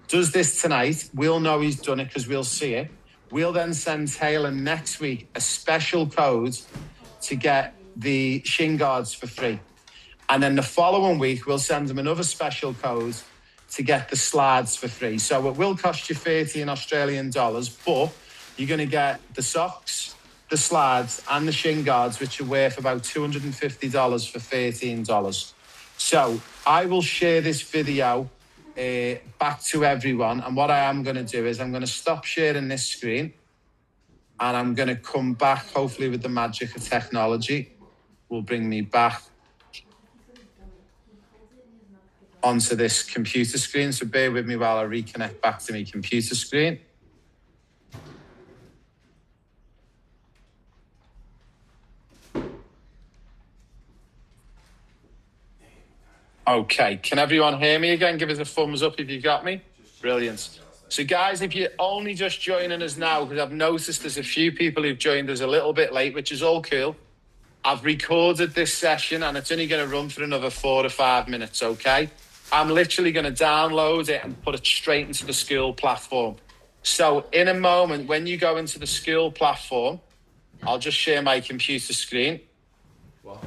does this tonight. We'll know he's done it because we'll see it. We'll then send Taylor next week a special code to get the shin guards for free. And then the following week, we'll send him another special code to get the slides for free. So it will cost you 13 Australian dollars, but you're going to get the socks, the slides, and the shin guards, which are worth about $250 for $13. So I will share this video back to everyone. And what I am going to do is I'm going to stop sharing this screen and I'm going to come back, hopefully with the magic of technology, will bring me back onto this computer screen. So bear with me while I reconnect back to my computer screen. Okay, can everyone hear me again? Give us a thumbs up if you got me. Brilliant. So guys, if you're only just joining us now, because I've noticed there's a few people who've joined us a little bit late, which is all cool. I've recorded this session and it's only going to run for another 4 to 5 minutes, okay? I'm literally going to download it and put it straight into the school platform. So in a moment, when you go into the school platform, I'll just share my computer screen. What?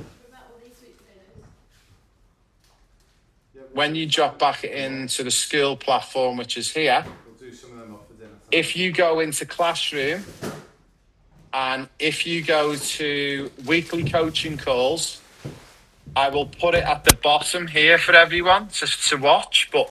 When you drop back into the school platform, which is here, We'll do some of them up for dinner. if you go into classroom and if you go to weekly coaching calls, I will put it at the bottom here for everyone to watch. But